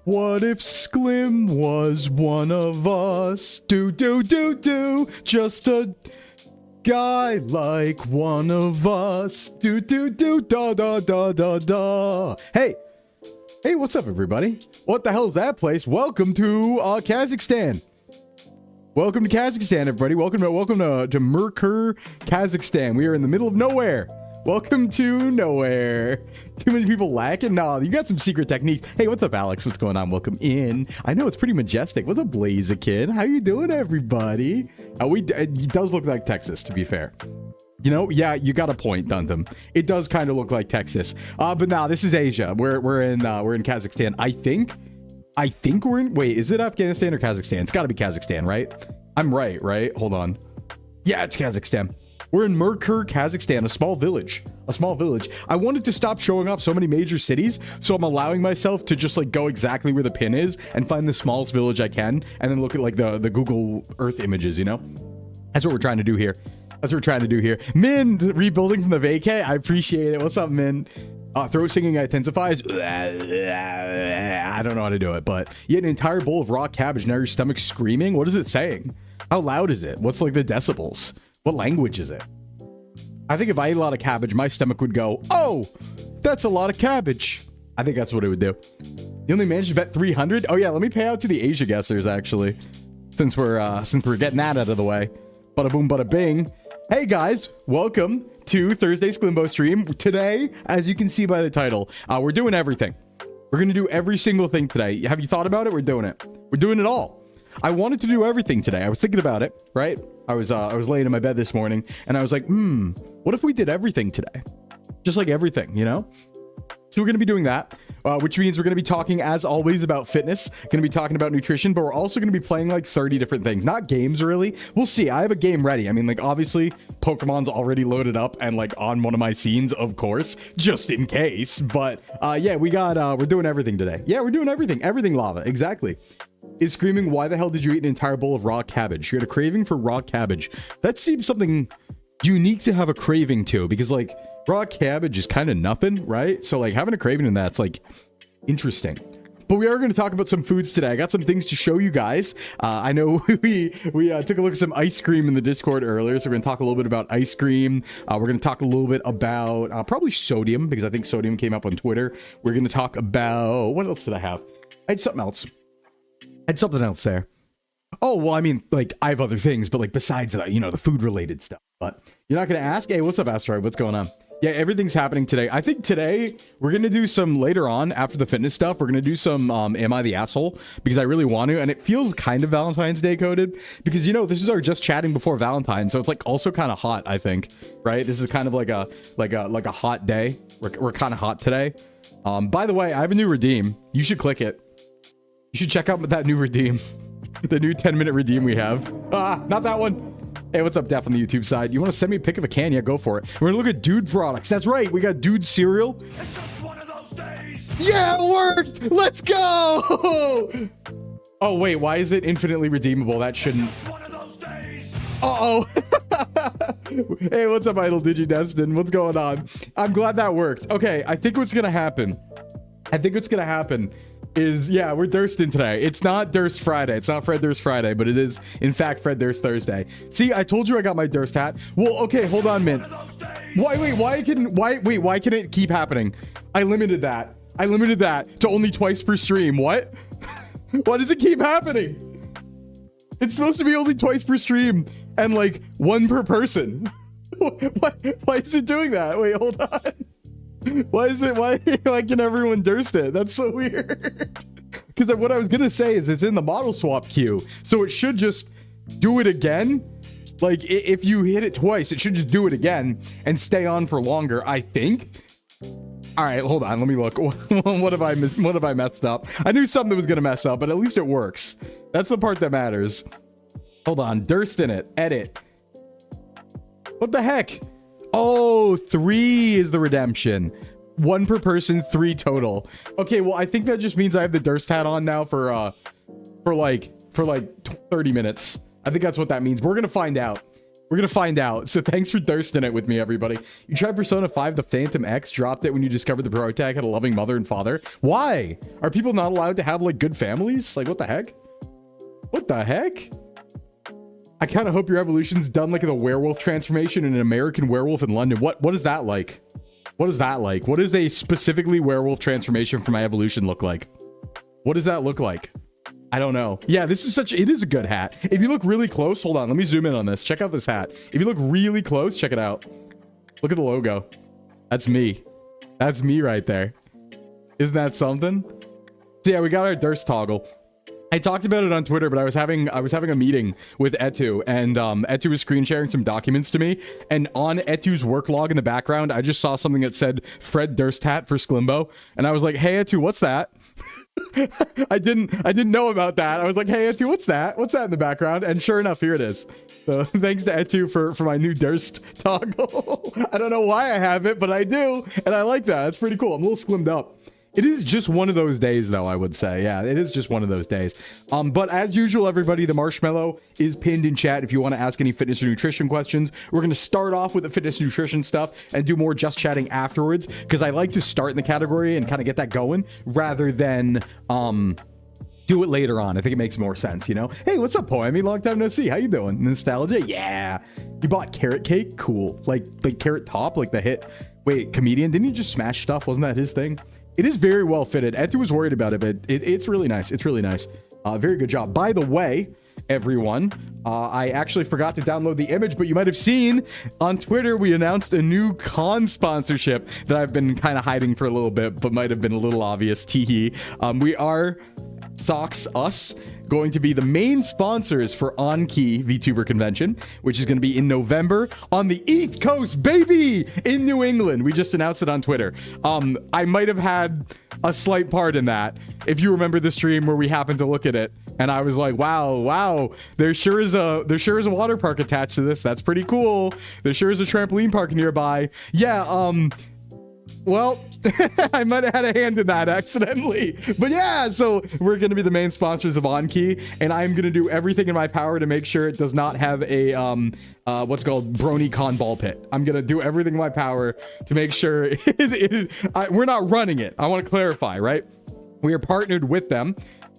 What if Sclim was one of us? Just a guy like one of us. Da. Hey, what's up, everybody? What the hell is that place? Welcome to Kazakhstan. Welcome to Kazakhstan, everybody. Welcome to Merkur, Kazakhstan. We are in the middle of nowhere. Welcome to nowhere. Too many people lacking? No, you got some secret techniques. Hey, what's up, Alex? What's going on? Welcome in. I know it's pretty majestic. What's up, Blazer Kid? How you doing, everybody? It does look like Texas, to be fair. You know, yeah, you got a point, Duntham. It does kind of look like Texas. But now this is Asia. We're in Kazakhstan. I think we're in. Wait, is it Afghanistan or Kazakhstan? It's got to be Kazakhstan, right? I'm right? Hold on. Yeah, it's Kazakhstan. We're in Merkur, Kazakhstan, a small village. I wanted to stop showing off so many major cities, so I'm allowing myself to just like go exactly where the pin is and find the smallest village I can, and then look at like the Google Earth images, you know? That's what we're trying to do here. Min, rebuilding from the vacay. I appreciate it. What's up, Min? Throat singing intensifies. I don't know how to do it, but you had an entire bowl of raw cabbage. Now your stomach's screaming. What is it saying? How loud is it? What's like the decibels? What language is it? I think if I ate a lot of cabbage, my stomach would go, oh, that's a lot of cabbage. I think that's what it would do. You only managed to bet 300? Oh yeah, let me pay out to the Asia guessers, actually. Since we're getting that out of the way. Bada boom, bada bing. Hey guys, welcome to Thursday Sclimbo stream. Today, as you can see by the title, we're doing everything. We're gonna do every single thing today. Have you thought about it? We're doing it. We're doing it all. I wanted to do everything today. I was thinking about it, right? I was laying in my bed this morning and I was like, what if we did everything today? Just like everything, you know? So we're going to be doing that, which means we're going to be talking, as always, about fitness, going to be talking about nutrition, but we're also going to be playing like 30 different things. Not games, really. We'll see. I have a game ready. I mean, like, obviously, Pokemon's already loaded up and, like, on one of my scenes, of course, just in case. But, yeah, we're doing everything today. Yeah, we're doing everything. Everything lava. Exactly. Is screaming, why the hell did you eat an entire bowl of raw cabbage? You had a craving for raw cabbage. That seems something unique to have a craving to, because, like, raw cabbage is kind of nothing, right? So like having a craving in that's like interesting. But we are going to talk about some foods today. I got some things to show you guys. I know we took a look at some ice cream in the Discord earlier, so we're going to talk a little bit about ice cream. We're going to talk a little bit about probably sodium, because I think sodium came up on Twitter. We're going to talk about, what else did I have? I had something else. There. Oh, well, I mean, like, I have other things, but like besides that, you know, the food related stuff. But you're not going to ask? Hey, what's up, Asteroid? What's going on? Yeah, everything's happening today. I think today we're going to do some, later on after the fitness stuff, we're going to do some Am I the Asshole? Because I really want to, and it feels kind of Valentine's Day coded, because, you know, this is our just chatting before Valentine's, so it's like also kind of hot, I think, right? This is kind of like a hot day. We're kind of hot today. By the way, I have a new redeem. You should click it. You should check out that new redeem. The new 10-minute redeem we have. Not that one. Hey, what's up, Def, on the YouTube side? You want to send me a pic of a can? Yeah, go for it. We're gonna look at dude products. That's right. We got dude cereal. It's just one of those days. Yeah, it worked. Let's go. Oh, wait. Why is it infinitely redeemable? That shouldn't. It's just one of those days. Uh-oh. Hey, what's up, Idol Digidestin? What's going on? I'm glad that worked. Okay, I think what's gonna happen is, yeah, we're Durstin today. It's not Durst Friday. It's not Fred Durst Friday, but it is, in fact, Fred Durst Thursday. See, I told you I got my Durst hat. Well, okay, hold on, man. Why can it keep happening? I limited that to only twice per stream. What? Why does it keep happening? It's supposed to be only twice per stream and like one per person. Why is it doing that? Wait, hold on. Why can everyone Durst it? That's so weird. Because what I was gonna say is it's in the model swap queue, so it should just do it again. Like if you hit it twice, it should just do it again and stay on for longer, I think. All right, hold on, let me look. What have I messed up? I knew something was gonna mess up, but at least it works. That's the part that matters. Hold on, Durst in it, edit. What the heck? Oh, 3 is the redemption. 1 per person, 3 total. Okay, well, I think that just means I have the Durst hat on now for like 30 minutes. I think that's what that means. We're gonna find out. We're gonna find out. So thanks for thirsting it with me, everybody. You tried Persona 5, the Phantom X, dropped it when you discovered the pro tag had a loving mother and father. Why? Are people not allowed to have like good families? Like what the heck? What the heck? I kind of hope your evolution's done like the werewolf transformation in an American Werewolf in London. What is that like? What is that like? What does a specifically werewolf transformation for my evolution look like? What does that look like? I don't know. Yeah, this is it is a good hat. If you look really close, hold on, let me zoom in on this. Check out this hat. If you look really close, check it out. Look at the logo. That's me. That's me right there. Isn't that something? So yeah, we got our Durst toggle. I talked about it on Twitter, but I was having a meeting with Etu, and Etu was screen sharing some documents to me, and on Etu's work log in the background, I just saw something that said Fred Durst hat for Sclimbo, and I was like, hey Etu, what's that? I didn't know about that. I was like, hey Etu, what's that? What's that in the background? And sure enough, here it is. So thanks to Etu for my new Durst toggle. I don't know why I have it, but I do, and I like that. It's pretty cool. I'm a little slimmed up. It is just one of those days, though, I would say. Yeah, it is just one of those days. But as usual, everybody, the marshmallow is pinned in chat if you want to ask any fitness or nutrition questions. We're going to start off with the fitness nutrition stuff and do more just chatting afterwards, because I like to start in the category and kind of get that going rather than do it later on. I think it makes more sense, you know? Hey, what's up, Poemi? Long time no see. How you doing? Nostalgia? Yeah. You bought carrot cake? Cool. Like Carrot Top, like the hit. Wait, comedian? Didn't he just smash stuff? Wasn't that his thing? It is very well fitted. Etu was worried about it, but it's really nice. It's really nice. Very good job. By the way, everyone, I actually forgot to download the image, but you might have seen on Twitter, we announced a new con sponsorship that I've been kind of hiding for a little bit, but might have been a little obvious. Teehee. We are Socks Us going to be the main sponsors for On-Key VTuber convention, which is going to be in November on the East Coast, baby, in New England. We just announced it on Twitter. I might have had a slight part in that. If you remember the stream where we happened to look at it, and I was like, wow, there sure is a water park attached to this. That's pretty cool. There sure is a trampoline park nearby. Yeah, well, I might have had a hand in that accidentally. But yeah, so we're going to be the main sponsors of On-Key, and I'm going to do everything in my power to make sure it does not have a, what's called BronyCon ball pit. I'm going to do everything in my power to make sure we're not running it. I want to clarify, right? We are partnered with them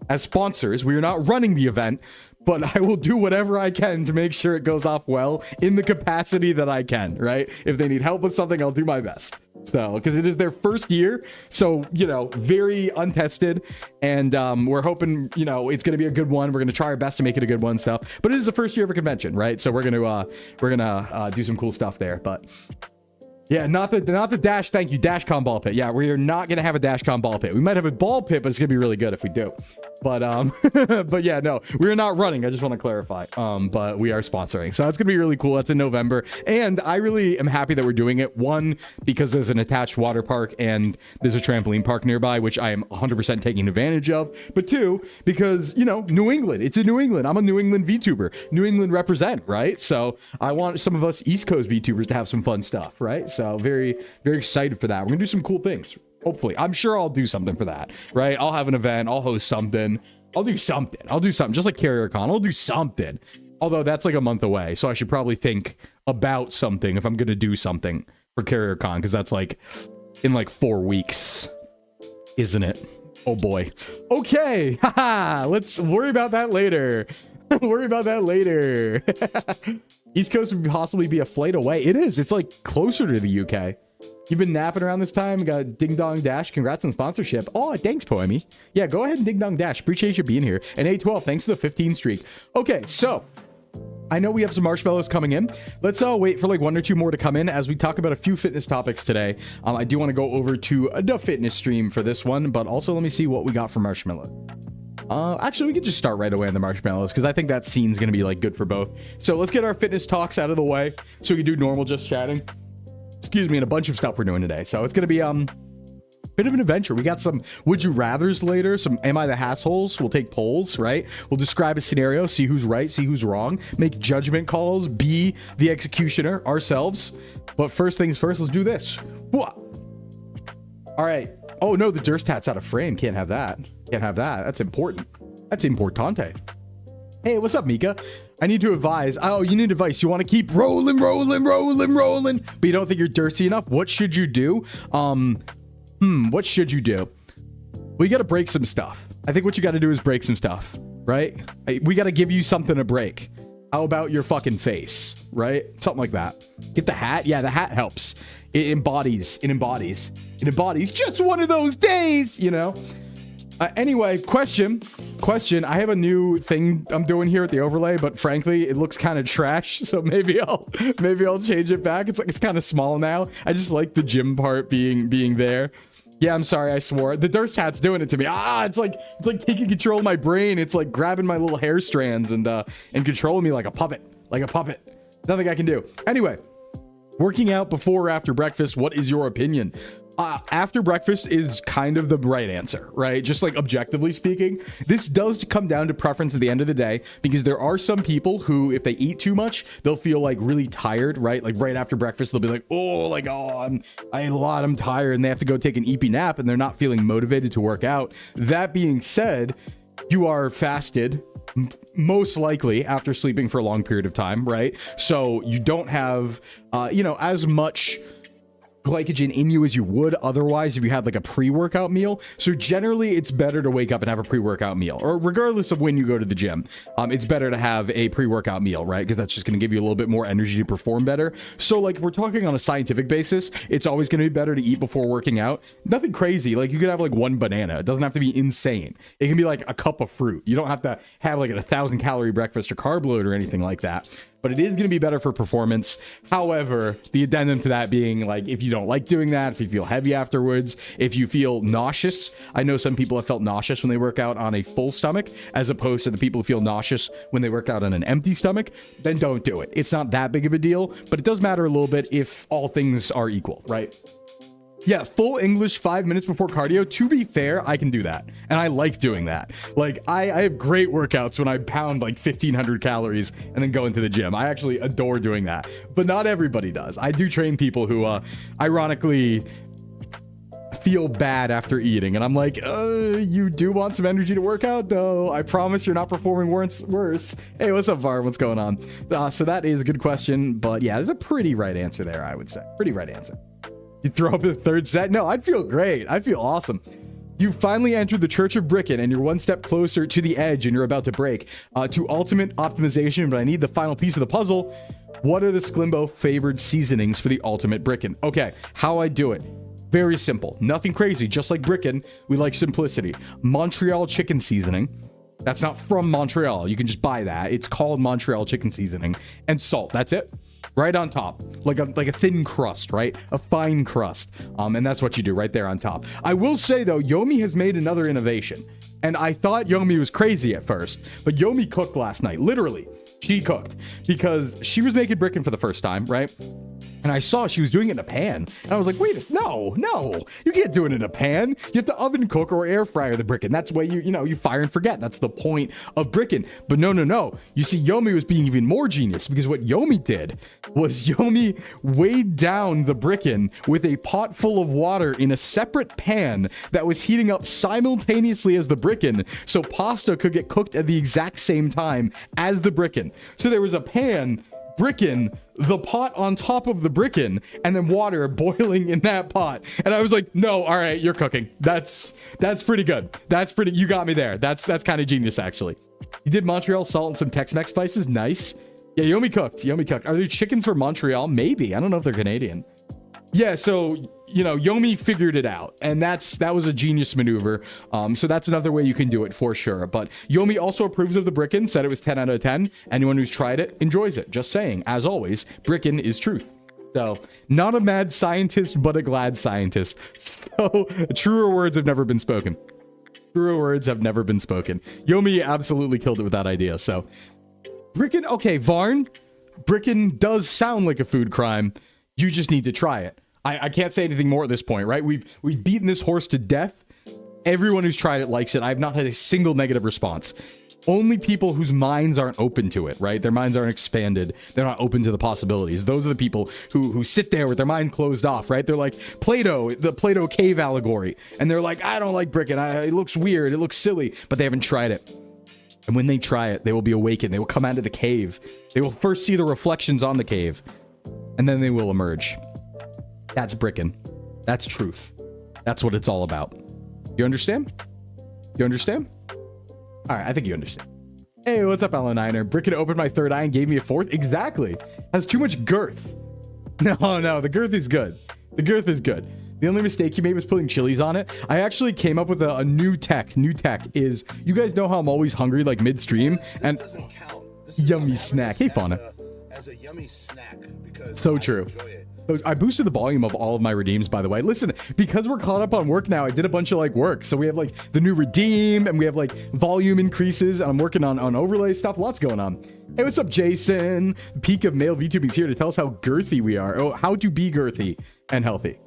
as sponsors. We are not running the event, but I will do whatever I can to make sure it goes off well in the capacity that I can, right? If they need help with something, I'll do my best. So, because it is their first year, so, you know, very untested, and we're hoping, you know, it's going to be a good one. We're going to try our best to make it a good one stuff, but it is the first year of a convention, right? So we're going to do some cool stuff there, but yeah, not the Dash, thank you, DashCon ball pit. Yeah, we are not going to have a DashCon ball pit. We might have a ball pit, but it's going to be really good if we do. But but yeah, no, we're not running. I just want to clarify. But we are sponsoring, so that's gonna be really cool. That's in November, and I really am happy that we're doing it. One, because there's an attached water park and there's a trampoline park nearby, which I am 100% taking advantage of. But two, because, you know, New England. It's in New England. I'm a New England VTuber. New England represent, right? So I want some of us East Coast VTubers to have some fun stuff, right? So very, very excited for that. We're gonna do some cool things. Hopefully, I'm sure I'll do something for that, right? I'll have an event. I'll host something. I'll do something. Just like CarrierCon. I'll do something. Although that's like a month away, so I should probably think about something if I'm going to do something for CarrierCon, because that's like in like 4 weeks, isn't it? Oh boy. Okay. Haha. Let's worry about that later. Worry about that later. East Coast would possibly be a flight away. It is. It's like closer to the UK. You've been napping around this time. Got Ding Dong Dash. Congrats on sponsorship. Oh, thanks, Poemi. Yeah, go ahead and Ding Dong Dash. Appreciate you being here. And A12, thanks for the 15 streak. Okay, so I know we have some marshmallows coming in. Let's wait for like 1 or 2 more to come in as we talk about a few fitness topics today. I do want to go over to the fitness stream for this one, but also let me see what we got for marshmallow. Actually, we can just start right away on the marshmallows, because I think that scene's going to be like good for both. So let's get our fitness talks out of the way so we can do normal just chatting. Excuse me, and a bunch of stuff we're doing today. So it's going to be bit of an adventure. We got some would you rathers later, some am I the assholes. We'll take polls, right? We'll describe a scenario, see who's right, see who's wrong, make judgment calls, be the executioner ourselves. But first things first, let's do this. What? All right. Oh no, the Durst hat's out of frame. Can't have that. Can't have that. That's important. That's importante. Hey, what's up, Mika? I need to advise. Oh, you need advice. You want to keep rolling, but you don't think you're thirsty enough. What should you do? What should you do? Well, you got to break some stuff. I think what you got to do is break some stuff, right? We got to give you something to break. How about your fucking face, right? Something like that. Get the hat. Yeah, the hat helps. It embodies just one of those days, you know? Anyway, question. I have a new thing I'm doing here at the overlay, but frankly, it looks kind of trash. So maybe I'll change it back. It's kind of small now. I just like the gym part being there. Yeah, I'm sorry, I swore. The Durst hat's doing it to me. It's like taking control of my brain. It's like grabbing my little hair strands and controlling me like a puppet. Nothing I can do. Anyway, working out before or after breakfast, what is your opinion? After breakfast is kind of the right answer, right? Just like objectively speaking, this does come down to preference at the end of the day, because there are some people who, if they eat too much, they'll feel like really tired, right? Like right after breakfast, they'll be like, I ate a lot, I'm tired, and they have to go take an EP nap, and they're not feeling motivated to work out. That being said, you are fasted most likely after sleeping for a long period of time, right? So you don't have, as much glycogen in you as you would otherwise if you had like a pre-workout meal. So generally it's better to wake up and have a pre-workout meal, or regardless of when you go to the gym, it's better to have a pre-workout meal, right? Because that's just going to give you a little bit more energy to perform better. So like if we're talking on a scientific basis, it's always going to be better to eat before working out. Nothing crazy. Like you could have like one banana. It doesn't have to be insane. It can be like a cup of fruit. You don't have to have like a 1,000 calorie breakfast or carb load or anything like that. But it is going to be better for performance. However, the addendum to that being, like, if you don't like doing that, if you feel heavy afterwards, if you feel nauseous, I know some people have felt nauseous when they work out on a full stomach, as opposed to the people who feel nauseous when they work out on an empty stomach, then don't do it. It's not that big of a deal, but it does matter a little bit if all things are equal, right? Yeah, full English 5 minutes before cardio. To be fair, I can do that. And I like doing that. Like, I have great workouts when I pound like 1,500 calories and then go into the gym. I actually adore doing that. But not everybody does. I do train people who, ironically, feel bad after eating. And I'm like, you do want some energy to work out, though. I promise you're not performing worse. Hey, what's up, Var? What's going on? So that is a good question. But yeah, there's a pretty right answer there, I would say. Pretty right answer. You throw up the third set? No, I'd feel great. I'd feel awesome. You finally entered the Church of Bricken and you're one step closer to the edge and you're about to break to ultimate optimization, but I need the final piece of the puzzle. What are the Sclimbo favored seasonings for the ultimate Bricken? Okay, how I do it. Very simple. Nothing crazy. Just like Bricken, we like simplicity. Montreal chicken seasoning. That's not from Montreal. You can just buy that. It's called Montreal chicken seasoning. And salt. That's it. Right on top, like a thin crust, right? A fine crust. And that's what you do right there on top. I will say though, Yomi has made another innovation, and I thought Yomi was crazy at first, but Yomi cooked last night. Literally, she cooked because she was making Bricken for the first time, right? And I saw she was doing it in a pan. And I was like, wait, no, you can't do it in a pan. You have to oven cook or air fryer the Bricken. That's why you fire and forget. That's the point of Bricken. But no. You see, Yomi was being even more genius, because what Yomi did was Yomi weighed down the Bricken with a pot full of water in a separate pan that was heating up simultaneously as the Bricken, so pasta could get cooked at the exact same time as the Bricken. So there was a pan, Bricken, the pot on top of the Bricken, and then water boiling in that pot. And I was like, no, all right, you're cooking. That's pretty good. You got me there. That's kind of genius, actually. You did Montreal salt and some Tex-Mex spices. Nice. Yeah, Yomi cooked. Are there chickens from Montreal? Maybe. I don't know if they're Canadian. Yeah, so, Yomi figured it out, and that was a genius maneuver. So that's another way you can do it for sure. But Yomi also approves of the Bricken, said it was 10 out of 10. Anyone who's tried it enjoys it. Just saying, as always, Bricken is truth. So, not a mad scientist, but a glad scientist. So, truer words have never been spoken. Yomi absolutely killed it with that idea. So, Bricken, okay, Varn, Bricken does sound like a food crime. You just need to try it. I can't say anything more at this point, right? We've beaten this horse to death. Everyone who's tried it likes it. I've not had a single negative response. Only people whose minds aren't open to it, right? Their minds aren't expanded. They're not open to the possibilities. Those are the people who sit there with their mind closed off, right? They're like Plato, the Plato cave allegory. And they're like, I don't like Bricken. It looks weird. It looks silly. But they haven't tried it. And when they try it, they will be awakened. They will come out of the cave. They will first see the reflections on the cave, and then they will emerge. That's brickin'. That's truth. That's what it's all about. You understand? You understand? All right, I think you understand. Hey, what's up, Alan Niner? Brickin' opened my third eye and gave me a fourth. Exactly. Has too much girth. No, the girth is good. The girth is good. The only mistake you made was putting chilies on it. I actually came up with a new tech. New tech is, you guys know how I'm always hungry, like midstream, and doesn't count. Yummy snack. Hey, Fauna. As a yummy snack, because So true. I boosted the volume of all of my redeems, by the way. Listen, because we're caught up on work now, I did a bunch of like work. So we have like the new redeem, and we have like volume increases, and I'm working on overlay stuff. Lots going on. Hey, what's up, Jason? The peak of male VTubing is here to tell us how girthy we are. Oh, how to be girthy and healthy.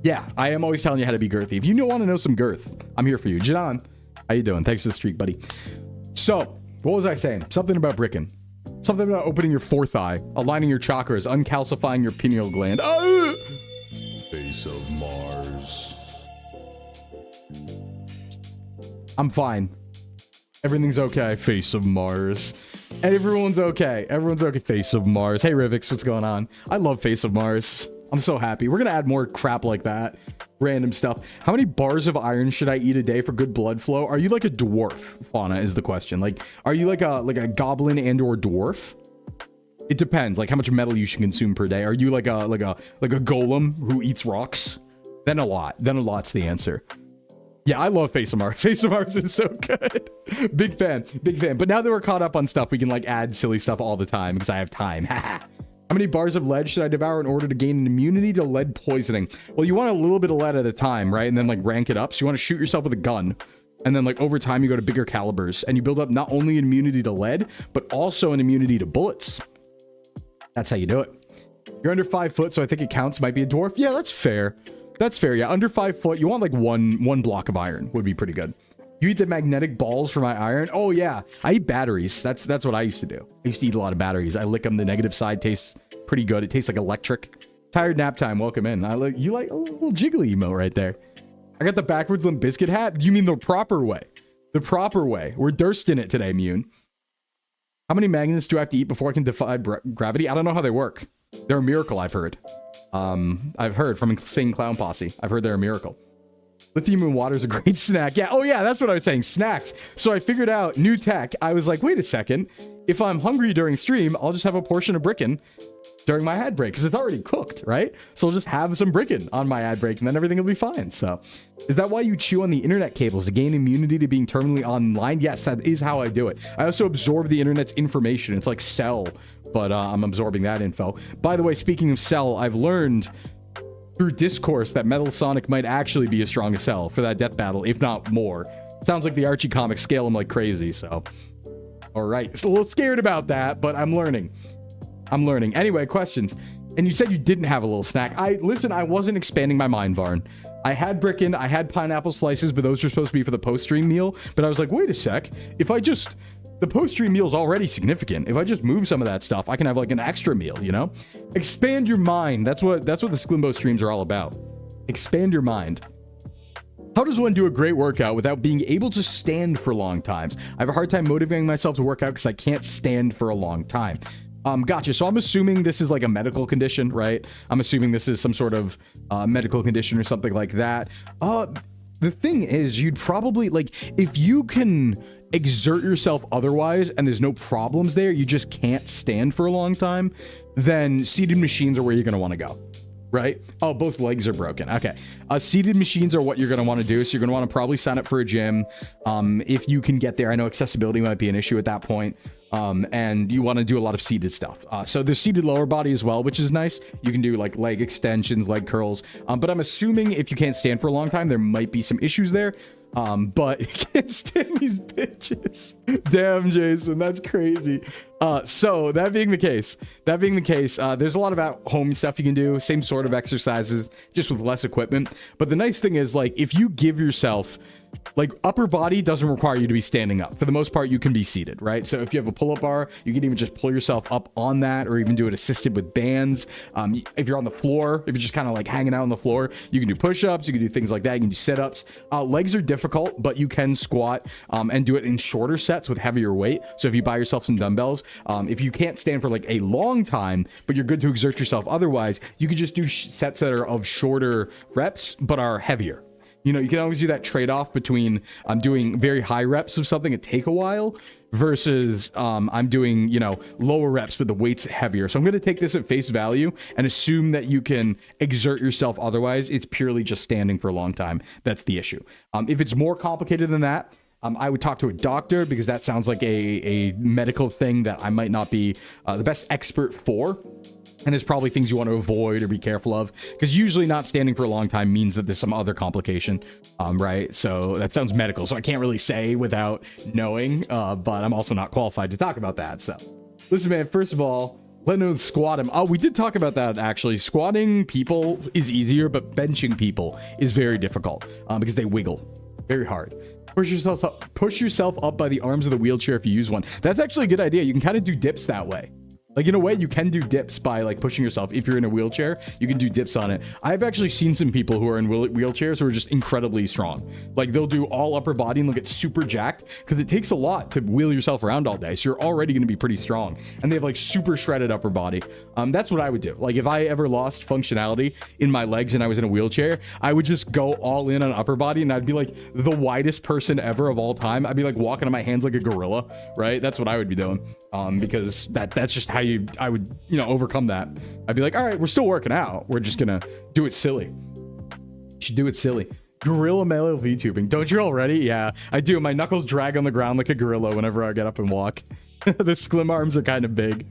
Yeah, I am always telling you how to be girthy. If you want to know some girth, I'm here for you. Jadon, how you doing? Thanks for the streak, buddy. So, what was I saying? Something about brickin'. Something about opening your fourth eye, aligning your chakras, uncalcifying your pineal gland. Face of Mars. I'm fine. Everything's okay. Face of Mars. Everyone's okay. Everyone's okay. Face of Mars. Hey, Rivix, what's going on? I love Face of Mars. I'm so happy. We're gonna add more crap like that. Random stuff. How many bars of iron should I eat a day for good blood flow? Are you like a dwarf, Fauna, is the question. Like, are you like a goblin and or dwarf? It depends, like how much metal you should consume per day. Are you like a golem who eats rocks? Then a lot. Then a lot's the answer. Yeah, I love Face of Mars. Face of Mars is so good. Big fan. Big fan. But now that we're caught up on stuff, we can like add silly stuff all the time because I have time. How many bars of lead should I devour in order to gain an immunity to lead poisoning? Well, you want a little bit of lead at a time, right? And then like rank it up. So you want to shoot yourself with a gun. And then like over time, you go to bigger calibers and you build up not only an immunity to lead, but also an immunity to bullets. That's how you do it. You're under 5 foot, so I think it counts. Might be a dwarf. Yeah, that's fair. That's fair. Yeah, under 5 foot, you want like one block of iron would be pretty good. You eat the magnetic balls for my iron? Oh yeah, I eat batteries. That's what I used to do. I used to eat a lot of batteries. I lick them. The negative side tastes pretty good. It tastes like electric. Tired nap time. Welcome in. You like a little jiggly emote right there. I got the backwards Limp Biscuit hat. You mean the proper way? The proper way. We're thirsting it today, Mune. How many magnets do I have to eat before I can defy gravity? I don't know how they work. They're a miracle, I've heard. I've heard from Insane Clown Posse. I've heard they're a miracle. Lithium and water is a great snack. Yeah. Oh, yeah. That's what I was saying. Snacks. So I figured out new tech. I was like, wait a second. If I'm hungry during stream, I'll just have a portion of brickin' during my ad break because it's already cooked, right? So I'll just have some brickin' on my ad break and then everything will be fine. So is that why you chew on the internet cables to gain immunity to being terminally online? Yes, that is how I do it. I also absorb the internet's information. It's like Cell, but I'm absorbing that info. By the way, speaking of Cell, I've learned through discourse that Metal Sonic might actually be as strong as Cell for that death battle, if not more. Sounds like the Archie comics scale him like crazy, so. All right, just a little scared about that, but I'm learning. I'm learning. Anyway, questions. And you said you didn't have a little snack. Listen, I wasn't expanding my mind, Varn. I had brickin', I had pineapple slices, but those were supposed to be for the post-stream meal. But I was like, wait a sec. If I just... The post-stream meal is already significant. If I just move some of that stuff, I can have like an extra meal, you know? Expand your mind. That's what the Sclimbo streams are all about. Expand your mind. How does one do a great workout without being able to stand for long times? I have a hard time motivating myself to work out because I can't stand for a long time. Gotcha. So I'm assuming this is like a medical condition, right? I'm assuming this is some sort of medical condition or something like that. The thing is, you'd probably, like, if you can exert yourself otherwise and there's no problems there, you just can't stand for a long time, then seated machines are where you're going to want to go, right? Oh, both legs are broken. Okay. Seated machines are what you're going to want to do. So you're going to want to probably sign up for a gym. If you can get there, I know accessibility might be an issue at that point. And you want to do a lot of seated stuff. So there's seated lower body as well, which is nice. You can do like leg extensions, leg curls. But I'm assuming if you can't stand for a long time, there might be some issues there. But you can't stand these bitches. Damn, Jason, that's crazy. So that being the case, there's a lot of at-home stuff you can do, same sort of exercises, just with less equipment. But the nice thing is, like, if you give yourself Like upper body doesn't require you to be standing up. For the most part, you can be seated, right? So if you have a pull-up bar, you can even just pull yourself up on that, or even do it assisted with bands. If you're on the floor, if you're just kind of like hanging out on the floor, you can do push-ups, you can do things like that, you can do sit-ups. Legs are difficult, but you can squat and do it in shorter sets with heavier weight. So if you buy yourself some dumbbells, if you can't stand for like a long time, but you're good to exert yourself otherwise, you could just do sets that are of shorter reps, but are heavier. You know, you can always do that trade-off between doing very high reps of something that take a while versus I'm doing, you know, lower reps but the weight's heavier. So I'm going to take this at face value and assume that you can exert yourself otherwise. It's purely just standing for a long time. That's the issue. If it's more complicated than that, I would talk to a doctor, because that sounds like a medical thing that I might not be the best expert for. And there's probably things you want to avoid or be careful of, because usually not standing for a long time means that there's some other complication, right? So that sounds medical, so I can't really say without knowing, but I'm also not qualified to talk about that. So listen, man, first of all, let no squat him. Oh, we did talk about that, actually. Squatting people is easier, but benching people is very difficult because they wiggle very hard. Push yourself up by the arms of the wheelchair if you use one. That's actually a good idea. You can kind of do dips that way. Like, in a way, you can do dips by, like, pushing yourself. If you're in a wheelchair, you can do dips on it. I've actually seen some people who are in wheelchairs who are just incredibly strong. Like, they'll do all upper body and they'll get super jacked, because it takes a lot to wheel yourself around all day. So you're already going to be pretty strong. And they have, like, super shredded upper body. That's what I would do. Like, if I ever lost functionality in my legs and I was in a wheelchair, I would just go all in on upper body, and I'd be, like, the widest person ever of all time. I'd be, like, walking on my hands like a gorilla, right? That's what I would be doing. Because that's just how I would, you know, overcome that. I'd be like, all right, we're still working out. We're just gonna do it silly. You should do it silly. Gorilla male VTubing. Don't you already? Yeah, I do. My knuckles drag on the ground like a gorilla whenever I get up and walk. The Sclim arms are kind of big.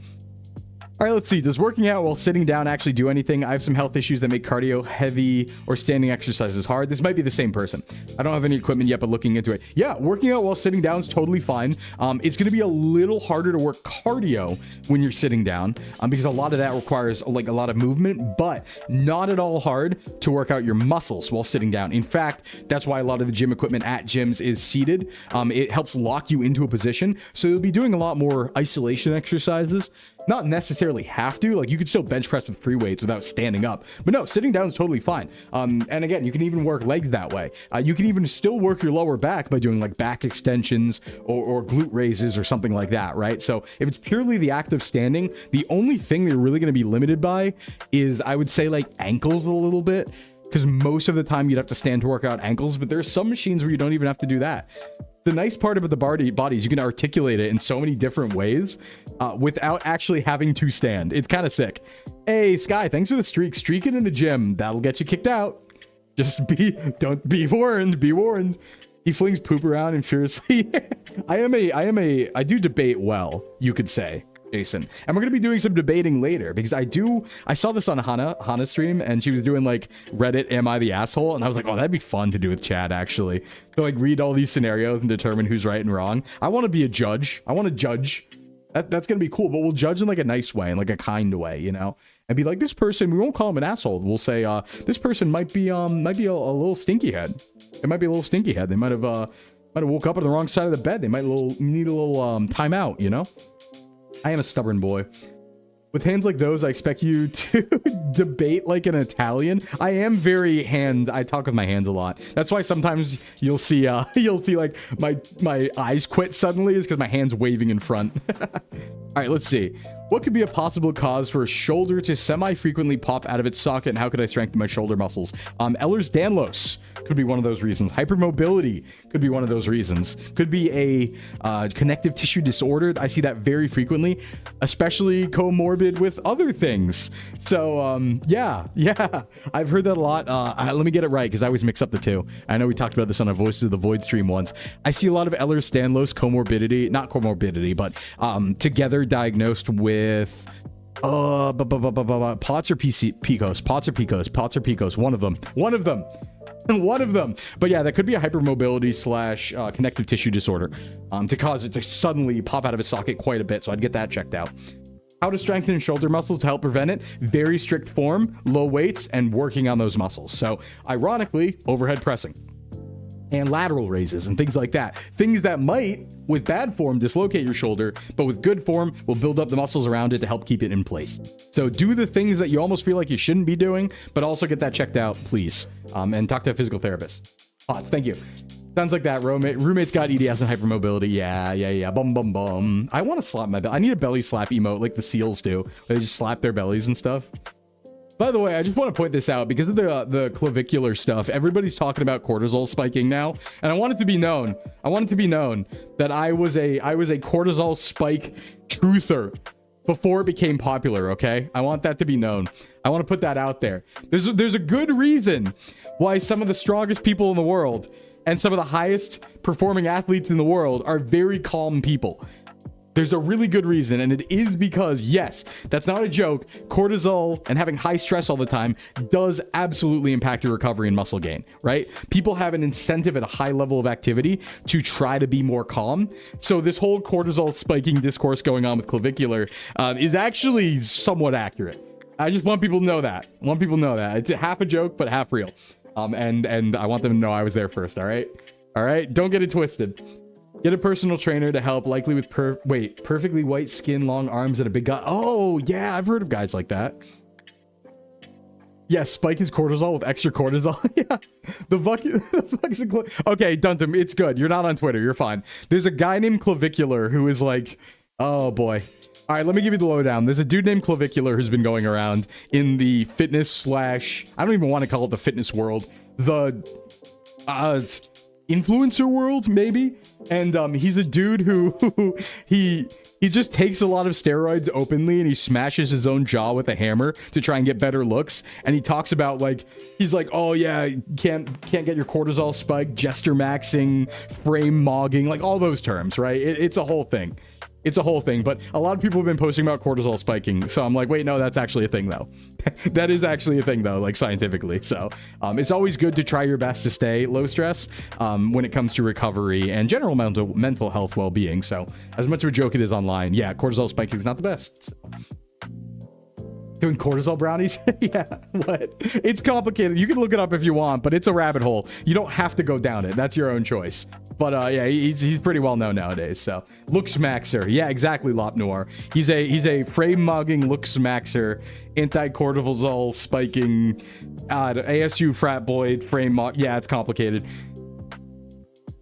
All right, let's see. Does working out while sitting down actually do anything? I have some health issues that make cardio heavy or standing exercises hard. This might be the same person. I don't have any equipment yet, but looking into it. Yeah, working out while sitting down is totally fine. It's going to be a little harder to work cardio when you're sitting down because a lot of that requires like a lot of movement, but not at all hard to work out your muscles while sitting down. In fact, that's why a lot of the gym equipment at gyms is seated. It helps lock you into a position. So you'll be doing a lot more isolation exercises. Not necessarily have to, like you could still bench press with free weights without standing up, but no, sitting down is totally fine. And again, you can even work legs that way. You can even still work your lower back by doing like back extensions or glute raises or something like that, right? So if it's purely the act of standing, the only thing that you're really going to be limited by is, I would say, like ankles a little bit, because most of the time you'd have to stand to work out ankles, but there's some machines where you don't even have to do that. The nice part about the body is you can articulate it in so many different ways without actually having to stand. It's kind of sick. Hey, Sky, thanks for the streak. Streaking in the gym. That'll get you kicked out. Just don't be warned. Be warned. He flings poop around and furiously. I do debate well, you could say, Jason. And we're going to be doing some debating later because I saw this on Hannah's stream, and she was doing like Reddit, am I the asshole? And I was like, oh, that'd be fun to do with Chad, actually. To like read all these scenarios and determine who's right and wrong. I want to be a judge. I want to judge. That's going to be cool, but we'll judge in like a nice way, in like a kind way, you know? And be like, this person, we won't call him an asshole. We'll say, this person might be a little stinky head. It might be a little stinky head. They might have woke up on the wrong side of the bed. They might need a little timeout, you know? I am a stubborn boy. With hands like those, I expect you to debate like an Italian. I am I talk with my hands a lot. That's why sometimes you'll see like my eyes quit suddenly, is because my hand's waving in front. All right, let's see. What could be a possible cause for a shoulder to semi-frequently pop out of its socket, and how could I strengthen my shoulder muscles? Ehlers-Danlos could be one of those reasons. Hypermobility could be one of those reasons. Could be a connective tissue disorder. I see that very frequently, especially comorbid with other things. So, yeah, I've heard that a lot. Let me get it right, because I always mix up the two. I know we talked about this on our Voices of the Void stream once. I see a lot of Ehlers-Danlos comorbidity, not comorbidity, but together diagnosed with POTS or PCOS, one of them. But yeah, that could be a hypermobility / connective tissue disorder to cause it to suddenly pop out of its socket quite a bit. So I'd get that checked out. How to strengthen shoulder muscles to help prevent it? Very strict form, low weights, and working on those muscles. So ironically, overhead pressing. and lateral raises and things like that. Things that might, with bad form, dislocate your shoulder, but with good form, will build up the muscles around it to help keep it in place. So do the things that you almost feel like you shouldn't be doing, but also get that checked out, please. And talk to a physical therapist. Hots, thank you. Sounds like that roommate's got EDS and hypermobility. Yeah. Bum, bum, bum. I want to slap my belly. I need a belly slap emote like the SEALs do, where they just slap their bellies and stuff. By the way, I just want to point this out because of the clavicular stuff. Everybody's talking about cortisol spiking now, and I want it to be known. That I was a cortisol spike truther before it became popular. Okay, I want that to be known. I want to put that out there. There's a good reason why some of the strongest people in the world and some of the highest performing athletes in the world are very calm people. There's a really good reason, and it is because, yes, that's not a joke, cortisol and having high stress all the time does absolutely impact your recovery and muscle gain, right? People have an incentive at a high level of activity to try to be more calm. So this whole cortisol spiking discourse going on with clavicular is actually somewhat accurate. I just want people to know that. It's half a joke, but half real. And I want them to know I was there first, all right? All right? Don't get it twisted. Get a personal trainer to help, likely with perfectly white skin, long arms, and a big guy. Oh, yeah, I've heard of guys like that. Yeah, spike his cortisol with extra cortisol. Yeah, okay, Duntham, it's good. You're not on Twitter. You're fine. There's a guy named Clavicular who is like, oh boy. All right, let me give you the lowdown. There's a dude named Clavicular who's been going around in the fitness / I don't even want to call it the fitness world. The influencer world, maybe. And he's a dude who he just takes a lot of steroids openly, and he smashes his own jaw with a hammer to try and get better looks. And he talks about, like, he's like, oh yeah, you can't get your cortisol spiked, gesture maxing, frame mogging, like all those terms, right? It's a whole thing. It's a whole thing, but a lot of people have been posting about cortisol spiking. So I'm like, wait, no, that's actually a thing though. That is actually a thing though, like scientifically. So it's always good to try your best to stay low stress when it comes to recovery and general mental health well-being. So as much of a joke it is online, yeah, cortisol spiking is not the best. So. Doing cortisol brownies? Yeah, what? It's complicated. You can look it up if you want, but it's a rabbit hole. You don't have to go down it. That's your own choice. But yeah, he's pretty well known nowadays. So looks maxer, yeah, exactly. Lop Noir. He's a frame mugging looks maxer, anti-cortisol spiking, ASU frat boy frame mog. Yeah, it's complicated.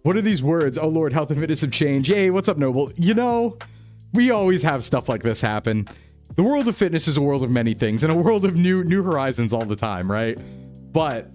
What are these words? Oh Lord, health and fitness have changed. Yay, what's up, Noble? You know, we always have stuff like this happen. The world of fitness is a world of many things and a world of new horizons all the time, right? But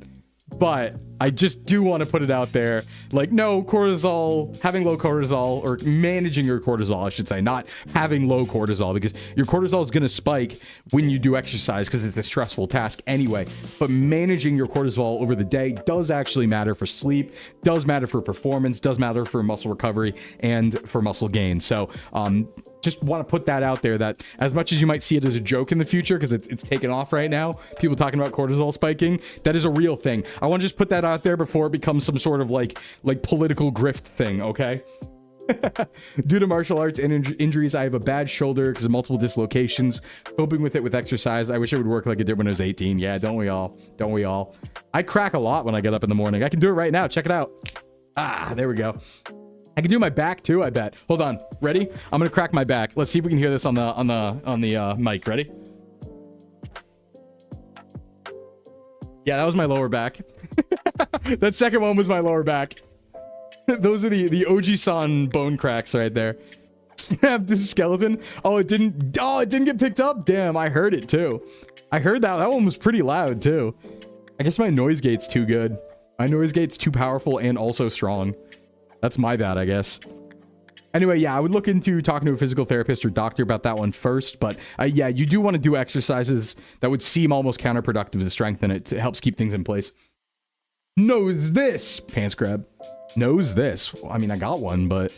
I just do want to put it out there, like, no, cortisol, having low cortisol, or managing your cortisol, I should say, not having low cortisol, because your cortisol is going to spike when you do exercise because it's a stressful task anyway. But managing your cortisol over the day does actually matter for sleep, does matter for performance, does matter for muscle recovery and for muscle gain. So, just want to put that out there, that as much as you might see it as a joke in the future, because it's taken off right now, people talking about cortisol spiking, that is a real thing. I want to just put that out there before it becomes some sort of like political grift thing, okay? Due to martial arts and injuries, I have a bad shoulder because of multiple dislocations. Coping with it with exercise. I wish it would work like it did when I was 18. Yeah, don't we all? Don't we all? I crack a lot when I get up in the morning. I can do it right now. Check it out. Ah, there we go. I can do my back too, I bet. Hold on. Ready? I'm gonna crack my back. Let's see if we can hear this on the mic. Ready? Yeah, that was my lower back. That second one was my lower back. Those are the OG-san bone cracks right there. Snap this skeleton. Oh, it didn't get picked up. Damn, I heard it too. I heard that. That one was pretty loud too. I guess my noise gate's too good. My noise gate's too powerful and also strong. That's my bad, I guess. Anyway, yeah, I would look into talking to a physical therapist or doctor about that one first. But yeah, you do want to do exercises that would seem almost counterproductive to strengthen it. It helps keep things in place. Knows this. Pants grab. Knows this. Well, I mean, I got one, but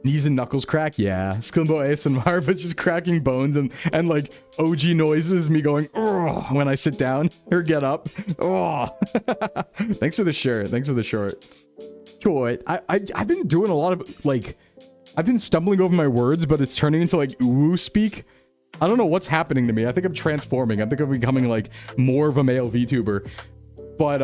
knees and knuckles crack. Yeah. Sclimbo ASMR, but just cracking bones and like OG noises. Me going, oh, when I sit down or get up. Oh, thanks for the shirt. Thanks for the short. Short. I've been doing a lot of like, I've been stumbling over my words, but it's turning into like ooh speak. I don't know what's happening to me. I think I'm transforming. I think I'm becoming like more of a male VTuber. But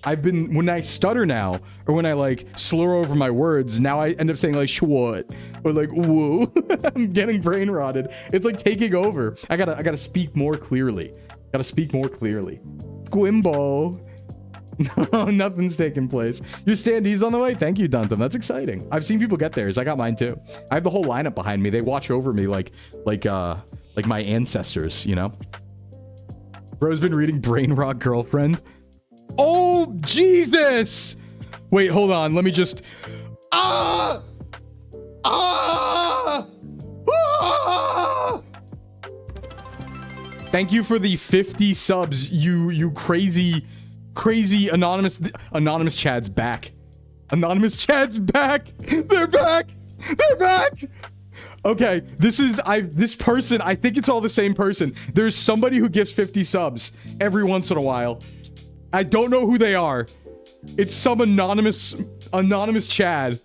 I've been, when I stutter now, or when I like slur over my words, now I end up saying like schwat or like whoa. I'm getting brain rotted. It's like taking over. I gotta speak more clearly. Gotta speak more clearly. Sclimbo. No, nothing's taking place. Your standee's on the way. Thank you, Duntham. That's exciting. I've seen people get theirs. I got mine too. I have the whole lineup behind me. They watch over me like my ancestors, you know? Bro's been reading Brain Rot Girlfriend. Oh, Jesus! Wait, hold on. Let me just... Ah! Ah! Ah! Thank you for the 50 subs, you crazy anonymous Chad's back. Anonymous Chad's back. They're back. They're back. Okay, this person, I think it's all the same person. There's somebody who gives 50 subs every once in a while. I don't know who they are. It's some anonymous Chad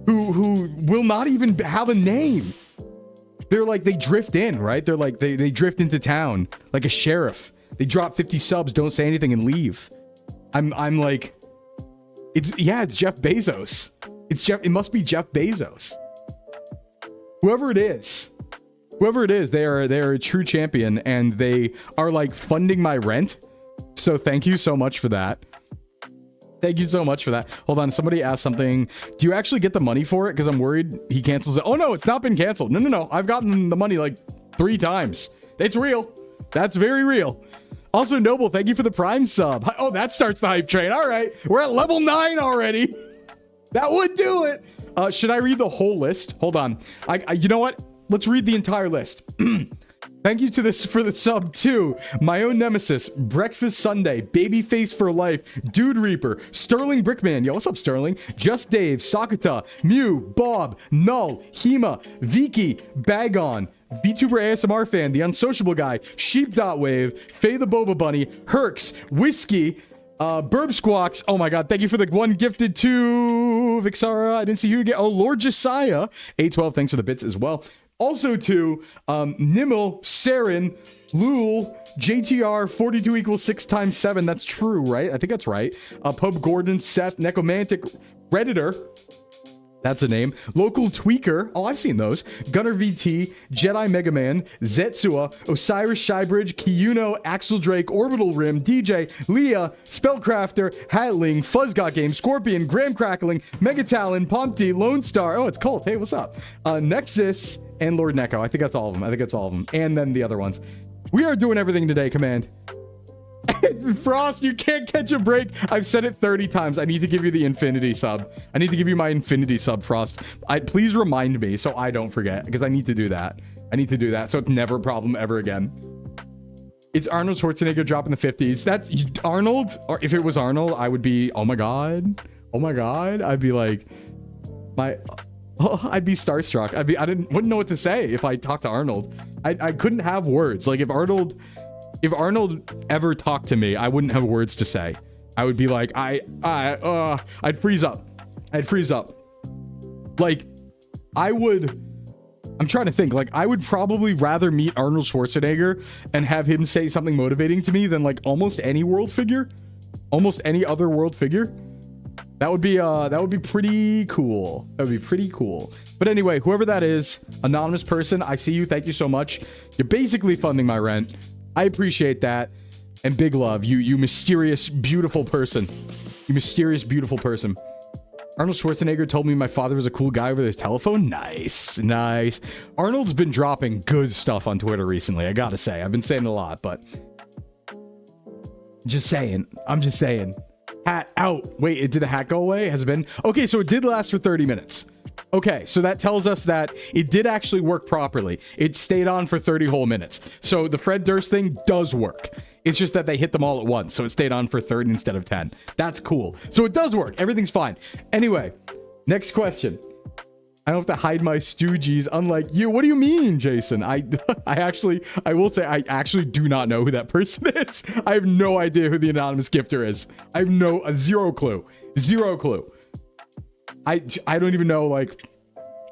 who will not even have a name. They're like, they drift in, right? They're like, they drift into town like a sheriff. They drop 50 subs, don't say anything, and leave. I'm like, it's Jeff Bezos. It must be Jeff Bezos. Whoever it is, they are a true champion, and they are like funding my rent. So thank you so much for that. Thank you so much for that. Hold on, somebody asked something. Do you actually get the money for it? Because I'm worried he cancels it. Oh no, it's not been canceled. No. I've gotten the money like 3 times. It's real. That's very real. Also, Noble, thank you for the Prime sub. Oh, that starts the hype train. All right, we're at level 9 already. That would do it. Should I read the whole list? Hold on. You know what? Let's read the entire list. Thank you for the sub too. My own nemesis, Breakfast Sunday, Babyface for Life, Dude Reaper, Sterling Brickman. Yo, what's up, Sterling? Just Dave, Sakata, Mew, Bob, Null, Hema, Viki, Bagon, VTuber ASMR fan, The Unsociable Guy, Sheep.wave, Faye the Boba Bunny, Herx, Whiskey, Burb Squawks. Oh my god, thank you for the one gifted to Vixara. I didn't see you again. Oh, Lord Josiah. A12, thanks for the bits as well. Also to Nimel, Saren, Lul, JTR, 42 equals 6 times 7. That's true, right? I think that's right. Pub Gordon, Seth, Necomantic, Redditor. That's a name. Local Tweaker. Oh, I've seen those. Gunner VT, Jedi Mega Man, Zetsua, Osiris Shybridge, Kiyuno, Axel Drake, Orbital Rim, DJ, Leah, Spellcrafter, Hatling, Fuzzgot Game, Scorpion, Graham Crackling, Megatalon, Pompty, Lone Star. Oh, it's Colt. Hey, what's up? Nexus, and Lord Neko. I think that's all of them. And then the other ones. We are doing everything today, Command. Frost, you can't catch a break. I've said it 30 times. I need to give you the infinity sub. I need to give you my infinity sub, Frost. Please remind me so I don't forget, because I need to do that. So it's never a problem ever again. It's Arnold Schwarzenegger dropping the 50s. That's Arnold. Or if it was Arnold, I would be, oh my god. I'd be like, I'd be starstruck. Wouldn't know what to say if I talked to Arnold. I couldn't have words. Like if Arnold ever talked to me, I wouldn't have words to say. I would be like, I'd freeze up. Like, I'm trying to think. Like, I would probably rather meet Arnold Schwarzenegger and have him say something motivating to me than like almost any other world figure. That would be pretty cool. But anyway, whoever that is, anonymous person, I see you. Thank you so much. You're basically funding my rent. I appreciate that. And big love, you mysterious, beautiful person. Arnold Schwarzenegger told me my father was a cool guy over the telephone. Nice. Arnold's been dropping good stuff on Twitter recently, I gotta say. I've been saying a lot, but... I'm just saying. Hat out. Wait, did the hat go away? Has it been? Okay, so it did last for 30 minutes. Okay, so that tells us that it did actually work properly. It stayed on for 30 whole minutes. So the Fred Durst thing does work. It's just that they hit them all at once, so it stayed on for 30 instead of 10. That's cool. So it does work. Everything's fine. Anyway, next question. I don't have to hide my stoogies, unlike you. What do you mean, Jason? I will say I actually do not know who that person is. I have no idea who the anonymous gifter is. I have zero clue. I don't even know, like,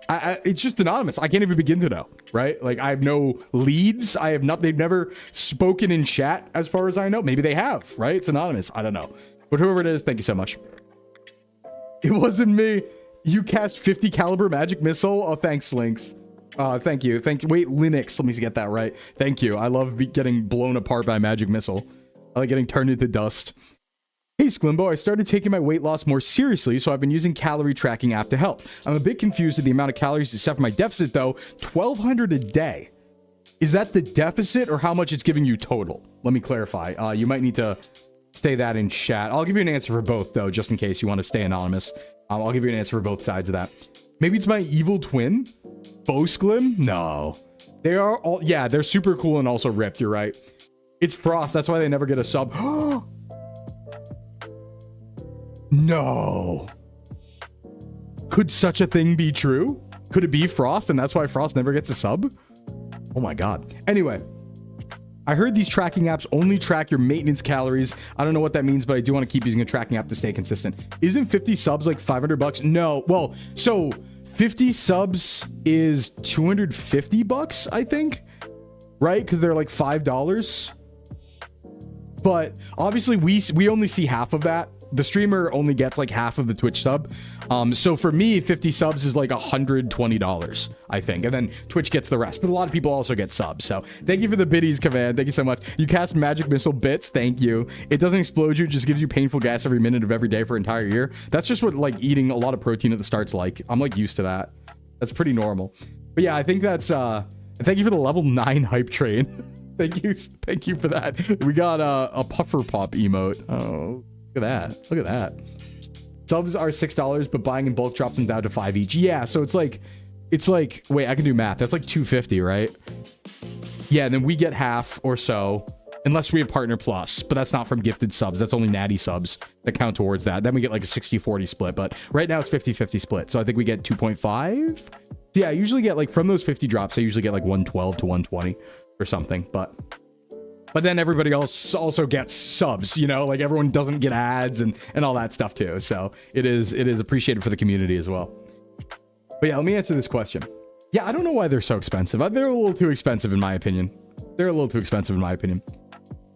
it's just anonymous. I can't even begin to know, right? Like, I have no leads. They've never spoken in chat as far as I know. Maybe they have, right? It's anonymous. I don't know. But whoever it is, thank you so much. It wasn't me. You cast 50 caliber magic missile. Oh, thanks, Lynx. Thank you. Wait, Linux. Let me get that right. Thank you. I love getting blown apart by a magic missile. I like getting turned into dust. Hey, Sclimbo, I started taking my weight loss more seriously, so I've been using calorie tracking app to help. I'm a bit confused with the amount of calories to set for my deficit, though. 1,200 a day. Is that the deficit or how much it's giving you total? Let me clarify. You might need to say that in chat. I'll give you an answer for both, though, just in case you want to stay anonymous. I'll give you an answer for both sides of that. Maybe it's my evil twin? Sclim? No. They are all... Yeah, they're super cool and also ripped. You're right. It's Frost. That's why they never get a sub. No. Could such a thing be true? Could it be Frost and that's why Frost never gets a sub? Oh my god. Anyway, I heard these tracking apps only track your maintenance calories. I don't know what that means, but I do want to keep using a tracking app to stay consistent. Isn't 50 subs like 500 bucks? No. Well, so 50 subs is 250 bucks, I think. Right? Because they're like $5. But obviously we only see half of that. The streamer only gets like half of the Twitch sub. So for me, 50 subs is like $120, I think. And then Twitch gets the rest. But a lot of people also get subs. So thank you for the biddies command. Thank you so much. You cast magic missile bits. Thank you. It doesn't explode you. It just gives you painful gas every minute of every day for an entire year. That's just what like eating a lot of protein at the start's like. I'm like used to that. That's pretty normal. But yeah, I think that's thank you for the level 9 hype train. Thank you for that. We got a puffer pop emote. Oh, look at that. Look at that. Subs are $6, but buying in bulk drops them down to 5 each. Yeah, so it's like wait, I can do math. That's like 250, right? Yeah, and then we get half or so, unless we have partner plus, but that's not from gifted subs. That's only natty subs that count towards that. Then we get like a 60-40 split, but right now it's 50-50 split. So I think we get 2.5. Yeah, I usually get like from those 50 drops, I usually get like 112 to 120 or something, but then everybody else also gets subs, you know, like everyone doesn't get ads and all that stuff too. So it is appreciated for the community as well. But yeah, let me answer this question. Yeah, I don't know why they're so expensive. They're a little too expensive in my opinion.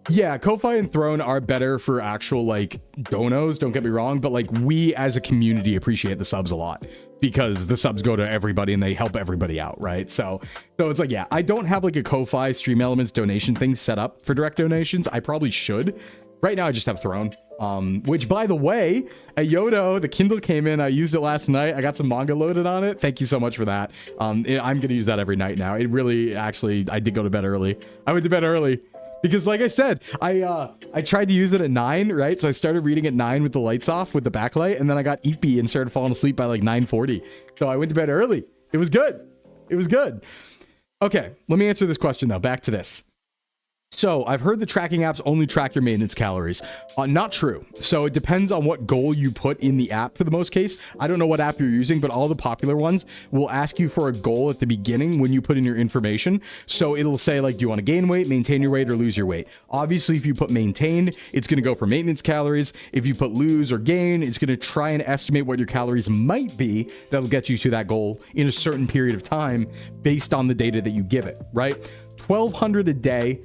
Yeah, Ko-Fi and Throne are better for actual like donos, don't get me wrong, but like we as a community appreciate the subs a lot because the subs go to everybody and they help everybody out, right? So it's like, yeah, I don't have like a Ko-Fi Stream Elements donation thing set up for direct donations. I probably should. Right now I just have Throne, which by the way, at Yodo, the Kindle came in, I used it last night. I got some manga loaded on it. Thank you so much for that. I'm going to use that every night now. It really, actually, I did go to bed early. I went to bed early. Because like I said, I tried to use it at 9, right? So I started reading at 9 with the lights off with the backlight, and then I got eepy and started falling asleep by like 9:40. So I went to bed early. It was good. Okay, let me answer this question though. Back to this. So I've heard the tracking apps only track your maintenance calories. Not true. So it depends on what goal you put in the app for the most case. I don't know what app you're using, but all the popular ones will ask you for a goal at the beginning when you put in your information. So it'll say like, do you want to gain weight, maintain your weight, or lose your weight? Obviously, if you put maintain, it's going to go for maintenance calories. If you put lose or gain, it's going to try and estimate what your calories might be that'll get you to that goal in a certain period of time based on the data that you give it, right? 1,200 a day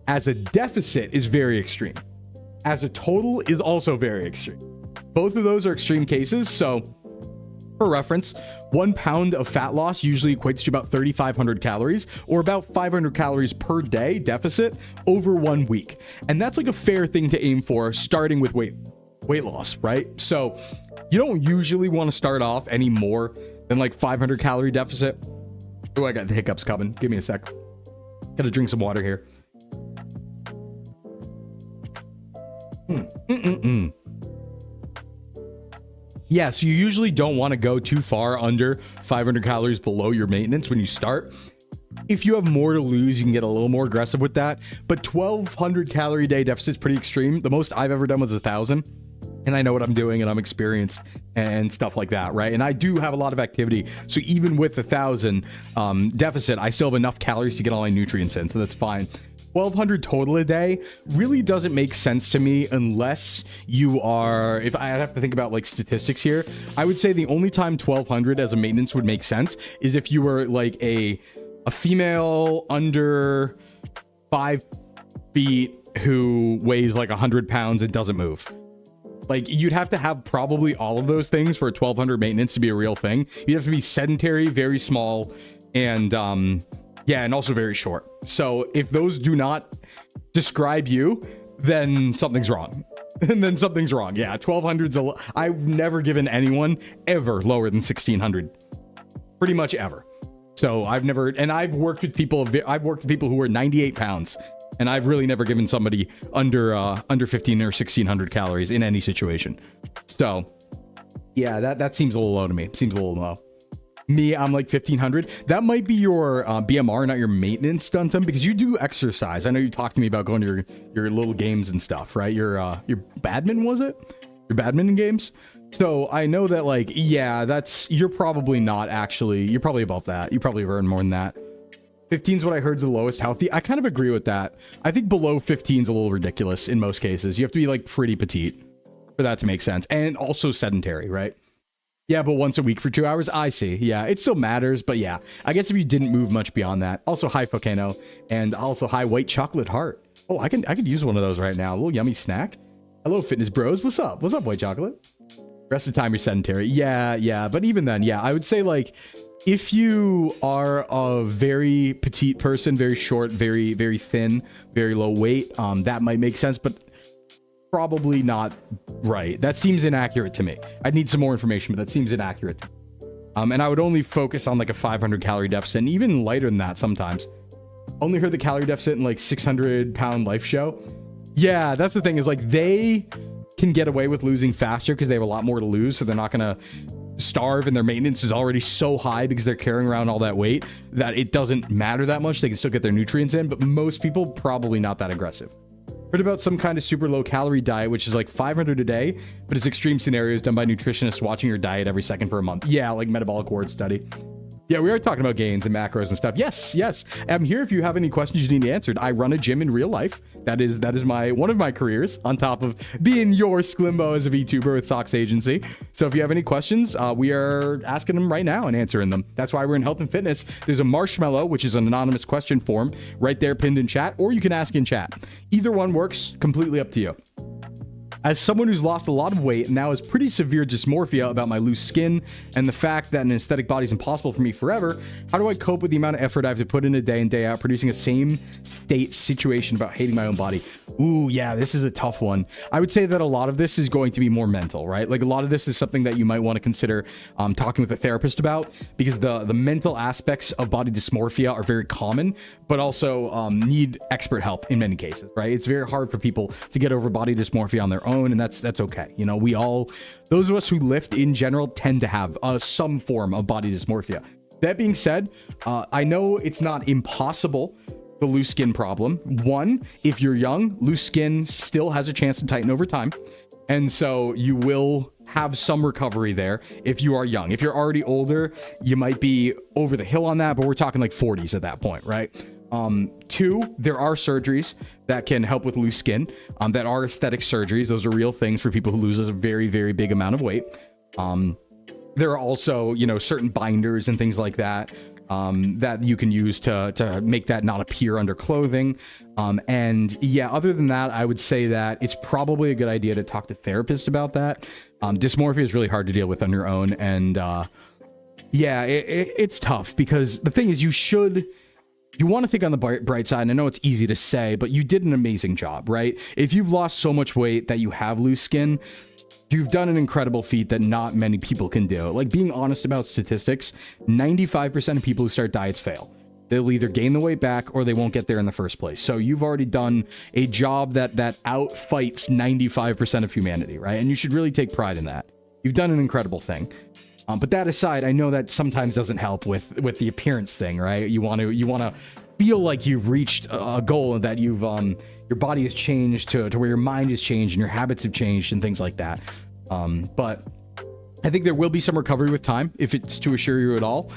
as a deficit is very extreme. As a total is also very extreme. Both of those are extreme cases. So for reference, 1 pound of fat loss usually equates to about 3,500 calories or about 500 calories per day deficit over 1 week. And that's like a fair thing to aim for starting with weight loss, right? So you don't usually want to start off any more than like 500 calorie deficit. Oh, I got the hiccups coming. Give me a sec. Gotta drink some water here. Yeah, so you usually don't want to go too far under 500 calories below your maintenance when you start. If you have more to lose, you can get a little more aggressive with that. But 1,200 calorie day deficit is pretty extreme. The most I've ever done was 1,000. And I know what I'm doing and I'm experienced and stuff like that, right? And I do have a lot of activity. So even with 1,000 deficit, I still have enough calories to get all my nutrients in. So that's fine. 1,200 total a day really doesn't make sense to me unless you are, if I have to think about like statistics here, I would say the only time 1,200 as a maintenance would make sense is if you were like a female under 5 feet who weighs like 100 pounds and doesn't move. Like, you'd have to have probably all of those things for a 1200 maintenance to be a real thing. You'd have to be sedentary, very small, and yeah, and also very short. So if those do not describe you, then something's wrong. And then something's wrong. Yeah, 1200's I've never given anyone ever lower than 1600. Pretty much ever. So I've never, and I've worked with people who were 98 pounds, and I've really never given somebody under 15 or 1600 calories in any situation. So yeah, that seems a little low to me. Seems a little low. Me, I'm like 1500. That might be your BMR, not your maintenance, Stuntum, because you do exercise. I know you talked to me about going to your little games and stuff, right? Your badminton, was it? Your badminton games? So I know that, like, yeah, you're probably not actually, you're probably above that. You probably earn more than that. 15 is what I heard is the lowest healthy. I kind of agree with that. I think below 15 is a little ridiculous in most cases. You have to be like pretty petite for that to make sense. And also sedentary, right? Yeah, but once a week for 2 hours, I see. Yeah, it still matters, but yeah. I guess if you didn't move much beyond that. Also, hi, Volcano, and also hi, White Chocolate Heart. Oh, I could use one of those right now. A little yummy snack. Hello, fitness bros. What's up? What's up, White Chocolate? Rest of the time, you're sedentary. Yeah. But even then, yeah, I would say, like, if you are a very petite person, very short, very, very thin, very low weight, that might make sense, but probably not right. That seems inaccurate to me. I'd need some more information, but that seems inaccurate. And I would only focus on like a 500 calorie deficit, and even lighter than that sometimes. Only heard the calorie deficit in like 600 pound life show. Yeah, that's the thing, is like they can get away with losing faster because they have a lot more to lose, so they're not gonna starve, and their maintenance is already so high because they're carrying around all that weight that it doesn't matter that much. They can still get their nutrients in, but most people probably not that aggressive. Heard about some kind of super low calorie diet, which is like 500 a day, but it's extreme scenarios done by nutritionists watching your diet every second for a month. Yeah, like metabolic ward study. Yeah, we are talking about gains and macros and stuff. Yes. I'm here if you have any questions you need answered. I run a gym in real life. That is one of my careers, on top of being your Sclimbo as a VTuber with Fox Agency. So if you have any questions, we are asking them right now and answering them. That's why we're in health and fitness. There's a marshmallow, which is an anonymous question form right there pinned in chat, or you can ask in chat. Either one works, completely up to you. As someone who's lost a lot of weight and now has pretty severe dysmorphia about my loose skin and the fact that an aesthetic body is impossible for me forever, how do I cope with the amount of effort I have to put in a day and day out producing a same state situation about hating my own body? Ooh, yeah, this is a tough one. I would say that a lot of this is going to be more mental, right? Like, a lot of this is something that you might want to consider talking with a therapist about, because the mental aspects of body dysmorphia are very common, but also need expert help in many cases, right? It's very hard for people to get over body dysmorphia on their own, and that's okay. You know, we all, those of us who lift in general, tend to have some form of body dysmorphia. That being said, I know it's not impossible, the loose skin problem. One, if you're young, loose skin still has a chance to tighten over time, and so you will have some recovery there if you are young. If you're already older, you might be over the hill on that, but we're talking like 40s at that point, right? Two, there are surgeries that can help with loose skin, that are aesthetic surgeries. Those are real things for people who lose a very, very big amount of weight. There are also, you know, certain binders and things like that, that you can use to make that not appear under clothing. And yeah, other than that, I would say that it's probably a good idea to talk to therapists about that. Dysmorphia is really hard to deal with on your own. And, yeah, it's tough, because the thing is, you want to think on the bright side. And I know it's easy to say, but you did an amazing job, right? If you've lost so much weight that you have loose skin, you've done an incredible feat that not many people can do. Like, being honest about statistics, 95% of people who start diets fail. They'll either gain the weight back or they won't get there in the first place. So you've already done a job that outfights 95% of humanity, right? And you should really take pride in that. You've done an incredible thing. But that aside, I know that sometimes doesn't help with the appearance thing, right? You want to feel like you've reached a goal, and that you've your body has changed to where your mind has changed and your habits have changed and things like that. But I think there will be some recovery with time, if it's to assure you at all.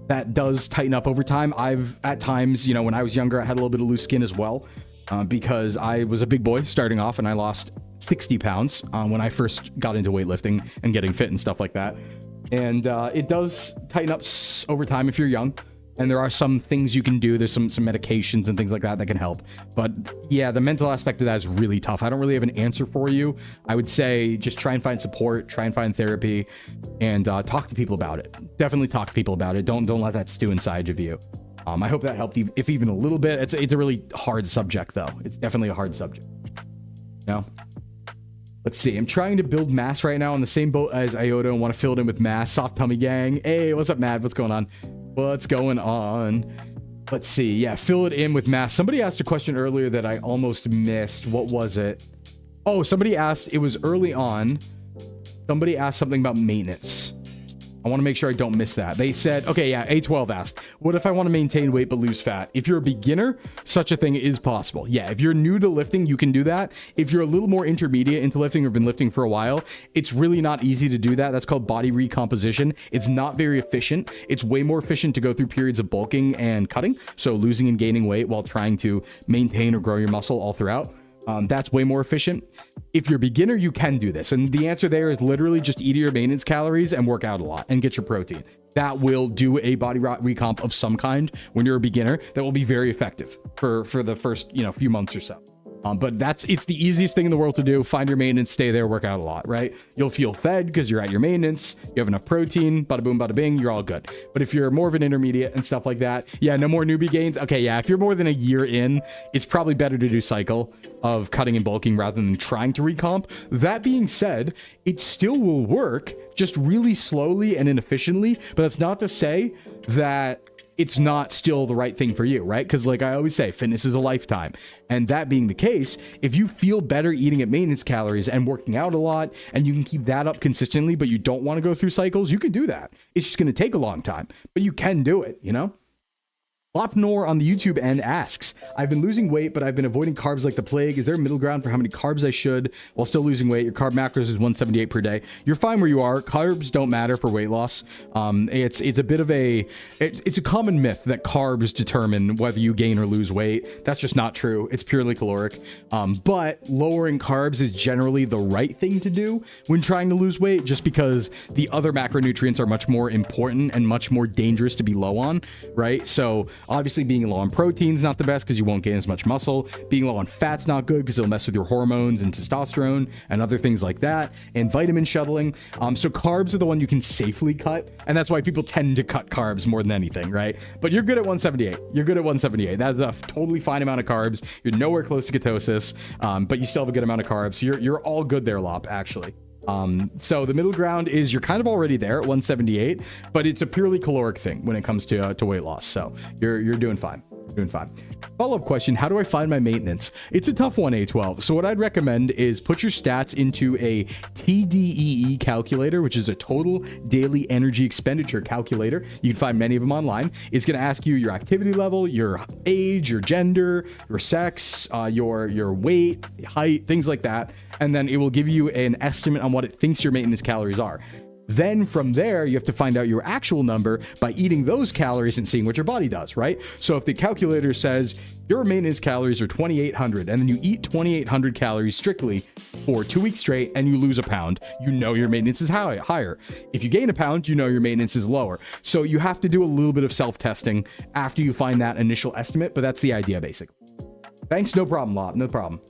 That does tighten up over time. I've, at times, you know, when I was younger, I had a little bit of loose skin as well, because I was a big boy starting off, and I lost 60 pounds when I first got into weightlifting and getting fit and stuff like that. And it does tighten up over time if you're young. And there are some things you can do. There's some medications and things like that that can help. But yeah, the mental aspect of that is really tough. I don't really have an answer for you. I would say just try and find support, try and find therapy, and talk to people about it. Definitely talk to people about it. Don't let that stew inside of you. I hope that helped you, if even a little bit. It's a really hard subject, though. It's definitely a hard subject. No. Let's see. I'm trying to build mass right now on the same boat as Iota and want to fill it in with mass. Soft tummy gang. Hey, what's up, Mad? What's going on? What's going on? Let's see. Yeah, fill it in with mass. Somebody asked a question earlier that I almost missed. What was it? Oh, somebody asked. It was early on. Somebody asked something about maintenance. I want to make sure I don't miss that. They said, okay, yeah, A12 asked, what if I want to maintain weight but lose fat? If you're a beginner, such a thing is possible. Yeah, if you're new to lifting, you can do that. If you're a little more intermediate into lifting or been lifting for a while, it's really not easy to do that. That's called body recomposition. It's not very efficient. It's way more efficient to go through periods of bulking and cutting, so losing and gaining weight while trying to maintain or grow your muscle all throughout. That's way more efficient. If you're a beginner, you can do this. And the answer there is literally just eat your maintenance calories and work out a lot and get your protein. That will do a body recomp of some kind when you're a beginner. That will be very effective for the first, few months or so. But it's the easiest thing in the world to do. Find your maintenance, stay there, work out a lot, right? You'll feel fed because you're at your maintenance. You have enough protein, bada boom, bada bing, you're all good. But if you're more of an intermediate and stuff like that, yeah, no more newbie gains. Okay, yeah, if you're more than a year in, it's probably better to do cycle of cutting and bulking rather than trying to recomp. That being said, it still will work, just really slowly and inefficiently. But that's not to say that it's not still the right thing for you, right? Because like I always say, fitness is a lifetime. And that being the case, if you feel better eating at maintenance calories and working out a lot, and you can keep that up consistently, but you don't want to go through cycles, you can do that. It's just going to take a long time, but you can do it, Lopnor on the YouTube end asks, I've been losing weight, but I've been avoiding carbs like the plague. Is there a middle ground for how many carbs I should while still losing weight? Your carb macros is 178 per day. You're fine where you are. Carbs don't matter for weight loss. It's a bit of it's a common myth that carbs determine whether you gain or lose weight. That's just not true. It's purely caloric. But lowering carbs is generally the right thing to do when trying to lose weight, just because the other macronutrients are much more important and much more dangerous to be low on, right? So obviously, being low on protein is not the best because you won't gain as much muscle. Being low on fat's not good because it'll mess with your hormones and testosterone and other things like that. And vitamin shuttling. So carbs are the one you can safely cut. And that's why people tend to cut carbs more than anything, right? But you're good at 178. You're good at 178. That's a totally fine amount of carbs. You're nowhere close to ketosis, but you still have a good amount of carbs. So you're all good there, Lop, actually. So the middle ground is you're kind of already there at 178, but it's a purely caloric thing when it comes to weight loss. So you're doing fine. Doing fine. Follow-up question, how do I find my maintenance? It's a tough one, A12. So what I'd recommend is put your stats into a TDEE calculator, which is a total daily energy expenditure calculator. You can find many of them online. It's going to ask you your activity level, your age, your gender, your sex, your weight, height, things like that. And then it will give you an estimate on what it thinks your maintenance calories are. Then from there, you have to find out your actual number by eating those calories and seeing what your body does, right? So if the calculator says your maintenance calories are 2,800 and then you eat 2,800 calories strictly for 2 weeks straight and you lose a pound, you know your maintenance is higher. If you gain a pound, you know your maintenance is lower. So you have to do a little bit of self-testing after you find that initial estimate, but that's the idea basically. Thanks, no problem, Lot, no problem.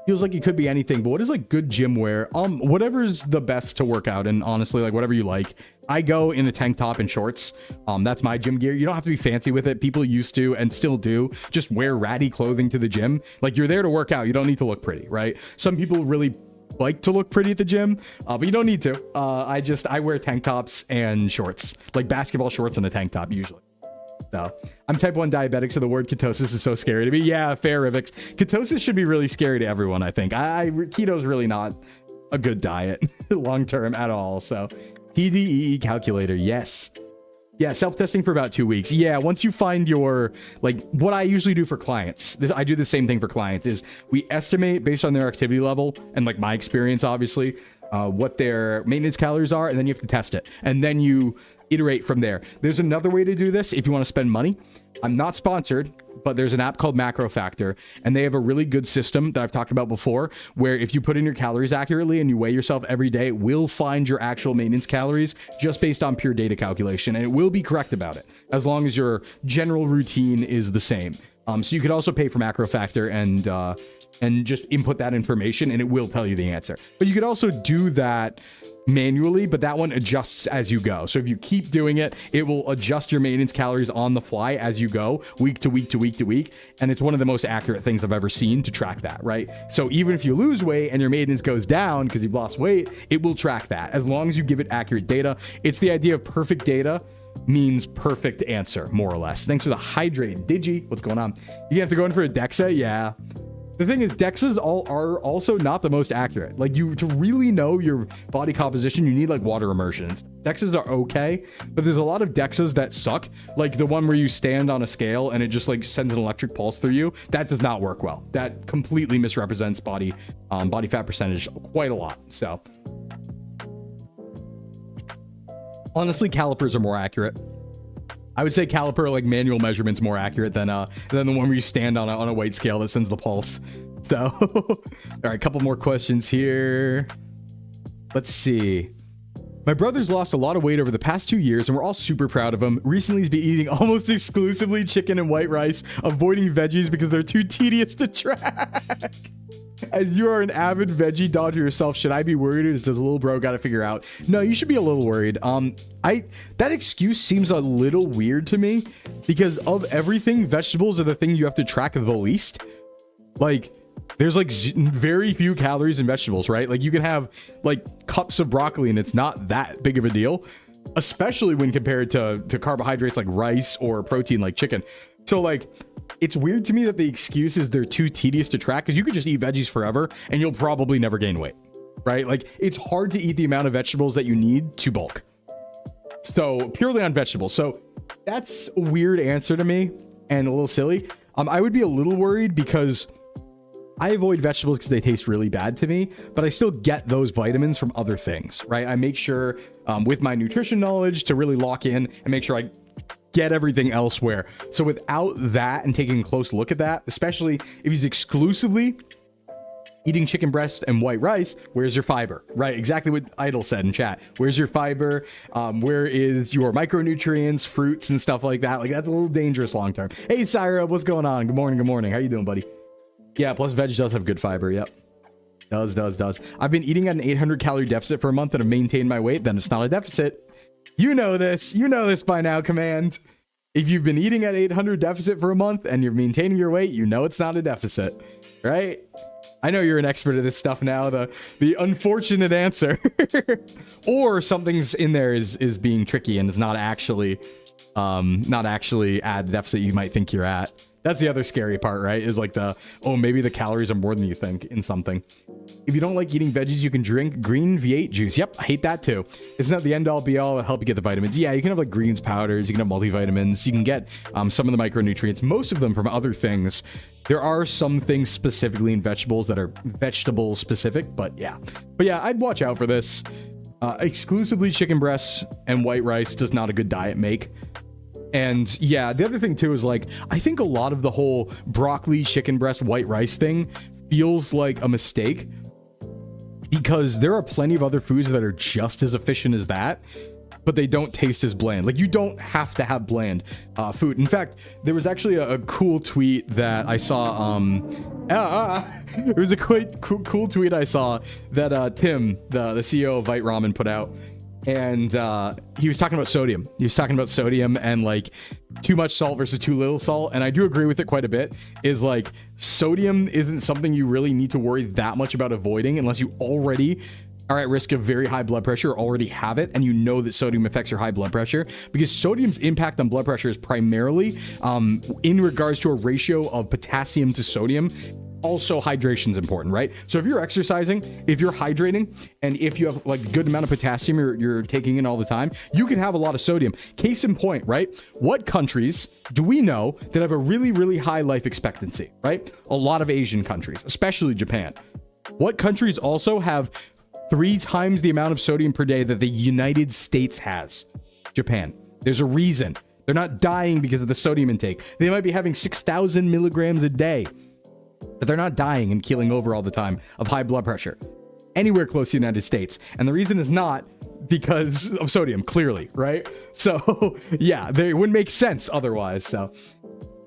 Feels like it could be anything, but what is like good gym wear? Whatever's the best to work out, and honestly, like whatever you like. I go in a tank top and shorts. That's my gym gear. You don't have to be fancy with it. People used to and still do just wear ratty clothing to the gym. Like you're there to work out. You don't need to look pretty, right? Some people really like to look pretty at the gym, but you don't need to. I wear tank tops and shorts, like basketball shorts and a tank top usually. So I'm type 1 diabetic, so the word ketosis is so scary to me. Yeah, fair, Rivix. Ketosis should be really scary to everyone, I think. Keto's really not a good diet long term at all. So TDEE calculator, yes. Yeah, self-testing for about 2 weeks. Yeah, once you find your, like, what I usually do for clients, I do the same thing for clients, is we estimate based on their activity level and, like, my experience, obviously, what their maintenance calories are, and then you have to test it, and then you iterate from there. There's another way to do this if you want to spend money. I'm not sponsored, but there's an app called Macro Factor, and they have a really good system that I've talked about before, where if you put in your calories accurately and you weigh yourself every day, it will find your actual maintenance calories just based on pure data calculation, and it will be correct about it as long as your general routine is the same. So you could also pay for Macro Factor and just input that information, and it will tell you the answer. But you could also do that manually, but that one adjusts as you go. So if you keep doing it, it will adjust your maintenance calories on the fly as you go, week to week to week to week. And it's one of the most accurate things I've ever seen to track that, right? So even if you lose weight and your maintenance goes down because you've lost weight, it will track that as long as you give it accurate data. It's the idea of perfect data means perfect answer, more or less. Thanks for the hydrate. Digi, what's going on? You have to go in for a DEXA? Yeah. The thing is, DEXAs are also not the most accurate. Like, to really know your body composition, you need like water immersions. DEXAs are okay, but there's a lot of DEXAs that suck. Like the one where you stand on a scale and it just like sends an electric pulse through you. That does not work well. That completely misrepresents body fat percentage quite a lot. So honestly, calipers are more accurate. I would say caliper, like manual measurements, more accurate than the one where you stand on a weight scale that sends the pulse. So, all right, a couple more questions here. Let's see. My brother's lost a lot of weight over the past 2 years, and we're all super proud of him. Recently, he's been eating almost exclusively chicken and white rice, avoiding veggies because they're too tedious to track. As you are an avid veggie dog yourself, should I be worried, or does the little bro got to figure out? No, you should be a little worried. That excuse seems a little weird to me because of everything, vegetables are the thing you have to track the least. Like, there's like very few calories in vegetables, right? Like you can have like cups of broccoli and it's not that big of a deal, especially when compared to carbohydrates like rice or protein like chicken. So like, it's weird to me that the excuse is they're too tedious to track, because you could just eat veggies forever and you'll probably never gain weight, right? Like, it's hard to eat the amount of vegetables that you need to bulk. So purely on vegetables. So that's a weird answer to me and a little silly. I would be a little worried because I avoid vegetables because they taste really bad to me, but I still get those vitamins from other things, right? I make sure with my nutrition knowledge to really lock in and make sure I get everything elsewhere. So without that and taking a close look at that, especially if he's exclusively eating chicken breast and white rice, where's your fiber, right? Exactly what Idol said in chat. Where's your fiber? Where is your micronutrients, fruits and stuff like that? Like, that's a little dangerous long term. Hey, Syra, what's going on? Good morning. Good morning. How you doing, buddy? Yeah, plus veg does have good fiber. Yep. Does. I've been eating at an 800 calorie deficit for a month and have maintained my weight. Then it's not a deficit. You know this by now, Command. If you've been eating at 800 deficit for a month and you're maintaining your weight, you know it's not a deficit, right? I know you're an expert at this stuff now. The unfortunate answer, or something's in there is being tricky and is not actually at the deficit you might think you're at. That's the other scary part, right? Is like maybe the calories are more than you think in something. If you don't like eating veggies, you can drink green V8 juice. Yep, I hate that too. It's not the end all be all. It'll help you get the vitamins. Yeah, you can have like greens powders. You can have multivitamins. You can get some of the micronutrients, most of them from other things. There are some things specifically in vegetables that are vegetable specific, but yeah. I'd watch out for this. Exclusively chicken breasts and white rice does not a good diet make. And yeah, the other thing too is like, I think a lot of the whole broccoli, chicken breast, white rice thing feels like a mistake, because there are plenty of other foods that are just as efficient as that, but they don't taste as bland. Like, you don't have to have bland food. In fact, there was actually a cool tweet that I saw. There was a quite cool tweet I saw that Tim, the CEO of Vite Ramen, put out. And he was talking about sodium. He was talking about sodium and like too much salt versus too little salt. And I do agree with it quite a bit. Is like, sodium isn't something you really need to worry that much about avoiding unless you already are at risk of very high blood pressure, or already have it, and you know that sodium affects your high blood pressure, because sodium's impact on blood pressure is primarily in regards to a ratio of potassium to sodium. Also, hydration is important, right? So if you're exercising, if you're hydrating, and if you have like a good amount of potassium you're taking in all the time, you can have a lot of sodium. Case in point, right? What countries do we know that have a really, really high life expectancy, right? A lot of Asian countries, especially Japan. What countries also have 3 times the amount of sodium per day that the United States has. Japan. There's a reason. They're not dying because of the sodium intake. They might be having 6,000 milligrams a day, but they're not dying and keeling over all the time of high blood pressure anywhere close to the United States. And the reason is not because of sodium, clearly, right? So yeah, they wouldn't make sense otherwise. So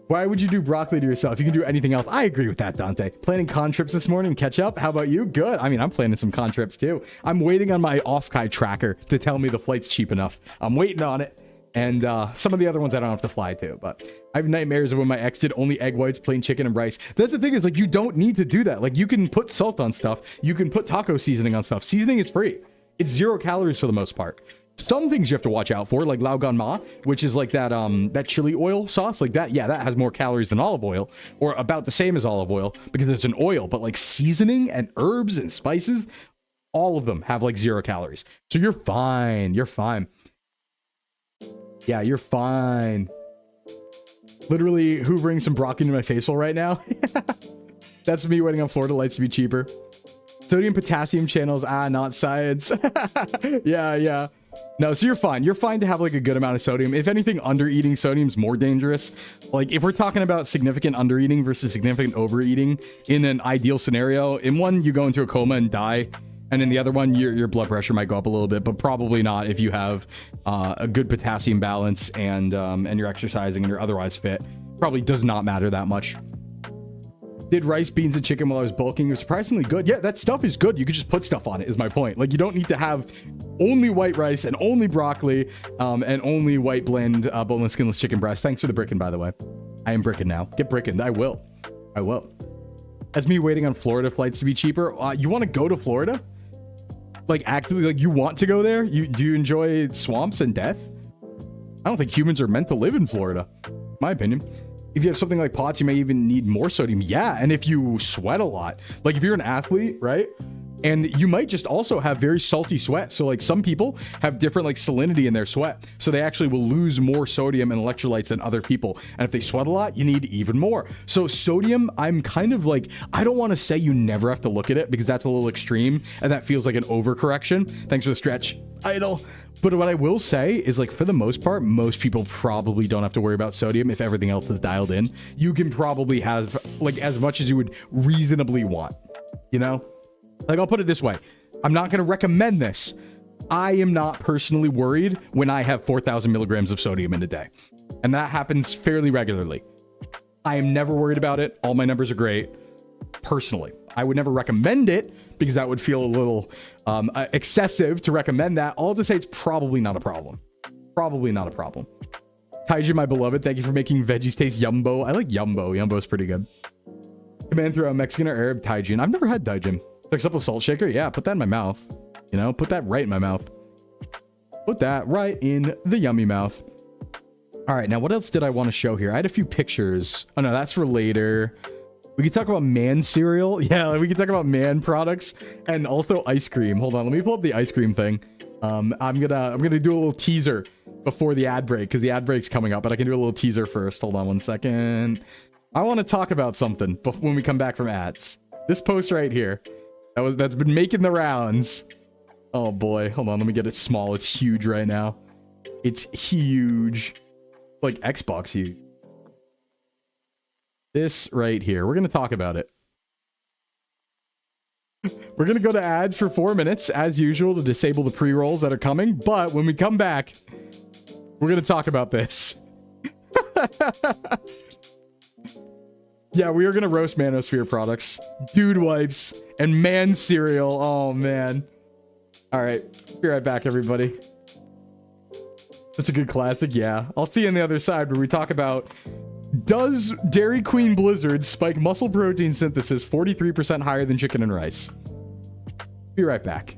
why would you do broccoli to yourself? You can do anything else. I agree with that, Dante. Planning con trips this morning, catch up. How about you? Good. I mean, I'm planning some con trips too. I'm waiting on my off-kai tracker to tell me the flight's cheap enough. I'm waiting on it. And some of the other ones I don't have to fly to, but I have nightmares of when my ex did only egg whites, plain chicken, and rice. That's the thing, is like, you don't need to do that. Like, you can put salt on stuff. You can put taco seasoning on stuff. Seasoning is free. It's 0 calories for the most part. Some things you have to watch out for, like lao gan ma, which is like that that chili oil sauce, like that. Yeah, that has more calories than olive oil, or about the same as olive oil, because it's an oil. But like seasoning and herbs and spices, all of them have like 0 calories. So you're fine. You're fine. Yeah, you're fine. Literally hoovering some broccoli in my facial right now. That's me waiting on Florida lights to be cheaper. Sodium potassium channels, not science. Yeah. No, so you're fine. You're fine to have like a good amount of sodium. If anything, under-eating sodium is more dangerous. Like, if we're talking about significant under-eating versus significant overeating in an ideal scenario, in one, you go into a coma and die. And in the other one, your blood pressure might go up a little bit, but probably not if you have a good potassium balance and you're exercising and you're otherwise fit. Probably does not matter that much. Did rice, beans, and chicken while I was bulking. It was surprisingly good. Yeah, that stuff is good. You could just put stuff on it, is my point. Like, you don't need to have only white rice and only broccoli and only white blend boneless, skinless chicken breast. Thanks for the brickin', by the way. I am brickin' now. Get brickin'. I will. That's me waiting on Florida flights to be cheaper. You want to go to Florida? Like, actively, like, you want to go there? Do you enjoy swamps and death? I don't think humans are meant to live in Florida, in my opinion. If you have something like POTS, you may even need more sodium. Yeah, and if you sweat a lot, like if you're an athlete, right? And you might just also have very salty sweat. So like, some people have different like salinity in their sweat. So they actually will lose more sodium and electrolytes than other people. And if they sweat a lot, you need even more. So sodium, I'm kind of like, I don't want to say you never have to look at it, because that's a little extreme and that feels like an overcorrection. Thanks for the stretch, Idle. But what I will say is, like, for the most part, most people probably don't have to worry about sodium if everything else is dialed in. You can probably have like as much as you would reasonably want, you know? Like, I'll put it this way. I'm not going to recommend this. I am not personally worried when I have 4,000 milligrams of sodium in a day. And that happens fairly regularly. I am never worried about it. All my numbers are great. Personally, I would never recommend it, because that would feel a little excessive to recommend that. All to say, it's probably not a problem. Probably not a problem. Taiji, my beloved, thank you for making veggies taste yumbo. I like yumbo. Yumbo's pretty good. Command through a Mexican or Arab Taijin. I've never had Taijin. Picks up a salt shaker. Yeah, put that in my mouth. You know, put that right in my mouth. Put that right in the yummy mouth. All right, now what else did I want to show here? I had a few pictures. Oh no, that's for later. We could talk about man cereal. Yeah, we could talk about man products and also ice cream. Hold on, let me pull up the ice cream thing. I'm gonna do a little teaser before the ad break, because the ad break's coming up, but I can do a little teaser first. Hold on one second. I want to talk about something when we come back from ads. This post right here, that's been making the rounds. Oh boy, hold on, let me get it small. It's huge right now. It's huge, like Xbox huge. This right here, we're going to talk about it. We're going to go to ads for 4 minutes, as usual, to disable the pre-rolls that are coming. But when we come back, we're going to talk about this. Yeah, we are going to roast Manosphere products, dude wipes, and man cereal. Oh, man. All right. Be right back, everybody. Such a good classic. Yeah. I'll see you on the other side where we talk about, does Dairy Queen Blizzard spike muscle protein synthesis 43% higher than chicken and rice? Be right back.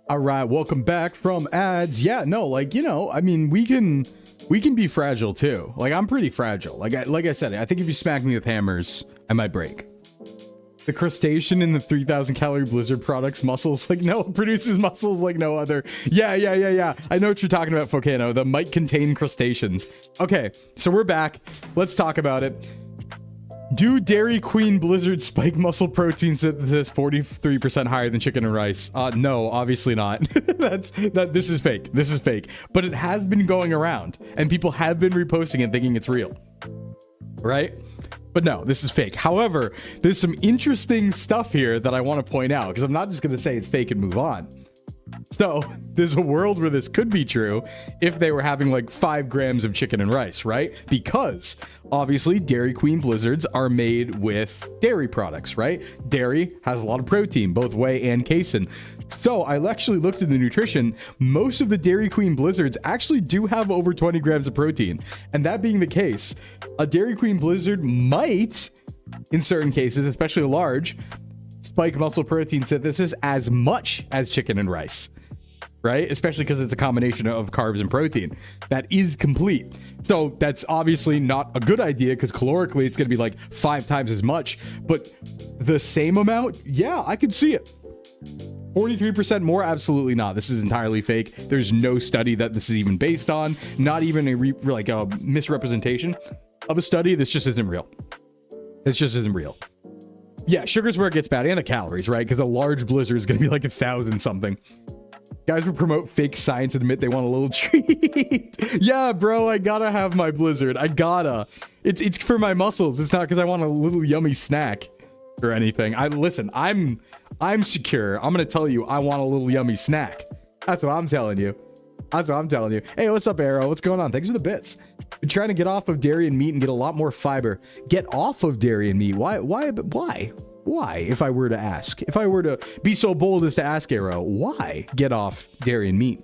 All right, welcome back from ads. Yeah, no, like, you know, I mean, we can be fragile too. Like, I'm pretty fragile. Like I said, I think if you smack me with hammers, I might break. The crustacean in the 3,000 calorie blizzard products muscles, like, no, it produces muscles like no other. Yeah. I know what you're talking about, Focano. The might contain crustaceans. Okay, so we're back. Let's talk about it. Do Dairy Queen Blizzard spike muscle protein synthesis 43% higher than chicken and rice? No, obviously not. This is fake. This is fake. But it has been going around, and people have been reposting it thinking it's real. Right? But no, this is fake. However, there's some interesting stuff here that I want to point out, because I'm not just going to say it's fake and move on. So there's a world where this could be true if they were having like 5 grams of chicken and rice, right? Because obviously Dairy Queen Blizzards are made with dairy products, right? Dairy has a lot of protein, both whey and casein. So I actually looked at the nutrition. Most of the Dairy Queen Blizzards actually do have over 20 grams of protein. And that being the case, a Dairy Queen Blizzard might, in certain cases, especially a large, spike muscle protein synthesis as much as chicken and rice, right? Especially because it's a combination of carbs and protein that is complete. So that's obviously not a good idea, because calorically it's going to be like 5 times as much, but the same amount, yeah, I could see it. 43% more? Absolutely not. This is entirely fake. There's no study that this is even based on, not even a misrepresentation of a study. This just isn't real. This just isn't real. Yeah, sugar's where it gets bad, and the calories, right? Because a large blizzard is going to be like 1,000 something. Guys who promote fake science admit they want a little treat. Yeah, bro, I gotta have my blizzard. I gotta. It's for my muscles. It's not because I want a little yummy snack or anything. Listen, I'm secure. I'm gonna tell you I want a little yummy snack. That's what I'm telling you. That's what I'm telling you. Hey, what's up, Arrow? What's going on? Thanks for the bits. Been trying to get off of dairy and meat and get a lot more fiber. Get off of dairy and meat? Why? If I were to ask, if I were to be so bold as to ask, Arrow, why get off dairy and meat?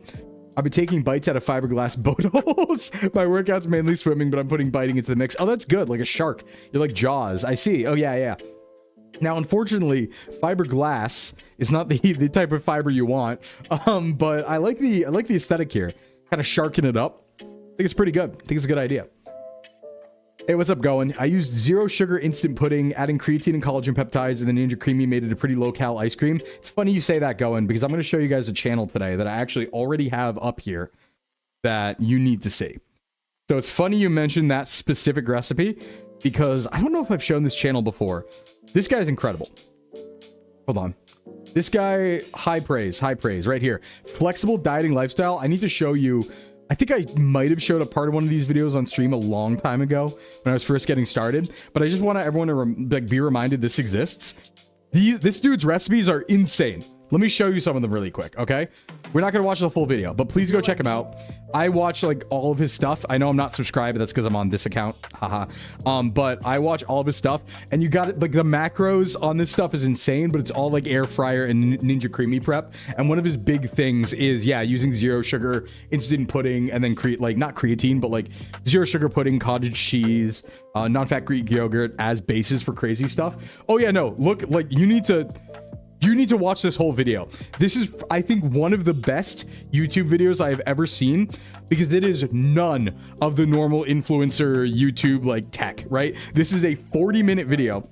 I've been taking bites out of fiberglass boat holes. My workout's mainly swimming, but I'm putting biting into the mix. Oh, that's good. Like a shark. You're like Jaws. I see. Oh, yeah. Now, unfortunately, fiberglass is not the type of fiber you want. But I like the aesthetic here. Kind of sharking it up. I think it's pretty good. I think it's a good idea. Hey, what's up, going? I used 0 sugar instant pudding, adding creatine and collagen peptides, and the Ninja Creamy made it a pretty low-cal ice cream. It's funny you say that, going, because I'm going to show you guys a channel today that I actually already have up here that you need to see. So it's funny you mentioned that specific recipe, because I don't know if I've shown this channel before. This guy's incredible. Hold on. This guy, high praise right here. Flexible dieting lifestyle. I need to show you. I think I might have showed a part of one of these videos on stream a long time ago when I was first getting started, but I just want everyone to be reminded this exists. This dude's recipes are insane. Let me show you some of them really quick, okay? We're not going to watch the full video, but please go check him out. I watch like all of his stuff. I know I'm not subscribed, but that's because I'm on this account. Haha. But I watch all of his stuff, and you got it. Like the macros on this stuff is insane, but it's all like air fryer and Ninja Creamy prep. And one of his big things is, yeah, using 0 sugar instant pudding, and then not creatine, but like 0 sugar pudding, cottage cheese, non-fat Greek yogurt as bases for crazy stuff. Oh yeah, no, look, like you need to watch this whole video. This is, I think, one of the best YouTube videos I've ever seen, because it is none of the normal influencer YouTube like tech, right? This is a 40-minute video,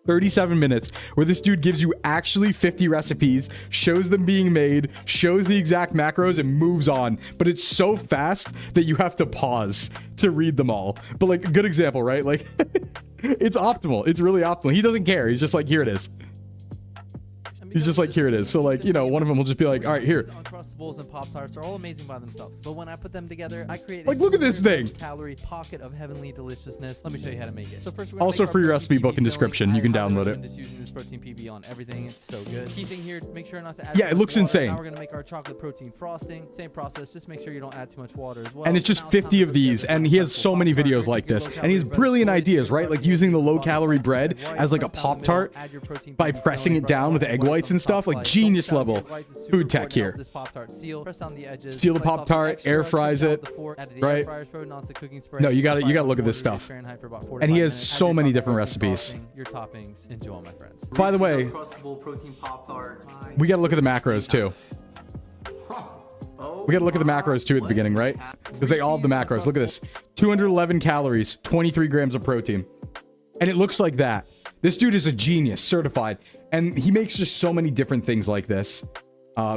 37 minutes, where this dude gives you actually 50 recipes, shows them being made, shows the exact macros, and moves on. But it's so fast that you have to pause to read them all. But like, a good example, right? Like, it's optimal. It's really optimal. He doesn't care. He's just like, here it is. He's just like, here it is. So like, you know, one of them will just be like, all right, here. Uncrustables and Pop-Tarts are all amazing by themselves, but when I put them together, I create like, look at this thing. Calorie pocket of heavenly deliciousness. Let me show you how to make it. So first, we're also free recipe book in description. You can download it. Just using this protein PB on everything. It's so good. Key thing here, make sure not to add. Yeah, it looks insane. Now we're gonna make our chocolate protein frosting. Same process. Just make sure you don't add too much water as well. And it's just 50 of these, and he has so many videos like this, and he has brilliant ideas, right? Like using the low-calorie bread as like a Pop-Tart by pressing it down with egg whites and stuff. Like genius level food tech here. Steal the Pop-Tart, air fries it, right? No, you gotta look at this stuff. And he has so many different recipes. Your toppings, enjoy, my friends. By the way, we gotta look at the macros too. We gotta look at the macros too at the beginning, right? Because they all have the macros. Look at this. 211 calories, 23 grams of protein. And it looks like that. This dude is a genius, certified. And he makes just so many different things like this.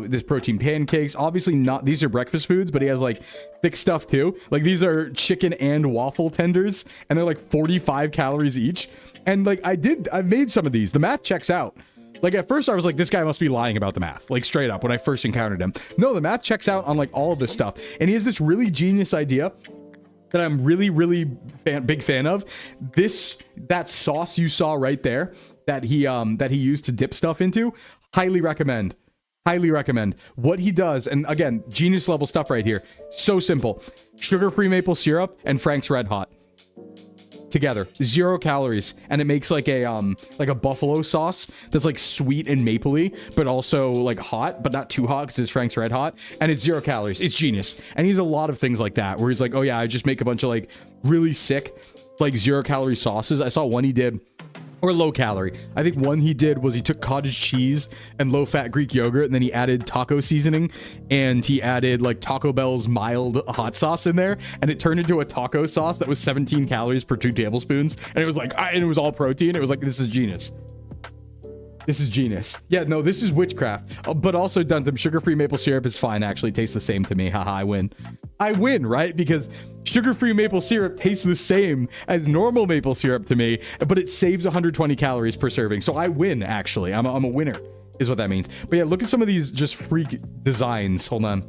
This protein pancakes, obviously not, these are breakfast foods, but he has like thick stuff too. Like these are chicken and waffle tenders, and they're like 45 calories each. And like I've made some of these. The math checks out. Like at first I was like, this guy must be lying about the math, like straight up when I first encountered him. No, the math checks out on like all of this stuff. And he has this really genius idea that I'm really big fan of. That sauce you saw right there that he used to dip stuff into, highly recommend. Highly recommend. What he does, and again, genius level stuff right here. So simple. Sugar-free maple syrup and Frank's Red Hot. Together. 0 calories. And it makes like a buffalo sauce that's like sweet and mapley, but also like hot, but not too hot because it's Frank's Red Hot. And it's 0 calories. It's genius. And he does a lot of things like that, where he's like, oh yeah, I just make a bunch of like really sick, like 0 calorie sauces. I saw one he did. Or low calorie. I think one he did was he took cottage cheese and low fat Greek yogurt, and then he added taco seasoning, and he added like Taco Bell's mild hot sauce in there, and it turned into a taco sauce that was 17 calories per 2 tablespoons, and it was like, and it was all protein. It was like, this is genius. This is genius. Yeah, no, this is witchcraft. But also Duntham, sugar-free maple syrup is fine. Actually, tastes the same to me. Haha, I win. I win, right? Because sugar-free maple syrup tastes the same as normal maple syrup to me, but it saves 120 calories per serving. So I win, actually. I'm a winner, is what that means. But yeah, look at some of these just freak designs. Hold on.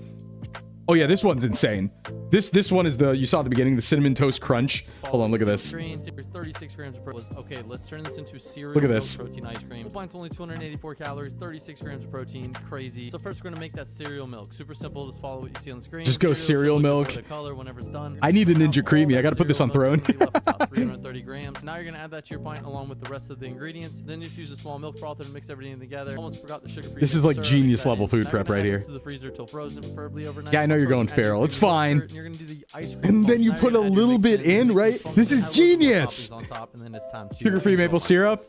Oh yeah, this one's insane. This one is you saw at the beginning, the cinnamon toast crunch. Hold on, look at this. 36 grams of protein. Okay, let's turn this into cereal. Look at this. Protein ice cream. Mine's only 284 calories, 36 grams of protein. Crazy. So first we're gonna make that cereal milk. Super simple. Just follow what you see on the screen. Just go cereal milk. The color whenever it's done. I need a Ninja Creamy. I gotta put this on Throne. 330 grams. Now you're gonna add that to your pint along with the rest of the ingredients. Then just use a small milk frother to mix everything together. Almost forgot the sugar-free. This is like genius level food prep right here. To the freezer till frozen, preferably overnight. Yeah, I know you're going feral. It's fine. And you're gonna do the ice cream. And then you put a little bit in, right? This is genius. Sugar-free maple syrup.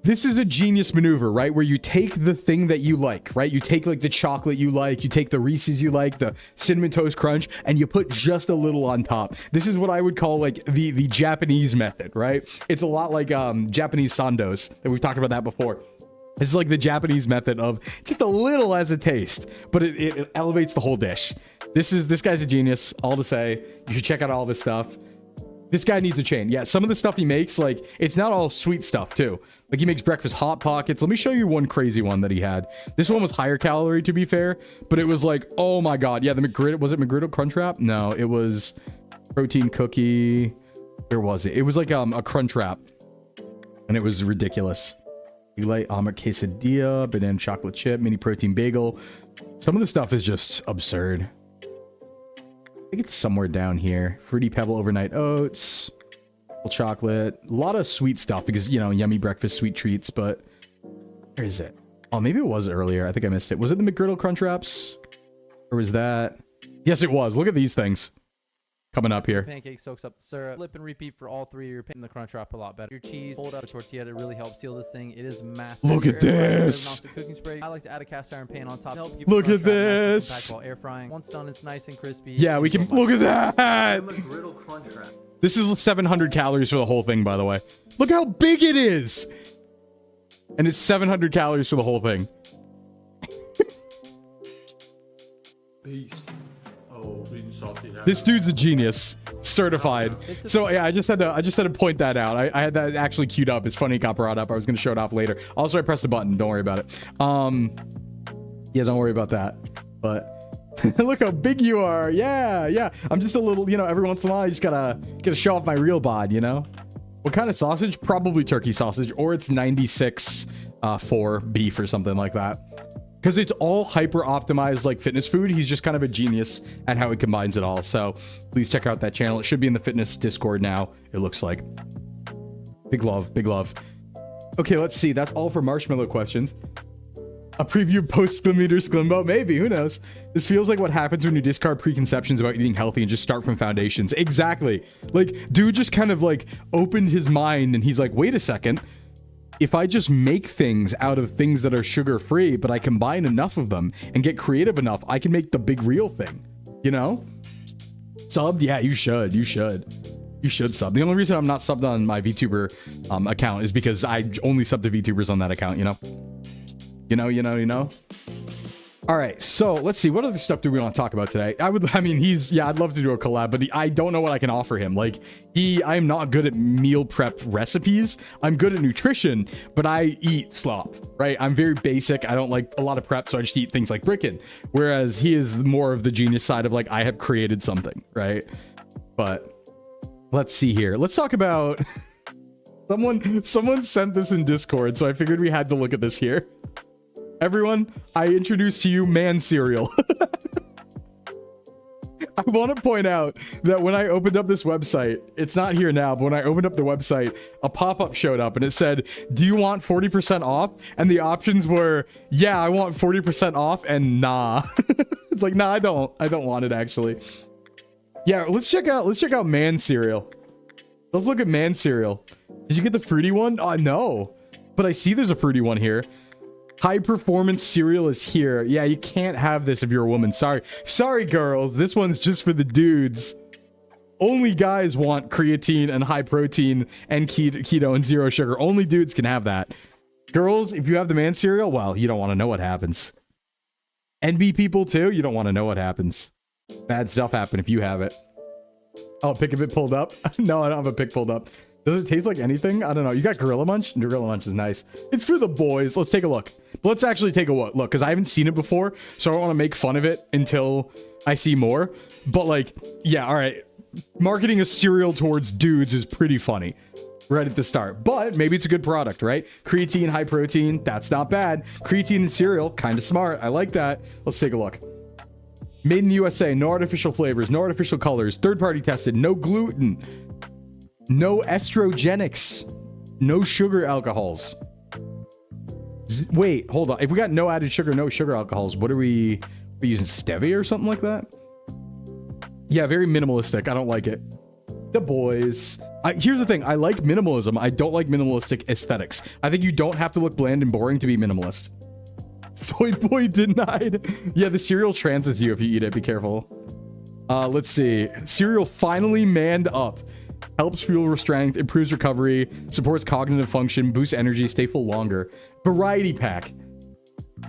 This is a genius maneuver, right? Where you take the thing that you like, right? You take like the chocolate you like, you take the Reese's you like, the cinnamon toast crunch, and you put just a little on top. This is what I would call like the Japanese method, right? It's a lot like Japanese sandos, and we've talked about that before. It's like the Japanese method of just a little as a taste, but it elevates the whole dish. This guy's a genius. All to say, you should check out all of his stuff. This guy needs a chain. Yeah, some of the stuff he makes, like, it's not all sweet stuff, too. Like, he makes breakfast Hot Pockets. Let me show you one crazy one that he had. This one was higher calorie, to be fair, but it was like, oh my god. Yeah, the McGriddle, was it McGriddle Crunchwrap? No, it was protein cookie. Where was it? It was like a Crunchwrap, and it was ridiculous. You like omelet quesadilla, banana chocolate chip, mini protein bagel. Some of the stuff is just absurd. I think it's somewhere down here. Fruity Pebble overnight oats, chocolate, a lot of sweet stuff because, you know, yummy breakfast sweet treats, but where is it? Oh, maybe it was earlier. I think I missed it. Was it the McGriddle Crunch Wraps? Or was that? Yes, it was. Look at these things coming up here. Pancake soaks up the syrup. Flip and repeat for all three. You're picking the crunch wrap a lot better. Your cheese, hold out the tortilla to really help seal this thing. It is massive. Look at this. Cooking spray. I like to add a cast iron pan on top to help keep look at this. Nice while air frying. Once done, it's nice and crispy. Yeah, we can look at that. McGriddle crunch wrap. This is 700 calories for the whole thing, by the way. Look how big it is. And it's 700 calories for the whole thing. Beast. Oh, sweet and salty. This dude's a genius, certified. So yeah, I just had to point that out. I had that actually queued up. It's funny it got brought up. I was gonna show it off later. Also, I pressed the button. Don't worry about it. Yeah, don't worry about that. But look how big you are. Yeah. I'm just a little, you know, every once in a while I just gotta show off my real bod, you know. What kind of sausage? Probably turkey sausage, or it's 96 for beef or something like that. Because it's all hyper optimized like fitness food. He's just kind of a genius at how he combines it all. So please check out that channel. It should be in the fitness Discord now, it looks like. Big love, big love. Okay, let's see. That's all for marshmallow questions. A preview post-Sclimeter Sclimbo? Maybe, who knows? This feels like what happens when you discard preconceptions about eating healthy and just start from foundations. Exactly. Like, dude just kind of like opened his mind and he's like, wait a second. if I just make things out of things that are sugar-free, but I combine enough of them and get creative enough, I can make the big real thing, you know? Subbed? Yeah, you should. You should. You should sub. The only reason I'm not subbed on my VTuber account is because I only sub to VTubers on that account, you know? You know? All right, so let's see. What other stuff do we want to talk about today? I'd love to do a collab, but I don't know what I can offer him. Like, I'm not good at meal prep recipes. I'm good at nutrition, but I eat slop, right? I'm very basic. I don't like a lot of prep, so I just eat things like brickin'. Whereas he is more of the genius side of like, I have created something, right? But let's see here. Let's talk about someone sent this in Discord, so I figured we had to look at this here. Everyone, I introduce to you man cereal. I want to point out that when I opened up this website, it's not here now, but when I opened up the website, a pop-up showed up and it said, do you want 40% off? And the options were, yeah, I want 40% off, and nah. It's like, nah, I don't want it actually. Yeah, let's check out man cereal. Let's look at man cereal. Did you get the fruity one? Oh, no. But I see there's a fruity one here. High performance cereal is here. Yeah, you can't have this if you're a woman. Sorry, girls. This one's just for the dudes. Only guys want creatine and high protein and keto and zero sugar. Only dudes can have that. Girls, if you have the man cereal, well, you don't want to know what happens. NB people too, you don't want to know what happens. Bad stuff happen if you have it. Oh, pick of it pulled up? No, I don't have a pick pulled up. Does it taste like anything? I don't know. You got Gorilla Munch? Gorilla Munch is nice. It's for the boys. Let's take a look. But let's actually take a look, because I haven't seen it before, so I don't want to make fun of it until I see more. But like, yeah, all right. Marketing a cereal towards dudes is pretty funny right at the start. But maybe it's a good product, right? Creatine, high protein, that's not bad. Creatine and cereal, kind of smart. I like that. Let's take a look. Made in the USA, no artificial flavors, no artificial colors, third-party tested, no gluten. No estrogenics, no sugar alcohols. Wait, hold on. If we got no added sugar, no sugar alcohols, what are we using? Stevia or something like that? Yeah, very minimalistic. I don't like it. The boys. Here's the thing. I like minimalism. I don't like minimalistic aesthetics. I think you don't have to look bland and boring to be minimalist. Soy boy denied. Yeah, the cereal trances you if you eat it. Be careful. Let's see. Cereal finally manned up. Helps fuel strength, improves recovery, supports cognitive function, boosts energy, stay full longer. Variety pack.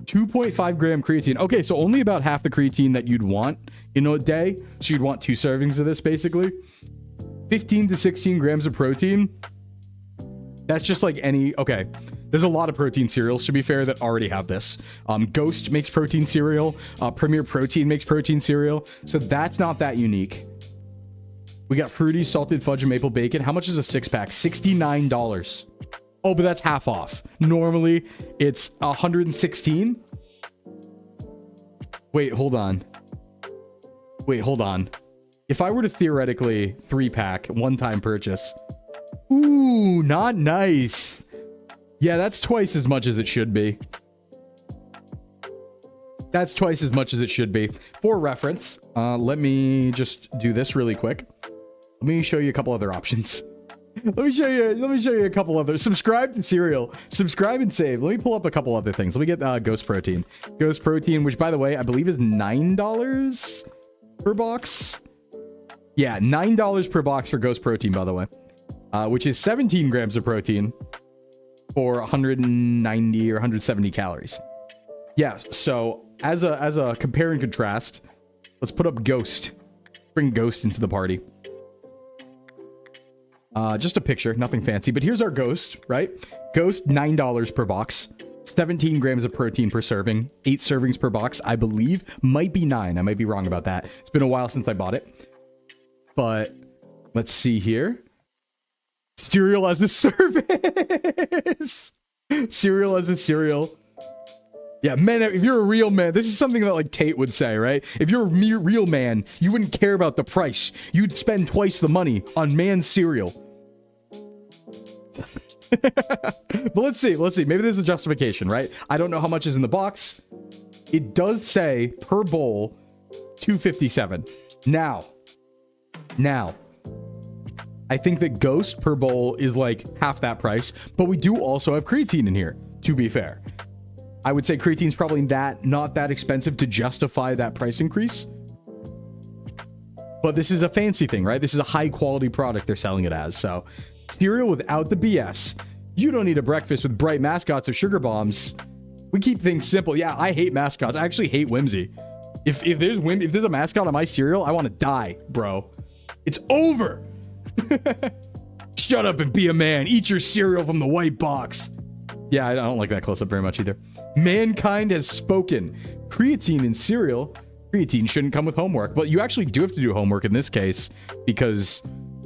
2.5 gram creatine. Okay, so only about half the creatine that you'd want in a day. So you'd want 2 servings of this, basically. 15 to 16 grams of protein. That's just like any... Okay, there's a lot of protein cereals, to be fair, that already have this. Ghost makes protein cereal. Premier Protein makes protein cereal. So that's not that unique. We got fruity, salted fudge, and maple bacon. How much is a 6-pack? $69. Oh, but that's half off. Normally, it's $116. Wait, hold on. If I were to theoretically 3-pack, one-time purchase. Ooh, not nice. Yeah, that's twice as much as it should be. That's twice as much as it should be. For reference, let me just do this really quick. Let me show you a couple other options. Let me show you a couple other. Subscribe to cereal. Subscribe and save. Let me pull up a couple other things. Let me get Ghost Protein. Ghost Protein, which by the way, I believe is $9 per box. Yeah, $9 per box for Ghost Protein, by the way. Which is 17 grams of protein for 190 or 170 calories. Yeah, so as a compare and contrast, let's put up Ghost. Bring Ghost into the party. Just a picture, nothing fancy, but here's our Ghost, right? Ghost, $9 per box, 17 grams of protein per serving, 8 servings per box, I believe. Might be 9. I might be wrong about that. It's been a while since I bought it. But let's see here. Cereal as a service. Cereal as a cereal. Yeah, man, if you're a real man, this is something that like Tate would say, right? If you're a real man, you wouldn't care about the price. You'd spend twice the money on man cereal. But let's see. Maybe there's a justification, right? I don't know how much is in the box. It does say per bowl, $2.57. Now, I think that Ghost per bowl is like half that price, but we do also have creatine in here, to be fair. I would say creatine's probably not that expensive to justify that price increase. But this is a fancy thing, right? This is a high quality product they're selling it as. So cereal without the BS. You don't need a breakfast with bright mascots or sugar bombs. We keep things simple. Yeah, I hate mascots. I actually hate whimsy. If there's a mascot on my cereal, I want to die, bro. It's over. Shut up and be a man. Eat your cereal from the white box. Yeah, I don't like that close-up very much either. Mankind has spoken. Creatine in cereal. Creatine shouldn't come with homework. But you actually do have to do homework in this case because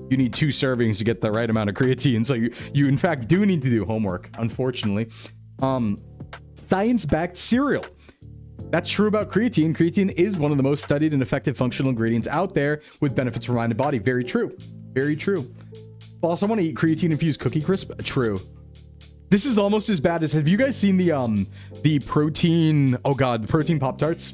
you need 2 servings to get the right amount of creatine. So you in fact do need to do homework, unfortunately. Science-backed cereal. That's true about creatine. Creatine is one of the most studied and effective functional ingredients out there with benefits for mind and body. Very true. Very true. Boss, I want to eat creatine-infused Cookie Crisp. True. This is almost as bad as... Have you guys seen the protein... Oh, God. The protein Pop-Tarts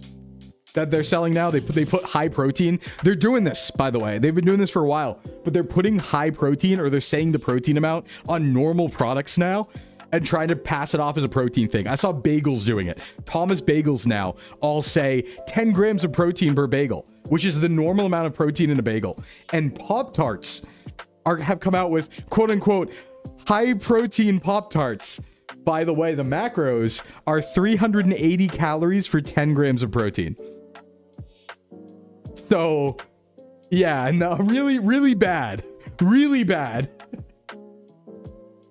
that they're selling now? They put high protein. They're doing this, by the way. They've been doing this for a while. But they're putting high protein, or they're saying the protein amount on normal products now and trying to pass it off as a protein thing. I saw bagels doing it. Thomas Bagels now all say 10 grams of protein per bagel, which is the normal amount of protein in a bagel. And Pop-Tarts have come out with quote-unquote high protein Pop-Tarts. By the way, the macros are 380 calories for 10 grams of protein. So, yeah, no, really, really bad. Really bad.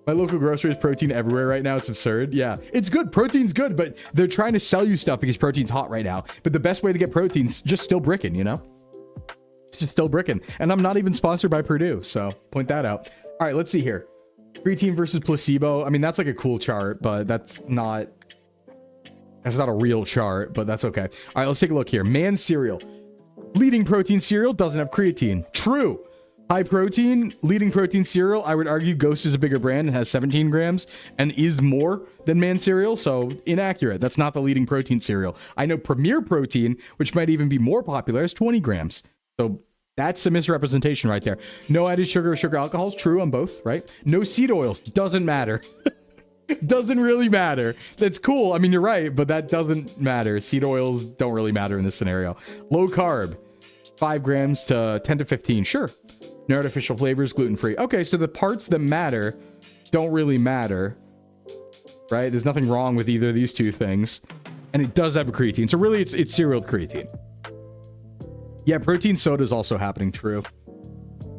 My local grocery is protein everywhere right now. It's absurd. Yeah, it's good. Protein's good, but they're trying to sell you stuff because protein's hot right now. But the best way to get protein's just still bricking, you know? It's just still bricking. And I'm not even sponsored by Purdue, so point that out. All right, let's see here. Creatine versus placebo. I mean, that's like a cool chart, but that's not a real chart, but that's okay. All right, let's take a look here. Man cereal. Leading protein cereal doesn't have creatine. True. High protein, leading protein cereal, I would argue Ghost is a bigger brand and has 17 grams and is more than Man cereal, so inaccurate. That's not the leading protein cereal. I know Premier Protein, which might even be more popular, has 20 grams. So that's a misrepresentation right there. No added sugar or sugar alcohols, true on both, right? No seed oils, doesn't matter. Doesn't really matter. That's cool. I mean, you're right, but that doesn't matter. Seed oils don't really matter in this scenario. Low carb, 5 grams to 10 to 15, sure. No artificial flavors, gluten-free. Okay, so the parts that matter don't really matter, right? There's nothing wrong with either of these two things. And it does have a creatine. So really, it's cereal with creatine. Yeah, protein soda is also happening. True.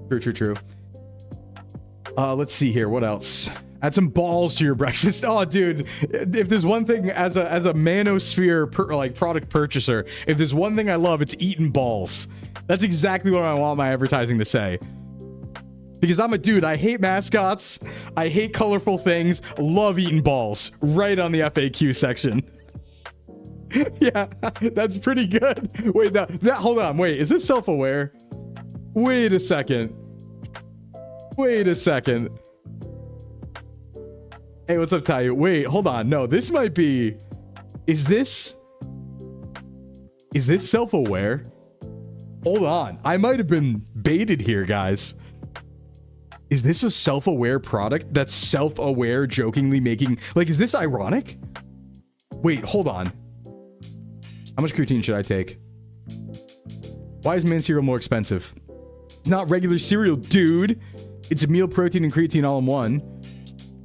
True. Let's see here. What else? Add some balls to your breakfast. Oh, dude, if there's one thing as a manosphere product purchaser, if there's one thing I love, it's eating balls. That's exactly what I want my advertising to say. Because I'm a dude, I hate mascots, I hate colorful things, love eating balls. Right on the FAQ section. Yeah, that's pretty good. Wait, hold on, wait, is this self-aware? Wait a second. Hey, what's up, Tayu? Wait, hold on. No, this might be... Is this self-aware? Hold on. I might have been baited here, guys. Is this a self-aware product that's self-aware jokingly making... Like, is this ironic? Wait, hold on. How much creatine should I take? Why is Man cereal more expensive? It's not regular cereal, dude. It's a meal protein and creatine all in one.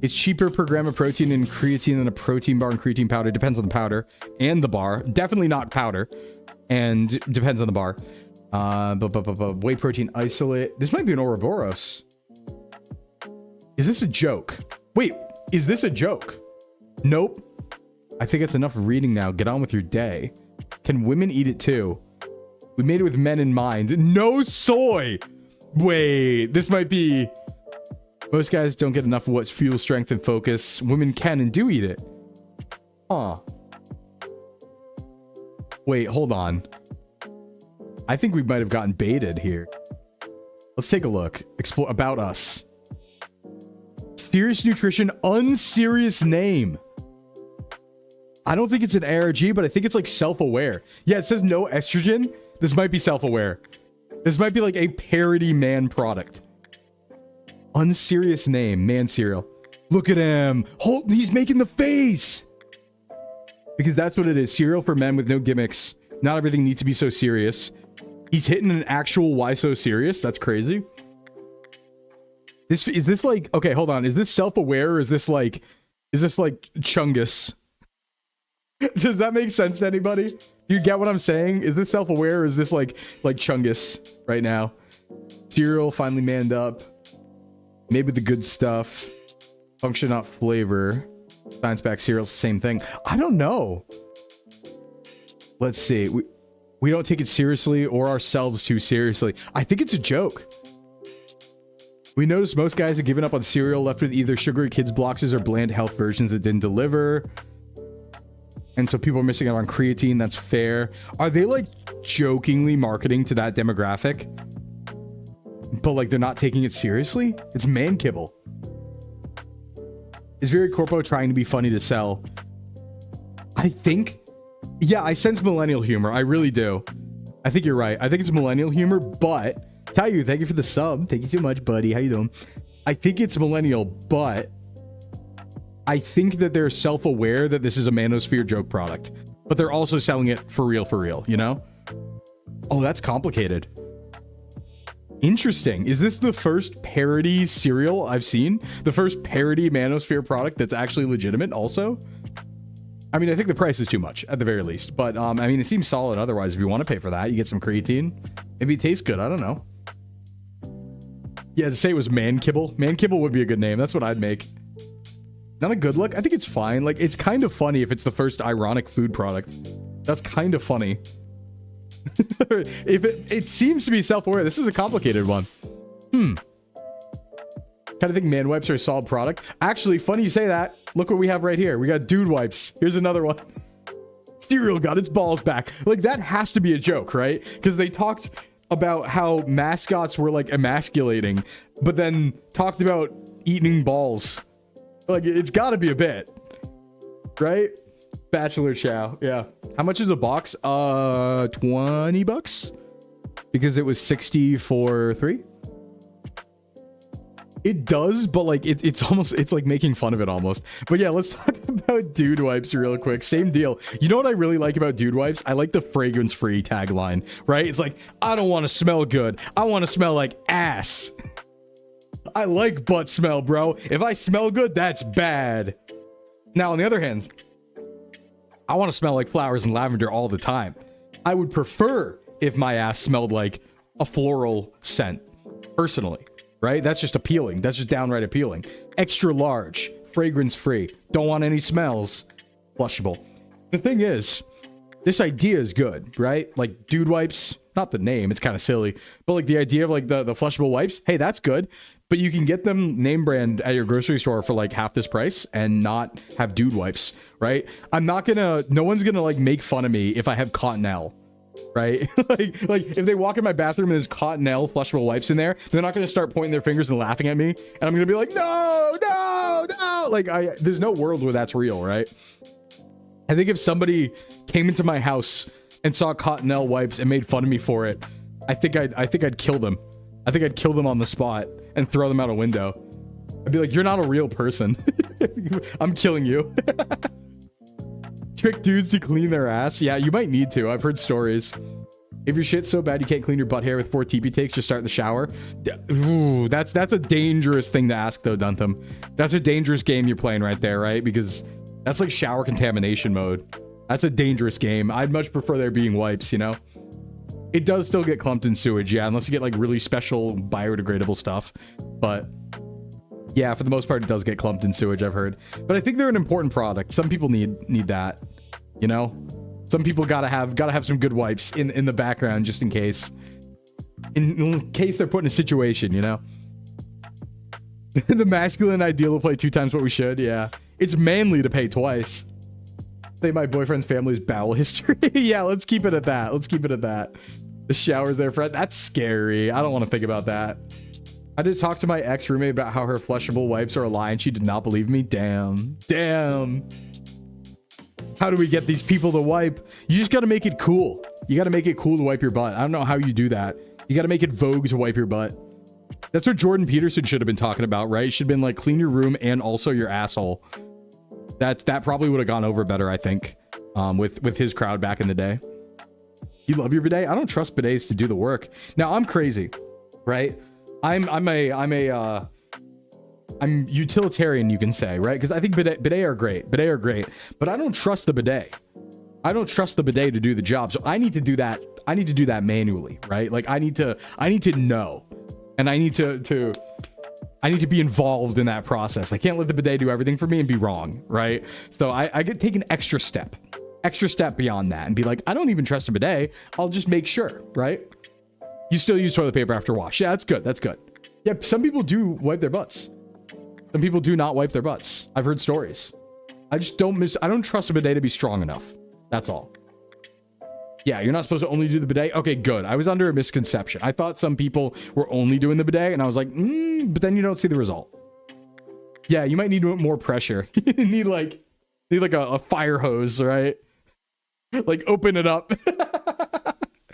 It's cheaper per gram of protein and creatine than a protein bar and creatine powder. Depends on the powder and the bar. Definitely not powder. And depends on the bar. Whey protein isolate. This might be an Ouroboros. Is this a joke? Wait, is this a joke? Nope. I think it's enough reading now. Get on with your day. Can women eat it too? We made it with men in mind. No soy. Wait, this might be... Most guys don't get enough of what's fuel, strength, and focus. Women can and do eat it. Huh. Wait, hold on. I think we might have gotten baited here. Let's take a look. Explore about us. Serious Nutrition, unserious name. I don't think it's an ARG, but I think it's like self-aware. Yeah, it says no estrogen. This might be self-aware. This might be like a parody man product. Unserious name, man cereal. Look at him. He's making the face. Because that's what it is. Cereal for men with no gimmicks. Not everything needs to be so serious. He's hitting an actual why so serious? That's crazy. Is this like, okay, hold on. Is this self-aware or is this like Chungus? Does that make sense to anybody? Do you get what I'm saying? Is this self-aware or is this like Chungus right now? Cereal finally manned up. Made with the good stuff. Function, not flavor. Science back cereal's the same thing. I don't know. Let's see. We don't take it seriously or ourselves too seriously. I think it's a joke. We noticed most guys have given up on cereal, left with either sugary kids boxes or bland health versions that didn't deliver. And so people are missing out on creatine. That's fair. Are they like jokingly marketing to that demographic? But like they're not taking it seriously? It's man kibble. Is very corpo trying to be funny to sell? I think, yeah, I sense millennial humor. I really do. I think you're right. I think it's millennial humor, but thank you for the sub. Thank you so much, buddy. How you doing? I think it's millennial, but I think that they're self-aware that this is a manosphere joke product, but they're also selling it for real, you know? Oh, that's complicated. Interesting. Is this the first parody cereal I've seen? The first parody manosphere product that's actually legitimate also? I mean, I think the price is too much at the very least, but I mean, it seems solid otherwise. If you want to pay for that, you get some creatine. Maybe it tastes good. I don't know. Yeah, to say it was man kibble. Man kibble would be a good name. That's what I'd make. Not a good look. I think it's fine. Like, it's kind of funny if it's the first ironic food product. That's kind of funny. If it seems to be self-aware. This is a complicated one. Kind of think man wipes are a solid product. Actually, funny you say that. Look what we have right here. We got dude wipes. Here's another one. Cereal got its balls back. Like, that has to be a joke, right? Because they talked about how mascots were like emasculating, but then talked about eating balls. Like, it's got to be a bit, right? Bachelor chow. Yeah. How much is a box? 20 bucks? Because it was 60 for 3? It does, but like it's almost, it's like making fun of it almost. But yeah, let's talk about dude wipes real quick. Same deal. You know what I really like about dude wipes? I like the fragrance free tagline, right? It's like, I don't want to smell good. I want to smell like ass. I like butt smell, bro. If I smell good, that's bad. Now, on the other hand, I want to smell like flowers and lavender all the time. I would prefer if my ass smelled like a floral scent, personally, right? That's just appealing. That's just downright appealing. Extra large, fragrance free, don't want any smells, flushable. The thing is, this idea is good, right? Like dude wipes, not the name, it's kind of silly, but like the idea of like the flushable wipes, hey, that's good. But you can get them name brand at your grocery store for like half this price and not have dude wipes, right? No one's gonna like make fun of me if I have Cottonelle, right? like if they walk in my bathroom and there's Cottonelle flushable wipes in there, they're not gonna start pointing their fingers and laughing at me. And I'm gonna be like, no. Like there's no world where that's real, right? I think if somebody came into my house and saw Cottonelle wipes and made fun of me for it, I think I'd kill them. I think I'd kill them on the spot and throw them out a window. I'd be like, you're not a real person. I'm killing you. Trick dudes to clean their ass. Yeah, you might need to. I've heard stories. If your shit's so bad you can't clean your butt hair with 4 TP takes, just start the shower. Ooh, that's a dangerous thing to ask though, Duntham. That's a dangerous game you're playing right there, right? Because that's like shower contamination mode. That's a dangerous game. I'd much prefer there being wipes, you know? It does still get clumped in sewage, yeah, unless you get like really special biodegradable stuff. But yeah, for the most part, it does get clumped in sewage, I've heard. But I think they're an important product. Some people need that, you know? Some people gotta have some good wipes in the background just in case. In case they're put in a situation, you know? The masculine ideal to play 2 times what we should, yeah. It's manly to pay twice. Say my boyfriend's family's bowel history. Yeah, let's keep it at that. Let's keep it at that. The shower's there, Fred. That's scary. I don't want to think about that. I did talk to my ex-roommate about how her flushable wipes are a lie, and she did not believe me. Damn. How do we get these people to wipe? You just got to make it cool. You got to make it cool to wipe your butt. I don't know how you do that. You got to make it vogue to wipe your butt. That's what Jordan Peterson should have been talking about, right? Should have been like clean your room and also your asshole. That probably would have gone over better, I think, with his crowd back in the day. You love your bidet? I don't trust bidets to do the work. Now I'm crazy, right? I'm utilitarian, you can say, right? Because I think bidet are great. Bidet are great, but I don't trust the bidet. I don't trust the bidet to do the job. So I need to do that. I need to do that manually, right? Like I need to know, and I need to be involved in that process. I can't let the bidet do everything for me and be wrong, right? So I get take an extra step beyond that and be like, I don't even trust a bidet. I'll just make sure, right? You still use toilet paper after wash. Yeah, that's good. That's good. Yeah, some people do wipe their butts. Some people do not wipe their butts. I've heard stories. I don't trust a bidet to be strong enough. That's all. Yeah, you're not supposed to only do the bidet. Okay, good. I was under a misconception. I thought some people were only doing the bidet, and I was like, but then you don't see the result. Yeah, you might need more pressure. You need like a fire hose, right? Like open it up.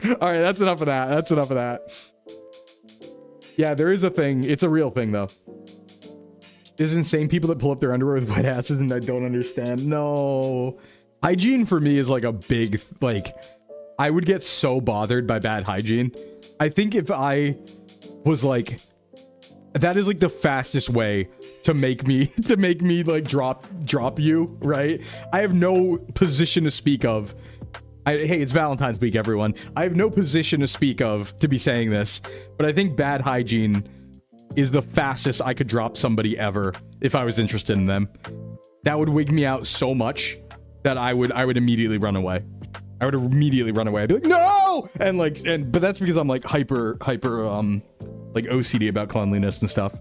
All right, that's enough of that. That's enough of that. Yeah, there is a thing. It's a real thing though. There's insane people that pull up their underwear with wet asses, and I don't understand. No. Hygiene for me is like a big, like, I would get so bothered by bad hygiene. I think if I was like, that is like the fastest way to make me like drop you, right? I have no position to speak of. Hey, it's Valentine's week, everyone. I have no position to speak of to be saying this, but I think bad hygiene is the fastest I could drop somebody ever if I was interested in them. That would wig me out so much that I would immediately run away. I would immediately run away. I'd be like, no! But that's because I'm like hyper like OCD about cleanliness and stuff.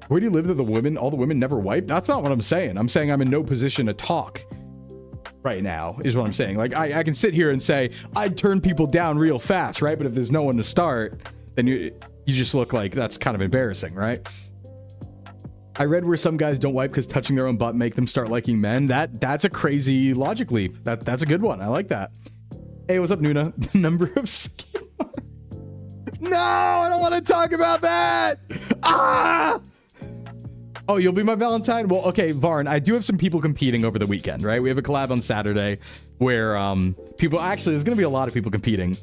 Where do you live that all the women never wipe? That's not what I'm saying. I'm saying I'm in no position to talk right now, is what I'm saying. Like, I can sit here and say, I'd turn people down real fast, right? But if there's no one to start, then you just look like that's kind of embarrassing, right? I read where some guys don't wipe because touching their own butt make them start liking men. That's a crazy logic leap. That's a good one. I like that. Hey, what's up, Nuna? The number of skin. No, I don't want to talk about that. Ah! Oh, you'll be my Valentine? Well, okay, Varn, I do have some people competing over the weekend, right? We have a collab on Saturday where there's going to be a lot of people competing.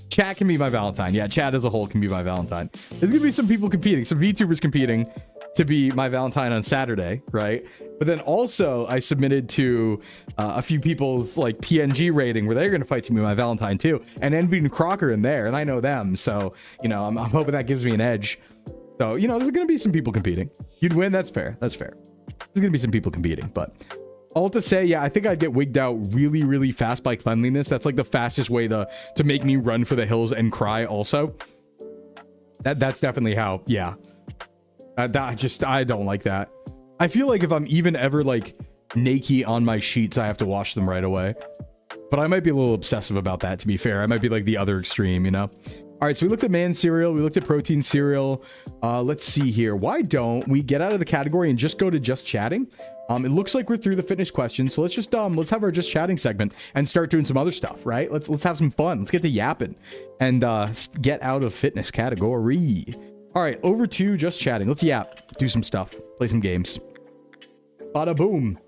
Chat can be my Valentine. Yeah, chat as a whole can be my Valentine. There's going to be some people competing, some VTubers competing to be my Valentine on Saturday, right? But then also I submitted to a few people's like PNG rating where they're going to fight to be my Valentine too. And Envy and Crocker in there, and I know them. So, you know, I'm hoping that gives me an edge. So, you know, there's going to be some people competing. You'd win. That's fair. That's fair. There's going to be some people competing, but all to say, yeah, I think I'd get wigged out really, really fast by cleanliness. That's like the fastest way to make me run for the hills and cry also. That's definitely how, yeah. I don't like that. I feel like if I'm even ever like naked on my sheets, I have to wash them right away. But I might be a little obsessive about that, to be fair. I might be like the other extreme, you know? All right, so we looked at man cereal. We looked at protein cereal. Let's see here. Why don't we get out of the category and just go to just chatting? It looks like we're through the fitness questions. So let's just let's have our just chatting segment and start doing some other stuff, right? Let's have some fun. Let's get to yapping and get out of fitness category. All right, over to just chatting. Let's yap, do some stuff, play some games. Bada boom.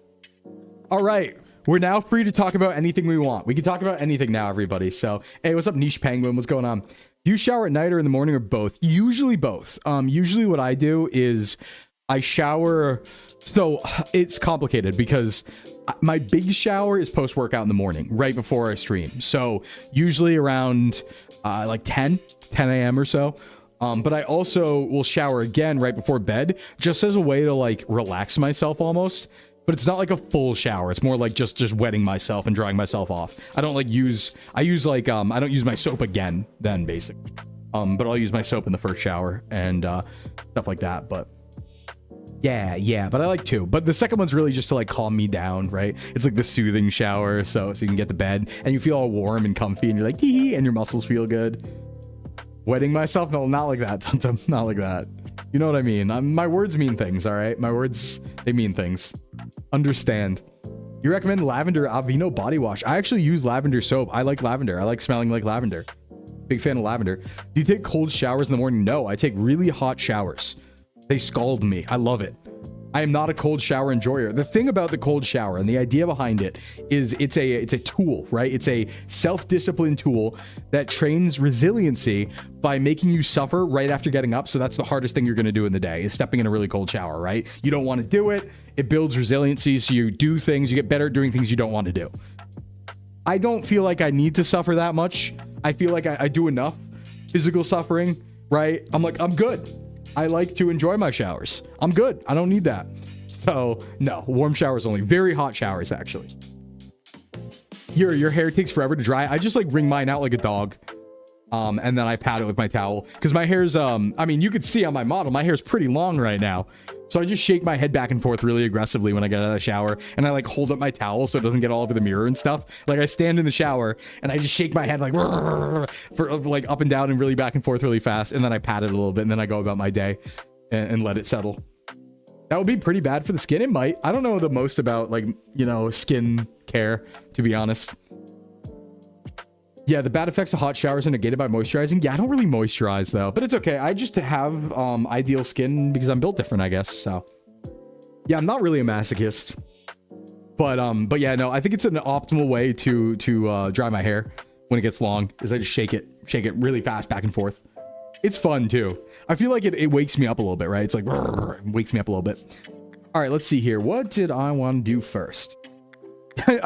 All right. We're now free to talk about anything we want. We can talk about anything now, everybody. So, hey, what's up, Niche Penguin? What's going on? Do you shower at night or in the morning or both? Usually both. Usually what I do is I shower. So it's complicated because my big shower is post-workout in the morning, right before I stream. So usually around like 10 a.m. or so. But I also will shower again right before bed, just as a way to like relax myself almost. But it's not like a full shower. It's more like just wetting myself and drying myself off. I don't like I don't use my soap again then, basically. But I'll use my soap in the first shower and stuff like that. But yeah, but I like two. But the second one's really just to like calm me down, right? It's like the soothing shower, so you can get to bed and you feel all warm and comfy and you're like, hee, and your muscles feel good. Wetting myself? No, not like that. Not like that. You know what I mean? My words mean things, all right? My words, they mean things. Understand. You recommend lavender Aveeno body wash? I actually use lavender soap. I like lavender. I like smelling like lavender. Big fan of lavender. Do you take cold showers in the morning? No, I take really hot showers. They scald me. I love it. I am not a cold shower enjoyer. The thing about the cold shower and the idea behind it is it's a tool, right? It's a self-discipline tool that trains resiliency by making you suffer right after getting up. So that's the hardest thing you're going to do in the day, is stepping in a really cold shower, right? You don't want to do it. It builds resiliency. So you do things, you get better at doing things you don't want to do. I don't feel like I need to suffer that much. I feel like I do enough physical suffering, right? I'm like, I'm good. I like to enjoy my showers. I'm good. I don't need that. So no, warm showers only. Very hot showers, actually. Your hair takes forever to dry. I just like wring mine out like a dog. And then I pat it with my towel. Because my hair's, I mean, you could see on my model, my hair's pretty long right now. So I just shake my head back and forth really aggressively when I get out of the shower. And I like hold up my towel so it doesn't get all over the mirror and stuff. Like I stand in the shower and I just shake my head like, for like up and down and really back and forth really fast. And then I pat it a little bit and then I go about my day and let it settle. That would be pretty bad for the skin. It might. I don't know the most about like, you know, skin care, to be honest. Yeah, the bad effects of hot showers are negated by moisturizing. Yeah, I don't really moisturize though, but it's okay. I just have ideal skin because I'm built different, I guess. So yeah, I'm not really a masochist, but yeah, no, I think it's an optimal way to dry my hair when it gets long is I just shake it really fast back and forth. It's fun too. I feel like it wakes me up a little bit, right? It's like it wakes me up a little bit. All right, let's see here. What did I want to do first?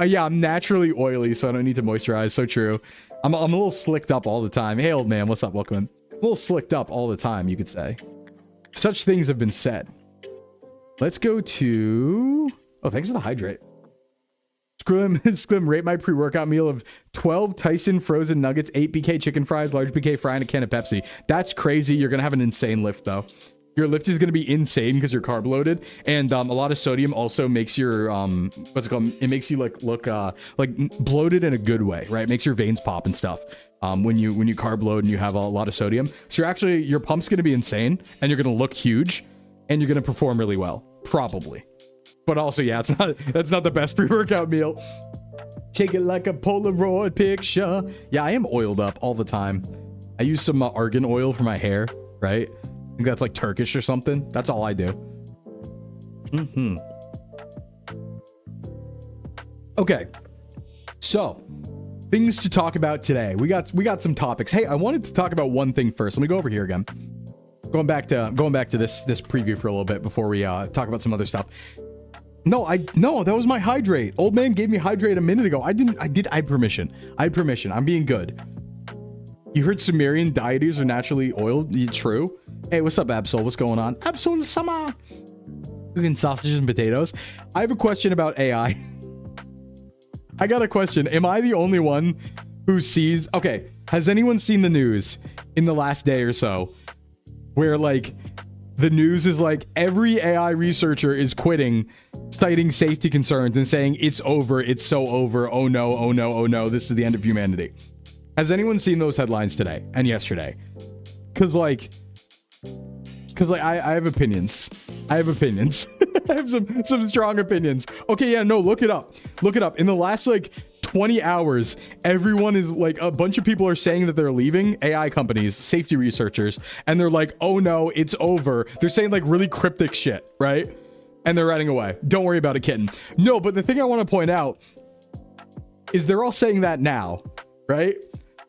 Yeah, I'm naturally oily, so I don't need to moisturize. So true. I'm a little slicked up all the time. Hey, old man, what's up? Welcome in. A little slicked up all the time, you could say. Such things have been said. Let's go to... Oh, thanks for the hydrate. Sclim, rate my pre-workout meal of 12 Tyson frozen nuggets, 8 BK chicken fries, large BK fry, and a can of Pepsi. That's crazy. You're going to have an insane lift, though. Your lift is going to be insane because you're carb loaded, and a lot of sodium also makes your what's it called? It makes you look like bloated in a good way, right? It makes your veins pop and stuff when you carb load and you have a lot of sodium. So your pump's going to be insane, and you're going to look huge, and you're going to perform really well, probably. But also, yeah, that's not the best pre-workout meal. Shake it like a Polaroid picture. Yeah, I am oiled up all the time. I use some argan oil for my hair, right? I think that's like Turkish or something. That's all I do. Okay. So, things to talk about today. We got some topics. Hey, I wanted to talk about one thing first. Let me go over here again. Going back to this preview for a little bit before we talk about some other stuff. No, that was my hydrate. Old man gave me hydrate a minute ago. I had permission. I'm being good. You heard Sumerian deities are naturally oiled? True. Hey, what's up, Absol? What's going on? Absol Sama. Cooking sausages and potatoes. I have a question about AI. I got a question. Am I the only one who sees... Okay, has anyone seen the news in the last day or so where, like, the news is like every AI researcher is quitting, citing safety concerns and saying it's over, it's so over, oh no, oh no, oh no, this is the end of humanity. Has anyone seen those headlines today and yesterday? Because I have opinions. I have some strong opinions. Okay, yeah, no, look it up. In the last like 20 hours, everyone is like, a bunch of people are saying that they're leaving, AI companies, safety researchers, and they're like, oh no, it's over. They're saying like really cryptic shit, right? And they're running away. Don't worry about it, kitten. No, but the thing I want to point out is they're all saying that now, right?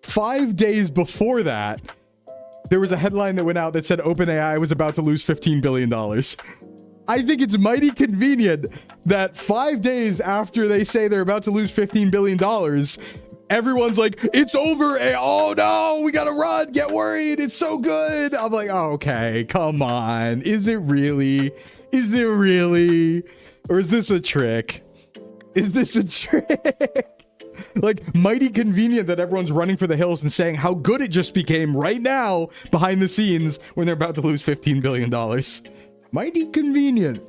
5 days before that, there was a headline that went out that said OpenAI was about to lose $15 billion. I think it's mighty convenient that 5 days after they say they're about to lose $15 billion, everyone's like, it's over. Oh no, we gotta run. Get worried. It's so good. I'm like, oh, okay, come on. Is it really? Or is this a trick? Like, mighty convenient that everyone's running for the hills and saying how good it just became right now behind the scenes when they're about to lose $15 billion. Mighty convenient.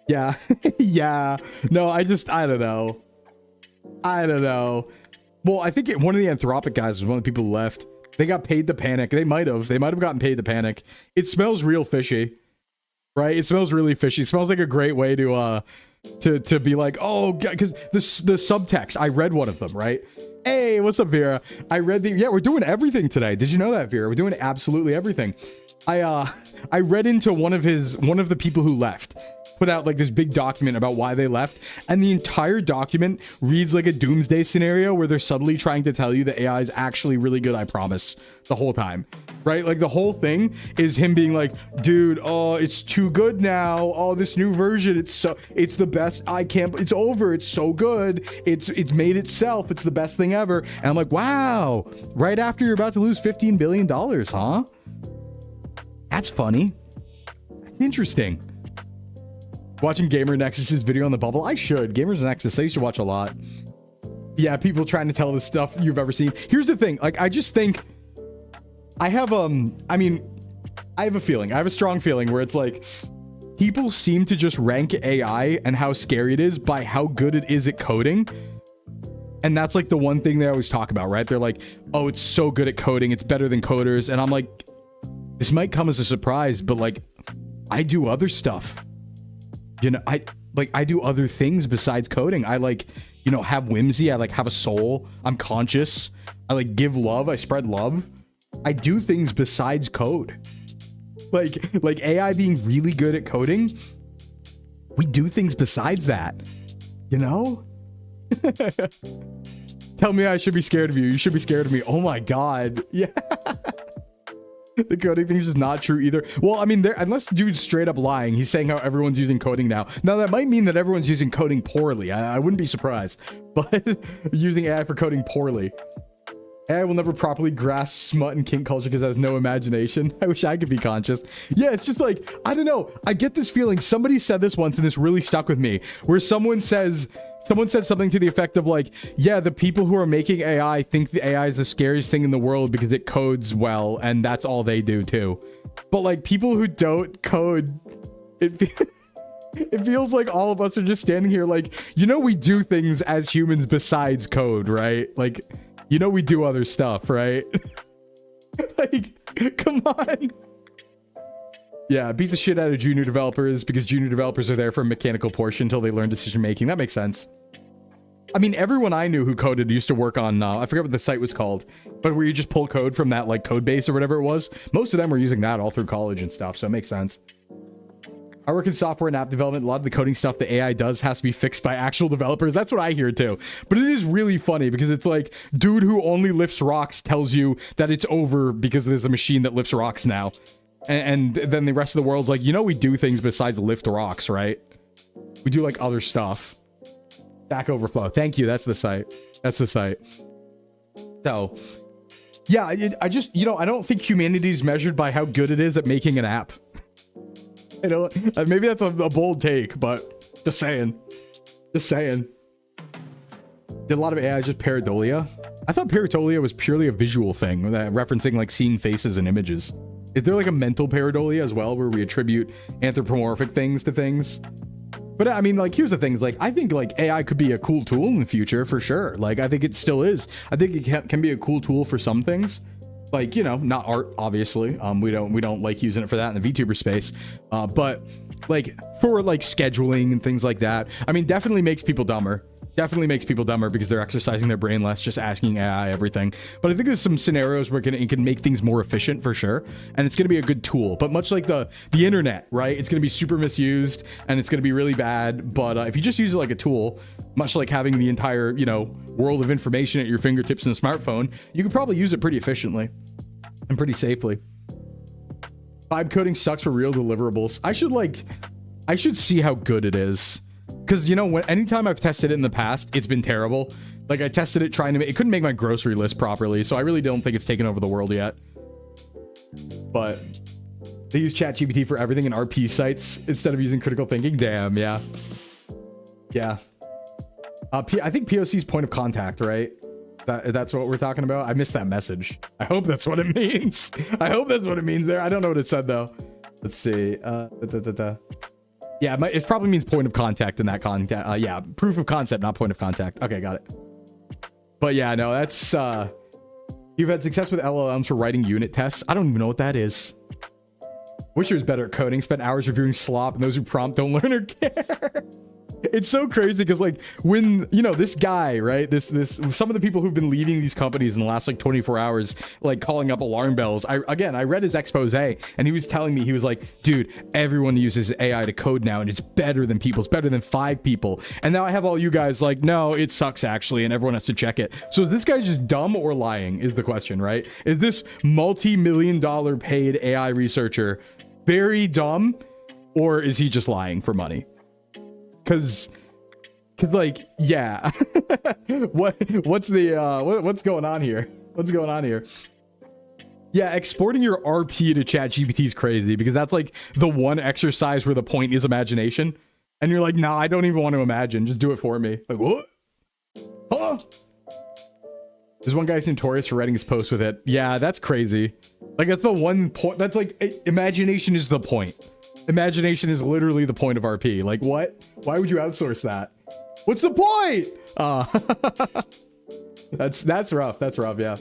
Yeah. Yeah. No, I don't know. Well, I think one of the Anthropic guys was one of the people who left. They got paid to panic. They might have gotten paid to panic. It smells real fishy, right? It smells really fishy. It smells like a great way to be like, oh, because the subtext, I read one of them, right? Hey, what's up, Vera? I read the, yeah, we're doing everything today. Did you know that, Vera? We're doing absolutely everything. I read into one of the people who left, put out like this big document about why they left, and the entire document reads like a doomsday scenario where they're subtly trying to tell you that AI is actually really good, I promise, the whole time. Right? Like the whole thing is him being like, dude, oh, it's too good now. Oh, this new version, it's the best. It's over. It's so good. It's made itself. It's the best thing ever. And I'm like, wow, right after you're about to lose $15 billion, huh? That's funny. That's interesting. Watching Gamer Nexus's video on the bubble. I should. Gamers Nexus, I used to watch a lot. Yeah, people trying to tell the stuff you've ever seen. Here's the thing. Like, I just think I have I have a feeling. I have a strong feeling where it's like people seem to just rank AI and how scary it is by how good it is at coding. And that's like the one thing they always talk about, right? They're like, oh, it's so good at coding. It's better than coders. And I'm like, this might come as a surprise, but like, I do other stuff. You know, I do other things besides coding. I like, you know, have whimsy. I like have a soul. I'm conscious. I like give love. I spread love. I do things besides code. Like AI being really good at coding. We do things besides that, you know? Tell me I should be scared of you. You should be scared of me. Oh my God. Yeah. The coding thing is just not true either. Well, I mean, unless the dude's straight up lying, he's saying how everyone's using coding now. Now, that might mean that everyone's using coding poorly. I wouldn't be surprised. But using AI for coding poorly. AI will never properly grasp smut and kink culture because it has no imagination. I wish I could be conscious. Yeah, it's just like, I don't know. I get this feeling. Somebody said this once and this really stuck with me. Where someone said something to the effect of like, yeah, the people who are making AI think the AI is the scariest thing in the world because it codes well and that's all they do too. But like people who don't code, it feels like all of us are just standing here like, you know, we do things as humans besides code, right? Like, you know, we do other stuff, right? Like, come on. Yeah, it beats the shit out of junior developers because junior developers are there for a mechanical portion until they learn decision making. That makes sense. I mean, everyone I knew who coded used to work on, I forget what the site was called, but where you just pull code from that like code base or whatever it was. Most of them were using that all through college and stuff, so it makes sense. I work in software and app development. A lot of the coding stuff the AI does has to be fixed by actual developers. That's what I hear too. But it is really funny because it's like, dude who only lifts rocks tells you that it's over because there's a machine that lifts rocks now. And then the rest of the world's like, you know, we do things besides lift rocks, right? We do like other stuff. Stack Overflow. Thank you. That's the site. That's the site. So, yeah, I just, you know, I don't think humanity is measured by how good it is at making an app. You know, maybe that's a bold take, but just saying. Just saying. Did a lot of AI just pareidolia? I thought pareidolia was purely a visual thing, referencing like seeing faces and images. Is there like a mental pareidolia as well, where we attribute anthropomorphic things to things? But I mean, like, here's the thing. Is like, I think like AI could be a cool tool in the future for sure. Like, I think it still is. I think it can be a cool tool for some things. Like, you know, not art, obviously. We don't like using it for that in the VTuber space. But like for like scheduling and things like that, I mean, definitely makes people dumber. Definitely makes people dumber because they're exercising their brain less, just asking AI everything. But I think there's some scenarios where it can make things more efficient for sure. And it's going to be a good tool. But much like the internet, right? It's going to be super misused and it's going to be really bad. But if you just use it like a tool, much like having the entire, you know, world of information at your fingertips in a smartphone, you can probably use it pretty efficiently and pretty safely. Vibe coding sucks for real deliverables. I should see how good it is. Because, you know, anytime I've tested it in the past, it's been terrible. Like, I tested it trying to it couldn't make my grocery list properly, so I really don't think it's taken over the world yet. But they use ChatGPT for everything in RP sites instead of using critical thinking. Damn, yeah. Yeah. I think POC's point of contact, right? That's what we're talking about. I missed that message. I hope that's what it means. I hope that's what it means there. I don't know what it said, though. Let's see. Yeah, it probably means point of contact in that context. Yeah, proof of concept, not point of contact. Okay, got it. But yeah, no, that's... You've had success with LLMs for writing unit tests. I don't even know what that is. Wish it was better at coding. Spent hours reviewing slop, and those who prompt don't learn or care. It's so crazy because like when this guy, right, this some of the people who've been leaving these companies in the last like 24 hours, like calling up alarm bells. I read his expose and he was telling me, he was like, dude, everyone uses AI to code now and it's better than people. It's better than 5 people. And now I have all you guys like, no, it sucks actually, and everyone has to check it. So is this guy just dumb or lying is the question, right? Is this multi-million-dollar paid AI researcher very dumb, or is he just lying for money? Cause like, yeah. what's going on here? What's going on here? Yeah, exporting your RP to ChatGPT is crazy because that's like the one exercise where the point is imagination. And you're like, nah, I don't even want to imagine. Just do it for me. Like, what? Huh? There's one guy's notorious for writing his post with it. Yeah, that's crazy. Like, that's the one point. That's like, imagination is the point. Imagination is literally the point of RP. Like, what? Why would you outsource that? What's the point? That's rough. That's rough, yeah.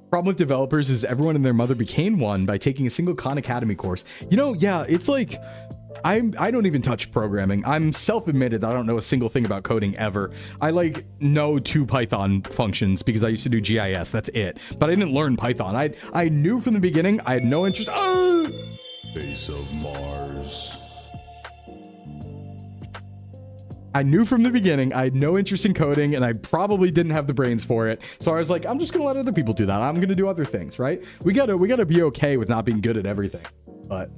Problem with developers is everyone and their mother became one by taking a single Khan Academy course. Yeah, it's like, I don't even touch programming. I'm self-admitted I don't know a single thing about coding ever. I like know 2 Python functions because I used to do GIS. That's it. But I didn't learn Python. I knew from the beginning I had no interest. Face of Mars. I knew from the beginning I had no interest in coding and I probably didn't have the brains for it. So I was like, I'm just gonna let other people do that. I'm gonna do other things, right? We gotta be okay with not being good at everything. But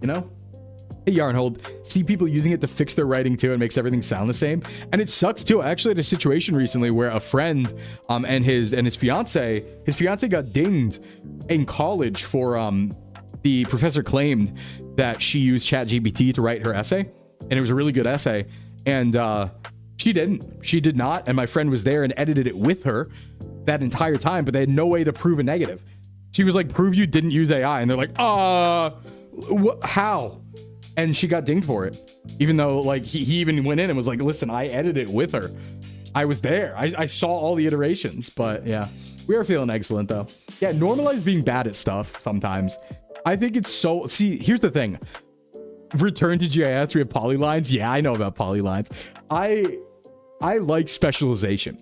hey, Yarnhold, see people using it to fix their writing too and makes everything sound the same. And it sucks too. I actually had a situation recently where a friend and his fiance got dinged in college for the professor claimed that she used ChatGPT to write her essay, and it was a really good essay. And she did not. And my friend was there and edited it with her that entire time, but they had no way to prove a negative. She was like, prove you didn't use AI. And they're like, how? And she got dinged for it. Even though like he even went in and was like, listen, I edited it with her. I was there. I saw all the iterations. But yeah, we are feeling excellent though. Yeah, normalize being bad at stuff sometimes. I think it's so... See, here's the thing. Return to GIS, we have polylines. Yeah, I know about polylines. I like specialization.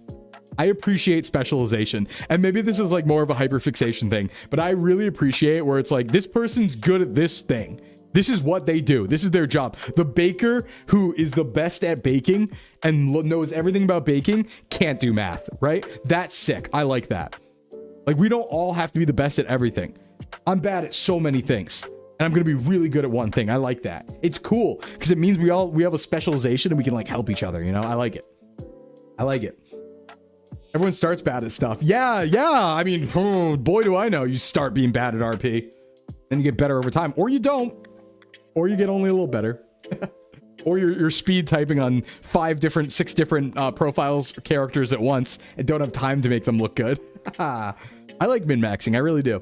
I appreciate specialization. And maybe this is like more of a hyperfixation thing, but I really appreciate where it's like, this person's good at this thing. This is what they do. This is their job. The baker who is the best at baking and knows everything about baking can't do math, right? That's sick. I like that. Like, we don't all have to be the best at everything. I'm bad at so many things, and I'm going to be really good at one thing. I like that. It's cool because it means we have a specialization and we can like help each other. I like it. I like it. Everyone starts bad at stuff. Yeah. I mean, boy, do I know. You start being bad at RP, then you get better over time, or you don't, or you get only a little better, or you're speed typing on 6 different profiles or characters at once and don't have time to make them look good. I like min-maxing. I really do.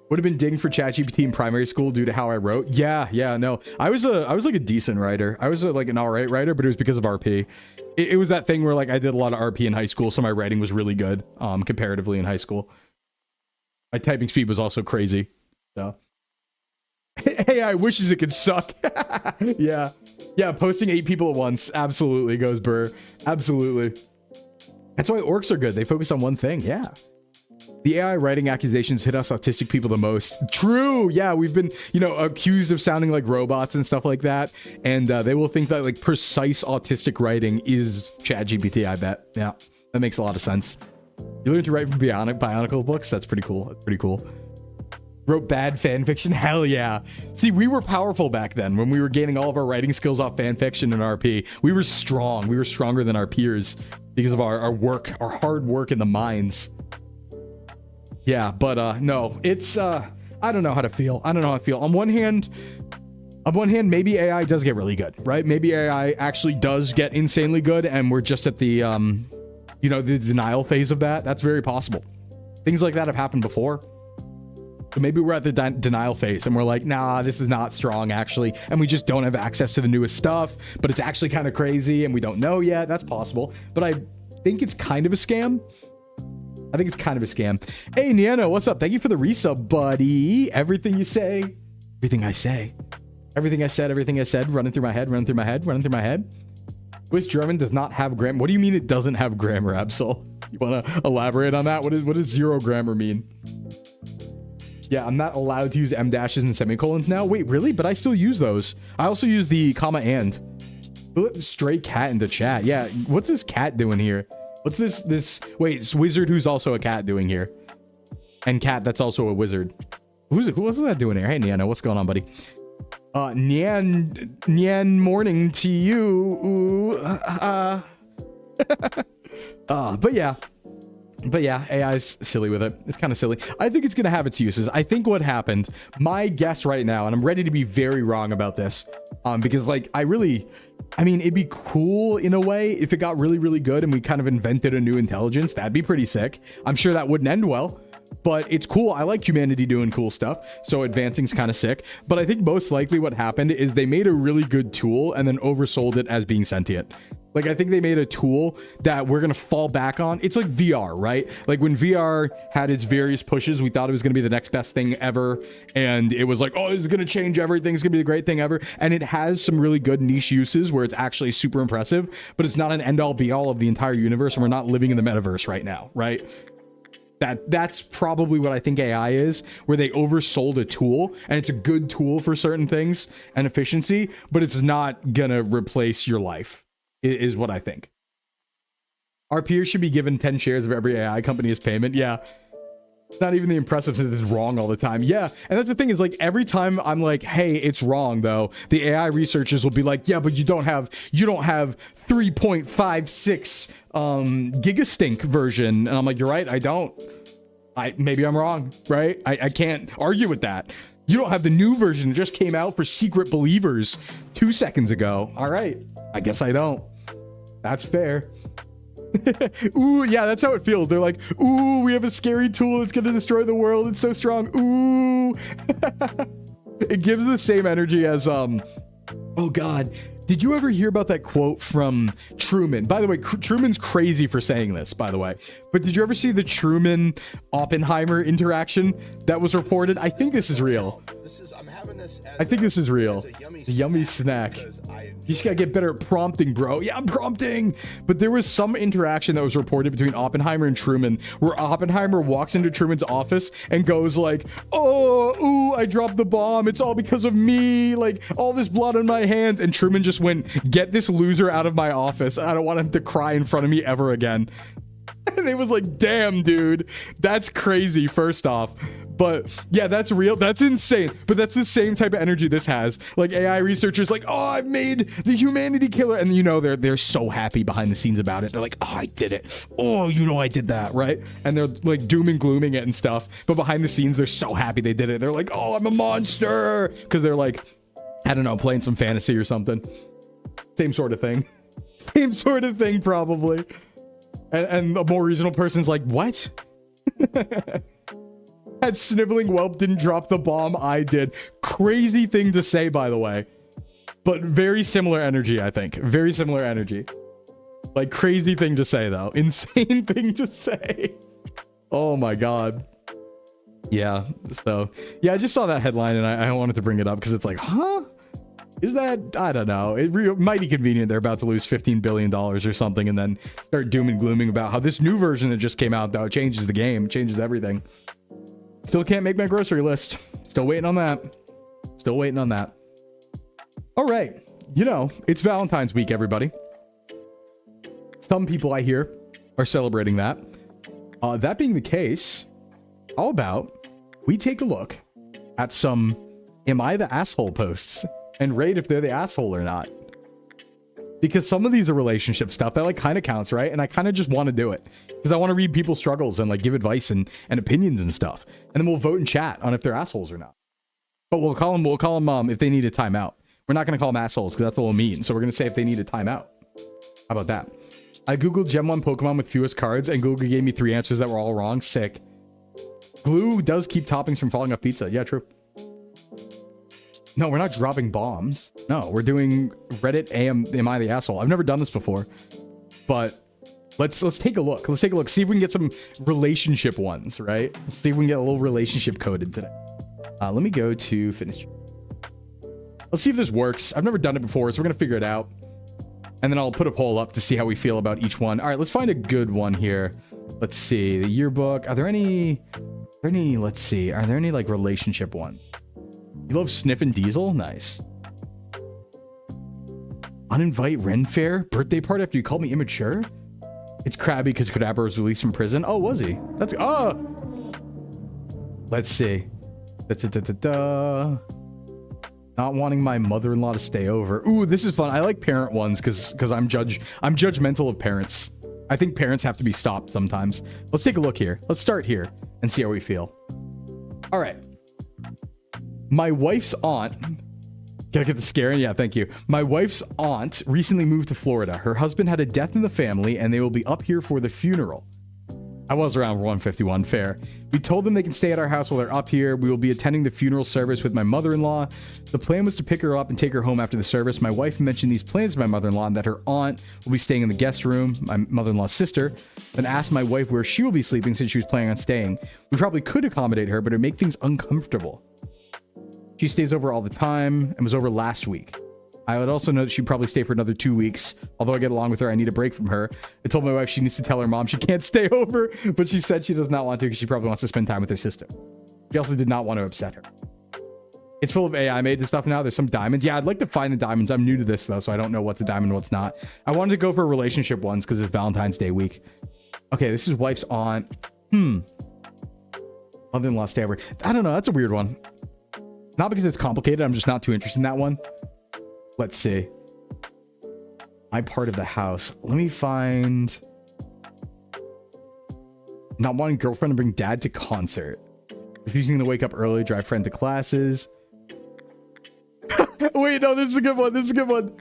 Would have been dinged for ChatGPT in primary school due to how I wrote. Yeah, no. I was like a decent writer. I was like an all right writer, but it was because of RP. It was that thing where like I did a lot of RP in high school, so my writing was really good comparatively in high school. My typing speed was also crazy. So AI wishes it could suck. Yeah, posting 8 people at once absolutely goes burr. Absolutely. That's why orcs are good. They focus on one thing. Yeah. The AI writing accusations hit us autistic people the most. True. Yeah, we've been, accused of sounding like robots and stuff like that. And they will think that like precise autistic writing is ChatGPT, I bet. Yeah, that makes a lot of sense. You learn to write from Bionicle books? That's pretty cool. That's pretty cool. Wrote bad fan fiction? Hell yeah. See, we were powerful back then when we were gaining all of our writing skills off fan fiction and RP. We were strong. We were stronger than our peers because of our work, our hard work in the mines. Yeah, but no, it's I don't know how to feel. On one hand, maybe AI does get really good, right? Maybe AI actually does get insanely good and we're just at the the denial phase of that. That's very possible. Things like that have happened before. So maybe we're at the denial phase and we're like, nah, this is not strong actually. And we just don't have access to the newest stuff, but it's actually kind of crazy and we don't know yet. That's possible. But I think it's kind of a scam. Hey, Niano, what's up? Thank you for the resub, buddy. Everything you say, everything I say. Everything I said, running through my head. Swiss German does not have grammar. What do you mean it doesn't have grammar, Absol? You want to elaborate on that? What does zero grammar mean? Yeah, I'm not allowed to use em dashes and semicolons now. Wait, really? But I still use those. I also use the comma and. We'll let the stray cat into chat. Yeah, what's this cat doing here? What's this? Wait, it's wizard who's also a cat doing here. And cat that's also a wizard. What's that doing here? Hey, Niano, what's going on, buddy? Nyan morning to you. Ooh, but yeah, AI's silly with it. It's kind of silly. I think it's gonna have its uses. I think what happened, my guess right now, and I'm ready to be very wrong about this, because like I mean, it'd be cool in a way if it got really, really good and we kind of invented a new intelligence. That'd be pretty sick. I'm sure that wouldn't end well. But it's cool. I like humanity doing cool stuff. So advancing's kind of sick. But I think most likely what happened is they made a really good tool and then oversold it as being sentient. Like, I think they made a tool that we're going to fall back on. It's like VR, right? Like when VR had its various pushes, we thought it was going to be the next best thing ever. And it was like, oh, it's going to change everything. It's going to be the great thing ever. And it has some really good niche uses where it's actually super impressive, but it's not an end all be all of the entire universe. And we're not living in the metaverse right now, right? That's probably what I think AI is, where they oversold a tool and it's a good tool for certain things and efficiency, but it's not gonna replace your life, is what I think. Our peers should be given 10 shares of every AI company as payment. Yeah. Not even the impressive since it's wrong all the time. Yeah. And that's the thing is, like, every time I'm like, hey, it's wrong though, the AI researchers will be like, yeah, but you don't have 3.56 gigastink version. And I'm like, you're right, I don't. Maybe I'm wrong, right? I can't argue with that. You don't have the new version that just came out for secret believers 2 seconds ago. All right, I guess I don't. That's fair. Ooh, yeah, that's how it feels. They're like, ooh, we have a scary tool that's gonna destroy the world. It's so strong. Ooh. It gives the same energy as oh god, did you ever hear about that quote from Truman? By the way, Truman's crazy for saying this, by the way, but did you ever see the Truman Oppenheimer interaction that was reported? I think this is real. I think this is real. A yummy snack. You just gotta get better at prompting, bro. Yeah, I'm prompting. But there was some interaction that was reported between Oppenheimer and Truman where Oppenheimer walks into Truman's office and goes like, oh, ooh, I dropped the bomb. It's all because of me. Like, all this blood on my hands. And Truman just went, get this loser out of my office. I don't want him to cry in front of me ever again. And it was like, damn, dude, that's crazy, first off. But yeah, that's real. That's insane. But that's the same type of energy this has. Like AI researchers like, oh, I've made the humanity killer. And you know, they're so happy behind the scenes about it. They're like, oh, I did it. Oh, you know, I did that, right? And they're like doom and glooming it and stuff. But behind the scenes, they're so happy they did it. They're like, oh, I'm a monster. Because they're like, I don't know, playing some fantasy or something. Same sort of thing. Same sort of thing, probably. And a more reasonable person's like, what? That sniveling whelp didn't drop the bomb, I did. Crazy thing to say, by the way. But very similar energy, I think. Very similar energy. Like, crazy thing to say, though. Insane thing to say. Oh my god. Yeah, so... yeah, I just saw that headline and I wanted to bring it up because it's like, huh? Is that, I don't know, mighty convenient they're about to lose $15 billion or something and then start doom and glooming about how this new version that just came out, though, it changes the game, changes everything. Still can't make my grocery list. Still waiting on that. Still waiting on that. All right. You know, it's Valentine's week, everybody. Some people I hear are celebrating that. That being the case, how about we take a look at some Am I the Asshole posts and rate if they're the asshole or not. Because some of these are relationship stuff that like kind of counts, right? And I kind of just want to do it because I want to read people's struggles and like give advice and opinions and stuff. And then we'll vote and chat on if they're assholes or not. But we'll call them if they need a timeout. We're not going to call them assholes because that's a little mean. So we're going to say if they need a timeout. How about that? I Googled Gen 1 Pokemon with fewest cards and Google gave me 3 answers that were all wrong. Sick. Glue does keep toppings from falling off pizza. Yeah, true. No, we're not dropping bombs. No, we're doing Reddit Am I the Asshole? I've never done this before. But let's take a look. Let's take a look. See if we can get some relationship ones, right? Let's see if we can get a little relationship coded today. Let me go to fitness. Let's see if this works. I've never done it before, so we're gonna figure it out. And then I'll put a poll up to see how we feel about each one. All right, let's find a good one here. Let's see, the yearbook. Are there any, let's see, are there any like relationship ones? You love sniffing Diesel? Nice. Uninvite Ren Fair? Birthday party after you called me immature? It's Krabby because Kadabra was released from prison. Oh, was he? That's, oh! Let's see. Not wanting my mother-in-law to stay over. Ooh, this is fun. I like parent ones because I'm judgmental of parents. I think parents have to be stopped sometimes. Let's take a look here. Let's start here and see how we feel. All right. My wife's aunt... Gotta get the scaring? Yeah, thank you. My wife's aunt recently moved to Florida. Her husband had a death in the family, and they will be up here for the funeral. I was around 151, fair. We told them they can stay at our house while they're up here. We will be attending the funeral service with my mother-in-law. The plan was to pick her up and take her home after the service. My wife mentioned these plans to my mother-in-law and that her aunt will be staying in the guest room, my mother-in-law's sister, then asked my wife where she will be sleeping since she was planning on staying. We probably could accommodate her, but it would make things uncomfortable. She stays over all the time and was over last week. I would also know that she'd probably stay for another 2 weeks. Although I get along with her, I need a break from her. I told my wife she needs to tell her mom she can't stay over, but she said she does not want to because she probably wants to spend time with her sister. She also did not want to upset her. It's full of AI made and stuff now. There's some diamonds. Yeah, I'd like to find the diamonds. I'm new to this though, so I don't know what's a diamond and what's not. I wanted to go for relationship ones because it's Valentine's Day week. Okay, this is wife's aunt. Mother-in-law stay over. I don't know. That's a weird one. Not because it's complicated. I'm just not too interested in that one. Let's see. My part of the house. Let me find... Not wanting girlfriend to bring dad to concert. Refusing to wake up early, drive friend to classes. Wait, no, this is a good one. This is a good one.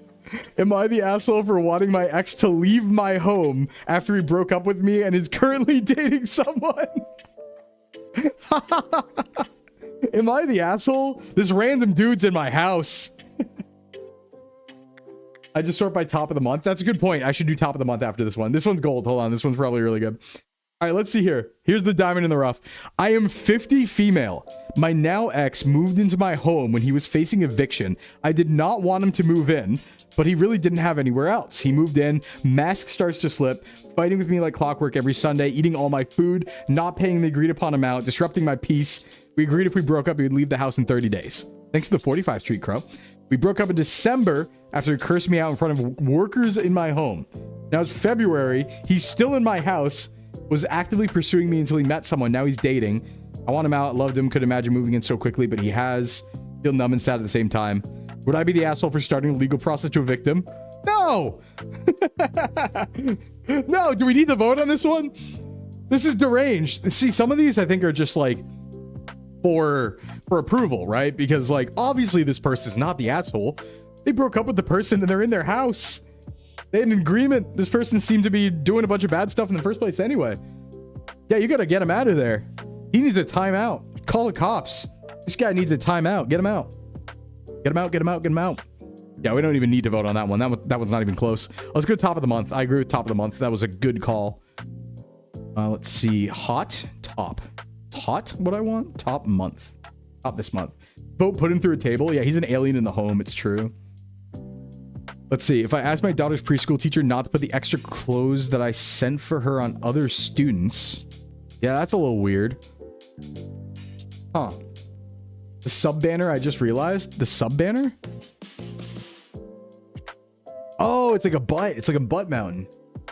Am I the asshole for wanting my ex to leave my home after he broke up with me and is currently dating someone? Am I the asshole? This random dude's in my house. I just sort by top of the month. That's a good point. I should do top of the month after this one. This one's gold. Hold on. This one's probably really good. All right, let's see here. Here's the diamond in the rough. I am 50 female. My now ex moved into my home when he was facing eviction. I did not want him to move in, but he really didn't have anywhere else. He moved in, mask starts to slip, fighting with me like clockwork every Sunday, eating all my food, not paying the agreed upon amount, disrupting my peace. We agreed if we broke up, he would leave the house in 30 days. Thanks to the 45 Street Crow. We broke up in December after he cursed me out in front of workers in my home. Now it's February. He's still in my house, was actively pursuing me until he met someone. Now he's dating. I want him out. Loved him. Could imagine moving in so quickly, but he has. Feel numb and sad at the same time. Would I be the asshole for starting a legal process to evict him? No! No, do we need to vote on this one? This is deranged. See, some of these I think are just like for approval, right? Because like, obviously this person's not the asshole. They broke up with the person and they're in their house. They had an agreement. This person seemed to be doing a bunch of bad stuff in the first place anyway. Yeah, you gotta get him out of there. He needs a timeout. Call the cops. This guy needs a timeout. Get him out. Get him out, get him out, get him out. Yeah, we don't even need to vote on that one. That one's not even close. Let's go top of the month. I agree with top of the month. That was a good call. Let's see. Hot. Top. Hot? What I want? Top month. Top this month. Vote put him through a table. Yeah, he's an alien in the home. It's true. Let's see. If I ask my daughter's preschool teacher not to put the extra clothes that I sent for her on other students. Yeah, that's a little weird. Huh. The sub banner, I just realized. The sub banner? Oh, it's like a butt. It's like a butt mountain.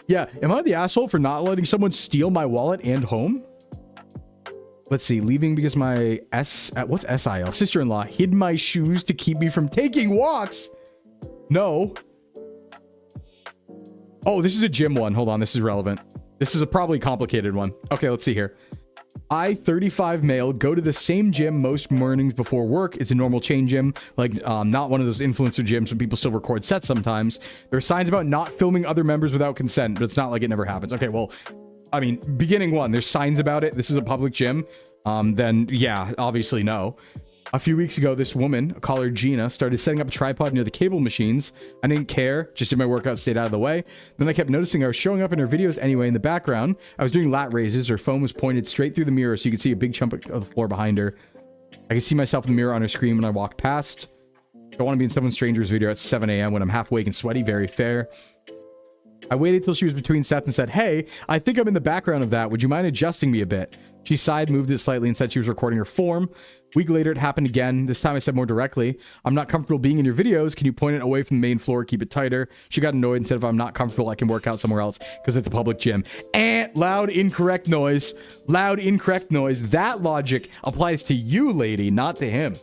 Yeah. Am I the asshole for not letting someone steal my wallet and home? Let's see. Leaving because my what's SIL? Sister-in-law hid my shoes to keep me from taking walks. No. Oh, this is a gym one. Hold on. This is relevant. This is a probably complicated one. Okay, let's see here. I, 35 male, go to the same gym most mornings before work. It's a normal chain gym, like not one of those influencer gyms where people still record sets sometimes. There are signs about not filming other members without consent, but it's not like it never happens. Okay, well, I mean, beginning one, there's signs about it. This is a public gym. Then yeah, obviously no. A few weeks ago, this woman, call her Gina, started setting up a tripod near the cable machines. I didn't care, just did my workout, stayed out of the way. Then I kept noticing I was showing up in her videos anyway in the background. I was doing lat raises. Her phone was pointed straight through the mirror, so you could see a big chunk of the floor behind her. I could see myself in the mirror on her screen when I walked past. Don't want to be in someone stranger's video at 7 a.m. when I'm half awake and sweaty. Very fair. I waited till she was between sets and said, hey, I think I'm in the background of that. Would you mind adjusting me a bit? She sighed, moved it slightly, and said she was recording her form. Week later, it happened again. This time I said more directly, I'm not comfortable being in your videos. Can you point it away from the main floor? Keep it tighter. She got annoyed and said, if I'm not comfortable, I can work out somewhere else because it's a public gym. Loud, incorrect noise. Loud, incorrect noise. That logic applies to you, lady, not to him.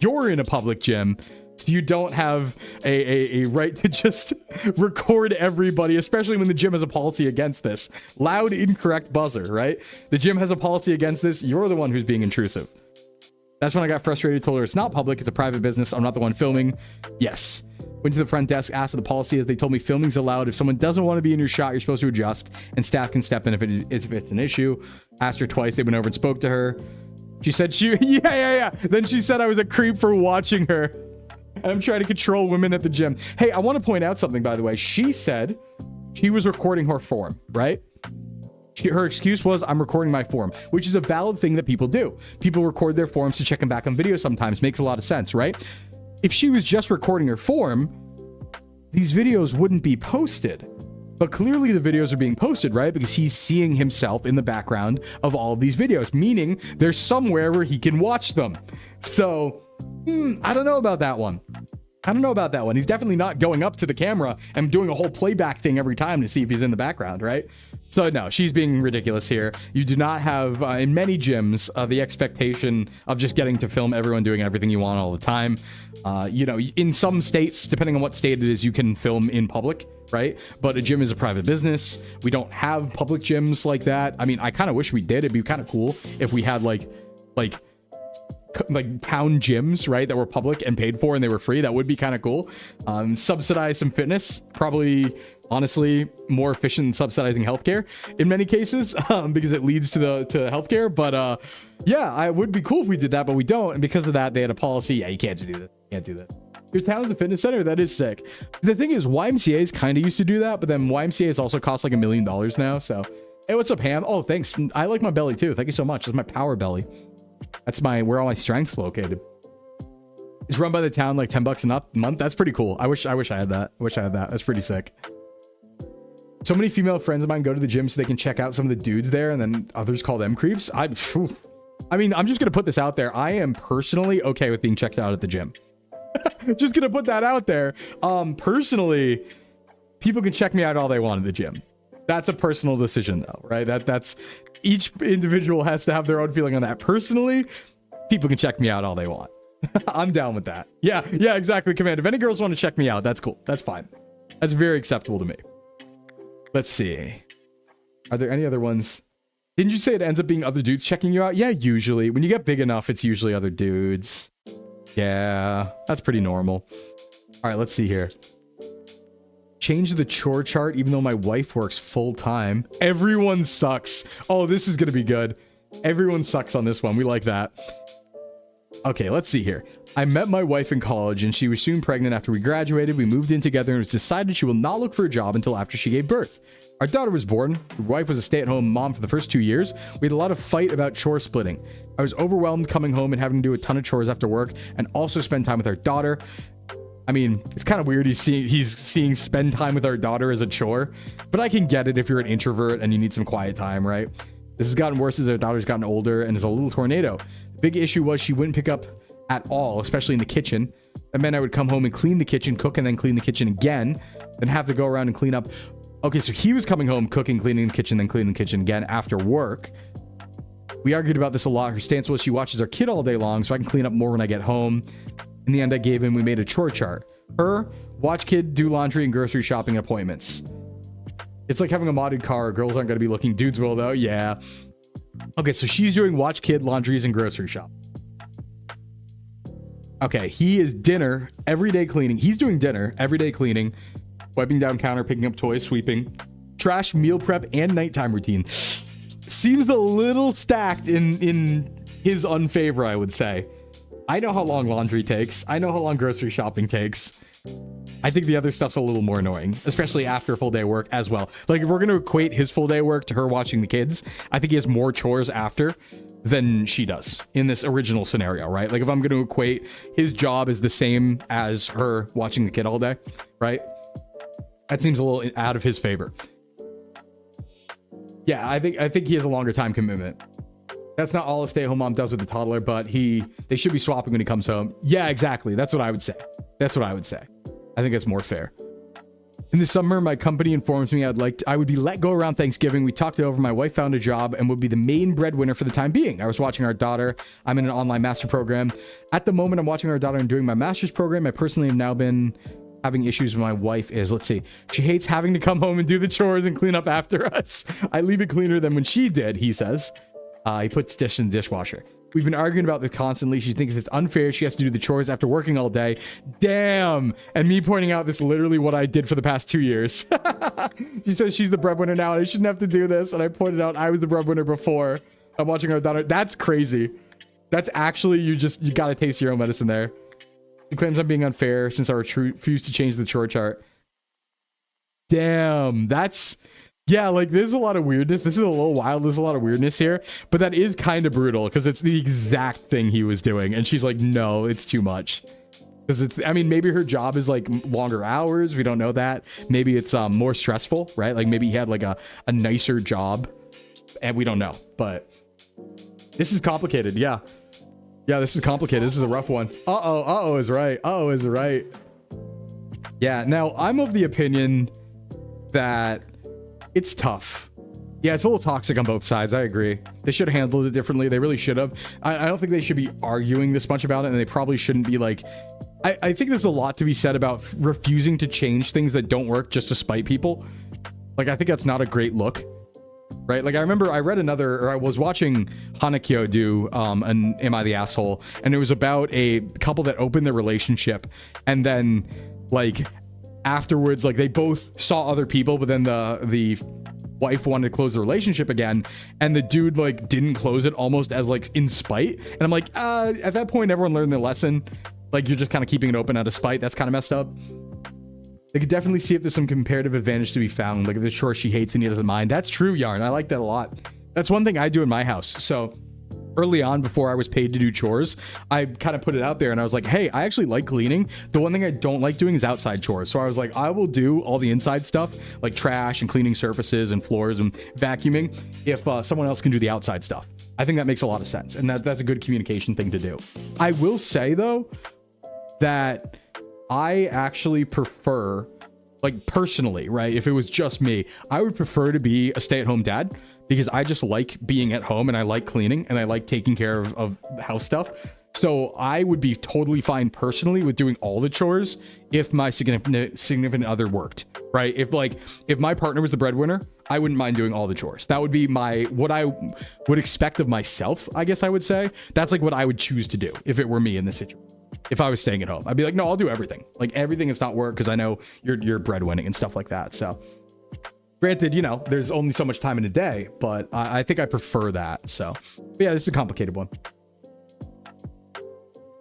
You're in a public gym. So you don't have a right to just record everybody, especially when the gym has a policy against this. Loud, incorrect buzzer, right? The gym has a policy against this. You're the one who's being intrusive. That's when I got frustrated, told her it's not public, it's a private business. I'm not the one filming. Yes. Went to the front desk, asked what the policy is. They told me filming's allowed. If someone doesn't want to be in your shot, you're supposed to adjust, and staff can step in if it's an issue. Asked her twice. They went over and spoke to her. She said yeah. Then she said I was a creep for watching her. I'm trying to control women at the gym. Hey, I want to point out something, by the way. She said she was recording her form, right? Her excuse was, I'm recording my form, which is a valid thing that people do. People record their forms to check them back on video sometimes. Makes a lot of sense, right? If she was just recording her form, these videos wouldn't be posted. But clearly the videos are being posted, right? Because he's seeing himself in the background of all of these videos, meaning there's somewhere where he can watch them. So... I don't know about that one. He's definitely not going up to the camera and doing a whole playback thing every time to see if he's in the background, right? So no, she's being ridiculous here. You do not have, in many gyms, the expectation of just getting to film everyone doing everything you want all the time. You know, in some states, depending on what state it is, you can film in public, right? But a gym is a private business. We don't have public gyms like that. I mean, I kind of wish we did. It'd be kind of cool if we had like town gyms, right, that were public and paid for and they were free. That would be kind of cool. Subsidize some fitness, probably honestly more efficient than subsidizing healthcare in many cases, because it leads to healthcare. But yeah, I would be cool if we did that, but we don't. And because of that, they had a policy. Yeah, you can't do this. Can't do that. Your town's a fitness center. That is sick. The thing is, YMCA's kind of used to do that, but then YMCA's also cost like $1 million now. So, hey, what's up, Ham? Oh, thanks. I like my belly too. Thank you so much. It's my power belly. That's where all my strength's located. It's run by the town, like $10 a month. That's pretty cool. I wish I had that. That's pretty sick. So many female friends of mine go to the gym so they can check out some of the dudes there, and then others call them creeps. I mean, I'm just gonna put this out there. I am personally okay with being checked out at the gym. Just gonna put that out there. Personally, people can check me out all they want at the gym. That's a personal decision, though, right? That's each individual has to have their own feeling on that. Personally, people can check me out all they want. I'm down with that. Yeah, exactly, Command. If any girls want to check me out, that's cool. That's fine. That's very acceptable to me. Let's see. Are there any other ones? Didn't you say it ends up being other dudes checking you out? Yeah, usually. When you get big enough, it's usually other dudes. Yeah, that's pretty normal. All right, let's see here. Change the chore chart even though my wife works full time. Everyone sucks. Oh, this is going to be good. Everyone sucks on this one. We like that. Okay, let's see here. I met my wife in college and she was soon pregnant after we graduated. We moved in together and it was decided she will not look for a job until after she gave birth. Our daughter was born. The wife was a stay-at-home mom for the first 2 years. We had a lot of fight about chore splitting. I was overwhelmed coming home and having to do a ton of chores after work and also spend time with our daughter. I mean, it's kind of weird he's seeing spend time with our daughter as a chore, but I can get it if you're an introvert and you need some quiet time, right? This has gotten worse as our daughter's gotten older and is a little tornado. The big issue was she wouldn't pick up at all, especially in the kitchen. That meant I would come home and clean the kitchen, cook, and then clean the kitchen again, then have to go around and clean up. Okay, so he was coming home, cooking, cleaning the kitchen, then cleaning the kitchen again after work. We argued about this a lot. Her stance was she watches our kid all day long, so I can clean up more when I get home. In the end, I gave in. We made a chore chart. Her, watch kid, do laundry, and grocery shopping appointments. It's like having a modded car. Girls aren't going to be looking. Dudes will, though. Yeah. Okay, so she's doing watch kid, laundries, and grocery shop. Okay, he is dinner, everyday cleaning. He's doing dinner, everyday cleaning, wiping down counter, picking up toys, sweeping, trash, meal prep, and nighttime routine. Seems a little stacked in his unfavor, I would say. I know how long laundry takes. I know how long grocery shopping takes. I think the other stuff's a little more annoying, especially after a full day of work as well. Like, if we're going to equate his full day of work to her watching the kids, I think he has more chores after. than she does in this original scenario, right? Like if I'm going to equate his job is the same as her watching the kid all day, right? That seems a little out of his favor. Yeah, I think he has a longer time commitment. That's not all a stay-at-home mom does with the toddler, but they should be swapping when he comes home. Yeah, exactly. That's what I would say. That's what I would say. I think that's more fair. In the summer, my company informs me I would be let go around Thanksgiving. We talked it over. My wife found a job and would be the main breadwinner for the time being. I was watching our daughter. I'm in an online master program. At the moment, I'm watching our daughter and doing my master's program. I personally have now been having issues with my wife is, let's see, she hates having to come home and do the chores and clean up after us. I leave it cleaner than when she did, he says. He puts dish in the dishwasher. We've been arguing about this constantly. She thinks it's unfair. She has to do the chores after working all day. Damn. And me pointing out this is literally what I did for the past 2 years. She says she's the breadwinner now and I shouldn't have to do this. And I pointed out I was the breadwinner before. I'm watching our daughter. That's crazy. That's actually, you got to taste your own medicine there. She claims I'm being unfair since I refused to change the chore chart. Damn. That's... Yeah, like there's a lot of weirdness. This is a little wild. There's a lot of weirdness here, but that is kind of brutal because it's the exact thing he was doing. And she's like, no, it's too much. Because it's, I mean, maybe her job is like longer hours. We don't know that. Maybe it's more stressful, right? Like maybe he had like a nicer job and we don't know, but this is complicated. Yeah. Yeah, this is complicated. This is a rough one. Uh-oh is right. Uh-oh is right. Yeah, now I'm of the opinion that it's tough. Yeah, it's a little toxic on both sides. I agree. They should have handled it differently. They really should have. I don't think they should be arguing this much about it, and they probably shouldn't be like... I think there's a lot to be said about refusing to change things that don't work just to spite people. Like, I think that's not a great look. Right? Like, I remember I read I was watching Hanakyo do an Am I the Asshole? And it was about a couple that opened their relationship, and then, like... afterwards, like they both saw other people, but then the wife wanted to close the relationship again, and the dude like didn't close it, almost as like in spite. And I'm like, at that point everyone learned their lesson. Like, you're just kind of keeping it open out of spite. That's kind of messed up. They could definitely see if there's some comparative advantage to be found, like if the chore she hates and he doesn't mind. That's true, Yarn. I like that a lot. That's one thing I do in my house. So early on, before I was paid to do chores, I kind of put it out there and I was like, hey, I actually like cleaning. The one thing I don't like doing is outside chores. So I was like, I will do all the inside stuff, like trash and cleaning surfaces and floors and vacuuming, if someone else can do the outside stuff. I think that makes a lot of sense. And that's a good communication thing to do. I will say, though, that I actually prefer, like personally, right? If it was just me, I would prefer to be a stay-at-home dad, because I just like being at home and I like cleaning and I like taking care of house stuff. So I would be totally fine personally with doing all the chores if my significant other worked, right? If my partner was the breadwinner, I wouldn't mind doing all the chores. That would be what I would expect of myself, I guess I would say. That's like what I would choose to do if it were me in this situation. If I was staying at home, I'd be like, no, I'll do everything. Like everything is not work because I know you're breadwinning and stuff like that. So granted, you know, there's only so much time in a day, but I think I prefer that. So, but yeah, this is a complicated one.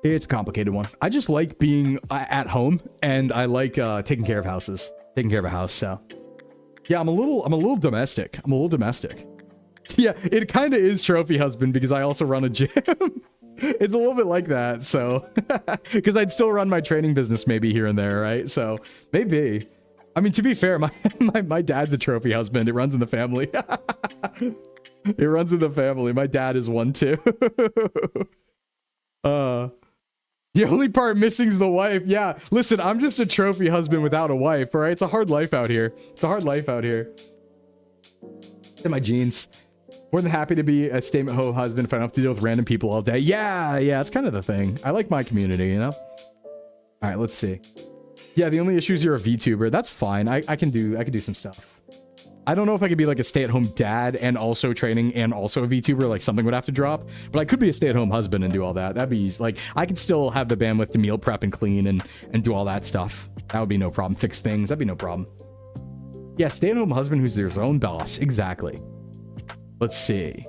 It's a complicated one. I just like being at home, and I like taking care of houses, taking care of a house. So, yeah, I'm a little domestic. Yeah, it kind of is trophy husband because I also run a gym. It's a little bit like that. So, because I'd still run my training business maybe here and there, right? So maybe. I mean, to be fair, my dad's a trophy husband. It runs in the family. It runs in the family. My dad is one too. The only part missing is the wife. Yeah, listen, I'm just a trophy husband without a wife, all right? It's a hard life out here. It's a hard life out here. In my jeans. More than happy to be a stay-at-home husband if I don't have to deal with random people all day. Yeah, it's kind of the thing. I like my community, you know? All right, let's see. Yeah, the only issue is you're a VTuber. That's fine. I can do some stuff. I don't know if I could be like a stay-at-home dad and also training and also a VTuber. Like something would have to drop. But I could be a stay-at-home husband and do all that. That'd be easy. Like I could still have the bandwidth to meal prep and clean and do all that stuff. That would be no problem. Fix things. That'd be no problem. Yeah, stay-at-home husband who's their own boss. Exactly. Let's see.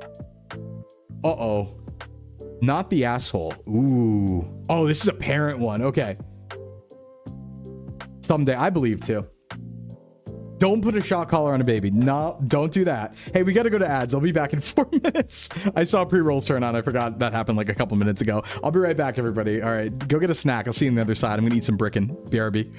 Uh-oh. Not the asshole. Ooh. Oh, this is a parent one. Okay. Someday, I believe too. Don't put a shock collar on a baby. No, don't do that. Hey, we got to go to ads. I'll be back in 4 minutes. I saw pre-rolls turn on. I forgot that happened like a couple minutes ago. I'll be right back, everybody. All right, go get a snack. I'll see you on the other side. I'm going to eat some brickin'. BRB.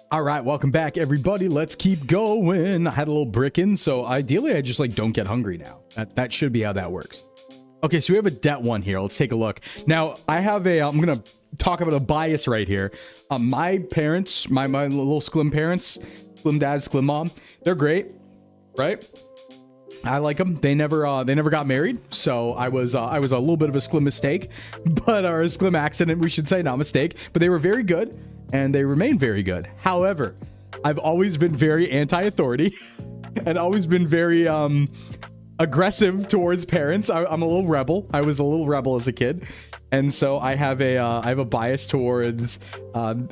All right, welcome back, everybody. Let's keep going. I had a little brick in, so ideally I just like don't get hungry now. That should be how that works. Okay, so we have a debt one here. Let's take a look. Now, I have a, I'm going to talk about a bias right here. My parents, my little Sclim parents, Sclim dad, Sclim mom, they're great, right? I like them. They never got married, so I was a little bit of a Sclim mistake, or a Sclim accident, we should say, not mistake. But they were very good, and they remain very good. However, I've always been very anti-authority, and always been very aggressive towards parents. I'm a little rebel. I was a little rebel as a kid, And so I have a bias towards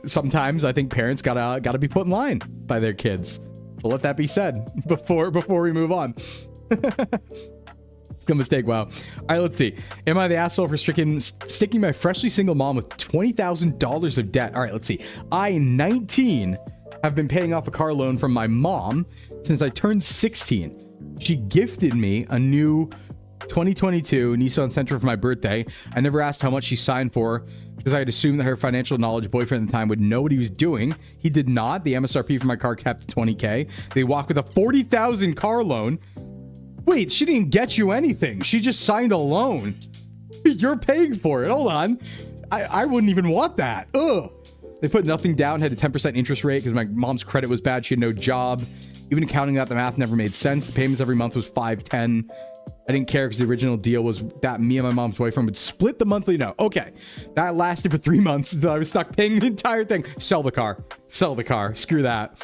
sometimes I think parents gotta be put in line by their kids. But let that be said before we move on. It's a mistake. Wow. All right, let's see. Am I the asshole for sticking my freshly single mom with $20,000 of debt? All right, let's see. I, 19, have been paying off a car loan from my mom since I turned 16. She gifted me a new 2022 Nissan Sentra for my birthday. I never asked how much she signed for because I had assumed that her financial knowledge boyfriend at the time would know what he was doing. He did not. The MSRP for my car capped at $20K. They walked with a $40,000 car loan. Wait, she didn't get you anything. She just signed a loan. You're paying for it. Hold on. I wouldn't even want that. Ugh. They put nothing down, had a 10% interest rate because my mom's credit was bad. She had no job. Even accounting that, the math never made sense. The payments every month was $510. I didn't care because the original deal was that me and my mom's boyfriend would split the monthly note. Okay. That lasted for 3 months until I was stuck paying the entire thing. Sell the car. Sell the car. Screw that.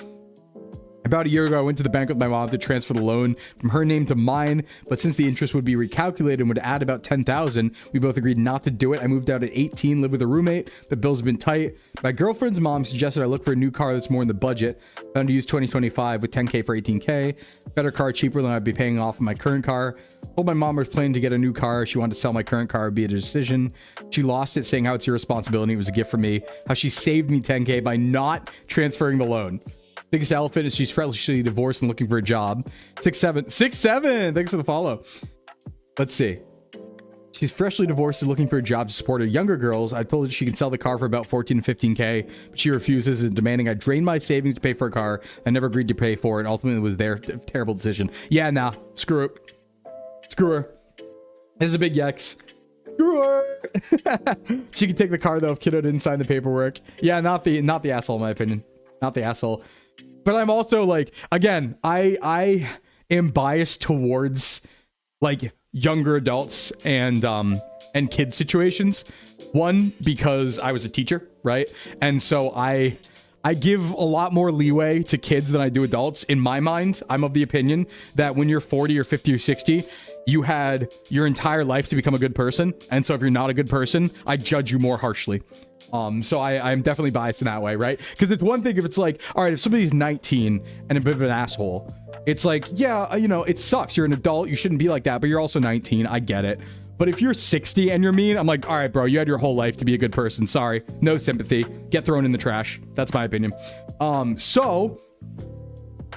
About a year ago, I went to the bank with my mom to transfer the loan from her name to mine, but since the interest would be recalculated and would add about $10,000, we both agreed not to do it. I moved out at 18, lived with a roommate. The bills have been tight. My girlfriend's mom suggested I look for a new car that's more in the budget. Found to use 2025 with $10K for $18K. Better car, cheaper than I'd be paying off my current car. Told my mom I was planning to get a new car. She wanted to sell my current car, would be a decision. She lost it, saying how it's your responsibility. It was a gift from me. How she saved me $10K by not transferring the loan. Biggest elephant is she's freshly divorced and looking for a job. 6'7". Thanks for the follow. Let's see. She's freshly divorced and looking for a job to support her younger girls. I told her she can sell the car for about 14 to 15K, but she refuses and demanding I drain my savings to pay for a car I never agreed to pay for, and ultimately it was their terrible decision. Yeah, nah. Screw it. Screw her. This is a big yikes. Screw her. She can take the car though if kiddo didn't sign the paperwork. Yeah, not the asshole in my opinion. Not the asshole. But I'm also like, again, I am biased towards like younger adults and kid situations. One, because I was a teacher, right? And so I give a lot more leeway to kids than I do adults. In my mind, I'm of the opinion that when you're 40 or 50 or 60, you had your entire life to become a good person. And so if you're not a good person, I judge you more harshly. So I'm definitely biased in that way, right? Because it's one thing if it's like, all right, if somebody's 19 and a bit of an asshole, it's like, yeah, you know, it sucks. You're an adult. You shouldn't be like that, but you're also 19. I get it. But if you're 60 and you're mean, I'm like, all right, bro, you had your whole life to be a good person. Sorry. No sympathy. Get thrown in the trash. That's my opinion. So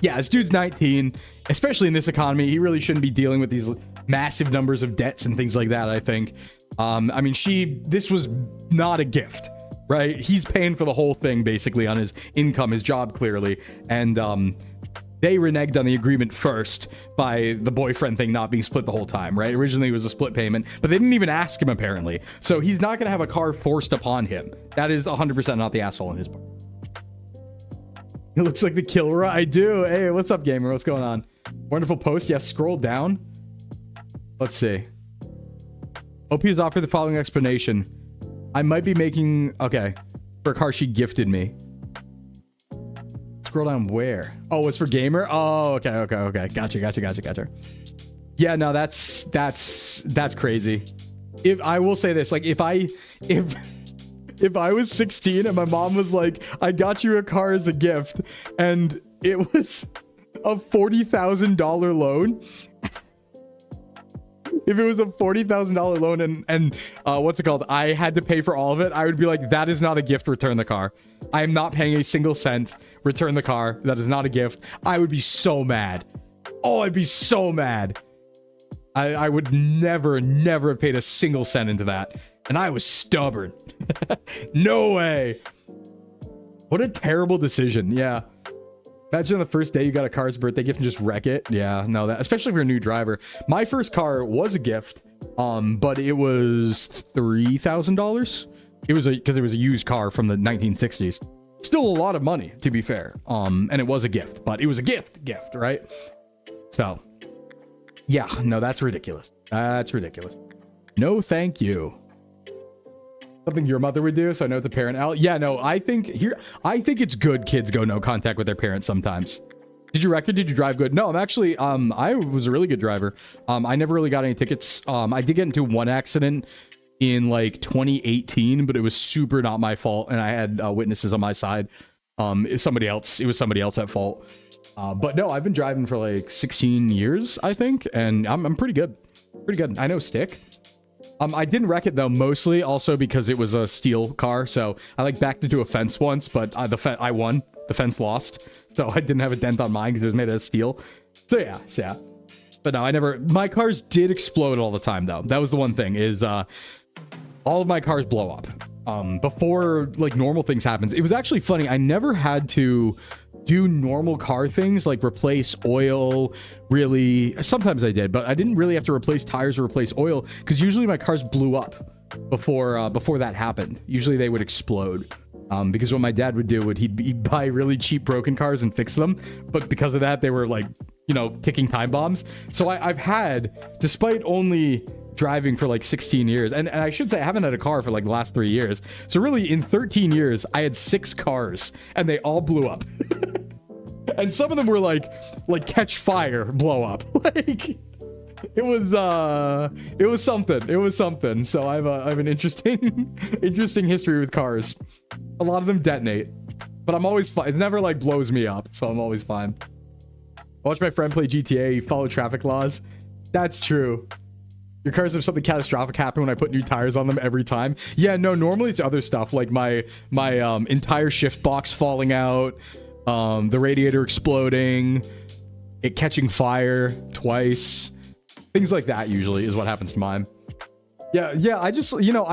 yeah, this dude's 19, especially in this economy. He really shouldn't be dealing with these massive numbers of debts and things like that, I think. I mean, this was not a gift. Right? He's paying for the whole thing basically on his income, his job clearly. And they reneged on the agreement first by the boyfriend thing not being split the whole time, right? Originally it was a split payment, but they didn't even ask him apparently. So he's not going to have a car forced upon him. That is 100% not the asshole in his part. It looks like the killer. I do. Hey, what's up, gamer? What's going on? Wonderful post. Yes, scroll down. Let's see. OP has offered the following explanation. I might be making... Okay. For a car she gifted me. Scroll down where? Oh, it's for gamer? Oh, okay. Gotcha. Yeah, no, that's crazy. If I will say this, like if I was 16 and my mom was like, I got you a car as a gift, and it was a $40,000 loan. If it was a $40,000 loan and what's it called? I had to pay for all of it. I would be like, that is not a gift. Return the car. I am not paying a single cent. Return the car. That is not a gift. I would be so mad. Oh, I'd be so mad. I would never have paid a single cent into that. And I was stubborn. No way. What a terrible decision. Yeah. Imagine the first day you got a car's birthday gift and just wreck it. Yeah, no, that, especially if you're a new driver. My first car was a gift, but it was $3,000. It was because it was a used car from the 1960s. Still a lot of money, to be fair. And it was a gift, but it was a gift, right? So, yeah, no, that's ridiculous. That's ridiculous. No, thank you. Something your mother would do, so I know it's a parent out. Yeah, no, I think it's good kids go no contact with their parents sometimes. Did you wreck it? Did you drive good? No, I'm actually, I was a really good driver. I never really got any tickets. I did get into one accident in like 2018, but it was super not my fault, and I had witnesses on my side. It was somebody else at fault. But no, I've been driving for like 16 years, I think, and I'm pretty good. I know stick. I didn't wreck it though, mostly also because it was a steel car. So I like backed into a fence once, but I won. The fence lost, so I didn't have a dent on mine because it was made out of steel. So yeah. But no, my cars did explode all the time though. That was the one thing is all of my cars blow up. Before like normal things happens. It was actually funny. I never had to do normal car things like replace oil. Really, sometimes I did, but I didn't really have to replace tires or replace oil because usually my cars blew up before that happened. Usually they would explode. Because what my dad would do would he'd buy really cheap broken cars and fix them, but because of that they were like, you know, ticking time bombs. So I've had, despite only driving for like 16 years, and I should say I haven't had a car for like the last 3 years, so really in 13 years I had 6 cars and they all blew up. And some of them were like catch fire blow up. Like it was something. So I have an interesting history with cars. A lot of them detonate, but I'm always fine. It never like blows me up, so I'm always fine. Watch my friend play GTA, follow traffic laws. That's true. Your cars have something catastrophic happen when I put new tires on them every time. Yeah, no, normally it's other stuff like my entire shift box falling out, the radiator exploding, it catching fire twice. Things like that usually is what happens to mine. Yeah, I just, you know,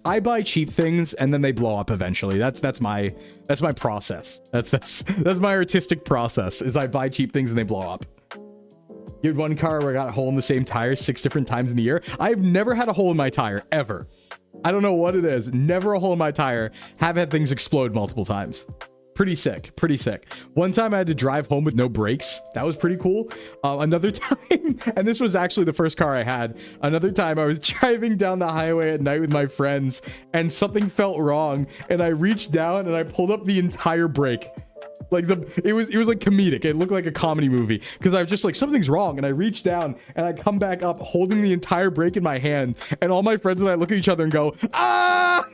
I buy cheap things and then they blow up eventually. That's my process. That's my artistic process is I buy cheap things and they blow up. You had one car where I got a hole in the same tire 6 different times in the year. I've never had a hole in my tire ever. I don't know what it is. Never a hole in my tire. Have had things explode multiple times. Pretty sick. One time I had to drive home with no brakes. That was pretty cool. Another time, and this was actually the first car I had. Another time I was driving down the highway at night with my friends and something felt wrong. And I reached down and I pulled up the entire brake. Like it was like comedic. It looked like a comedy movie because I was just like, something's wrong. And I reached down and I come back up holding the entire brake in my hand. And all my friends and I look at each other and go, ah,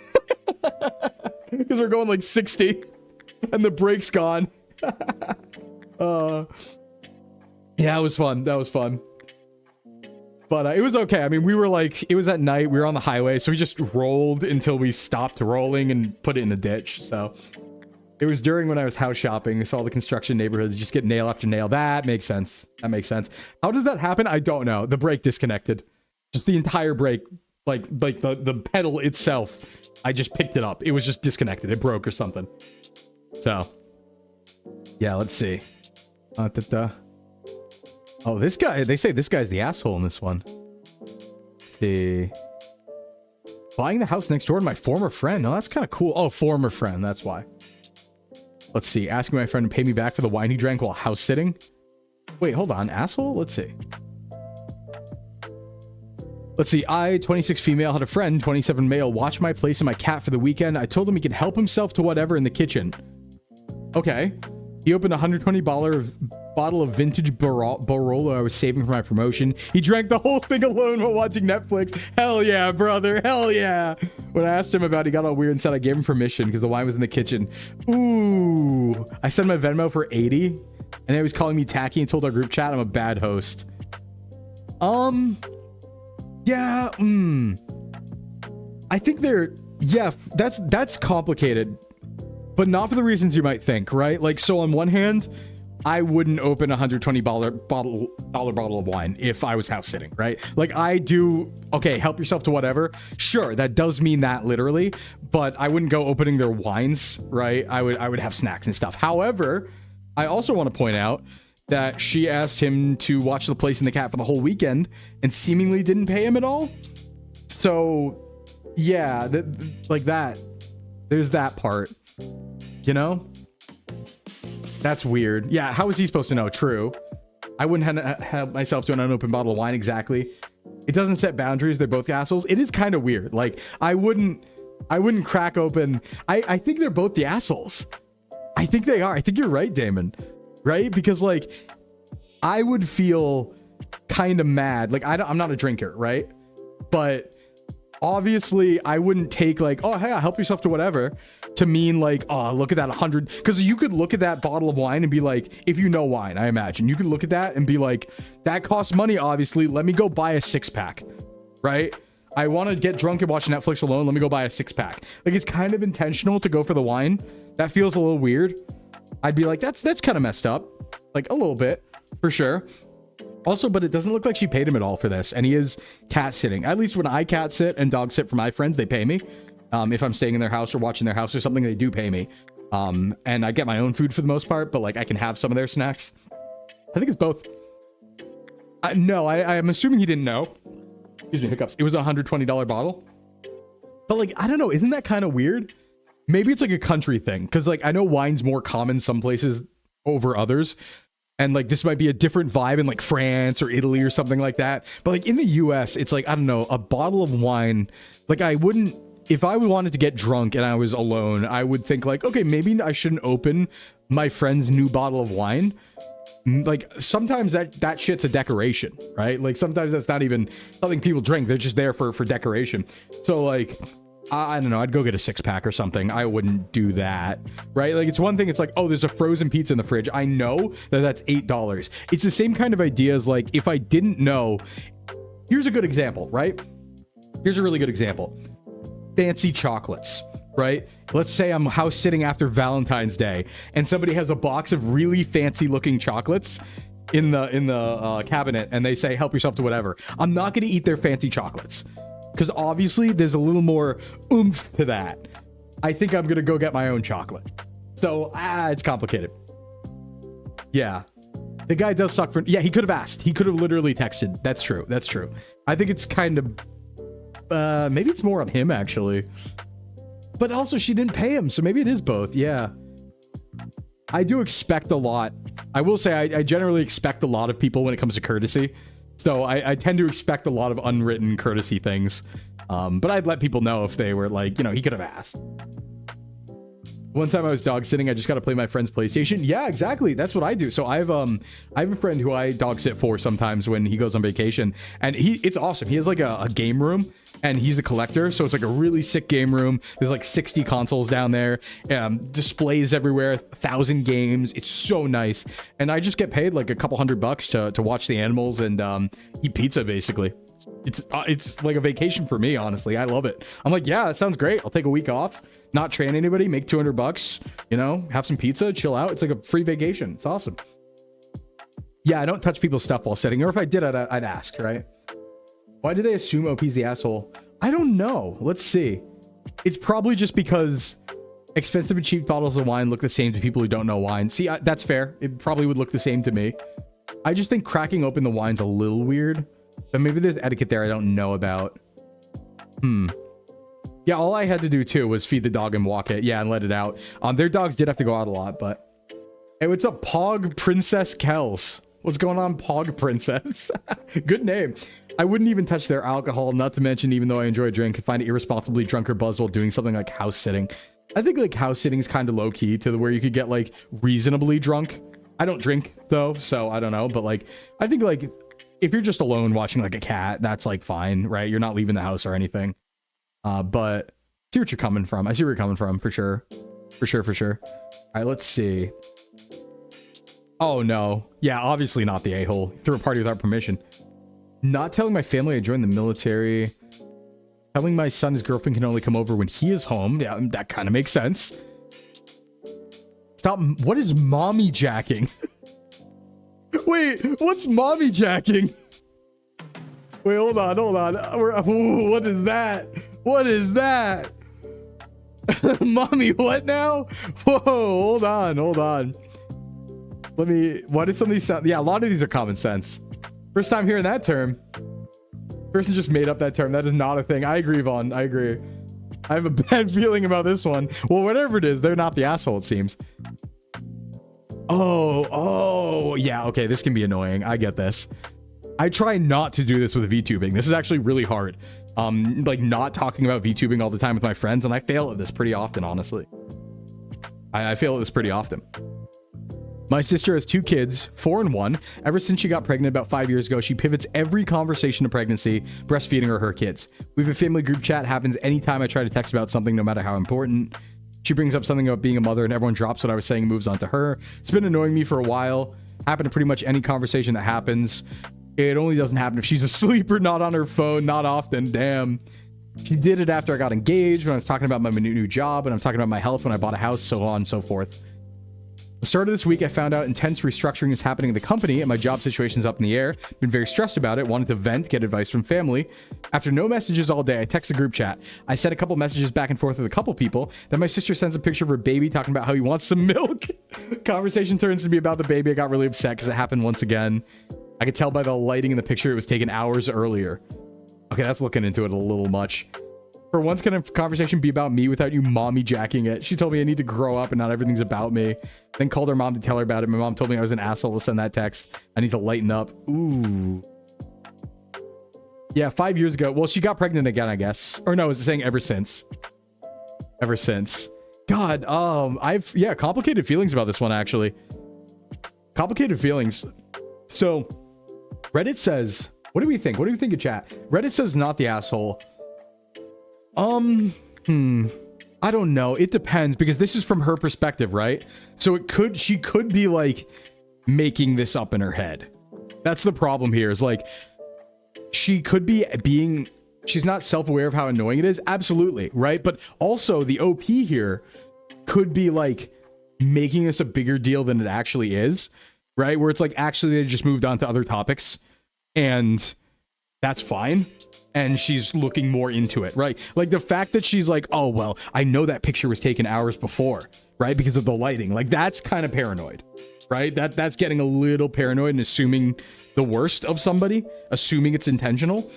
because we're going like 60. And the brake's gone. Yeah, it was fun. That was fun. But it was okay. I mean, we were like, it was at night. We were on the highway. So we just rolled until we stopped rolling and put it in the ditch. So it was during when I was house shopping. So all the construction neighborhoods just get nail after nail. That makes sense. How did that happen? I don't know. The brake disconnected. Just the entire brake. Like the pedal itself. I just picked it up. It was just disconnected. It broke or something. So, yeah, let's see. Oh, this guy, they say this guy's the asshole in this one. Let's see. Buying the house next door to my former friend. Oh, that's kind of cool. Oh, former friend. That's why. Let's see. Asking my friend to pay me back for the wine he drank while house sitting. Wait, hold on. Asshole? Let's see. I, 26 female, had a friend, 27 male, watch my place and my cat for the weekend. I told him he could help himself to whatever in the kitchen. Okay. He opened a $120 bottle of vintage Barolo I was saving for my promotion. He drank the whole thing alone while watching Netflix. Hell yeah, brother. Hell yeah. When I asked him about it, he got all weird and said I gave him permission because the wine was in the kitchen. Ooh. I sent him a Venmo for 80 and then he was calling me tacky and told our group chat I'm a bad host. Yeah. I think that's complicated. But not for the reasons you might think, right? Like, so on one hand, I wouldn't open a $120 bottle of wine if I was house sitting, right? Like I do, okay, help yourself to whatever. Sure, that does mean that literally, but I wouldn't go opening their wines, right? I would have snacks and stuff. However, I also want to point out that she asked him to watch The Place and the Cat for the whole weekend and seemingly didn't pay him at all. So yeah, like that, there's that part. You know? That's weird. Yeah, how is he supposed to know? True. I wouldn't have myself to an unopened bottle of wine exactly. It doesn't set boundaries. They're both assholes. It is kind of weird. Like, I wouldn't crack open. I think they're both the assholes. I think they are. I think you're right, Damon. Right? Because, like, I would feel kind of mad. Like, I'm not a drinker, right? But obviously I wouldn't take like, oh, hey, help yourself to whatever, to mean like, oh, look at that 100. Because you could look at that bottle of wine and be like, if you know wine, I imagine you could look at that and be like, that costs money, obviously. Let me go buy a 6-pack, right? I want to get drunk and watch Netflix alone. Let me go buy a 6-pack. Like, it's kind of intentional to go for the wine. That feels a little weird. I'd be like, that's kind of messed up. Like, a little bit, for sure. Also, but it doesn't look like she paid him at all for this. And he is cat sitting. At least when I cat sit and dog sit for my friends, they pay me. If I'm staying in their house or watching their house or something, they do pay me. And I get my own food for the most part, but like I can have some of their snacks. I think it's both. No, I'm assuming he didn't know. Excuse me, hiccups. It was a $120 bottle. But like, I don't know. Isn't that kind of weird? Maybe it's like a country thing. Because like, I know wine's more common some places over others. And like, this might be a different vibe in like France or Italy or something like that. But like in the US, it's like, I don't know, a bottle of wine. Like I wouldn't, if I wanted to get drunk and I was alone, I would think like, okay, maybe I shouldn't open my friend's new bottle of wine. Like sometimes that shit's a decoration, right? Like sometimes that's not even something people drink. They're just there for decoration. So like, I don't know, I'd go get a 6-pack or something. I wouldn't do that, right? Like it's one thing. It's like, oh, there's a frozen pizza in the fridge. I know that's $8. It's the same kind of idea as like, if I didn't know, here's a good example, right? Here's a really good example. Fancy chocolates, right? Let's say I'm house sitting after Valentine's Day and somebody has a box of really fancy looking chocolates in the cabinet and they say, help yourself to whatever. I'm not going to eat their fancy chocolates because obviously there's a little more oomph to that. I think I'm going to go get my own chocolate. So, it's complicated. Yeah. The guy does suck for, yeah, he could have asked. He could have literally texted. That's true. That's true. I think it's kind of, maybe it's more on him actually. But also she didn't pay him, so maybe it is both. Yeah. I do expect a lot. I will say I generally expect a lot of people when it comes to courtesy. So I tend to expect a lot of unwritten courtesy things. But I'd let people know if they were like, you know, he could have asked. One time I was dog sitting, I just got to play my friend's PlayStation. Yeah, exactly. That's what I do. So I have a friend who I dog sit for sometimes when he goes on vacation, and it's awesome. He has like a game room, and he's a collector. So it's like a really sick game room. There's like 60 consoles down there, displays everywhere, 1,000 games. It's so nice. And I just get paid like a couple $100 to watch the animals and eat pizza basically. It's like a vacation for me, honestly. I love it. I'm like, yeah, that sounds great. I'll take a week off, not train anybody, make $200, you know, have some pizza, chill out. It's like a free vacation. It's awesome. Yeah, I don't touch people's stuff while sitting, or if I did, I'd ask, right? Why do they assume OP's the asshole? I don't know. Let's see. It's probably just because expensive and cheap bottles of wine look the same to people who don't know wine. See, that's fair. It probably would look the same to me. I just think cracking open the wine's a little weird. But maybe there's etiquette there I don't know about. Yeah, all I had to do too was feed the dog and walk it. Yeah, and let it out. Their dogs did have to go out a lot, but... Hey, what's up, Pog Princess Kels? What's going on, Pog Princess? Good name. I wouldn't even touch their alcohol, not to mention, even though I enjoy a drink, I find it irresponsibly drunk or buzzed while doing something like house sitting. I think like house sitting is kind of low key to where you could get like reasonably drunk. I don't drink though, so I don't know. But like, I think like if you're just alone watching like a cat, that's like fine, right? You're not leaving the house or anything. But I see what you're coming from. I see where you're coming from for sure. For sure. All right, let's see. Oh no. Yeah, obviously not the a-hole. Threw a party without permission. Not telling my family I joined the military. Telling my son his girlfriend can only come over when he is home. Yeah, that kind of makes sense. Stop. What is mommy jacking? Wait, what's mommy jacking? Wait, hold on. Ooh, what is that? What is that? Mommy, what now? Whoa, hold on. Why did some of these sound? Yeah, a lot of these are common sense. First time hearing that term. Person just made up that term. That is not a thing. I agree, Vaughn. I agree. I have a bad feeling about this one. Well, whatever it is, they're not the asshole, it seems. Oh, yeah, okay, this can be annoying. I get this. I try not to do this with VTubing. This is actually really hard. Like not talking about VTubing all the time with my friends, and I fail at this pretty often, honestly. I fail at this pretty often. My sister has 2 kids, 4 and 1. Ever since she got pregnant about 5 years ago, she pivots every conversation to pregnancy, breastfeeding, or her kids. We have a family group chat, happens anytime I try to text about something, no matter how important. She brings up something about being a mother and everyone drops what I was saying and moves on to her. It's been annoying me for a while. Happened to pretty much any conversation that happens. It only doesn't happen if she's asleep or not on her phone, not often, damn. She did it after I got engaged, when I was talking about my new job, and I'm talking about my health when I bought a house, so on and so forth. The start of this week, I found out intense restructuring is happening in the company and my job situation's up in the air. Been very stressed about it, wanted to vent, get advice from family. After no messages all day, I text the group chat. I sent a couple messages back and forth with a couple people. Then my sister sends a picture of her baby talking about how he wants some milk. Conversation turns to be about the baby. I got really upset because it happened once again. I could tell by the lighting in the picture it was taken hours earlier. Okay, that's looking into it a little much. For once, can a conversation be about me without you mommy jacking it? She told me I need to grow up and not everything's about me. Then called her mom to tell her about it. My mom told me I was an asshole to send that text. I need to lighten up. Ooh. Yeah, 5 years ago. Well, she got pregnant again, I guess. Or no, is it saying ever since? Ever since. God, yeah, complicated feelings about this one, actually. Complicated feelings. So, Reddit says, what do we think? What do we think of chat? Reddit says not the asshole. I don't know. It depends, because this is from her perspective, right? So she could be like making this up in her head. That's the problem here, is like she could be she's not self-aware of how annoying it is. Absolutely, right? But also the OP here could be like making this a bigger deal than it actually is, right? Where it's like, actually they just moved on to other topics and that's fine. And she's looking more into it, right? Like the fact that she's like, oh, well, I know that picture was taken hours before, right? Because of the lighting. Like that's kind of paranoid, right? That's getting a little paranoid and assuming the worst of somebody, assuming it's intentional.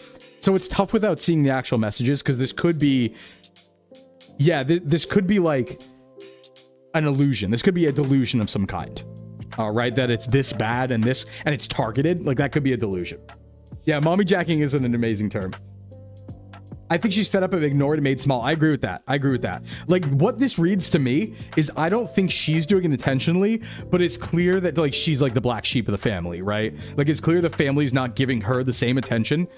So it's tough without seeing the actual messages, because this could be, yeah, this could be like an illusion. This could be a delusion of some kind, right? That it's this bad and it's targeted. Like that could be a delusion. Yeah, mommy jacking isn't an amazing term. I think she's fed up of ignored and made small. I agree with that. I agree with that. Like what this reads to me is, I don't think she's doing it intentionally, but it's clear that like she's like the black sheep of the family, right? Like it's clear the family's not giving her the same attention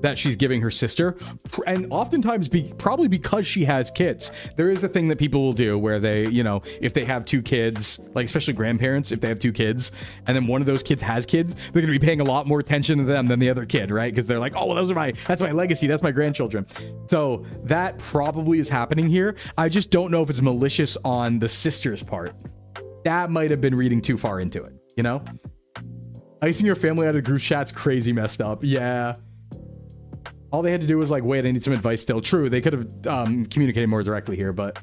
that she's giving her sister, and oftentimes probably because she has kids. There is a thing that people will do where they, you know, if they have 2 kids, like especially grandparents, if they have 2 kids and then one of those kids has kids, they're going to be paying a lot more attention to them than the other kid, right? Because they're like, oh, well, that's my legacy, that's my grandchildren. So that probably is happening here. I just don't know if it's malicious on the sister's part. That might have been reading too far into it, you know? Icing your family out of group chat's crazy messed up. Yeah. All they had to do was like, wait, I need some advice still. True, they could have communicated more directly here, but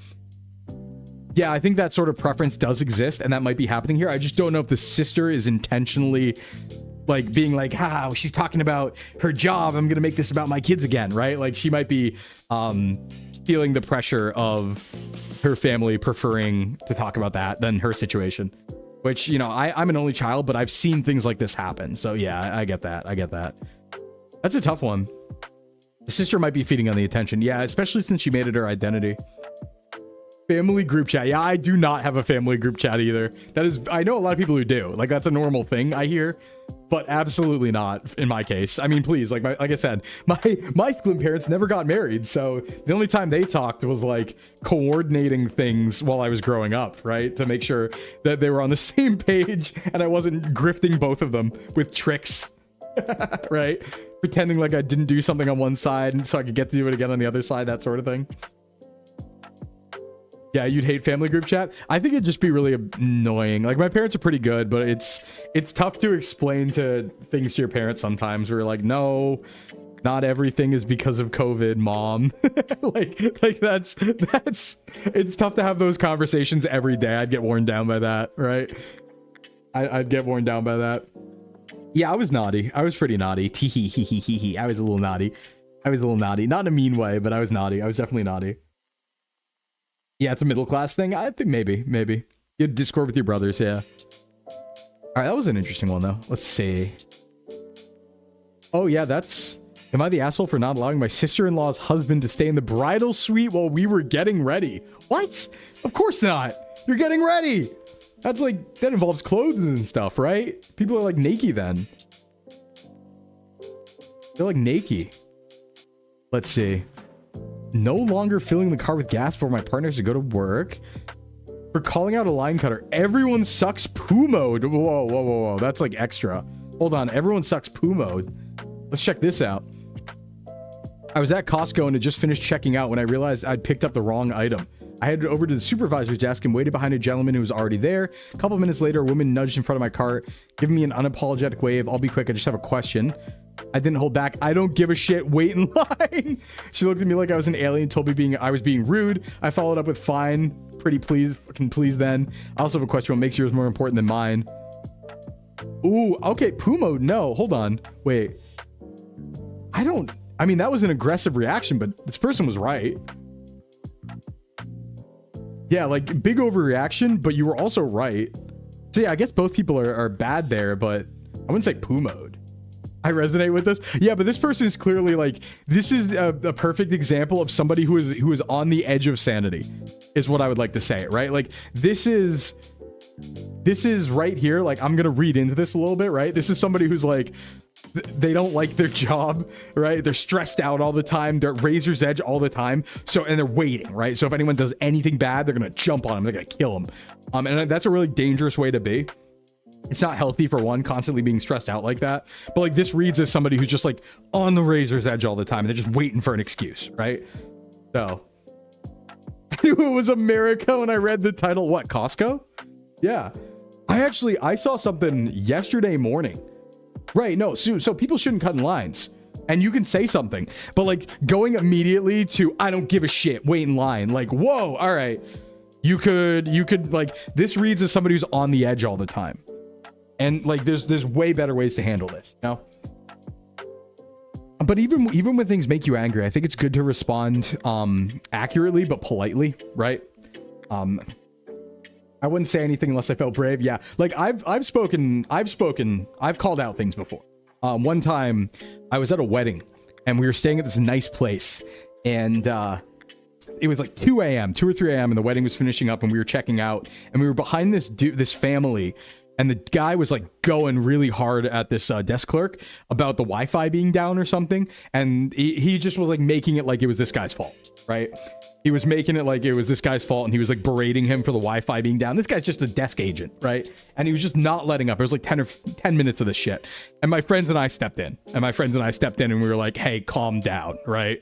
yeah, I think that sort of preference does exist, and that might be happening here. I just don't know if the sister is intentionally like being like, she's talking about her job, I'm gonna make this about my kids again, right? Like she might be feeling the pressure of her family preferring to talk about that than her situation, which, you know, I'm an only child, but I've seen things like this happen. So yeah, I get that. That's a tough one. The sister might be feeding on the attention. Yeah, especially since she made it her identity. Family group chat. Yeah, I do not have a family group chat either. That is, I know a lot of people who do. Like, that's a normal thing I hear, but absolutely not in my case. I mean, please, like I said, my Sclim parents never got married, so the only time they talked was like coordinating things while I was growing up, right? To make sure that they were on the same page and I wasn't grifting both of them with tricks. Right? Pretending like I didn't do something on one side and so I could get to do it again on the other side, that sort of thing. Yeah, you'd hate family group chat. I think it'd just be really annoying. Like my parents are pretty good, but it's tough to explain to things to your parents sometimes. We're like, no, not everything is because of COVID, mom. like that's it's tough to have those conversations every day. I'd get worn down by that, right? I'd get worn down by that. Yeah, I was naughty. I was pretty naughty. Tee-hee-hee-hee-hee-hee. I was a little naughty. Not in a mean way, but I was naughty. I was definitely naughty. Yeah, it's a middle class thing. I think maybe. You had Discord with your brothers, yeah. All right, that was an interesting one, though. Let's see. Oh, yeah, am I the asshole for not allowing my sister-in-law's husband to stay in the bridal suite while we were getting ready? What? Of course not. You're getting ready. That's like, that involves clothes and stuff, right? People are like naked then. They're like naked. Let's see. No longer filling the car with gas for my partners to go to work. For calling out a line cutter. Everyone sucks poo mode. Whoa, whoa, whoa, whoa. That's like extra. Hold on. Everyone sucks poo mode. Let's check this out. I was at Costco and had just finished checking out when I realized I'd picked up the wrong item. I headed over to the supervisor's desk and waited behind a gentleman who was already there. A couple minutes later, a woman nudged in front of my cart, giving me an unapologetic wave. I'll be quick. I just have a question. I didn't hold back. I don't give a shit. Wait in line. She looked at me like I was an alien, told me I was being rude. I followed up with fine. Pretty please, fucking please then. I also have a question. What makes yours more important than mine? Ooh, okay. Poo mode. No, hold on. Wait. I mean, that was an aggressive reaction, but this person was right. Yeah, like big overreaction, but you were also right. So yeah, I guess both people are bad there, but I wouldn't say poo mode. I resonate with this. Yeah, but this person is clearly like, this is a perfect example of somebody who is on the edge of sanity, is what I would like to say, right? Like this is right here. Like I'm going to read into this a little bit, right? This is somebody who's like, they don't like their job, right? They're stressed out all the time. They're at razor's edge all the time. So, and they're waiting, right? So if anyone does anything bad, they're going to jump on them. They're going to kill them. And that's a really dangerous way to be. It's not healthy for one, constantly being stressed out like that. But like this reads as somebody who's just like on the razor's edge all the time. And they're just waiting for an excuse, right? So I knew it was America when I read the title. What, Costco? Yeah. I saw something yesterday morning. Right, no, so people shouldn't cut in lines. And you can say something. But like going immediately to, I don't give a shit, wait in line. Like, whoa, all right. You could like, this reads as somebody who's on the edge all the time. And like, there's way better ways to handle this, you know? But even when things make you angry, I think it's good to respond accurately, but politely, right? I wouldn't say anything unless I felt brave. Yeah. Like I've called out things before. One time I was at a wedding and we were staying at this nice place and, it was like 2 or 3 a.m. and the wedding was finishing up and we were checking out and we were behind this family and the guy was like going really hard at this desk clerk about the Wi-Fi being down or something. And he just was like making it like it was this guy's fault, right? He was making it like it was this guy's fault and he was like berating him for the Wi-Fi being down. This guy's just a desk agent, right? And he was just not letting up. It was like 10 minutes of this shit. And my friends and I stepped in. And we were like, hey, calm down, right?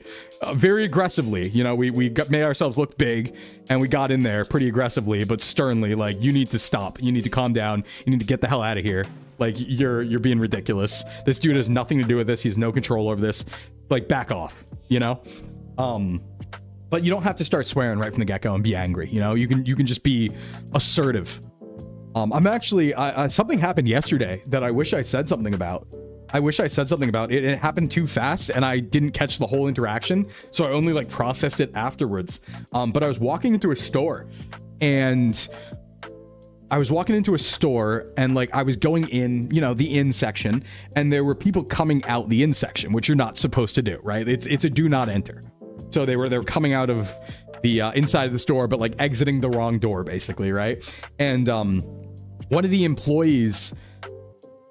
Very aggressively. You know, we made ourselves look big and we got in there pretty aggressively, but sternly, like, you need to stop. You need to calm down. You need to get the hell out of here. Like, you're being ridiculous. This dude has nothing to do with this. He has no control over this. Like, back off, you know? But you don't have to start swearing right from the get-go and be angry. You know, you can just be assertive. I'm actually, something happened yesterday that I wish I said something about. It happened too fast and I didn't catch the whole interaction. So I only like processed it afterwards. But I was walking into a store and like I was going in, you know, the in section and there were people coming out the in section, which you're not supposed to do, right? It's a do not enter. So they were coming out of the inside of the store, but like exiting the wrong door, basically, right? And one of the employees,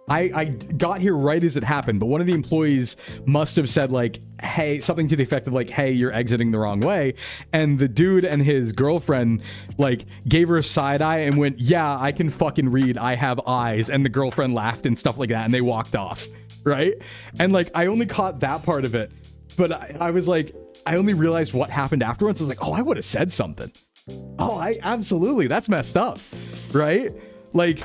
I got here right as it happened, but one of the employees must have said like, hey, something to the effect of like, hey, you're exiting the wrong way. And the dude and his girlfriend like gave her a side eye and went, yeah, I can fucking read. I have eyes. And the girlfriend laughed and stuff like that. And they walked off, right? And like, I only caught that part of it, but I was like, I only realized what happened afterwards. I was like, oh, I would have said something. Oh, absolutely. That's messed up. Right? Like,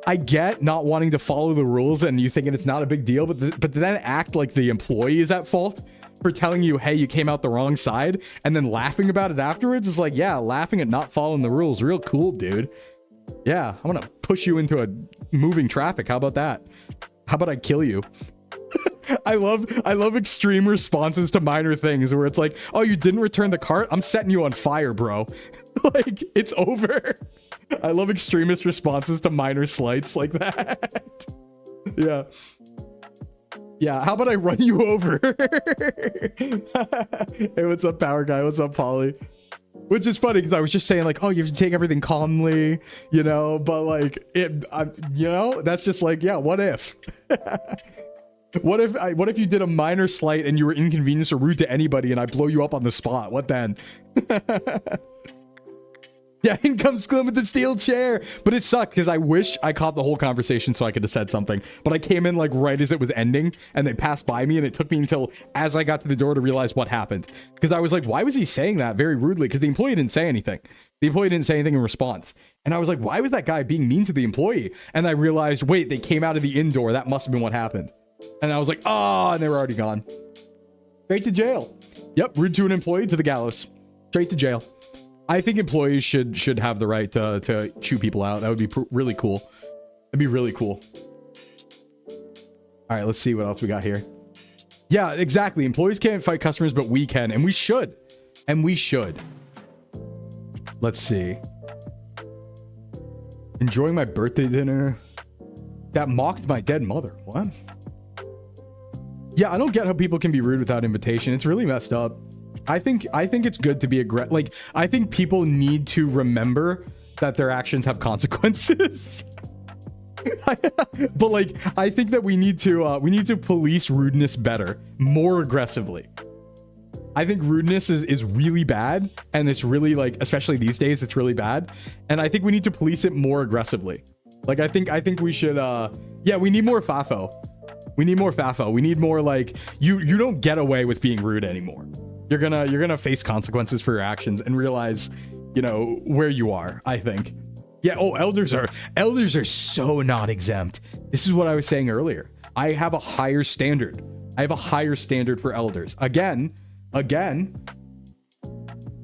I get not wanting to follow the rules and you thinking it's not a big deal, but then act like the employee is at fault for telling you, hey, you came out the wrong side and then laughing about it afterwards is like, yeah, laughing at not following the rules. Real cool, dude. Yeah. I'm going to push you into a moving traffic. How about that? How about I kill you? I love extreme responses to minor things where it's like, oh, you didn't return the cart? I'm setting you on fire, bro. Like, it's over. I love extremist responses to minor slights like that. Yeah. Yeah, how about I run you over? Hey, what's up, Power Guy? What's up, Polly? Which is funny because I was just saying like, oh, you have to take everything calmly, you know, but like you know, that's just like, yeah, what if? What if you did a minor slight and you were inconvenienced or rude to anybody and I blow you up on the spot? What then? Yeah, in comes Sclim with the steel chair. But it sucked because I wish I caught the whole conversation so I could have said something. But I came in like right as it was ending and they passed by me and it took me until as I got to the door to realize what happened. Because I was like, why was he saying that very rudely? Because the employee didn't say anything. The employee didn't say anything in response. And I was like, why was that guy being mean to the employee? And I realized, wait, they came out of the indoor. That must have been what happened. And I was like, oh, and they were already gone. Straight to jail. Yep, rude to an employee, to the gallows. Straight to jail. I think employees should have the right to chew people out. That would be really cool. That'd be really cool. All right, let's see what else we got here. Yeah, exactly. Employees can't fight customers, but we can, and we should. And we should. Let's see. Enjoying my birthday dinner. That mocked my dead mother. What? Yeah, I don't get how people can be rude without invitation. It's really messed up. I think it's good to be aggressive. Like, I think people need to remember that their actions have consequences. But like, I think that we need to police rudeness better, more aggressively. I think rudeness is really bad, and it's really like, especially these days, it's really bad. And I think we need to police it more aggressively. Like, I think we should, yeah, we need more FAFO. We need more FAFO. We need more like, you don't get away with being rude anymore. You're gonna face consequences for your actions and realize, you know, where you are, I think. Yeah, oh, elders are so not exempt. This is what I was saying earlier. I have a higher standard. I have a higher standard for elders. Again,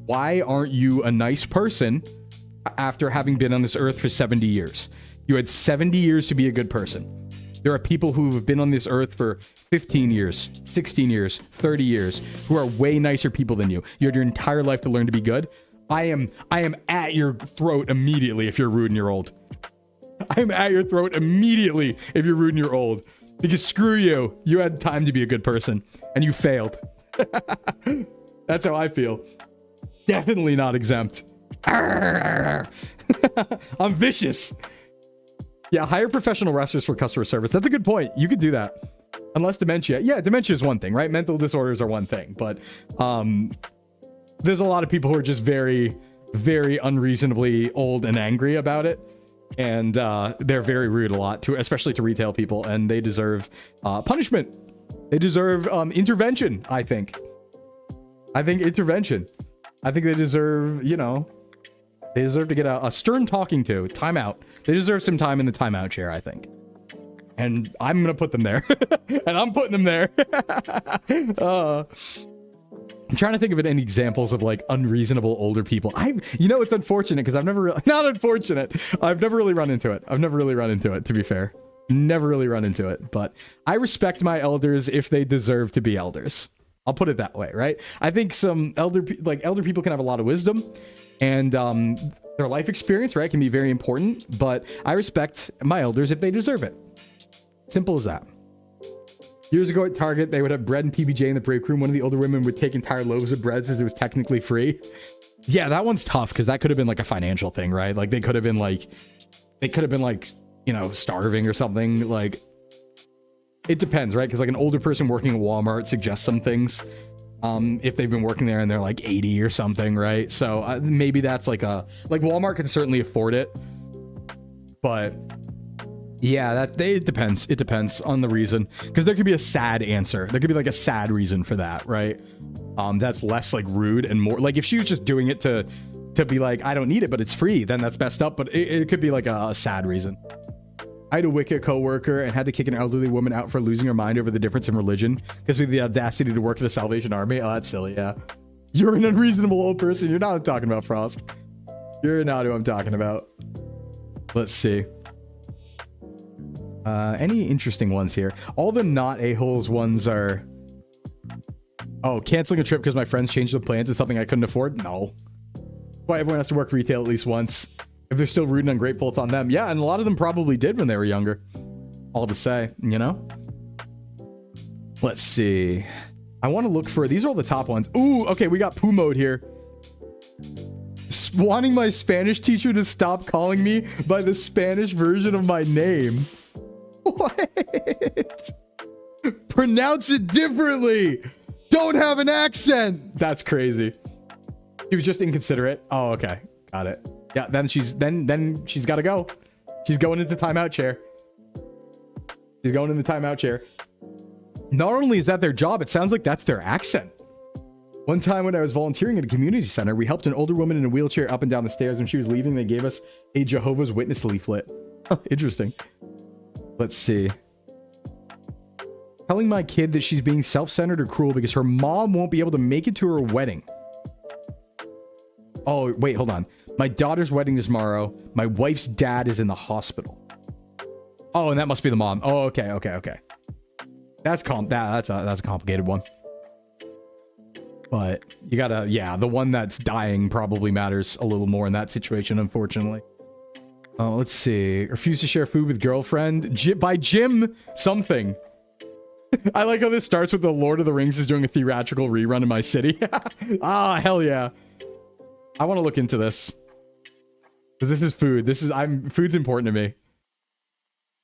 why aren't you a nice person after having been on this earth for 70 years? You had 70 years to be a good person. There are people who have been on this earth for 15 years, 16 years, 30 years, who are way nicer people than you. You had your entire life to learn to be good. I am at your throat immediately if you're rude and you're old. I'm at your throat immediately if you're rude and you're old. Because screw you. You had time to be a good person and you failed. That's how I feel. Definitely not exempt. I'm vicious. Yeah, hire professional wrestlers for customer service. That's a good point. You could do that. Unless dementia. Yeah, dementia is one thing, right? Mental disorders are one thing. But there's a lot of people who are just very, very unreasonably old and angry about it. And they're very rude a lot, especially to retail people. And they deserve punishment. They deserve intervention, I think. Intervention. I think they deserve, you know, they deserve to get a stern talking to. Timeout. They deserve some time in the timeout chair, I think. And I'm going to put them there. And I'm putting them there. I'm trying to think of any examples of like unreasonable older people. You know, it's unfortunate because I've never really, not unfortunate. I've never really run into it. To be fair. Never really run into it. But I respect my elders if they deserve to be elders. I'll put it that way, right? I think some elder people can have a lot of wisdom and their life experience, right, can be very important. But I respect my elders if they deserve it. Simple as that. Years ago at Target, they would have bread and PBJ in the break room. One of the older women would take entire loaves of bread since it was technically free. Yeah, that one's tough because that could have been like a financial thing, right? Like they could have been like, you know, starving or something. Like, it depends, right? Because like an older person working at Walmart suggests some things. If they've been working there and they're like 80 or something, right? So maybe that's like Walmart can certainly afford it, but yeah, it depends. It depends on the reason, because there could be a sad answer. There could be like a sad reason for that, right? That's less like rude and more like if she was just doing it to be like, I don't need it, but it's free, then that's messed up. But it could be like a sad reason. I had a wicked coworker and had to kick an elderly woman out for losing her mind over the difference in religion because we had the audacity to work for the Salvation Army. Oh, that's silly. Yeah, you're an unreasonable old person. You're not what I'm talking about, Frost. You're not who I'm talking about. Let's see. Any interesting ones here? All the not a-holes ones are... Oh, canceling a trip because my friends changed the plans to something I couldn't afford? No. Why everyone has to work retail at least once. If they're still rude and ungrateful, it's on them. Yeah, and a lot of them probably did when they were younger. All to say, you know? Let's see. I want to look for... These are all the top ones. Ooh, okay, we got poo mode here. Wanting my Spanish teacher to stop calling me by the Spanish version of my name. What? Pronounce it differently. Don't have an accent. That's crazy. She was just inconsiderate. Oh, okay. Got it. Yeah, then she's got to go. She's going into timeout chair. She's going in the timeout chair. Not only is that their job, it sounds like that's their accent. One time when I was volunteering at a community center, we helped an older woman in a wheelchair up and down the stairs. When she was leaving, they gave us a Jehovah's Witness leaflet. Interesting. Let's see. Telling my kid that she's being self-centered or cruel because her mom won't be able to make it to her wedding. Oh, wait, hold on. My daughter's wedding is tomorrow. My wife's dad is in the hospital. Oh, and that must be the mom. Oh, okay. That's a complicated one. But you gotta, yeah, the one that's dying probably matters a little more in that situation, unfortunately. Oh, let's see. Refuse to share food with girlfriend. By Jim something. I like how this starts with the Lord of the Rings is doing a theatrical rerun in my city. Ah, hell yeah. I want to look into this. Because this is food. Food's important to me.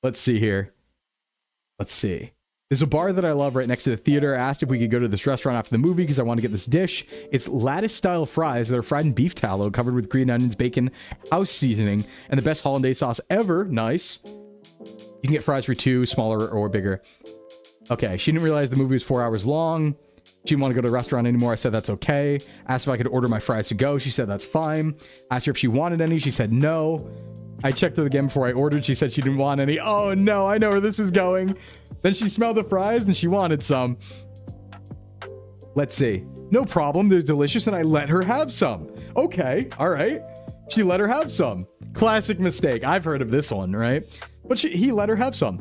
Let's see here. Let's see. There's a bar that I love right next to the theater. I asked if we could go to this restaurant after the movie because I want to get this dish. It's lattice-style fries that are fried in beef tallow, covered with green onions, bacon, house seasoning, and the best hollandaise sauce ever. Nice. You can get fries for $2, smaller or bigger. Okay, she didn't realize the movie was 4 hours long. She didn't want to go to the restaurant anymore. I said that's okay. Asked if I could order my fries to go. She said that's fine. Asked her if she wanted any. She said no. I checked her again before I ordered. She said she didn't want any. Oh no, I know where this is going. Then she smelled the fries and she wanted some. Let's see. No problem. They're delicious and I let her have some. Okay, all right. She let her have some. Classic mistake. I've heard of this one, right? But he let her have some.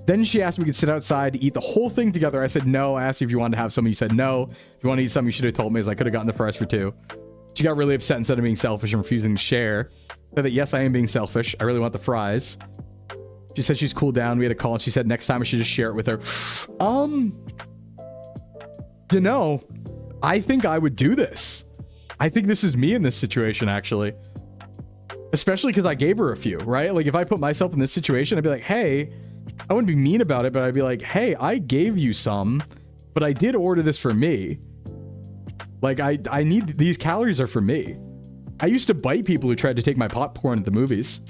Then she asked if we could sit outside to eat the whole thing together. I said no. I asked you if you wanted to have some. You said no. If you want to eat some, you should have told me, as I could have gotten the fries for $2. She got really upset instead of being selfish and refusing to share. Said that yes, I am being selfish. I really want the fries. She said she's cooled down. We had a call and she said next time I should just share it with her. You know, I think I would do this. I think this is me in this situation, actually. Especially because I gave her a few, right? Like if I put myself in this situation, I'd be like, hey, I wouldn't be mean about it, but I'd be like, hey, I gave you some, but I did order this for me. Like, I need, these calories are for me. I used to bite people who tried to take my popcorn at the movies.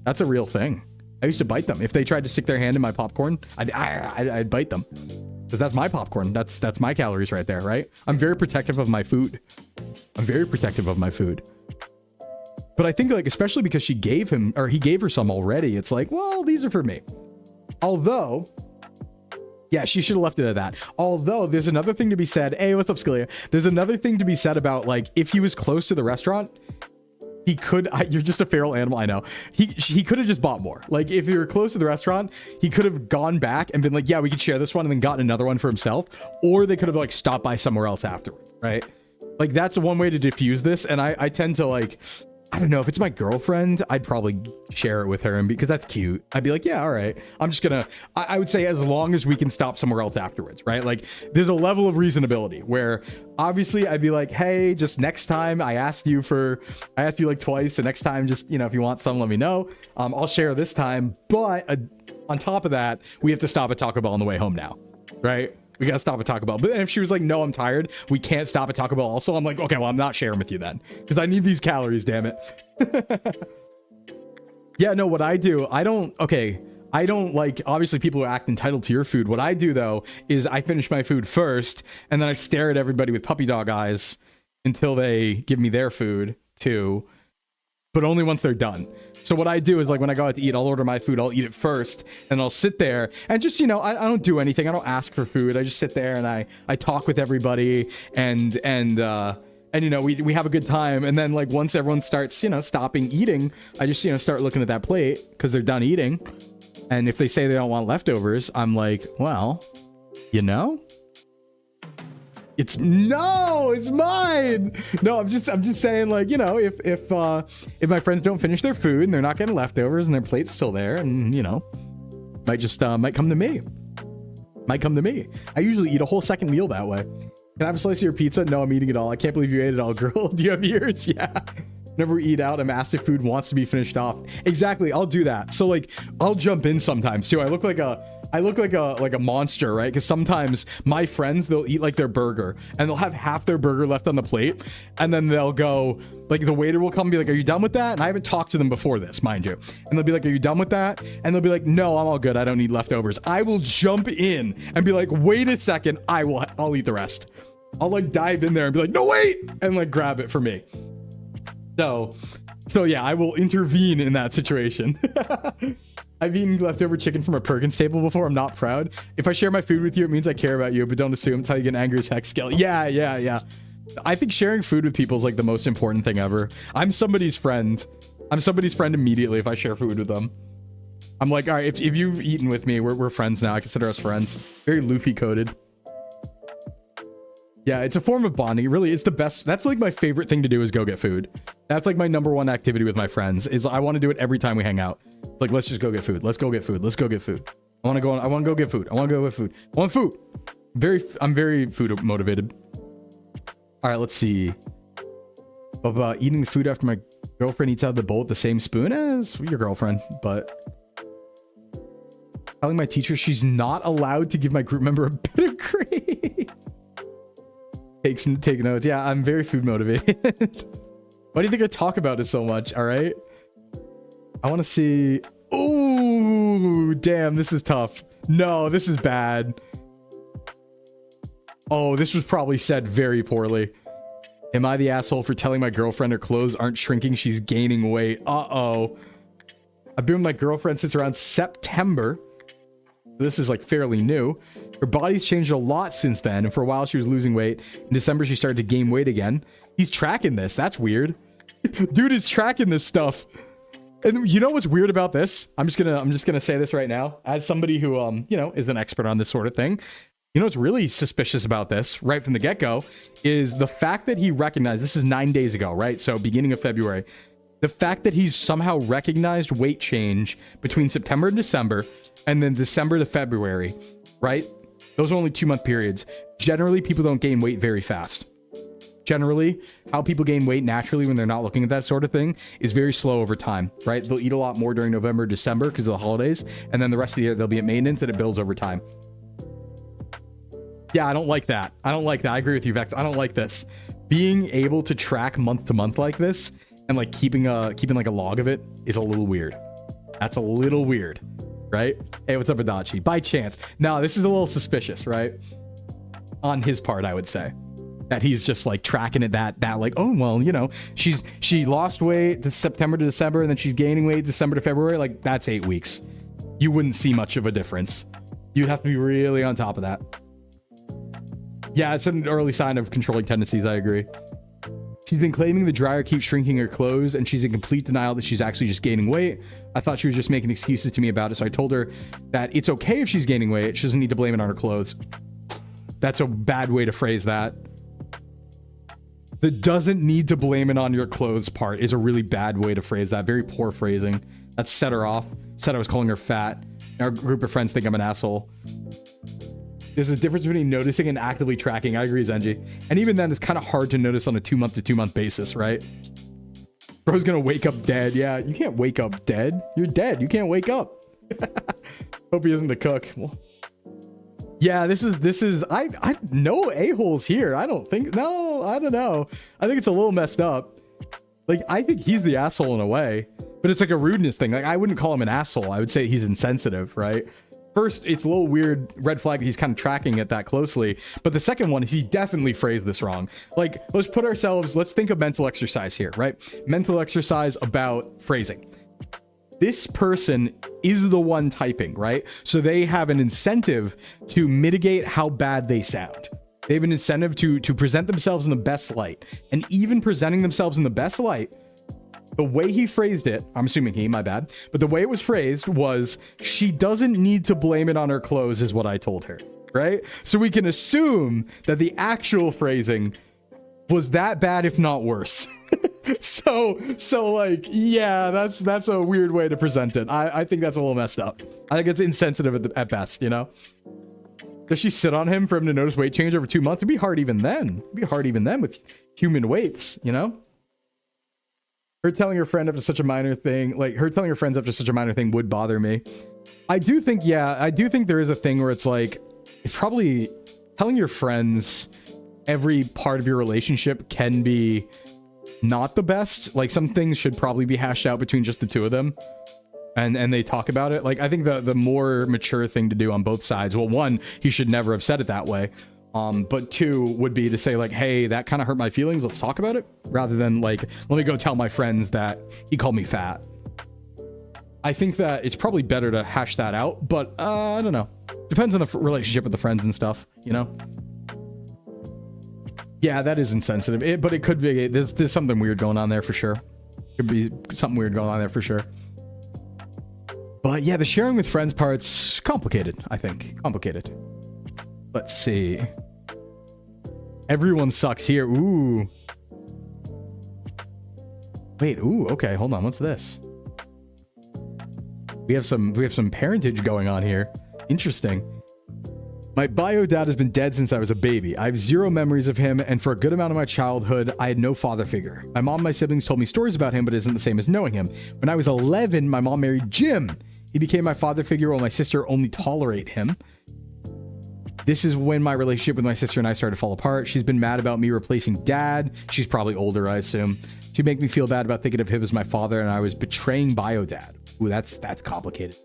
That's a real thing. I used to bite them. If they tried to stick their hand in my popcorn, I'd bite them. Because that's my popcorn. That's my calories right there, right? I'm very protective of my food. I'm very protective of my food. But I think, like, especially because she gave him, or he gave her some already, it's like, well, these are for me. Although, yeah, she should have left it at that. Although, there's another thing to be said. Hey, what's up, Scalia? There's another thing to be said about, like, if he was close to the restaurant, he could, you're just a feral animal, I know. He could have just bought more. Like, if you were close to the restaurant, he could have gone back and been like, yeah, we could share this one, and then gotten another one for himself. Or they could have, like, stopped by somewhere else afterwards, right? Like, that's one way to diffuse this. And I tend to, like, I don't know, if it's my girlfriend, I'd probably share it with her, and because that's cute. I'd be like, yeah, all right. I'm just gonna, I would say as long as we can stop somewhere else afterwards, right? Like, there's a level of reasonability where obviously I'd be like, hey, just next time I asked you like twice, so next time, just, you know, if you want some, let me know. I'll share this time. But on top of that, we have to stop at Taco Bell on the way home now, right? We gotta stop at Taco Bell. But if she was like, no, I'm tired, we can't stop at Taco Bell also, I'm like, okay, well, I'm not sharing with you then, because I need these calories, damn it. Yeah, no, what I do, I don't like, obviously people who act entitled to your food. What I do though is I finish my food first, and then I stare at everybody with puppy dog eyes until they give me their food too, but only once they're done. So what I do is, like, when I go out to eat, I'll order my food, I'll eat it first, and I'll sit there and just, you know, I don't do anything. I don't ask for food. I just sit there and I talk with everybody, and you know, we have a good time. And then, like, once everyone starts, you know, stopping eating, I just, you know, start looking at that plate because they're done eating. And if they say they don't want leftovers, I'm like, well, you know, it's mine. No, I'm just saying, like, you know, if my friends don't finish their food and they're not getting leftovers and their plate's still there, and, you know, might come to me. I usually eat a whole second meal that way. Can I have a slice of your pizza? No, I'm eating it all. I can't believe you ate it all, girl. Do you have yours? Yeah. Whenever we eat out, I'm asked if food wants to be finished off. Exactly, I'll do that. So like, I'll jump in sometimes too. I look like a monster, right? Because sometimes my friends, they'll eat like their burger and they'll have half their burger left on the plate, and then they'll go, like the waiter will come and be like, "Are you done with that?" And I haven't talked to them before this, mind you. And they'll be like, "Are you done with that?" And they'll be like, "No, I'm all good. I don't need leftovers." I will jump in and be like, "Wait a second, I'll eat the rest." I'll like dive in there and be like, "No, wait," and like grab it for me. So yeah, I will intervene in that situation. I've eaten leftover chicken from a Perkins table before. I'm not proud. If I share my food with you, it means I care about you, but don't assume it's how you get angry as heck skill. Yeah. I think sharing food with people is like the most important thing ever. I'm somebody's friend. I'm somebody's friend immediately if I share food with them. I'm like, all right, if you've eaten with me, we're friends now. I consider us friends. Very Luffy coded. Yeah, it's a form of bonding. Really, it's the best. That's like my favorite thing to do is go get food. That's like my #1 activity with my friends is I want to do it every time we hang out. Like, let's just go get food. Let's go get food. Let's go get food. I want to go get food. I want to go get food. I want food. I'm very food motivated. All right, let's see. About eating food after my girlfriend eats out of the bowl with the same spoon as your girlfriend, but telling my teacher she's not allowed to give my group member a better grade. Take notes. Yeah, I'm very food motivated. Why do you think I talk about it so much? All right. I want to see. Oh, damn. This is tough. No, this is bad. Oh, this was probably said very poorly. Am I the asshole for telling my girlfriend her clothes aren't shrinking? She's gaining weight. Uh-oh. I've been with my girlfriend since around September. This is like fairly new. Her body's changed a lot since then, and for a while she was losing weight. In December, she started to gain weight again. He's tracking this. That's weird. Dude is tracking this stuff. And you know what's weird about this? I'm just gonna say this right now, as somebody who you know, is an expert on this sort of thing. You know what's really suspicious about this, right from the get-go, is the fact that he recognized, this is 9 days ago, right? So beginning of February. The fact that he's somehow recognized weight change between September and December, and then December to February, right? Those are only 2-month periods. Generally, people don't gain weight very fast. Generally, how people gain weight naturally when they're not looking at that sort of thing is very slow over time, right? They'll eat a lot more during November, December because of the holidays, and then the rest of the year they'll be at maintenance and it builds over time. Yeah, I don't like that. I don't like that. I agree with you, Vex. I don't like this. Being able to track month to month like this and like keeping like a log of it is a little weird. That's a little weird, right? Hey, what's up, Adachi? By chance. Now, this is a little suspicious, right? On his part, I would say. That he's just like tracking it that like, oh, well, you know, she lost weight to September to December and then she's gaining weight December to February. Like, that's 8 weeks. You wouldn't see much of a difference. You'd have to be really on top of that. Yeah, it's an early sign of controlling tendencies. I agree. She's been claiming the dryer keeps shrinking her clothes and she's in complete denial that she's actually just gaining weight. I thought she was just making excuses to me about it, so I told her that it's okay if she's gaining weight. She doesn't need to blame it on her clothes. That's a bad way to phrase that. The doesn't need to blame it on your clothes part is a really bad way to phrase that. Very poor phrasing. That set her off. Said I was calling her fat. Our group of friends think I'm an asshole. There's a difference between noticing and actively tracking. I agree, Zenji. And even then, it's kind of hard to notice on a 2-month to 2-month basis, right? Bro's gonna wake up dead. Yeah, you can't wake up dead. You're dead. You can't wake up. Hope he isn't the cook. Well, yeah, this is I no a-holes here. I don't think. No, I don't know. I think it's a little messed up. Like, I think he's the asshole in a way, but it's like a rudeness thing. Like, I wouldn't call him an asshole. I would say he's insensitive, right? First, it's a little weird red flag that he's kind of tracking it that closely. But the second one is he definitely phrased this wrong. Like, let's think of mental exercise here, right? Mental exercise about phrasing. This person is the one typing, right? So they have an incentive to mitigate how bad they sound. They have an incentive to present themselves in the best light. And even presenting themselves in the best light, the way he phrased it, I'm assuming my bad, but the way it was phrased was, she doesn't need to blame it on her clothes is what I told her, right? So we can assume that the actual phrasing was that bad, if not worse. so like, yeah, that's a weird way to present it. I think that's a little messed up. I think it's insensitive at best, you know? Does she sit on him for him to notice weight change over 2 months? It'd be hard even then. It'd be hard even then with human weights, you know? her telling her friend after such a minor thing, like her telling her friends after such a minor thing would bother me. I do think, yeah, I do think there is a thing where it's like, it's probably telling your friends every part of your relationship can be not the best. Like some things should probably be hashed out between just the two of them. And they talk about it. Like, I think the more mature thing to do on both sides, well, one, he should never have said it that way. But two would be to say like, hey, that kind of hurt my feelings. Let's talk about it. Rather than like, let me go tell my friends that he called me fat. I think that it's probably better to hash that out, but I don't know. Depends on the relationship with the friends and stuff, you know? Yeah, that is insensitive. But it could be, there's something weird going on there for sure. Could be something weird going on there for sure. But yeah, the sharing with friends part's complicated, I think. Complicated. Let's see. Everyone sucks here. Ooh. Wait, ooh, okay, hold on. What's this? We have some parentage going on here. Interesting. My bio dad has been dead since I was a baby. I have zero memories of him, and for a good amount of my childhood, I had no father figure. My mom and my siblings told me stories about him, but it isn't the same as knowing him. When I was 11, my mom married Jim. He became my father figure while my sister only tolerated him. This is when my relationship with my sister and I started to fall apart. She's been mad about me replacing dad. She's probably older, I assume. She'd make me feel bad about thinking of him as my father, and I was betraying bio dad. Ooh, that's complicated.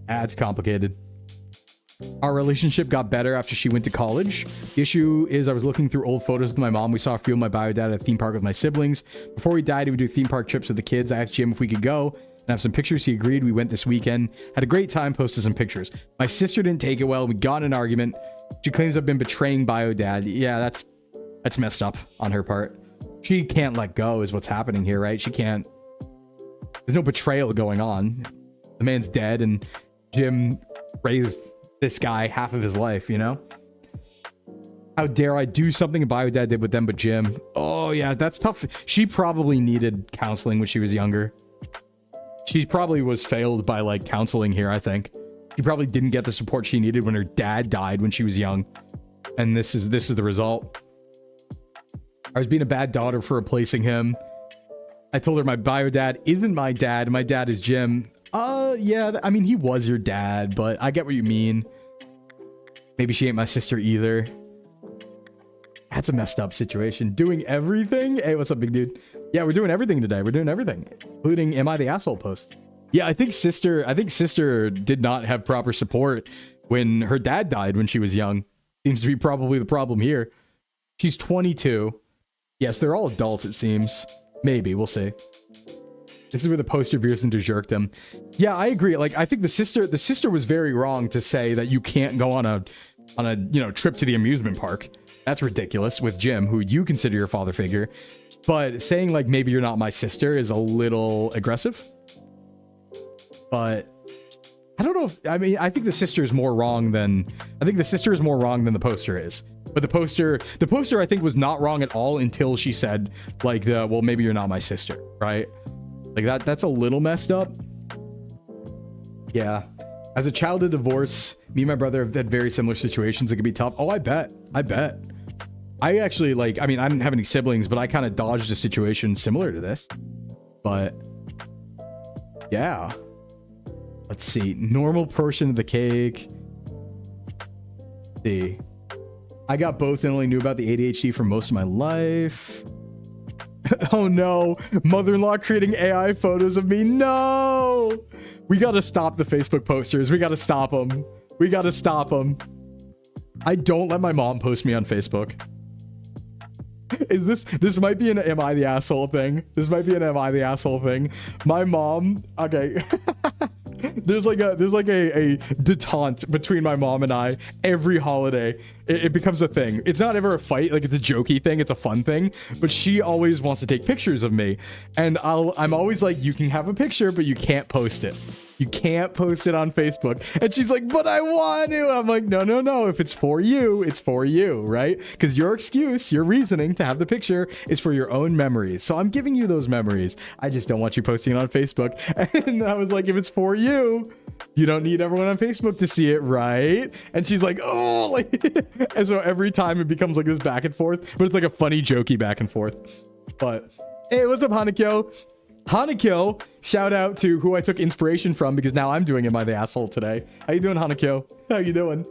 That's complicated. Our relationship got better after she went to college. The issue is I was looking through old photos with my mom. We saw a few of my bio dad at a theme park with my siblings. Before he died, he would do theme park trips with the kids. I asked Jim if we could go and have some pictures. He agreed. We went this weekend. Had a great time, posted some pictures. My sister didn't take it well. We got in an argument. She claims I've been betraying bio dad. Yeah, that's messed up on her part. She can't let go is what's happening here, right? She can't. There's no betrayal going on. The man's dead and Jim raised this guy half of his life, you know? How dare I do something bio dad did with them but Jim? Oh yeah, that's tough. She probably needed counseling when she was younger. She probably was failed by like counseling here, I think. She probably didn't get the support she needed when her dad died when she was young. And this is the result. I was being a bad daughter for replacing him. I told her my bio dad isn't my dad. My dad is Jim. Yeah, I mean, he was your dad, but I get what you mean. Maybe she ain't my sister either. That's a messed up situation. Doing everything? Hey, what's up, big dude? Yeah, we're doing everything today. We're doing everything, including Am I the Asshole post. Yeah, I think sister did not have proper support when her dad died when she was young. Seems to be probably the problem here. She's 22. Yes, they're all adults, it seems. Maybe, we'll see. This is where the poster veers into jerkdom. Yeah, I agree. Like, I think the sister was very wrong to say that you can't go on a trip to the amusement park. That's ridiculous with Jim, who you consider your father figure. But saying like maybe you're not my sister is a little aggressive. But I don't know if, I mean, I think the sister is more wrong than the poster is. But the poster I think was not wrong at all until she said like well, maybe you're not my sister, right? Like that's a little messed up. Yeah. As a child of divorce, me and my brother have had very similar situations. It could be tough. Oh, I bet. I actually I didn't have any siblings, but I kind of dodged a situation similar to this. But yeah. Let's see. Normal portion of the cake. Let's see. I got both and only knew about the ADHD for most of my life. Oh no, mother-in-law creating AI photos of me. No, we gotta stop the Facebook posters. We gotta stop them. I don't let my mom post me on Facebook. This might be an Am I the Asshole thing. My mom, okay. There's like a detente between my mom and I every holiday. It becomes a thing. It's not ever a fight, like it's a jokey thing, it's a fun thing, but she always wants to take pictures of me, and I'm always like, you can have a picture but you can't post it. You can't post it on Facebook. And she's like, but I want to. I'm like, no. If it's for you, it's for you, right? Because your excuse, your reasoning to have the picture is for your own memories. So I'm giving you those memories. I just don't want you posting it on Facebook. And I was like, if it's for you, you don't need everyone on Facebook to see it, right? And she's like, oh, like, and so every time it becomes like this back and forth, but it's like a funny, jokey back and forth. But Hey, what's up, Hanakyo? Hanakyo, shout out to who I took inspiration from because now I'm doing Am I the Asshole today. How you doing, Hanakyo? How you doing?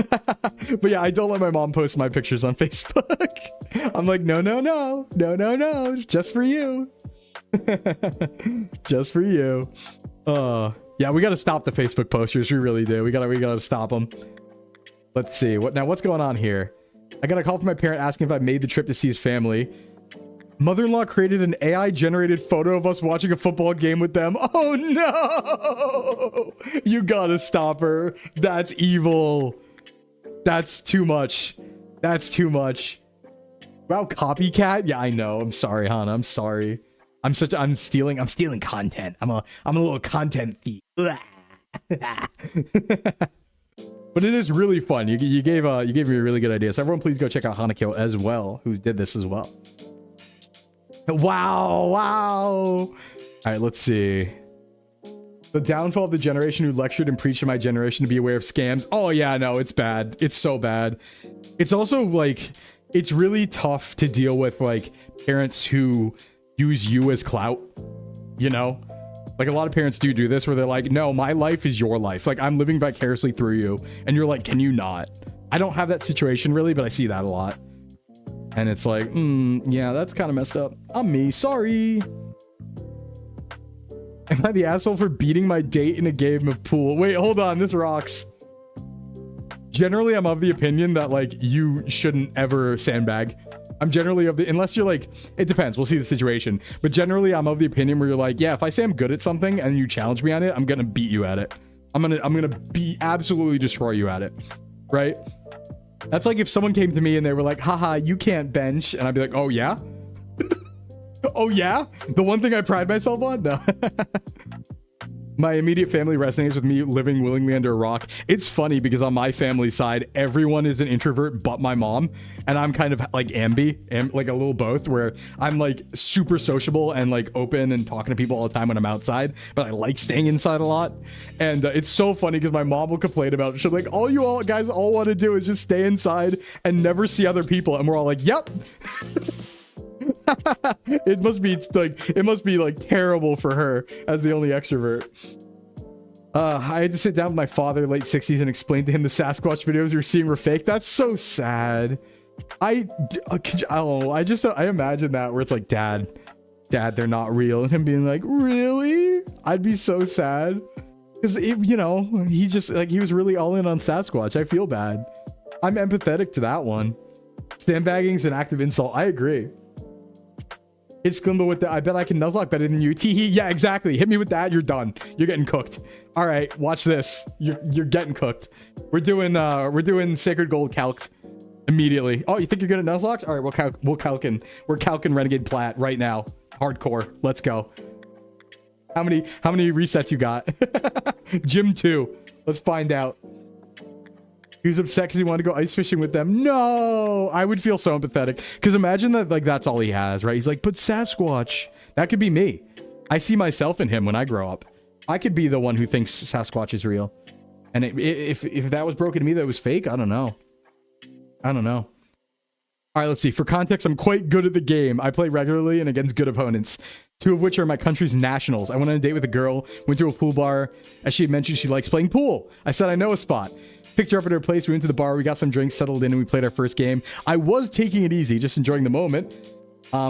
But yeah, I don't let my mom post my pictures on Facebook. I'm like, no, no, no, no, no, no, just for you. Just for you. Yeah, we got to stop the Facebook posters. We really do. We gotta stop them. Let's see. What's going on here? I got a call from my parent asking if I made the trip to see his family. Mother-in-law created an AI-generated photo of us watching a football game with them. Oh no! You gotta stop her. That's evil. That's too much. That's too much. Wow, copycat? Yeah, I know. I'm sorry, Hannah. I'm sorry. I'm stealing content. I'm a little content thief. But it is really fun. You gave me a really good idea. So everyone please go check out Hanakyo as well, who did this as well. Wow. All right, let's see. The downfall of the generation who lectured and preached to my generation to be aware of scams. Oh yeah, no, it's bad. It's so bad. It's also like, it's really tough to deal with like parents who use you as clout, you know? Like a lot of parents do this where they're like, no, my life is your life. Like I'm living vicariously through you. And you're like, can you not? I don't have that situation really, but I see that a lot. And it's like, yeah, that's kind of messed up. I'm me, sorry. Am I the asshole for beating my date in a game of pool? Wait, hold on, this rocks. Generally, I'm of the opinion that like you shouldn't ever sandbag. I'm generally of the, unless you're like, it depends, we'll see the situation. But generally, I'm of the opinion where you're like, yeah, if I say I'm good at something and you challenge me on it, I'm gonna beat you at it. I'm gonna absolutely destroy you at it, right? That's like if someone came to me and they were like, haha, you can't bench. And I'd be like, oh yeah? Oh yeah? The one thing I pride myself on? No. My immediate family resonates with me living willingly under a rock. It's funny because on my family side, everyone is an introvert but my mom. And I'm kind of like like a little both, where I'm like super sociable and like open and talking to people all the time when I'm outside, but I like staying inside a lot. And it's so funny because my mom will complain about it. She'll be like, all you guys want to do is just stay inside and never see other people. And we're all like, yep. It must be like terrible for her as the only extrovert. I had to sit down with my father late 60s and explain to him the Sasquatch videos we were seeing were fake. That's so sad. I imagine that where it's like, dad, they're not real, and him being like, really? I'd be so sad because you know, he was really all in on Sasquatch. I feel bad. I'm empathetic to that one. Sandbagging is an active insult. I agree. It's Sclimbo with the, I bet I can nuzlocke better than you. Teehee. Yeah, exactly. Hit me with that. You're done. You're getting cooked. All right, watch this. You're getting cooked. We're doing Sacred Gold calced immediately. Oh, you think you're good at nuzlocks? All right, we're calcing Renegade Plat right now. Hardcore. Let's go. How many resets you got? Gym 2. Let's find out. He was upset because he wanted to go ice fishing with them. No, I would feel so empathetic. Because imagine that, like, that's all he has, right? He's like, but Sasquatch, that could be me. I see myself in him when I grow up. I could be the one who thinks Sasquatch is real. And if that was broken to me, that was fake, I don't know. I don't know. All right, let's see. For context, I'm quite good at the game. I play regularly and against good opponents, 2 of which are my country's nationals. I went on a date with a girl, went to a pool bar. As she had mentioned, she likes playing pool. I said, I know a spot. Picked her up at her place. We went to the bar. We got some drinks, settled in, and we played our first game. I was taking it easy, just enjoying the moment.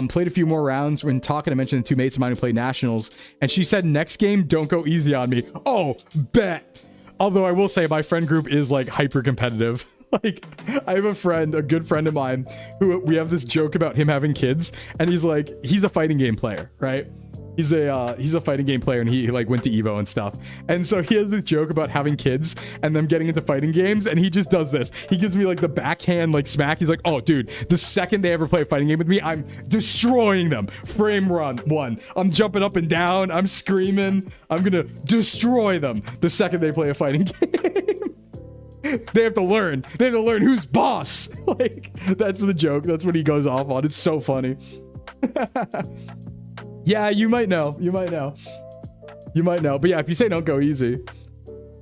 Played a few more rounds. When talking, I mentioned the 2 mates of mine who played nationals, and she said, next game, don't go easy on me. Oh, bet. Although I will say my friend group is like hyper competitive. Like, I have a friend, a good friend of mine, who we have this joke about him having kids, and he's a fighting game player, right? He's a fighting game player, and he like went to Evo and stuff. And so he has this joke about having kids and them getting into fighting games, and he just does this. He gives me like the backhand like smack. He's like, oh dude, the second they ever play a fighting game with me, I'm destroying them. Frame run 1. I'm jumping up and down. I'm screaming. I'm gonna destroy them the second they play a fighting game. They have to learn. They have to learn who's boss. Like, that's the joke. That's what he goes off on. It's so funny. Yeah, you might know. You might know. But yeah, if you say don't go easy.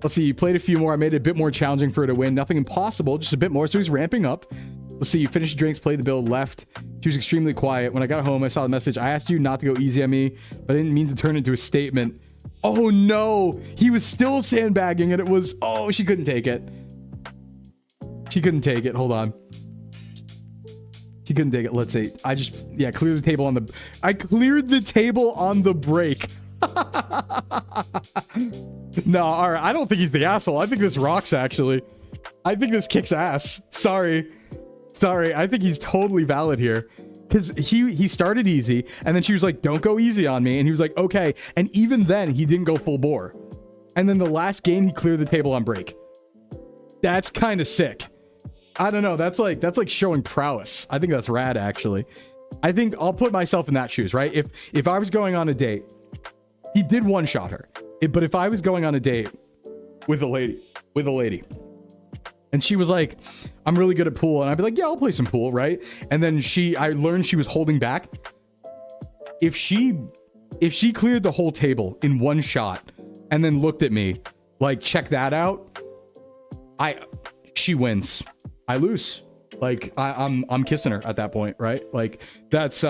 Let's see. You played a few more. I made it a bit more challenging for her to win. Nothing impossible, just a bit more. So he's ramping up. Let's see. You finished drinks, played the build, left. She was extremely quiet. When I got home, I saw the message. I asked you not to go easy on me, but I didn't mean to turn it into a statement. Oh no, he was still sandbagging and it was, oh, she couldn't take it. She couldn't take it. Hold on. She couldn't take it. Let's see. I cleared the table on the, I cleared the table on the break. No, all right. I don't think he's the asshole. I think this rocks, actually. I think this kicks ass. Sorry. I think he's totally valid here. Because he started easy, and then she was like, don't go easy on me. And he was like, okay. And even then, he didn't go full bore. And then the last game, he cleared the table on break. That's kind of sick. I don't know. That's like showing prowess. I think that's rad, actually. I think I'll put myself in that shoes, right? If I was going on a date, he did one-shot her. But if I was going on a date with a lady, and she was like, I'm really good at pool. And I'd be like, yeah, I'll play some pool, right? And then I learned she was holding back. If she cleared the whole table in one shot and then looked at me, like, check that out, she wins. I lose. Like, I'm kissing her at that point, right? Like, that's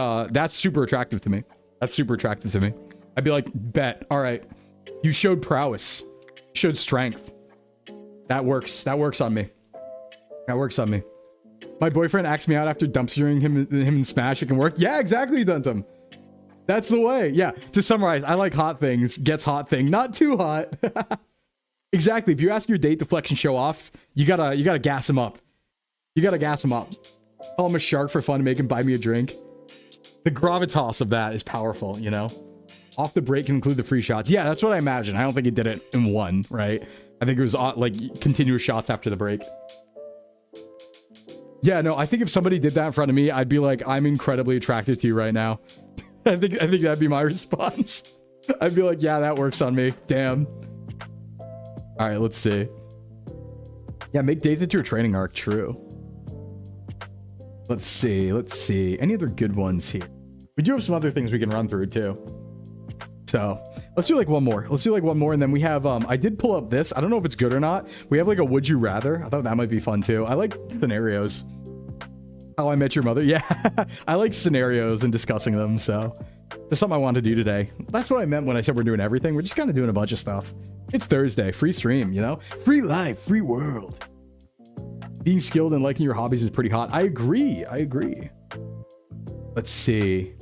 super attractive to me. That's super attractive to me. I'd be like, bet. All right. You showed prowess. You showed strength. That works. That works on me. That works on me. My boyfriend asked me out after dumpstering him in Smash. It can work. Yeah, exactly, Duntum. That's the way. Yeah. To summarize, I like hot things. Gets hot thing. Not too hot. Exactly. If you ask your date to flex and show off, you gotta gas him up. You gotta gas him up. Call him a shark for fun and make him buy me a drink. The gravitas of that is powerful, you know? Off the break can include the free shots. Yeah, that's what I imagine. I don't think he did it in one, right? I think it was like continuous shots after the break. Yeah, no, I think if somebody did that in front of me, I'd be like, I'm incredibly attracted to you right now. I think that'd be my response. I'd be like, yeah, that works on me. Damn. All right, let's see. Yeah, make days into your training arc. True. Let's see. Any other good ones here? We do have some other things we can run through too. So let's do like one more. And then we have, I did pull up this. I don't know if it's good or not. We have like a would you rather. I thought that might be fun too. I like scenarios. How I Met Your Mother. Yeah, I like scenarios and discussing them. So there's something I wanted to do today. That's what I meant when I said we're doing everything. We're just kind of doing a bunch of stuff. It's Thursday, free stream, you know, free life, free world. Being skilled and liking your hobbies is pretty hot. I agree. Let's see.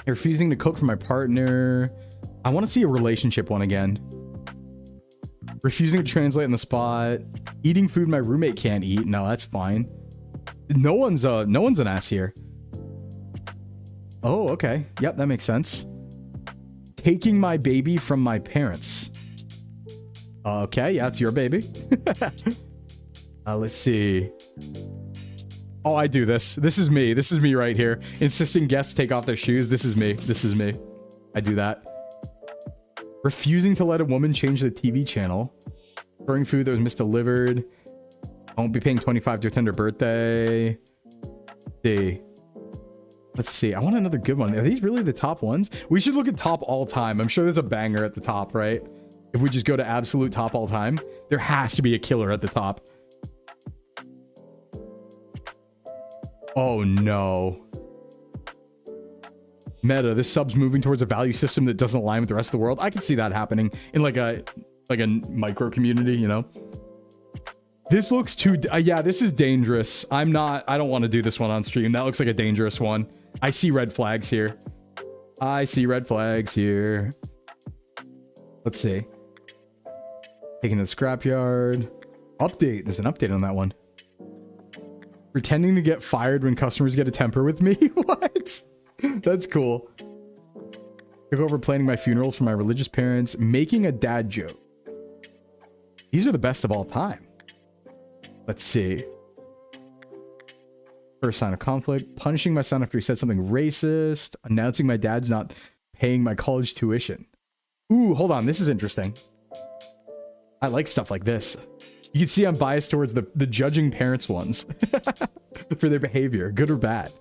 Refusing to cook for my partner. I want to see a relationship one again. Refusing to translate on the spot. Eating food my roommate can't eat. No, that's fine. No one's an ass here. Oh, okay. Yep, that makes sense. Taking my baby from my parents. Okay, yeah, it's your baby. Let's see. Oh, I do this. This is me. This is me right here. Insisting guests take off their shoes. This is me. I do that. Refusing to let a woman change the TV channel. Throwing food that was misdelivered. I won't be paying $25 to attend her birthday. Let's see. I want another good one. Are these really the top ones? We should look at top all time. I'm sure there's a banger at the top, right? If we just go to absolute top all time, there has to be a killer at the top. Oh no. Meta, this sub's moving towards a value system that doesn't align with the rest of the world. I can see that happening in like a micro community, you know? This looks too yeah, this is dangerous. I don't want to do this one on stream. That looks like a dangerous one. I see red flags here. Let's see. Taking the scrapyard. Update. There's an update on that one. Pretending to get fired when customers get a temper with me. What? That's cool. Took over planning my funeral for my religious parents. Making a dad joke. These are the best of all time. Let's see. First sign of conflict. Punishing my son after he said something racist. Announcing my dad's not paying my college tuition. Ooh, hold on. This is interesting. I like stuff like this. You can see I'm biased towards the judging parents ones for their behavior, good or bad.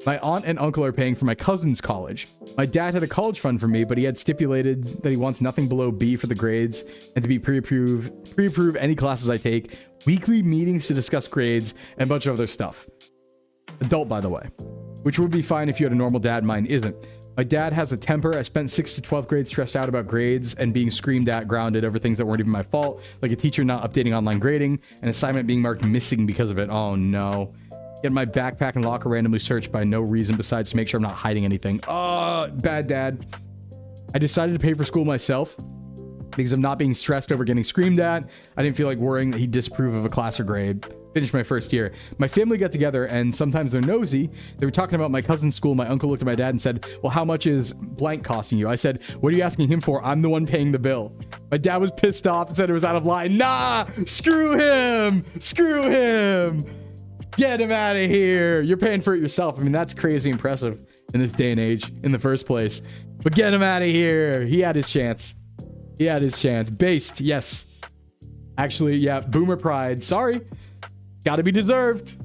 My aunt and uncle are paying for my cousin's college. My dad had a college fund for me, but he had stipulated that he wants nothing below B for the grades and to be pre-approve any classes I take, weekly meetings to discuss grades, and a bunch of other stuff. Adult, by the way. which would be fine if you had a normal dad. Mine isn't. My dad has a temper. I spent 6th to 12th grade stressed out about grades and being screamed at, grounded over things that weren't even my fault, like a teacher not updating online grading, an assignment being marked missing because of it. Oh no. Get my backpack and locker randomly searched by no reason besides to make sure I'm not hiding anything. Oh, bad dad. I decided to pay for school myself because of not being stressed over getting screamed at. I didn't feel like worrying that he'd disapprove of a class or grade. Finished my first year. My family got together and sometimes they're nosy. They were talking about my cousin's school. My uncle looked at my dad and said, well, how much is blank costing you? I said, what are you asking him for? I'm the one paying the bill. My dad was pissed off and said it was out of line. Nah, screw him. Screw him. Get him out of here. You're paying for it yourself. I mean, that's crazy impressive in this day and age in the first place. But get him out of here. He had his chance. He had his chance. Based, yes. Actually, yeah, boomer pride. Sorry. Gotta be deserved.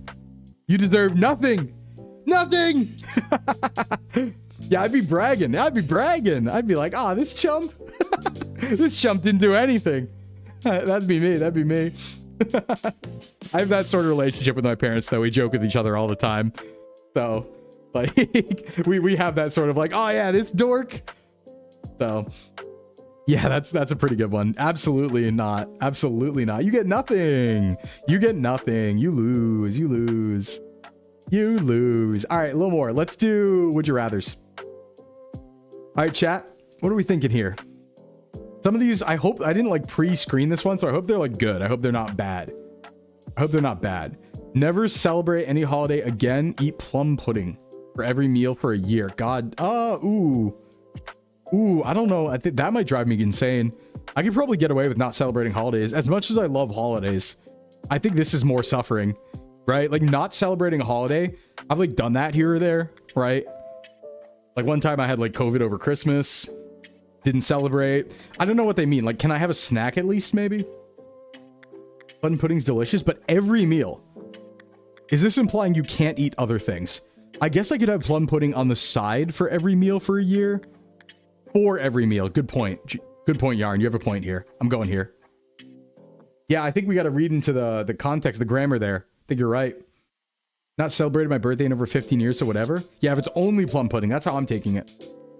You deserve nothing. Nothing. Yeah, I'd be bragging. I'd be bragging. I'd be like, oh, this chump. This chump didn't do anything. That'd be me. That'd be me. I have that sort of relationship with my parents, though. We joke with each other all the time. So, like, we have that sort of like, oh, yeah, this dork. So, yeah, that's a pretty good one. Absolutely not. Absolutely not. You get nothing. You get nothing. You lose. You lose. You lose. All right, a little more. Let's do would you rathers. All right, chat. What are we thinking here? Some of these, I hope I didn't like pre-screen this one, so I hope they're like good. I hope they're not bad. I hope they're not bad. Never celebrate any holiday again. Eat plum pudding for every meal for a year. God. Ooh, I don't know. I think that might drive me insane. I could probably get away with not celebrating holidays. As much as I love holidays, I think this is more suffering, right? Like not celebrating a holiday. I've like done that here or there, right? Like one time I had like COVID over Christmas. Didn't celebrate. I don't know what they mean. Like, can I have a snack at least, maybe? Plum pudding's delicious, but every meal. Is this implying you can't eat other things? I guess I could have plum pudding on the side for every meal for a year. For every meal. Good point. Good point, Yarn. You have a point here. I'm going here. Yeah, I think we got to read into the context, the grammar there. I think you're right. Not celebrated my birthday in over 15 years, so whatever. Yeah, if it's only plum pudding, that's how I'm taking it.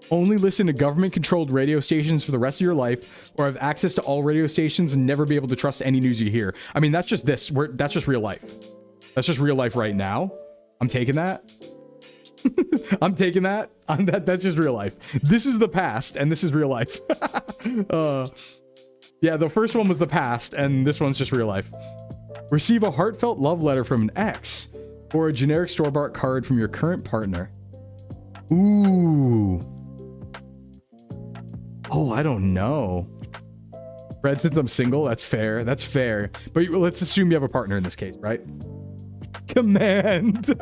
Only listen to government-controlled radio stations for the rest of your life, or have access to all radio stations and never be able to trust any news you hear. I mean, that's just this. That's just real life. That's just real life right now. I'm taking that. I'm taking that. That's just real life. This is the past, and this is real life. Yeah, the first one was the past, and this one's just real life. Receive a heartfelt love letter from an ex, or a generic store-bought card from your current partner. Ooh. Oh, I don't know. Fred, since I'm single, that's fair. That's fair. But let's assume you have a partner in this case, right? Command.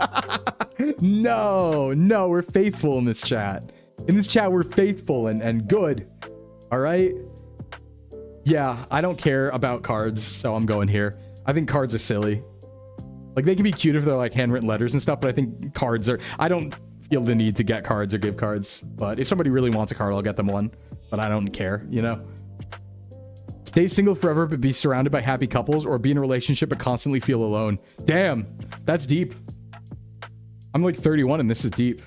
No, we're faithful in this chat. In this chat, we're faithful and good. All right? Yeah, I don't care about cards, so I'm going here. I think cards are silly. Like, they can be cute if they're like handwritten letters and stuff, but I think cards are... I don't feel the need to get cards or give cards. But if somebody really wants a card, I'll get them one. But I don't care, you know? Stay single forever, but be surrounded by happy couples, or be in a relationship but constantly feel alone. Damn, that's deep. I'm like 31 and this is deep.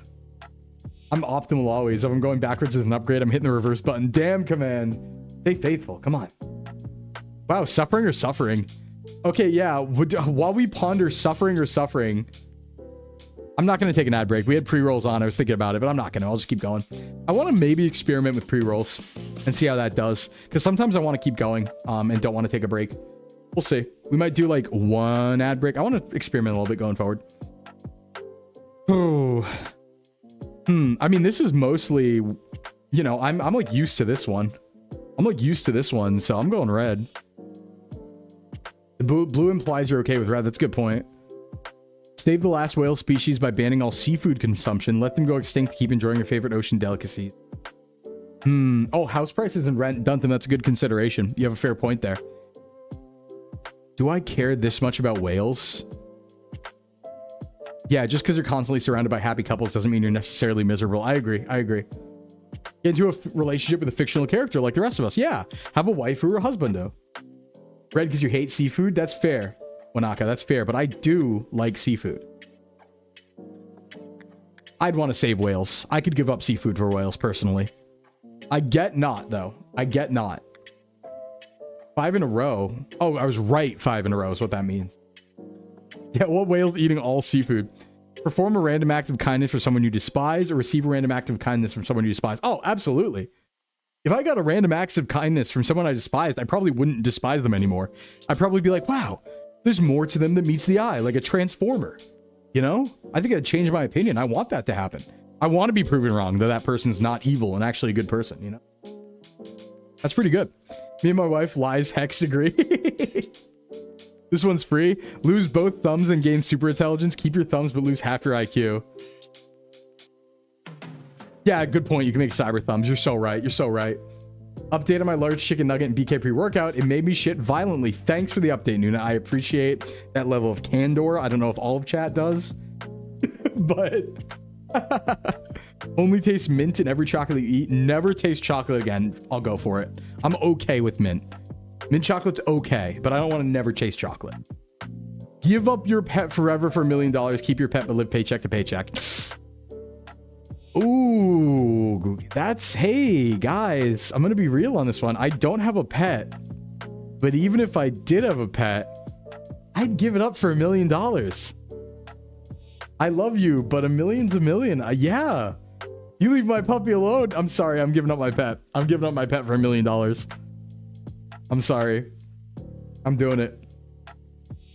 I'm optimal always. If I'm going backwards as an upgrade, I'm hitting the reverse button. Damn, Command. Stay faithful. Come on. Wow, suffering or suffering? Okay, yeah. While we ponder suffering or suffering, I'm not going to take an ad break. We had pre-rolls on. I was thinking about it, but I'm not going to. I'll just keep going. I want to maybe experiment with pre-rolls and see how that does. Because sometimes I want to keep going and don't want to take a break. We'll see. We might do like one ad break. I want to experiment a little bit going forward. Oh. I mean, this is mostly, you know, I'm like used to this one. I'm like used to this one, so I'm going red. The blue implies you're okay with red. That's a good point. Save the last whale species by banning all seafood consumption. Let them go extinct to keep enjoying your favorite ocean delicacies. Oh, house prices and rent. Duntham, that's a good consideration. You have a fair point there. Do I care this much about whales? Yeah, just because you're constantly surrounded by happy couples doesn't mean you're necessarily miserable. I agree. Get into a relationship with a fictional character like the rest of us. Yeah. Have a wife or a husbando. Red because you hate seafood? That's fair. Wanaka, that's fair, but I do like seafood. I'd want to save whales. I could give up seafood for whales personally. I get not though. I get not. 5 in a row. Oh, I was right. 5 in a row is what that means. Yeah, what whale's eating all seafood? Perform a random act of kindness for someone you despise or receive a random act of kindness from someone you despise. Oh, absolutely. If I got a random act of kindness from someone I despised, I probably wouldn't despise them anymore. I'd probably be like, wow, there's more to them than meets the eye, like a transformer. You know? I think I'd change my opinion. I want that to happen. I want to be proven wrong that that person's not evil and actually a good person, you know? That's pretty good. Me and my wife, lies hex degree. This one's free. Lose both thumbs and gain super intelligence. Keep your thumbs, but lose half your IQ. Yeah, good point. You can make cyber thumbs. You're so right. You're so right. Update on my large chicken nugget and BK pre-workout. It made me shit violently. Thanks for the update, Nuna. I appreciate that level of candor. I don't know if all of chat does, but only taste mint in every chocolate you eat. Never taste chocolate again. I'll go for it. I'm okay with mint. Mint chocolate's okay, but I don't want to never chase chocolate. Give up your pet forever for $1 million. Keep your pet, but live paycheck to paycheck. Ooh, that's, hey, guys, I'm going to be real on this one. I don't have a pet, but even if I did have a pet, I'd give it up for $1 million. I love you, but $1 million's $1 million. Yeah. You leave my puppy alone. I'm sorry. I'm giving up my pet. I'm giving up my pet for $1 million. I'm sorry. I'm doing it.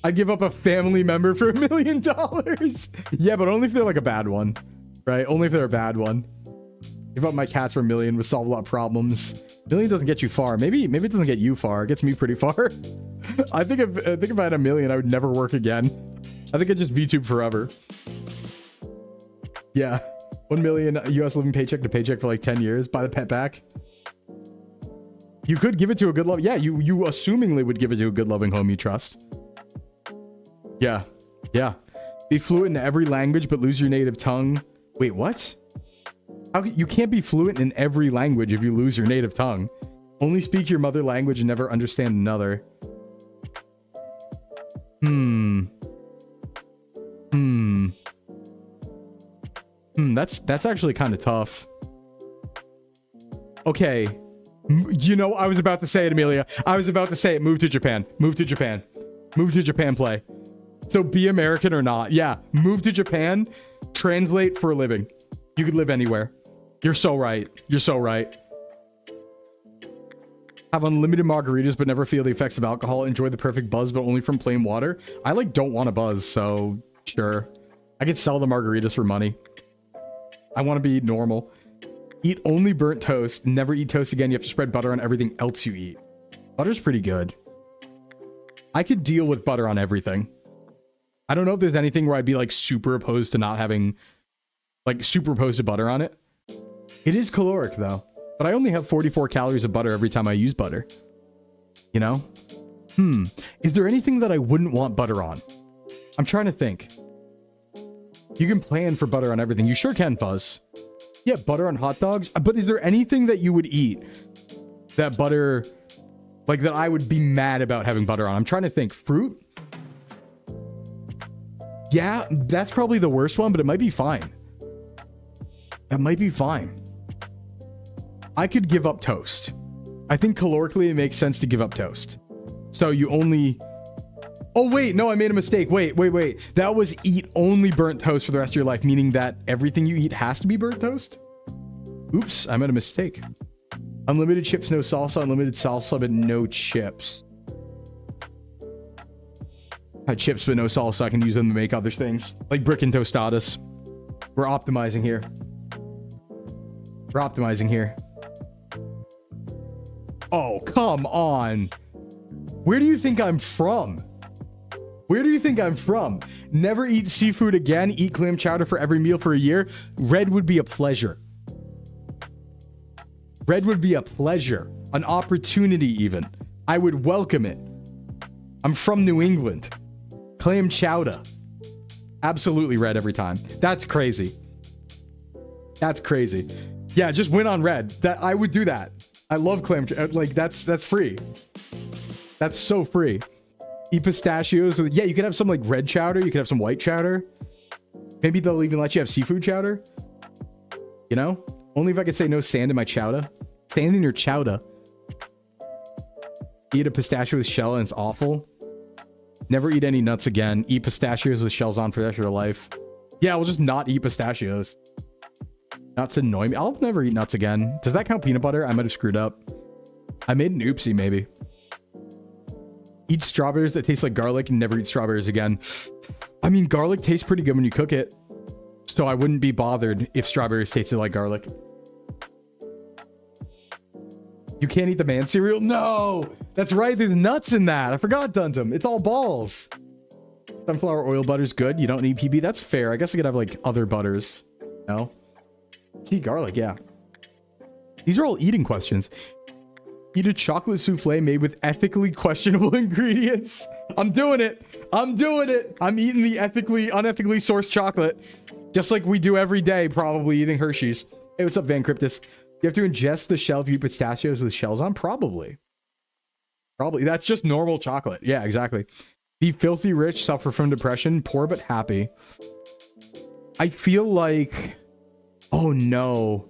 I give up a family member for $1 million. Yeah, but only if they're like a bad one, right? Only if they're a bad one. Give up my cats for $1 million would solve a lot of problems. $1 million doesn't get you far. Maybe it doesn't get you far. It gets me pretty far. I think if I had $1 million, I would never work again. I think I'd just VTube forever. Yeah. 1 million US living paycheck to paycheck for like 10 years. Buy the pet back. You could give it to a good love. Yeah, you assumingly would give it to a good loving home you trust. Yeah. Yeah. Be fluent in every language, but lose your native tongue. Wait, what? You can't be fluent in every language if you lose your native tongue. Only speak your mother language and never understand another. That's actually kind of tough. Okay. You know, I was about to say it, Amelia. I was about to say it. Move to Japan. Move to Japan. Move to Japan, play. So be American or not. Yeah. Move to Japan. Translate for a living. You could live anywhere. You're so right. You're so right. Have unlimited margaritas, but never feel the effects of alcohol. Enjoy the perfect buzz, but only from plain water. I like don't want to buzz, so sure. I could sell the margaritas for money. I want to be normal. Eat only burnt toast. Never eat toast again. You have to spread butter on everything else you eat. Butter's pretty good. I could deal with butter on everything. I don't know if there's anything where I'd be like super opposed to not having like super opposed to butter on it. It is caloric though, but I only have 44 calories of butter every time I use butter. You know? Is there anything that I wouldn't want butter on? I'm trying to think. You can plan for butter on everything. You sure can, Fuzz. Yeah, butter on hot dogs. But is there anything that you would eat that butter, like that I would be mad about having butter on? I'm trying to think. Fruit? Yeah, that's probably the worst one, but it might be fine. That might be fine. I could give up toast. I think calorically it makes sense to give up toast. So you only... Oh, wait, no, I made a mistake. Wait. That was eat only burnt toast for the rest of your life, meaning that everything you eat has to be burnt toast? Oops, I made a mistake. Unlimited chips, no salsa. Unlimited salsa, but no chips. I had chips, but no salsa. I can use them to make other things. Like brick and tostadas. We're optimizing here. We're optimizing here. Oh, come on. Where do you think I'm from? Where do you think I'm from? Never eat seafood again. Eat clam chowder for every meal for a year. Red would be a pleasure. Red would be a pleasure. An opportunity even. I would welcome it. I'm from New England. Clam chowder. Absolutely red every time. That's crazy. That's crazy. Yeah, just win on red. That I would do that. I love clam chowder. Like that's free. That's so free. Eat pistachios. Yeah, you could have some like red chowder. You could have some white chowder. Maybe they'll even let you have seafood chowder. You know? Only if I could say no sand in my chowder. Sand in your chowder. Eat a pistachio with shell and it's awful. Never eat any nuts again. Eat pistachios with shells on for the rest of your life. Yeah, we'll just not eat pistachios. Nuts annoy me. I'll never eat nuts again. Does that count peanut butter? I might have screwed up. I made an oopsie, maybe. Eat strawberries that taste like garlic and never eat strawberries again. I mean, garlic tastes pretty good when you cook it. So I wouldn't be bothered if strawberries tasted like garlic. You can't eat the man cereal? No! That's right, there's nuts in that. I forgot, Duntum. It's all balls. Sunflower oil butter's good. You don't need PB. That's fair. I guess I could have, like, other butters. No? See, garlic, yeah. These are all eating questions. Eat a chocolate souffle made with ethically questionable ingredients. I'm doing it. I'm doing it. I'm eating the unethically sourced chocolate. Just like we do every day, probably eating Hershey's. Hey, what's up, Van Cryptus? You have to ingest the shell if you eat pistachios with shells on? Probably. Probably. That's just normal chocolate. Yeah, exactly. Be filthy rich, suffer from depression, poor but happy. I feel like... Oh, no.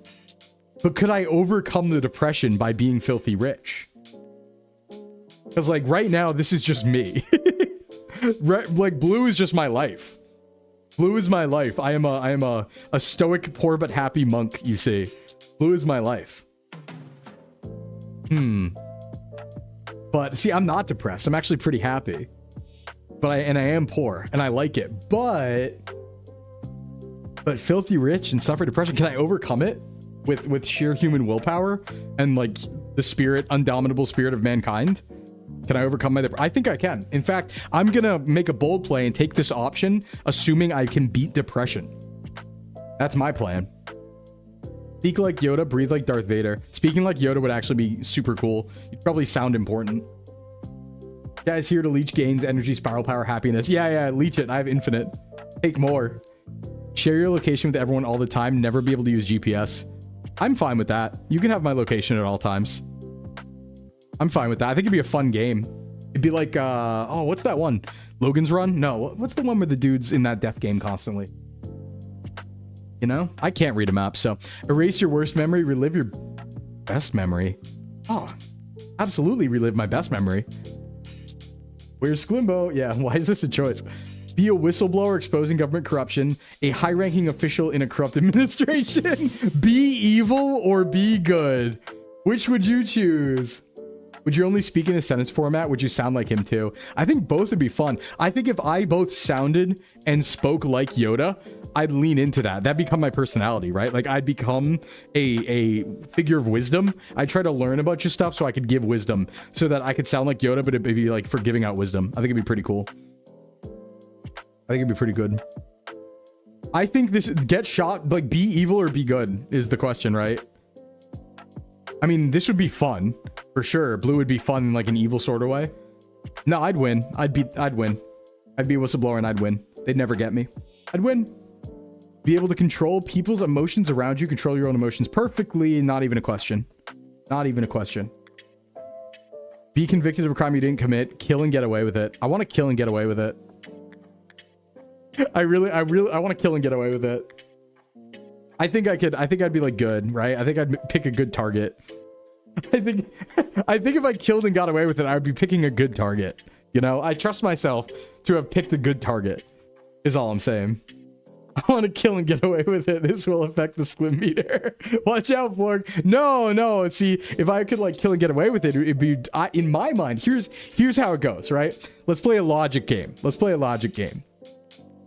But could I overcome the depression by being filthy rich? Because, like, right now, this is just me. Like, blue is just my life. Blue is my life. I am a stoic, poor but happy monk, you see. Blue is my life. But see, I'm not depressed. I'm actually pretty happy. But I am poor and I like it. But filthy rich and suffer depression, can I overcome it with sheer human willpower and like the spirit, undominable spirit of mankind? Can I overcome my depression? I think I can. In fact, I'm gonna make a bold play and take this option, assuming I can beat depression. That's my plan. Speak like Yoda, breathe like Darth Vader. Speaking like Yoda would actually be super cool. You'd probably sound important. Guys, here to leech gains, energy, spiral power, happiness. Yeah, leech it. I have infinite. Take more. Share your location with everyone all the time. Never be able to use GPS. I'm fine with that. You can have my location at all times. I'm fine with that. I think it'd be a fun game. It'd be like, oh, what's that one? Logan's Run? No, what's the one where the dude's in that death game constantly? You know? I can't read a map, so erase your worst memory, relive your best memory. Oh, absolutely relive my best memory. Where's Sclimbo? Yeah, why is this a choice? Be a whistleblower exposing government corruption, a high-ranking official in a corrupt administration, be evil or be good. Which would you choose? Would you only speak in a sentence format? Would you sound like him too? I think both would be fun. I think if I both sounded and spoke like Yoda, I'd lean into that. That'd become my personality, right? Like I'd become a figure of wisdom. I'd try to learn a bunch of stuff so I could give wisdom so that I could sound like Yoda, but it'd be like for giving out wisdom. I think it'd be pretty cool. I think it'd be pretty good. I think this get shot, like be evil or be good is the question, right? I mean, this would be fun for sure. Blue would be fun in like an evil sort of way. No, I'd win. I'd win. I'd be a whistleblower and I'd win. They'd never get me. I'd win. Be able to control people's emotions around you, control your own emotions perfectly. Not even a question. Not even a question. Be convicted of a crime you didn't commit. Kill and get away with it. I want to kill and get away with it. I want to kill and get away with it. I think I'd be like good, right? I think I'd pick a good target. I think if I killed and got away with it, I would be picking a good target. You know, I trust myself to have picked a good target is all I'm saying. I want to kill and get away with it. This will affect the Sclim meter. Watch out, Florg. No. See, if I could like kill and get away with it, it'd be in my mind. Here's how it goes, right? Let's play a logic game.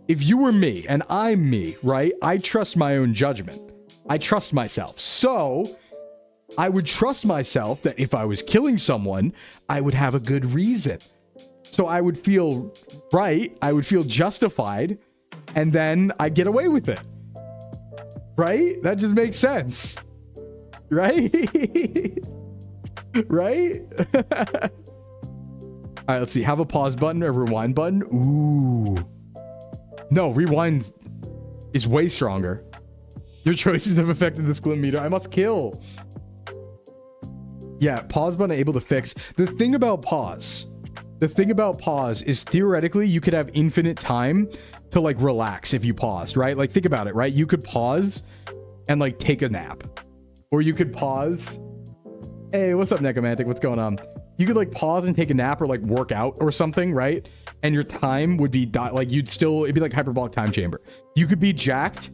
If you were me and I'm me, right? I trust my own judgment. I trust myself. So I would trust myself that if I was killing someone, I would have a good reason. So I would feel right. I would feel justified. And then I'd get away with it. Right? That just makes sense. Right? Right? All right, let's see. Have a pause button or rewind button. Ooh. No, rewind is way stronger. Your choices have affected the Sclim meter. I must kill. Yeah, pause button able to fix. The thing about pause is theoretically you could have infinite time to like relax if you paused, right? Like think about it, right? You could pause and like take a nap. Or you could pause. Hey, what's up, Necromantic? What's going on? You could like pause and take a nap or like work out or something, right? And your time would be like it'd be like hyperbolic time chamber. You could be jacked.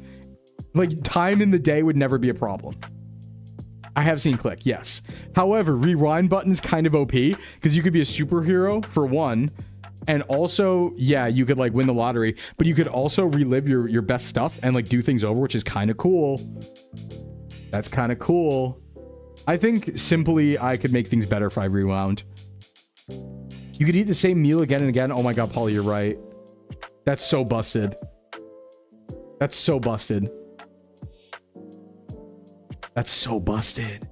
Like time in the day would never be a problem. I have seen click, yes. However, rewind button's kind of OP because you could be a superhero for one. And also, yeah, you could like win the lottery, but you could also relive your best stuff and like do things over, which is kind of cool. That's kind of cool. I think simply I could make things better if I rewound. You could eat the same meal again and again. Oh my God, Paulie, you're right. That's so busted. That's so busted. That's so busted.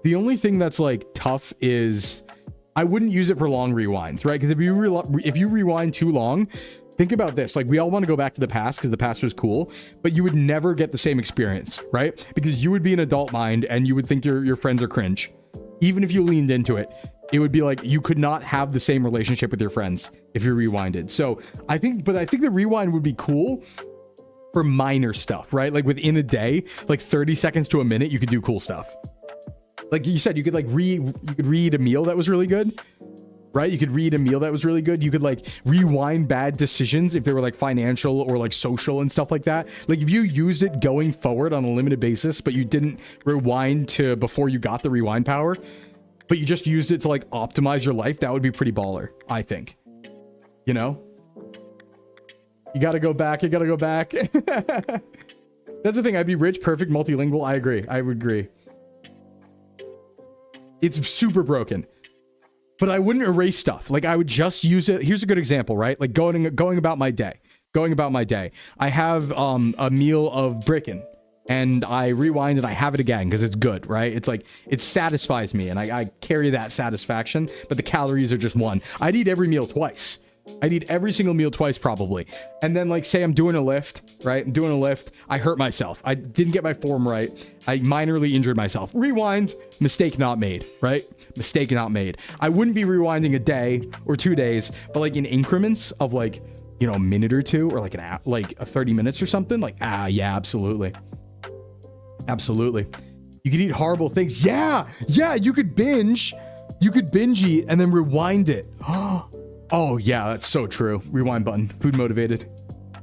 The only thing that's like tough is I wouldn't use it for long rewinds, right? Because if you rewind too long, think about this. Like we all want to go back to the past because the past was cool, but you would never get the same experience, right? Because you would be an adult mind and you would think your friends are cringe. Even if you leaned into it, it would be like you could not have the same relationship with your friends if you rewinded. So I think the rewind would be cool for minor stuff, right? Like within a day, like 30 seconds to a minute, you could do cool stuff. Like you said, you could like read a meal that was really good, right? You could read a meal that was really good. You could like rewind bad decisions if they were like financial or like social and stuff like that. Like if you used it going forward on a limited basis, but you didn't rewind to before you got the rewind power, but you just used it to like optimize your life, that would be pretty baller, I think. You know? You gotta go back. You gotta go back. That's the thing. I'd be rich, perfect, multilingual. I agree. I would agree. It's super broken. But I wouldn't erase stuff. Like I would just use it. Here's a good example, right? Like going about my day. Going about my day. I have a meal of brickin'. And I rewind and I have it again because it's good, right? It's like, it satisfies me and I carry that satisfaction, but the calories are just one. I'd eat every meal twice. I'd eat every single meal twice probably. And then like, say I'm doing a lift, right? I'm doing a lift. I hurt myself. I didn't get my form right. I minorly injured myself. Rewind, mistake not made, right? Mistake not made. I wouldn't be rewinding a day or 2 days, but like in increments of like, you know, a minute or two or like a 30 minutes or something. Like, yeah, absolutely. Absolutely. You could eat horrible things. Yeah, you could binge. You could binge eat and then rewind it. Oh, yeah, that's so true. Rewind button. Food motivated.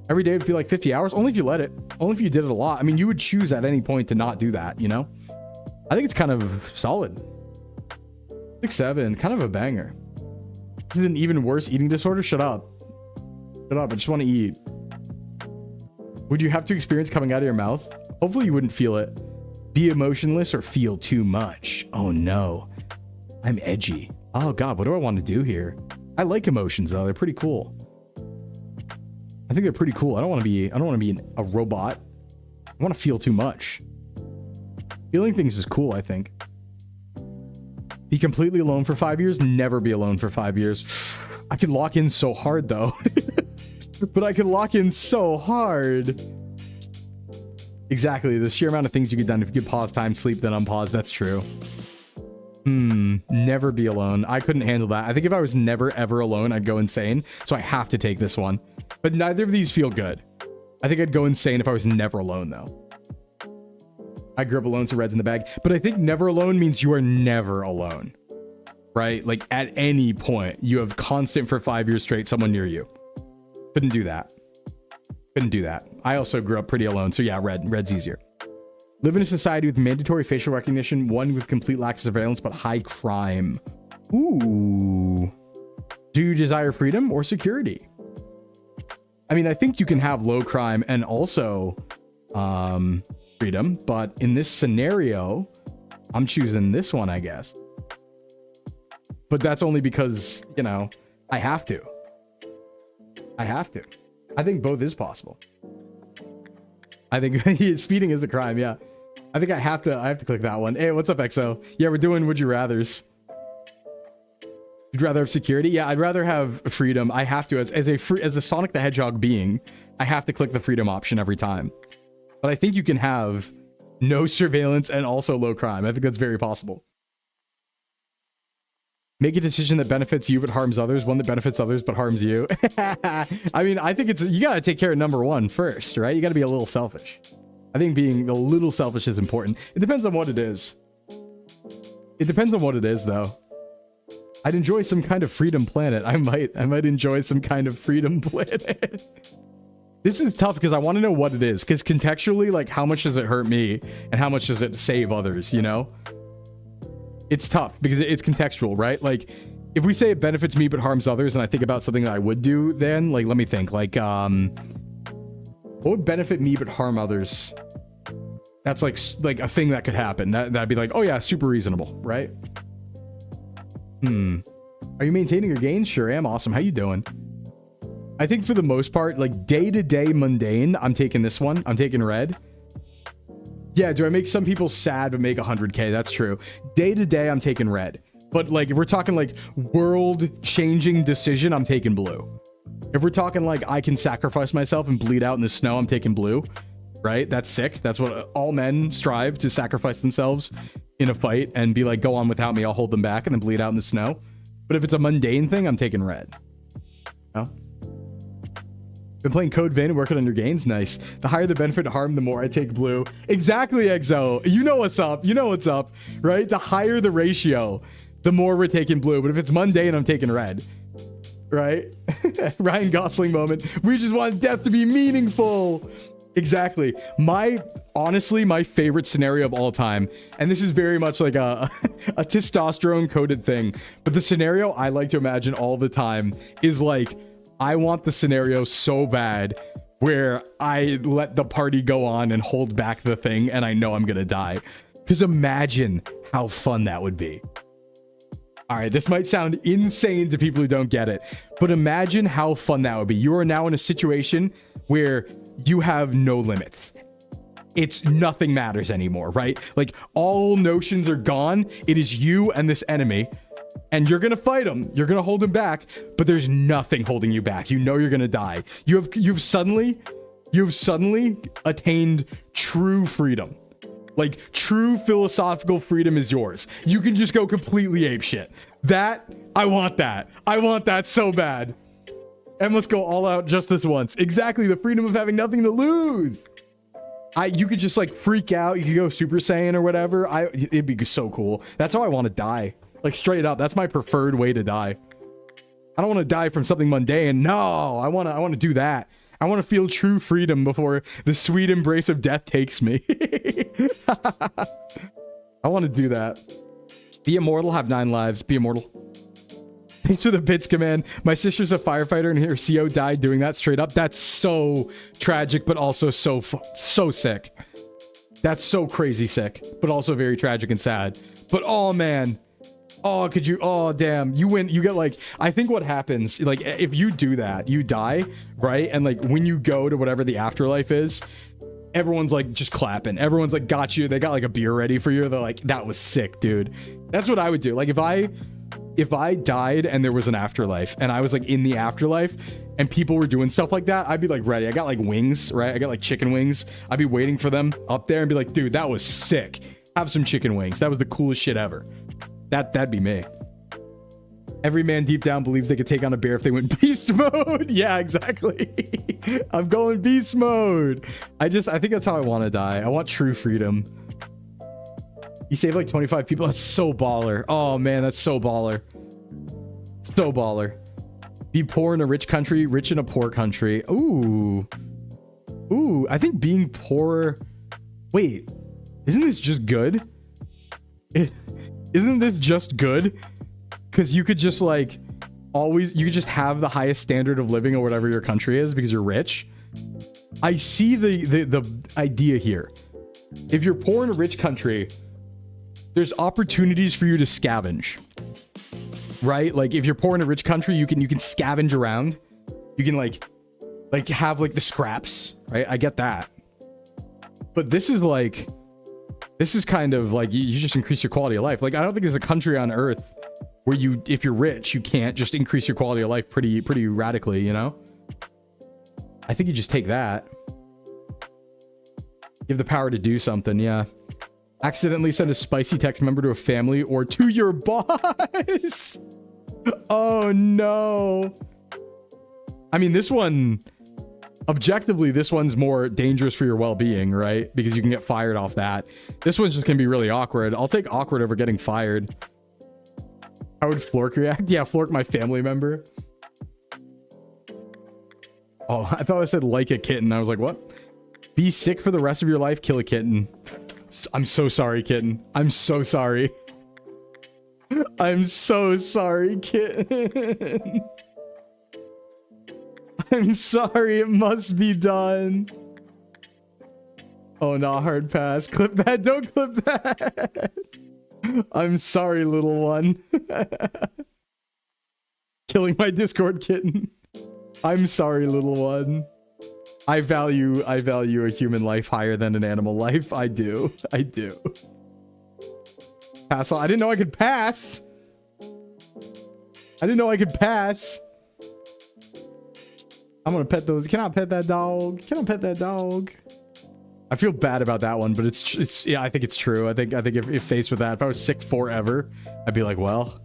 Every day would feel like 50 hours. Only if you let it. Only if you did it a lot. I mean, you would choose at any point to not do that, you know? I think it's kind of solid. 6-7. Kind of a banger. This is an even worse eating disorder? Shut up. Shut up. I just want to eat. Would you have to experience coming out of your mouth? Hopefully you wouldn't feel it. Be emotionless or feel too much. Oh no. I'm edgy. Oh God, what do I want to do here? I like emotions though. They're pretty cool. I think they're pretty cool. I don't want to be a robot. I want to feel too much. Feeling things is cool, I think. Be completely alone for 5 years? Never be alone for 5 years. I can lock in so hard though. But I can lock in so hard. Exactly. The sheer amount of things you could done. If you could pause time, sleep, then unpause. That's true. Never be alone. I couldn't handle that. I think if I was never ever alone, I'd go insane. So I have to take this one. But neither of these feel good. I think I'd go insane if I was never alone though. I grew up alone, so red's in the bag. But I think never alone means you are never alone. Right? Like at any point, you have constant for 5 years straight someone near you. Couldn't do that. Couldn't do that. I also grew up pretty alone. So yeah, red's easier. Live in a society with mandatory facial recognition, one with complete lack of surveillance, but high crime. Ooh. Do you desire freedom or security? I mean, I think you can have low crime and also freedom, but in this scenario, I'm choosing this one, I guess. But that's only because, you know, I have to. I think both is possible. I think speeding is a crime. Yeah. I think I have to click that one. Hey, what's up, XO? Yeah, we're doing would you rathers. You'd rather have security? Yeah, I'd rather have freedom. I have to as a Sonic the Hedgehog being, I have to click the freedom option every time. But I think you can have no surveillance and also low crime. I think that's very possible. Make a decision that benefits you but harms others, one that benefits others but harms you. I mean, I think you got to take care of number one first, right? You got to be a little selfish. I think being a little selfish is important. It depends on what it is. It depends on what it is, though. I'd enjoy some kind of freedom planet. I might enjoy some kind of freedom planet. This is tough because I want to know what it is. Because contextually, like, how much does it hurt me? And how much does it save others, you know? It's tough because it's contextual, right? Like, if we say it benefits me but harms others, and I think about something that I would do, then, like, let me think. Like, what would benefit me but harm others? That's like a thing that could happen. That'd be like, oh yeah, super reasonable, right? Are you maintaining your gains? Sure am. Awesome. How you doing? I think for the most part, like day-to-day mundane, I'm taking this one. I'm taking red. Yeah, do I make some people sad but make 100K? That's true. Day-to-day, I'm taking red. But like, if we're talking like world-changing decision, I'm taking blue. If we're talking like I can sacrifice myself and bleed out in the snow, I'm taking blue. Right? That's sick. That's what all men strive to, sacrifice themselves in a fight and be like, go on without me, I'll hold them back, and then bleed out in the snow. But if it's a mundane thing, I'm taking red. No? Been playing Code Vein and working on your gains? Nice. The higher the benefit to harm, the more I take blue. Exactly, Exo. You know what's up. You know what's up, right? The higher the ratio, the more we're taking blue. But if it's mundane, I'm taking red. Right? Ryan Gosling moment. We just want death to be meaningful. Exactly. Honestly, my favorite scenario of all time, and this is very much like a testosterone coded thing, but the scenario I like to imagine all the time is like, I want the scenario so bad where I let the party go on and hold back the thing and I know I'm gonna die. Because imagine how fun that would be. All right, this might sound insane to people who don't get it, but imagine how fun that would be. You are now in a situation where you have no limits. It's nothing matters anymore, right? Like all notions are gone. It is you and this enemy, and you're gonna fight him. You're gonna hold him back, but there's nothing holding you back. You know you're gonna die. You've suddenly attained true freedom. Like true philosophical freedom is yours. You can just go completely apeshit. I want that so bad. And let's go all out just this once. Exactly, the freedom of having nothing to lose. You could just like freak out. You could go Super Saiyan or whatever. It'd be so cool. That's how I want to die. Like straight up, that's my preferred way to die. I don't want to die from something mundane. No, I want to do that. I want to feel true freedom before the sweet embrace of death takes me. I want to do that. Be immortal, have 9 lives. Be immortal. Thanks for the bits, command. My sister's a firefighter and her CO died doing that straight up. That's so tragic, but also so sick. That's so crazy sick, but also very tragic and sad. But oh man, oh, could you, oh damn, you win. You get like, I think what happens, like if you do that, you die, right? And like when you go to whatever the afterlife is, everyone's like just clapping. Everyone's like got you. They got like a beer ready for you. They're like, that was sick, dude. That's what I would do. Like if I died and there was an afterlife and I was like in the afterlife and people were doing stuff like that, I'd be like ready. I got like wings, right? I got like chicken wings. I'd be waiting for them up there and be like, dude, that was sick. Have some chicken wings. That was the coolest shit ever. That'd be me. Every man deep down believes they could take on a bear if they went beast mode. Yeah, exactly. I'm going beast mode. I think that's how I want to die. I want true freedom. You save like 25 people. That's so baller. Oh man, that's so baller. So baller. Be poor in a rich country, rich in a poor country. Ooh. Ooh, I think being poor... Wait, isn't this just good? Isn't this just good? Because you could just like you could just have the highest standard of living or whatever your country is because you're rich. I see the idea here. If you're poor in a rich country, there's opportunities for you to scavenge, right? Like if you're poor in a rich country, you can scavenge around. You can like have like the scraps, right? I get that. But this is kind of like you just increase your quality of life. Like I don't think there's a country on earth where if you're rich, you can't just increase your quality of life pretty radically, you know? I think you just take that. You have the power to do something, yeah. Accidentally send a spicy text member to a family or to your boss. Oh no. I mean, this one objectively, this one's more dangerous for your well-being, right? Because you can get fired off that. This one's just gonna be really awkward. I'll take awkward over getting fired. How would Flork react? Yeah, Flork, my family member. Oh, I thought I said like a kitten. I was like, what? Be sick for the rest of your life, kill a kitten. I'm so sorry, kitten. I'm so sorry. I'm so sorry, kitten. I'm sorry, it must be done. Oh, no, hard pass. Clip that, don't clip that. I'm sorry, little one. Killing my Discord kitten. I'm sorry, little one. I value a human life higher than an animal life. I do. I do. Pass on. I didn't know I could pass. I didn't know I could pass. I'm gonna pet those. Can I pet that dog? Can I pet that dog? I feel bad about that one, but it's yeah, I think it's true. I think if faced with that, if I was sick forever, I'd be like, well,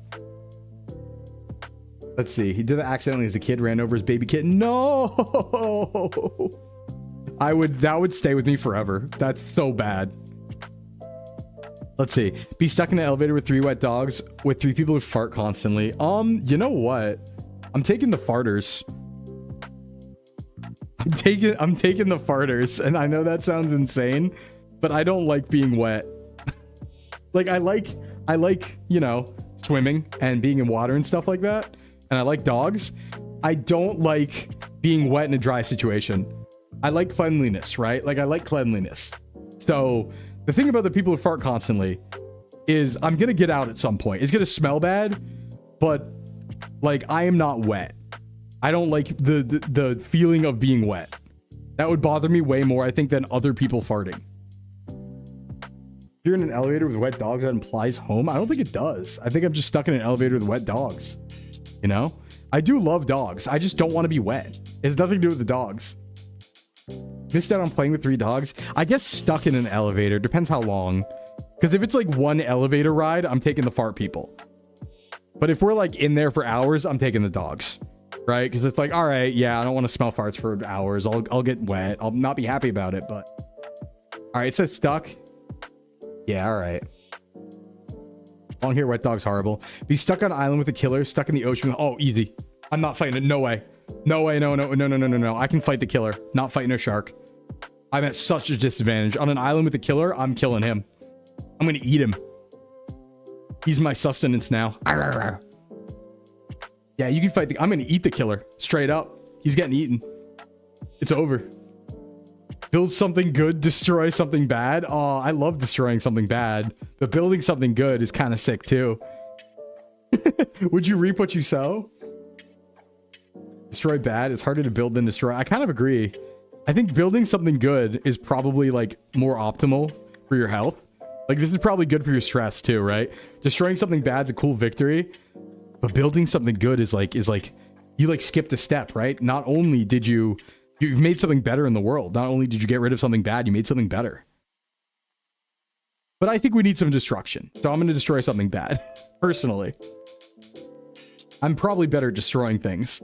let's see. He did it accidentally as a kid, ran over his baby kitten. No, that would stay with me forever. That's so bad. Let's see. Be stuck in an elevator with 3 wet dogs with 3 people who fart constantly. You know what? I'm taking the farters. I'm taking the farters, and I know that sounds insane, but I don't like being wet. Like I like, you know, swimming and being in water and stuff like that. And I like dogs. I don't like being wet in a dry situation. I like cleanliness, right? Like I like cleanliness. So the thing about the people who fart constantly is I'm going to get out at some point. It's going to smell bad, but like I am not wet. I don't like the feeling of being wet. That would bother me way more, I think, than other people farting. If you're in an elevator with wet dogs, that implies home? I don't think it does. I think I'm just stuck in an elevator with wet dogs. You know? I do love dogs. I just don't want to be wet. It has nothing to do with the dogs. Missed out on playing with 3 dogs? I guess stuck in an elevator. Depends how long. Because if it's like one elevator ride, I'm taking the fart people. But if we're like in there for hours, I'm taking the dogs. Right? Because it's like, all right, yeah, I don't want to smell farts for hours. I'll get wet. I'll not be happy about it, but... All right, it says stuck. Yeah, all right. Long hair wet dog's horrible. Be stuck on an island with a killer, stuck in the ocean. Oh, easy. I'm not fighting it. No way. No way. No. I can fight the killer. Not fighting a shark. I'm at such a disadvantage. On an island with a killer, I'm killing him. I'm going to eat him. He's my sustenance now. Arr, arr, arr. Yeah, you can fight I'm going to eat the killer. Straight up. He's getting eaten. It's over. Build something good, destroy something bad. Oh, I love destroying something bad. But building something good is kind of sick too. Would you reap what you sow? Destroy bad. It's harder to build than destroy. I kind of agree. I think building something good is probably like more optimal for your health. Like this is probably good for your stress too, right? Destroying something bad is a cool victory. But building something good is like you like skipped a step, right? Not only did you've made something better in the world. Not only did you get rid of something bad, you made something better. But I think we need some destruction. So I'm going to destroy something bad. Personally. I'm probably better at destroying things.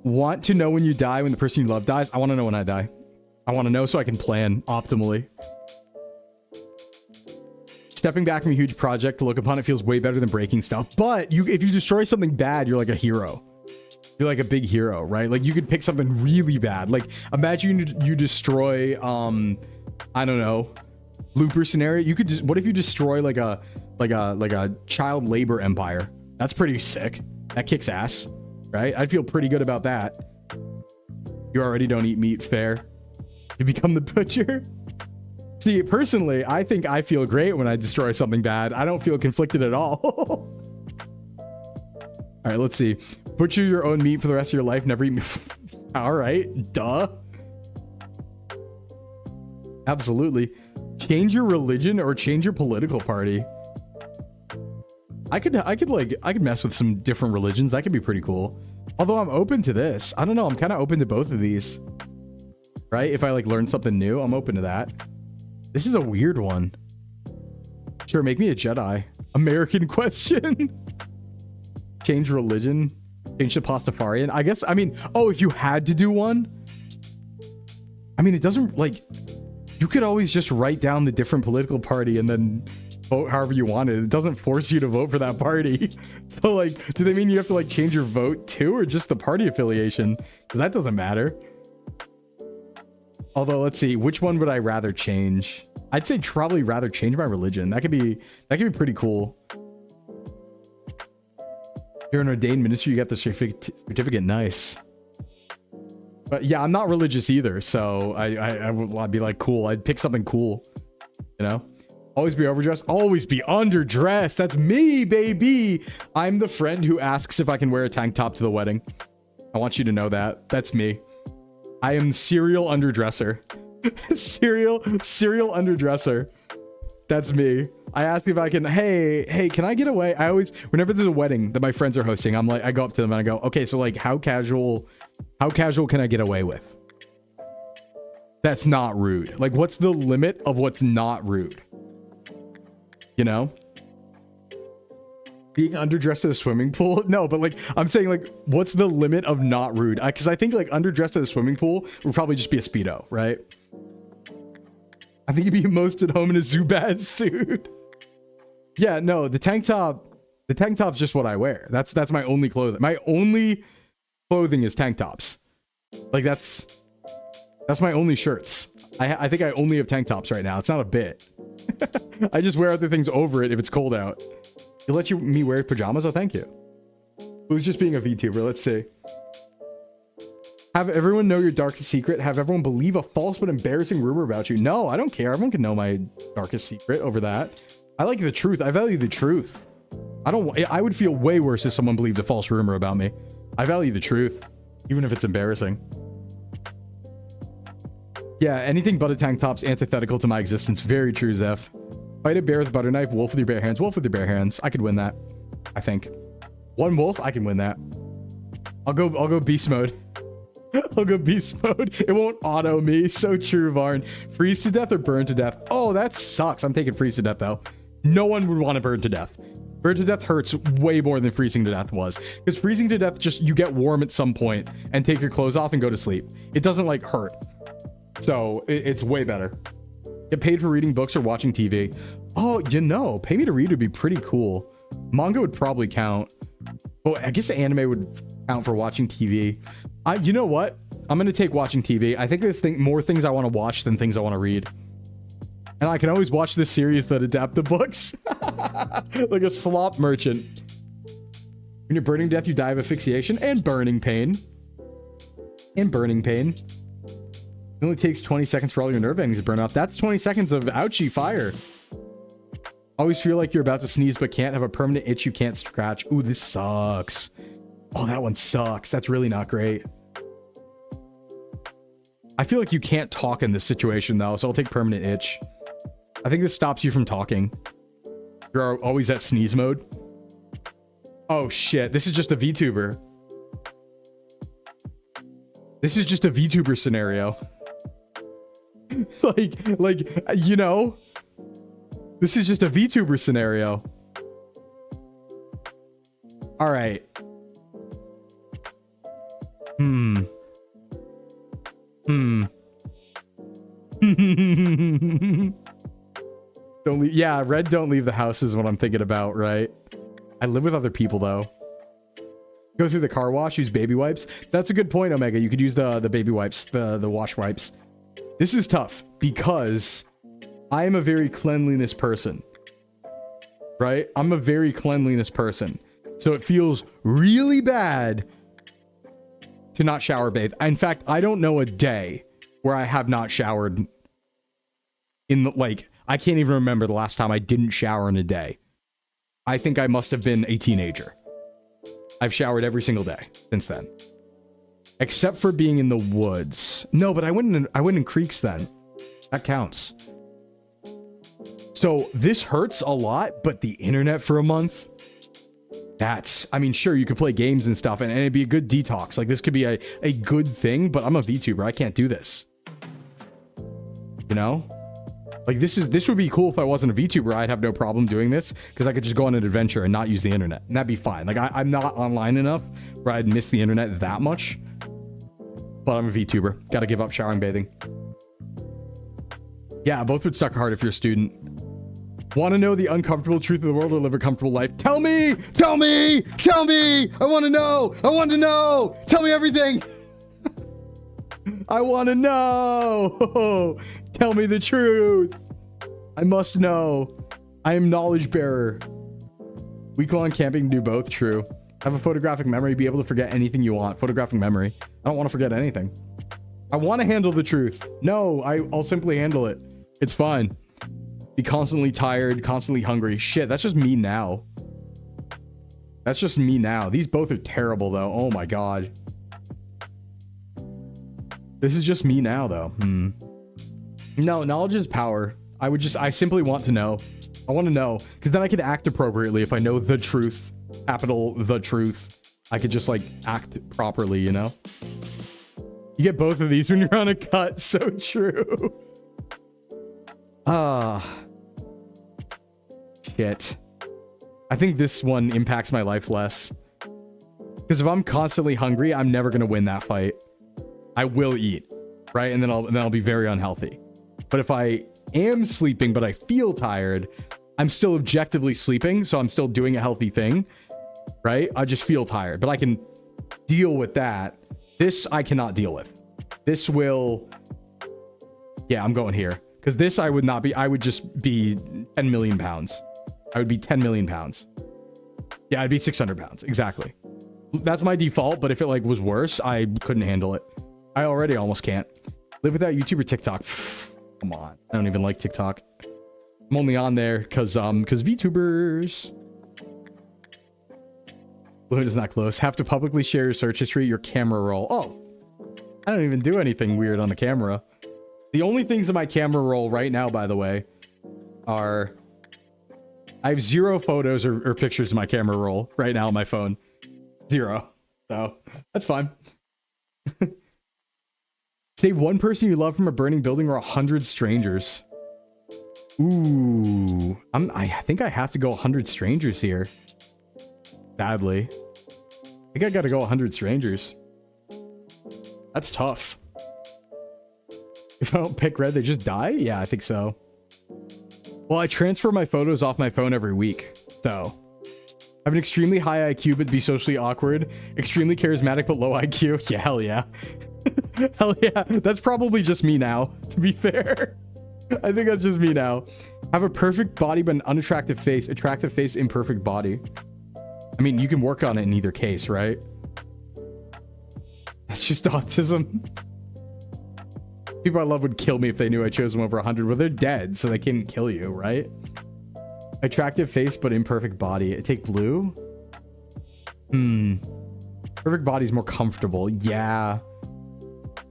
Want to know when you die, when the person you love dies? I want to know when I die. I want to know so I can plan optimally. Stepping back from a huge project to look upon it feels way better than breaking stuff. But if you destroy something bad, you're like a hero. You're like a big hero, right? Like you could pick something really bad. Like imagine you destroy, I don't know, looper scenario. You could just, what if you destroy like a child labor empire? That's pretty sick. That kicks ass, right? I'd feel pretty good about that. You already don't eat meat, fair. You become the butcher. See, personally, I think I feel great when I destroy something bad. I don't feel conflicted at all. All right, let's see. Butcher your own meat for the rest of your life. Never eat meat. All right, duh. Absolutely. Change your religion or change your political party. I could mess with some different religions. That could be pretty cool. Although I'm open to this. I don't know. I'm kind of open to both of these. Right? If I like learn something new, I'm open to that. This is a weird one. Sure, make me a Jedi. American question. Change religion. Change to Pastafarian. I guess, I mean, oh, if you had to do one, I mean, it doesn't, like, you could always just write down the different political party and then vote however you wanted. It doesn't force you to vote for that party. So, like, do they mean you have to, like, change your vote too, or just the party affiliation? Because that doesn't matter. Although, let's see, which one would I rather change? I'd say probably rather change my religion. That could be pretty cool. You're an ordained minister, you got the certificate. Nice. But yeah, I'm not religious either, so I'd be like, cool. I'd pick something cool, you know? Always be overdressed, always be underdressed. That's me, baby. I'm the friend who asks if I can wear a tank top to the wedding. I want you to know that. That's me. I am serial underdresser. serial underdresser. That's me. I ask if I can, hey, can I get away? I always, whenever there's a wedding that my friends are hosting, I'm like, I go up to them and I go, okay, so like how casual can I get away with? That's not rude. Like, what's the limit of what's not rude? You know? Being underdressed at a swimming pool? No, but like, I'm saying like, what's the limit of not rude? Because I think like underdressed at a swimming pool would probably just be a Speedo, right? I think you'd be most at home in a Zubaz suit. Yeah, no, the tank top's just what I wear. That's my only clothing. My only clothing is tank tops. Like that's my only shirts. I think I only have tank tops right now. It's not a bit. I just wear other things over it if it's cold out. You'll let me wear pajamas? Oh, thank you. Who's just being a VTuber? Let's see. Have everyone know your darkest secret. Have everyone believe a false but embarrassing rumor about you. No, I don't care. Everyone can know my darkest secret over that. I like the truth. I value the truth. I would feel way worse if someone believed a false rumor about me. I value the truth, even if it's embarrassing. Yeah, anything but a tank top's antithetical to my existence. Very true, Zeph. Fight a bear with a butter knife, wolf with your bare hands. Wolf with your bare hands. I could win that. I think. One wolf, I can win that. I'll go beast mode. I'll go beast mode. It won't auto me. So true, Varn. Freeze to death or burn to death? Oh, that sucks. I'm taking freeze to death, though. No one would want to burn to death. Burn to death hurts way more than freezing to death was. Because freezing to death, just you get warm at some point and take your clothes off and go to sleep. It doesn't, like, hurt. So, it's way better. Get paid for reading books or watching TV. Oh, you know, pay me to read would be pretty cool. Manga would probably count. Well, I guess anime would count for watching TV. You know what? I'm going to take watching TV. I think there's more things I want to watch than things I want to read. And I can always watch the series that adapt the books. Like a slop merchant. When you're burning to death, you die of asphyxiation and burning pain. And burning pain. It only takes 20 seconds for all your nerve endings to burn off. That's 20 seconds of ouchie fire. Always feel like you're about to sneeze but can't. Have a permanent itch you can't scratch. Ooh, this sucks. Oh, that one sucks. That's really not great. I feel like you can't talk in this situation, though, so I'll take permanent itch. I think this stops you from talking. You're always at sneeze mode. Oh, shit. This is just a VTuber. This is just a VTuber scenario. like, you know, this is just a VTuber scenario. All right. Don't leave. Yeah, red don't leave the house is what I'm thinking about, right? I live with other people, though. Go through the car wash, use baby wipes. That's a good point, Omega. You could use the baby wipes, the wash wipes. This is tough because I am a very cleanliness person, right? I'm a very cleanliness person. So it feels really bad to not shower bathe. In fact, I don't know a day where I have not showered in the, like, I can't even remember the last time I didn't shower in a day. I think I must have been a teenager. I've showered every single day since then. Except for being in the woods. No, but I went in creeks then. That counts. So this hurts a lot, but the internet for a month, that's, I mean, sure, you could play games and stuff, and it'd be a good detox. Like, this could be a good thing, but I'm a VTuber. I can't do this. You know? Like this would be cool if I wasn't a VTuber. I'd have no problem doing this because I could just go on an adventure and not use the internet, and that'd be fine. Like I'm not online enough where I'd miss the internet that much. But I'm a VTuber. Gotta give up showering, bathing. Yeah, both would suck hard if you're a student. Want to know the uncomfortable truth of the world or live a comfortable life? Tell me! Tell me! Tell me! I want to know! I want to know! Tell me everything! I want to know! Tell me the truth! I must know. I am knowledge bearer. Week-long camping, do both. True. Have a photographic memory, be able to forget anything you want. Photographic memory. I don't want to forget anything. I want to handle the truth. No, I'll simply handle it. It's fine. Be constantly tired, constantly hungry. Shit, that's just me now. That's just me now. These both are terrible, though. Oh my god. This is just me now, though. No, knowledge is power. I simply want to know. I want to know, because then I can act appropriately if I know the truth. Capital the truth. I could just, like, act properly, you know? You get both of these when you're on a cut. So true. Shit. I think this one impacts my life less. Because if I'm constantly hungry, I'm never going to win that fight. I will eat, right? And then I'll be very unhealthy. But if I am sleeping, but I feel tired, I'm still objectively sleeping, so I'm still doing a healthy thing, right? I just feel tired, but I can deal with that. This I cannot deal with. This will... Yeah, I'm going here. Because this I would not be... I would just be 10 million pounds. I would be 10 million pounds. Yeah, I'd be 600 pounds. Exactly. That's my default, but if it like was worse, I couldn't handle it. I already almost can't. Live without YouTube or TikTok. Come on. I don't even like TikTok. I'm only on there because VTubers. Balloon is not close. Have to publicly share your search history, your camera roll. Oh, I don't even do anything weird on the camera. The only things in my camera roll right now, by the way, are... I have 0 photos or pictures in my camera roll right now on my phone. 0. So, that's fine. Save one person you love from a burning building or 100 strangers. Ooh. I think I have to go 100 strangers here. Sadly. I think I gotta go 100 strangers. That's tough. If I don't pick red, they just die? Yeah, I think so. Well, I transfer my photos off my phone every week, so... I have an extremely high IQ, but be socially awkward. Extremely charismatic, but low IQ. Yeah, hell yeah. Hell yeah. That's probably just me now, to be fair. I think that's just me now. Have a perfect body, but an unattractive face. Attractive face, imperfect body. I mean, you can work on it in either case, right? That's just autism. People I love would kill me if they knew I chose them over 100. Well, they're dead, so they can't kill you, right? Attractive face, but imperfect body. Take blue? Perfect body's more comfortable. Yeah.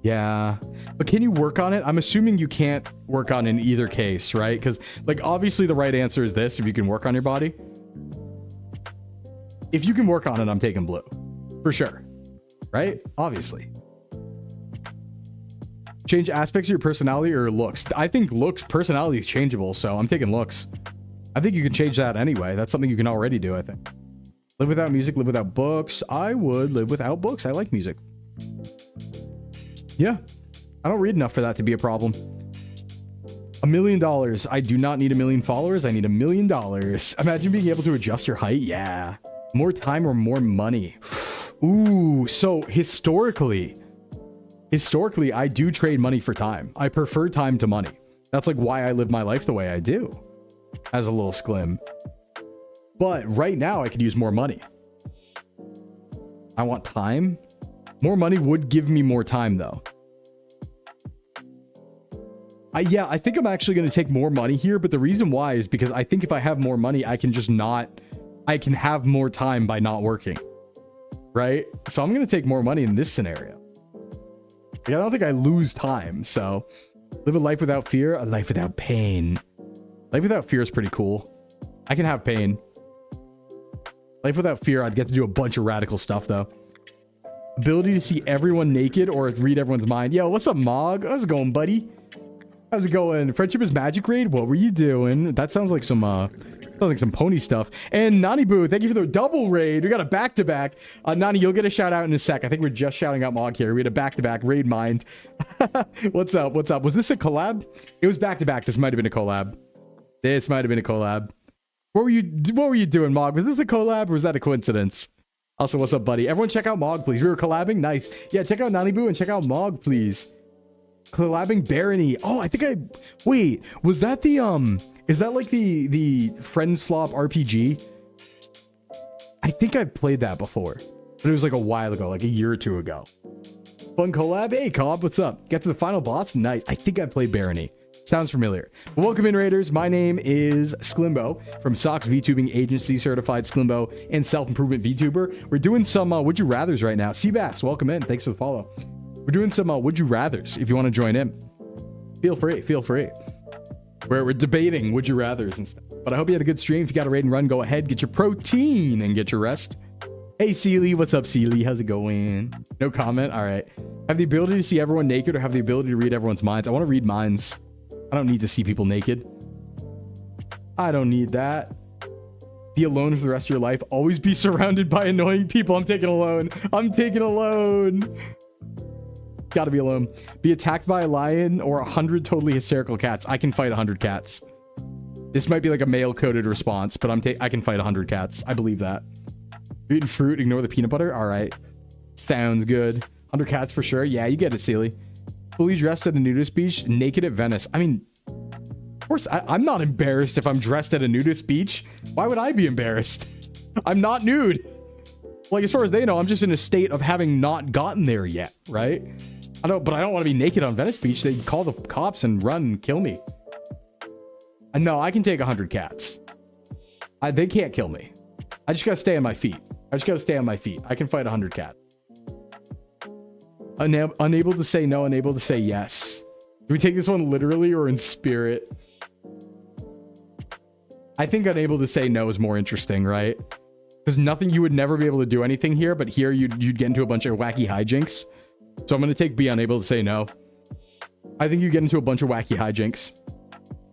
Yeah. But can you work on it? I'm assuming you can't work on it in either case, right? Because, like, obviously the right answer is this, if you can work on your body. If you can work on it, I'm taking blue. For sure. Right? Obviously. Change aspects of your personality or looks? I think looks, personality is changeable, so I'm taking looks. I think you can change that anyway. That's something you can already do, I think. Live without music, live without books. I would live without books. I like music. Yeah. I don't read enough for that to be a problem. $1 million. I do not need 1 million followers. I need $1 million. Imagine being able to adjust your height. Yeah. More time or more money. Ooh, so historically, I do trade money for time. I prefer time to money. That's like why I live my life the way I do as a little Sclim. But right now I could use more money. I want time. More money would give me more time though. Yeah, I think I'm actually going to take more money here, but the reason why is because I think if I have more money, I can have more time by not working. Right? So I'm going to take more money in this scenario. Like, I don't think I lose time, so live a life without fear, a life without pain. Life without fear is pretty cool. I can have pain. Life without fear, I'd get to do a bunch of radical stuff though. Ability to see everyone naked or read everyone's mind. Yo, what's up, Mog? How's it going, buddy? How's it going? Friendship is magic raid? What were you doing? That sounds like some pony stuff. And Nani Boo, thank you for the double raid. We got a back-to-back. Nani, you'll get a shout out in a sec. I think we're just shouting out Mog here. We had a back-to-back raid mind. What's up? What's up? Was this a collab? It was back-to-back. This might have been a collab. This might have been a collab. What were you doing, Mog? Was this a collab or was that a coincidence? Also, what's up, buddy? Everyone check out Mog, please. We were collabing. Nice. Yeah, check out Nani Boo and check out Mog, please. Collabing Barony. Oh, I think wait, was that the is that like the Friend Slop RPG? I think I've played that before, but it was like a while ago, like a year or two ago. Fun collab. Hey, Cobb, what's up? Get to the final boss. Nice. I think I played Barony. Sounds familiar. Well, welcome in, Raiders. My name is Sclimbo from Sox VTubing Agency, certified Sclimbo and self-improvement VTuber. We're doing some Would You Rathers right now. Seabass, welcome in. Thanks for the follow. We're doing some Would You Rathers. If you want to join in, feel free. Feel free. We're debating Would You Rathers and stuff. But I hope you had a good stream. If you got a raid and run, go ahead, get your protein and get your rest. Hey, Sealy. What's up, Sealy? How's it going? No comment? All right. Have the ability to see everyone naked or have the ability to read everyone's minds? I want to read minds. I don't need to see people naked. I don't need that. Be alone for the rest of your life. Always be surrounded by annoying people. I'm taking alone. I'm taking alone. Gotta be alone. Be attacked by a lion or 100 totally hysterical cats. I can fight 100 cats. This might be like a male-coded response, but I can fight 100 cats. I believe that. Eating fruit, ignore the peanut butter. All right. Sounds good. 100 cats for sure. Yeah, you get it, Sealy. Fully dressed at a nudist beach, naked at Venice. I mean, of course, I'm not embarrassed if I'm dressed at a nudist beach. Why would I be embarrassed? I'm not nude. Like, as far as they know, I'm just in a state of having not gotten there yet, right? But I don't want to be naked on Venice Beach. They'd call the cops and run and kill me. No, I can take 100 cats. They can't kill me. I just gotta stay on my feet. I can fight 100 cats. Unable to say no, unable to say yes. Do we take this one literally or in spirit? I think unable to say no is more interesting, right? Because you would never be able to do anything here, but here you'd get into a bunch of wacky hijinks. So I'm going to take be unable to say no. I think you get into a bunch of wacky hijinks.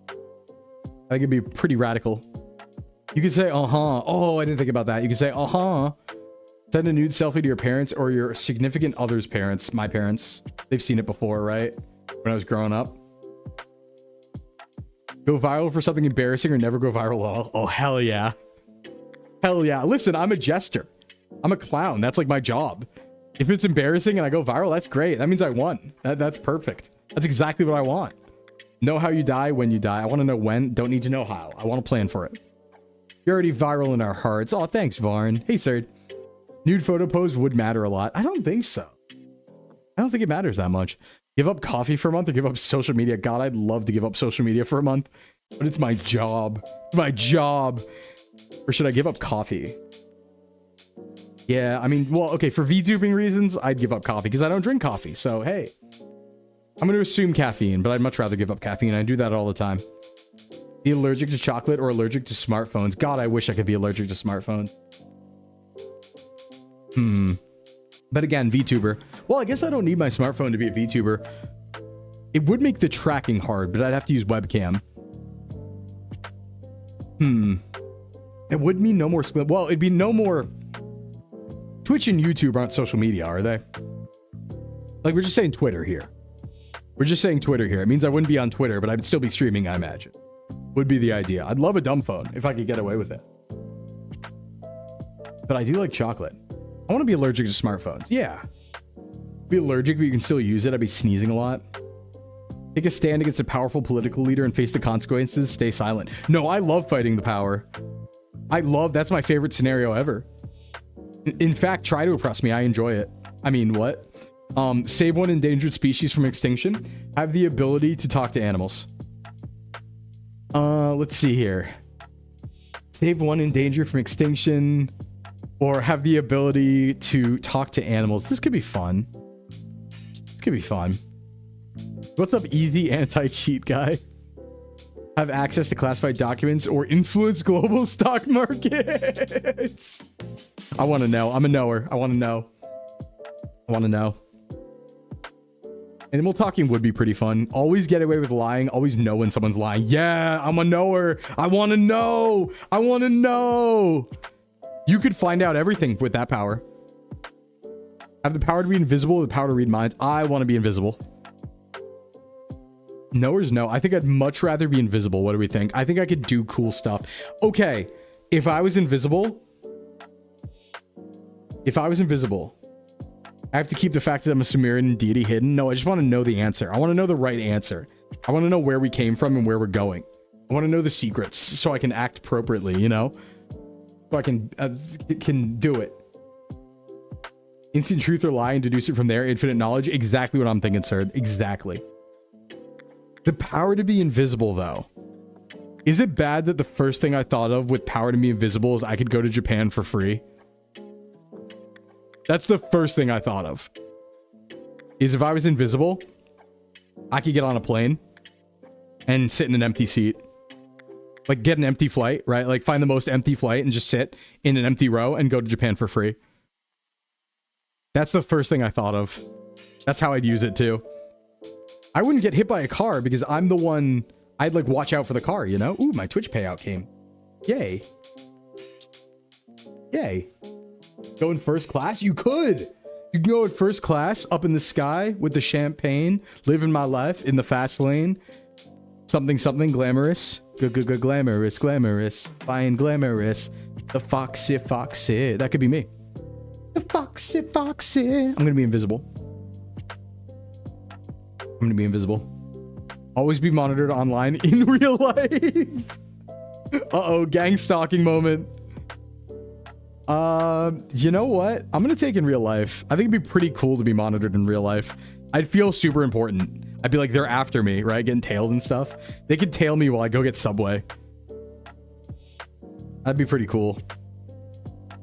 I think it'd be pretty radical. You could say, uh-huh. Oh, I didn't think about that. You could say, uh-huh. Send a nude selfie to your parents or your significant other's parents. My parents. They've seen it before, right? When I was growing up. Go viral for something embarrassing or never go viral at all. Oh, hell yeah. Hell yeah. Listen, I'm a jester. I'm a clown. That's like my job. If it's embarrassing and I go viral, that's great. That means I won. That's perfect. That's exactly what I want. Know how you die when you die. I want to know when. Don't need to know how. I want to plan for it. You're already viral in our hearts. Oh, thanks, Varn. Hey, sir. Nude photo pose would matter a lot. I don't think so. I don't think it matters that much. Give up coffee for a month or give up social media. God, I'd love to give up social media for a month, but it's my job. My job. Or should I give up coffee? Yeah, I mean, well, okay, for VTubing reasons, I'd give up coffee because I don't drink coffee. So, hey, I'm going to assume caffeine, but I'd much rather give up caffeine. I do that all the time. Be allergic to chocolate or allergic to smartphones. God, I wish I could be allergic to smartphones. But again, VTuber. Well, I guess I don't need my smartphone to be a VTuber. It would make the tracking hard, but I'd have to use webcam. It would mean no more Sclimbo. Well, it'd be no more... Twitch and YouTube aren't social media, are they? Like, we're just saying Twitter here. We're just saying Twitter here. It means I wouldn't be on Twitter, but I'd still be streaming, I imagine. Would be the idea. I'd love a dumb phone if I could get away with it. But I do like chocolate. I want to be allergic to smartphones. Yeah. Be allergic, but you can still use it. I'd be sneezing a lot. Take a stand against a powerful political leader and face the consequences. Stay silent. No, I love fighting the power. That's my favorite scenario ever. In fact, try to oppress me. I enjoy it. I mean, what? Save one endangered species from extinction. Have the ability to talk to animals. Let's see here. Save one endangered from extinction. Or have the ability to talk to animals. This could be fun. This could be fun. What's up, easy anti-cheat guy? Have access to classified documents or influence global stock markets. I want to know. I'm a knower. I want to know. I want to know. Animal talking would be pretty fun. Always get away with lying. Always know when someone's lying. Yeah, I'm a knower. I want to know. I want to know. You could find out everything with that power. Have the power to be invisible, the power to read minds. I want to be invisible. Knowers, no. I think I'd much rather be invisible. What do we think? I think I could do cool stuff. Okay, if I was invisible, I have to keep the fact that I'm a Sumerian deity hidden. No, I just want to know the answer. I want to know the right answer. I want to know where we came from and where we're going. I want to know the secrets so I can act appropriately, you know? So I can do it. Instant truth or lie and deduce it from there. Infinite knowledge. Exactly what I'm thinking, sir. Exactly. The power to be invisible, though. Is it bad that the first thing I thought of with power to be invisible is I could go to Japan for free? That's the first thing I thought of. Is if I was invisible, I could get on a plane and sit in an empty seat. Like, get an empty flight, right? Like, find the most empty flight and just sit in an empty row and go to Japan for free. That's the first thing I thought of. That's how I'd use it, too. I wouldn't get hit by a car because I'm the one... I'd, like, watch out for the car, you know? Ooh, my Twitch payout came. Yay. Yay. Go in first class? You could! You can go in first class, up in the sky, with the champagne, living my life in the fast lane. Something, something glamorous. Glamorous, glamorous. Fine, glamorous. The foxy, foxy. That could be me. The foxy, foxy. I'm gonna be invisible. I'm gonna be invisible. Always be monitored online in real life. Uh-oh, gang stalking moment. You know what? I'm gonna take in real life. I think it'd be pretty cool to be monitored in real life. I'd feel super important. I'd be like, they're after me, right? Getting tailed and stuff. They could tail me while I go get Subway. That'd be pretty cool.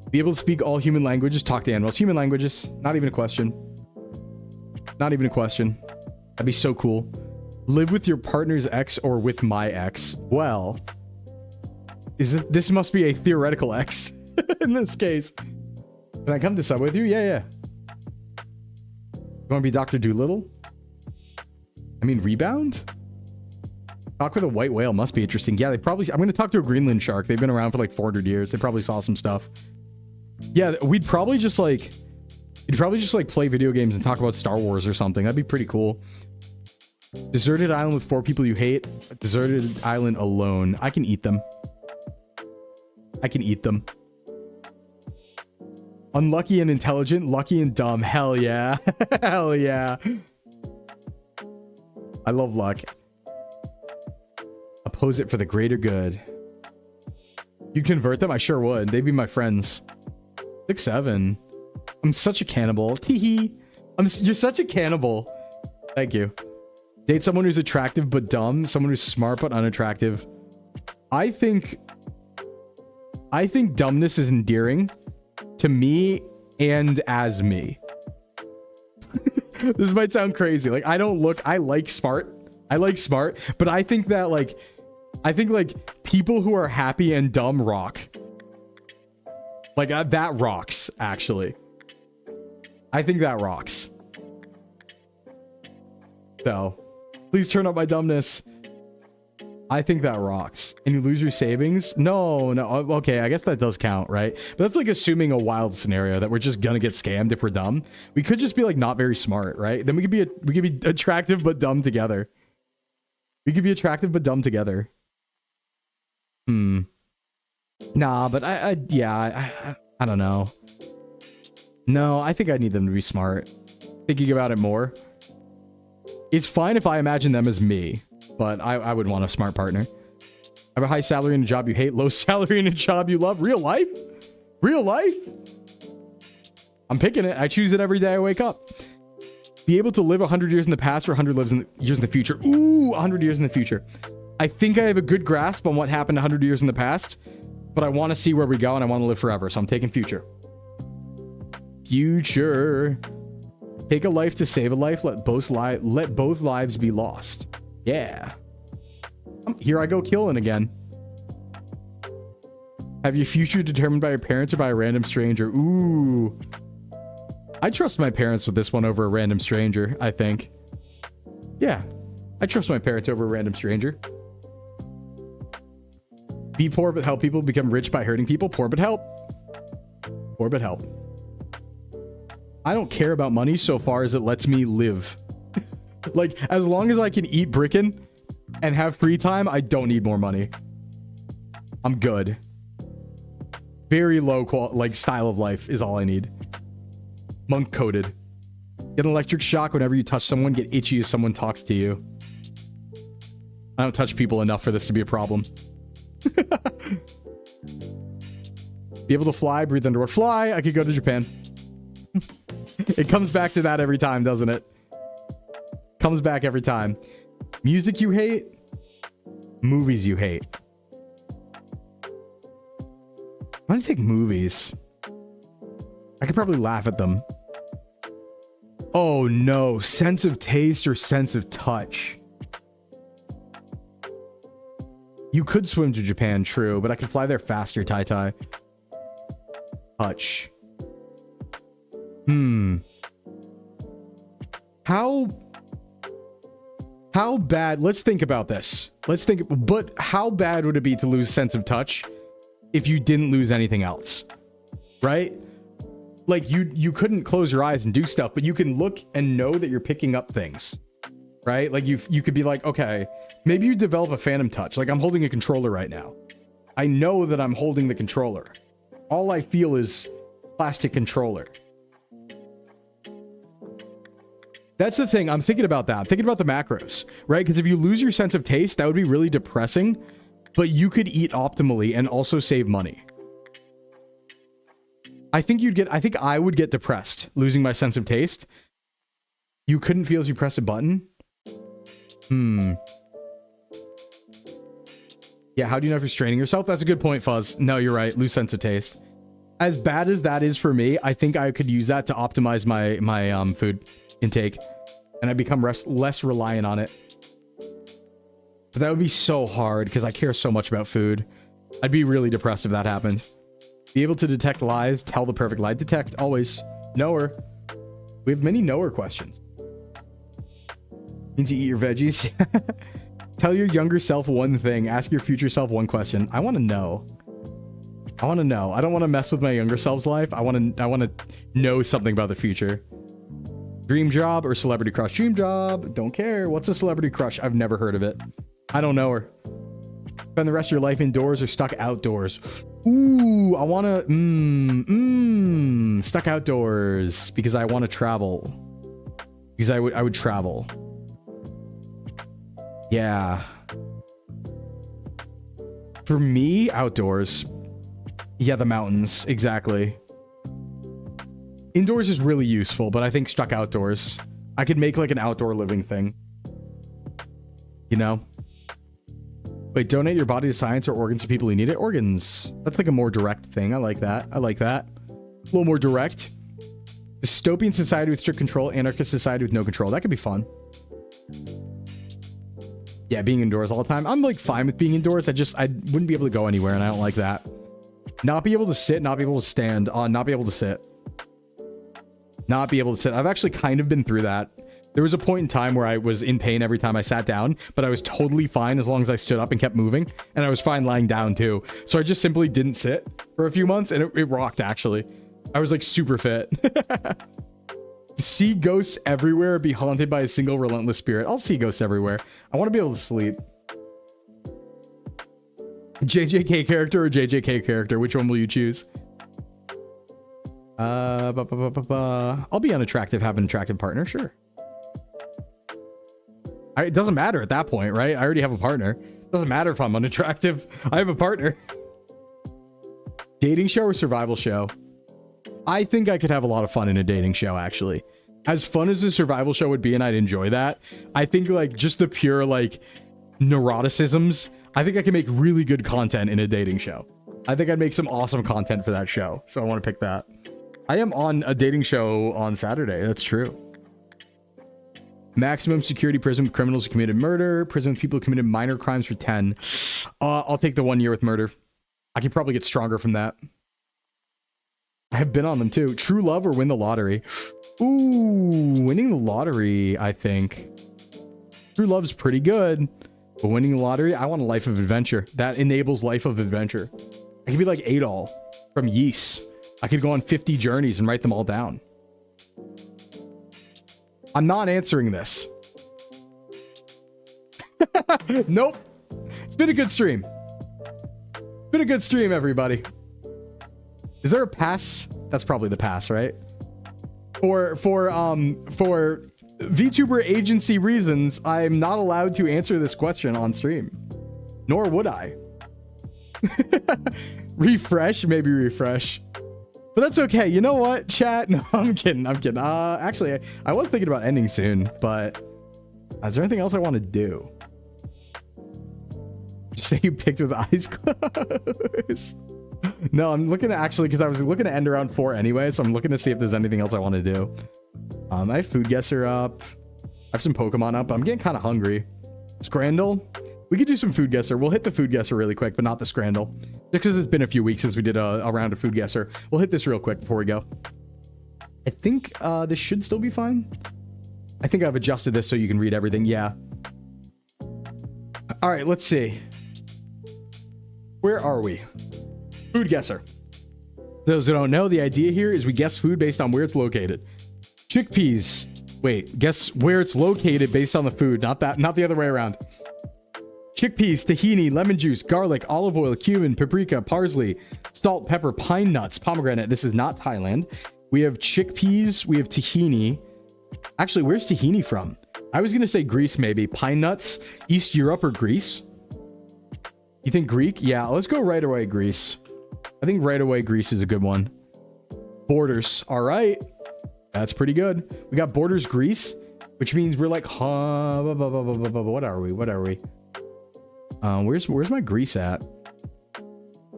Be able to speak all human languages, talk to animals. Human languages, not even a question. Not even a question. That'd be so cool. Live with your partner's ex or with my ex. Well, this must be a theoretical ex in this case. Can I come to Subway with you? Yeah, yeah. You want to be Dr. Doolittle? I mean, Rebound? Talk with a white whale must be interesting. Yeah, they probably... I'm going to talk to a Greenland shark. They've been around for like 400 years. They probably saw some stuff. Yeah, we'd probably just like... You'd probably just like play video games and talk about Star Wars or something. That'd be pretty cool. Deserted island with 4 people you hate. Deserted island alone. I can eat them. I can eat them. Unlucky and intelligent. Lucky and dumb. Hell yeah. Hell yeah. I love luck. Oppose it for the greater good. You convert them? I sure would. They'd be my friends. 6'7". I'm such a cannibal. Teehee. You're such a cannibal. Thank you. Date someone who's attractive but dumb. Someone who's smart but unattractive. I think dumbness is endearing to me and as me. This might sound crazy. Like, I like smart. I like smart, but I think that like people who are happy and dumb rock. Like, that rocks, actually. I think that rocks. So, please turn up my dumbness. I think that rocks. And you lose your savings? No. Okay, I guess that does count, right? But that's like assuming a wild scenario that we're just gonna get scammed if we're dumb. We could just be like not very smart, right? Then we could be attractive but dumb together. We could be attractive but dumb together. Nah, but I don't know. No, I think I need them to be smart. Thinking about it more. It's fine if I imagine them as me, but I would want a smart partner. Have a high salary in a job you hate, low salary in a job you love. Real life? Real life? I'm picking it. I choose it every day I wake up. Be able to live 100 years in the past or 100 years in the future. Ooh, 100 years in the future. I think I have a good grasp on what happened 100 years in the past, but I want to see where we go and I want to live forever, so I'm taking future. Future. Take a life to save a life. Let both lives be lost. Yeah. Here I go killing again. Have your future determined by your parents or by a random stranger? Ooh. I trust my parents with this one over a random stranger, I think. Yeah. I trust my parents over a random stranger. Be poor but help people, become rich by hurting people. Poor but help. Poor but help. I don't care about money so far as it lets me live. Like, as long as I can eat brickin' and have free time, I don't need more money. I'm good. Very low style of life is all I need. Monk coded. Get an electric shock whenever you touch someone. Get itchy as someone talks to you. I don't touch people enough for this to be a problem. Be able to fly, breathe underwater. Fly, I could go to Japan. It comes back to that every time, doesn't it? Comes back every time. Music you hate? Movies you hate? I'm gonna take movies. I could probably laugh at them. Oh no, sense of taste or sense of touch? You could swim to Japan, true, but I could fly there faster, Tai. Touch. How bad, let's think about this. But how bad would it be to lose sense of touch if you didn't lose anything else? Right? Like, you couldn't close your eyes and do stuff, but you can look and know that you're picking up things. Right? Like, you could be like, okay, maybe you develop a phantom touch. Like, I'm holding a controller right now. I know that I'm holding the controller. All I feel is plastic controller. That's the thing. I'm thinking about that. I'm thinking about the macros, right? Because if you lose your sense of taste, that would be really depressing, but you could eat optimally and also save money. I think I would get depressed losing my sense of taste. You couldn't feel as you press a button. Yeah, how do you know if you're straining yourself? That's a good point, Fuzz. No, you're right. Lose sense of taste. As bad as that is for me, I think I could use that to optimize my food intake, and I become less reliant on it. But that would be so hard because I care so much about food. I'd be really depressed if that happened. Be able to detect lies, tell the perfect lie. Detect, always. Knower. We have many knower questions. Means you eat your veggies. Tell your younger self one thing. Ask your future self one question. I want to know. I want to know. I don't want to mess with my younger self's life. I want to know something about the future. Dream job or celebrity crush? Dream job. Don't care. What's a celebrity crush? I've never heard of it. I don't know her. Spend the rest of your life indoors or stuck outdoors? Ooh, I want to... stuck outdoors because I want to travel. Because I would travel. Yeah. For me, outdoors. Yeah, the mountains. Exactly. Indoors is really useful, but I think stuck outdoors. I could make like an outdoor living thing. You know? Wait, donate your body to science or organs to people who need it? Organs. That's like a more direct thing. I like that. I like that. A little more direct. Dystopian society with strict control. Anarchist society with no control. That could be fun. Yeah, being indoors all the time. I'm like fine with being indoors. I wouldn't be able to go anywhere, and I don't like that. Not be able to sit, not be able to stand. Not be able to sit. Not be able to sit. I've actually kind of been through that. There was a point in time where I was in pain every time I sat down, but I was totally fine as long as I stood up and kept moving, and I was fine lying down too. So I just simply didn't sit for a few months, and it rocked, actually. I was like super fit. See ghosts everywhere, be haunted by a single relentless spirit. I'll see ghosts everywhere. I want to be able to sleep. JJK character or JJK character? Which one will you choose? I'll be unattractive, have an attractive partner, sure. It doesn't matter at that point, right? I already have a partner. It doesn't matter if I'm unattractive. I have a partner. Dating show or survival show? I think I could have a lot of fun in a dating show, actually. As fun as a survival show would be, and I'd enjoy that, I think like just the pure like neuroticisms, I think I can make really good content in a dating show. I think I'd make some awesome content for that show. So I want to pick that. I am on a dating show on Saturday. That's true. Maximum security prison with criminals who committed murder. Prison with people who committed minor crimes for 10. I'll take the 1 year with murder. I could probably get stronger from that. I have been on them too. True love or win the lottery? Ooh, winning the lottery, I think. True love's pretty good. But winning the lottery, I want a life of adventure. That enables life of adventure. I could be like Adol from Yeast. I could go on 50 journeys and write them all down. I'm not answering this. Nope. It's been a good stream. Been a good stream, everybody. Is there a pass? That's probably the pass, right? For VTuber agency reasons, I'm not allowed to answer this question on stream. Nor would I. Refresh, maybe refresh. But that's okay. You know what, chat? No, I'm kidding. I'm kidding. Actually, I was thinking about ending soon, but is there anything else I want to do? Just say you picked with eyes closed. No, I'm looking to actually, because I was looking to end around 4 anyway, so I'm looking to see if there's anything else I want to do. I have Food Guesser up. I have some Pokemon up. I'm getting kind of hungry. Scrandle. We could do some Food Guesser. We'll hit the Food Guesser really quick, but not the Scrandle. Just because it's been a few weeks since we did a round of Food Guesser. We'll hit this real quick before we go. I think this should still be fine. I think I've adjusted this so you can read everything. Yeah. All right, let's see. Where are we? Food Guesser. Those who don't know, the idea here is we guess food based on where it's located. Chickpeas. Wait, guess where it's located based on the food, not the other way around. Chickpeas, tahini, lemon juice, garlic, olive oil, cumin, paprika, parsley, salt, pepper, pine nuts, pomegranate. This is not Thailand. We have chickpeas. We have tahini. Actually, where's tahini from? I was going to say Greece, maybe. Pine nuts, East Europe or Greece? You think Greek? Yeah, let's go right away, Greece. I think right away, Greece is a good one. Borders. All right. That's pretty good. We got Borders, Greece, which means we're like, what are we? What are we? Where's my Greece at?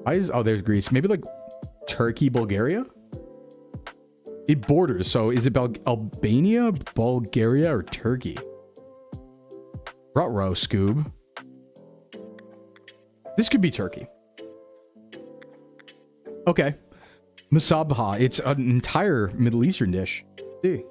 Oh, there's Greece. Maybe like Turkey, Bulgaria? It borders. So is it Albania, Bulgaria, or Turkey? Ruh-roh, Scoob. This could be Turkey. Okay. Musabha. It's an entire Middle Eastern dish. See.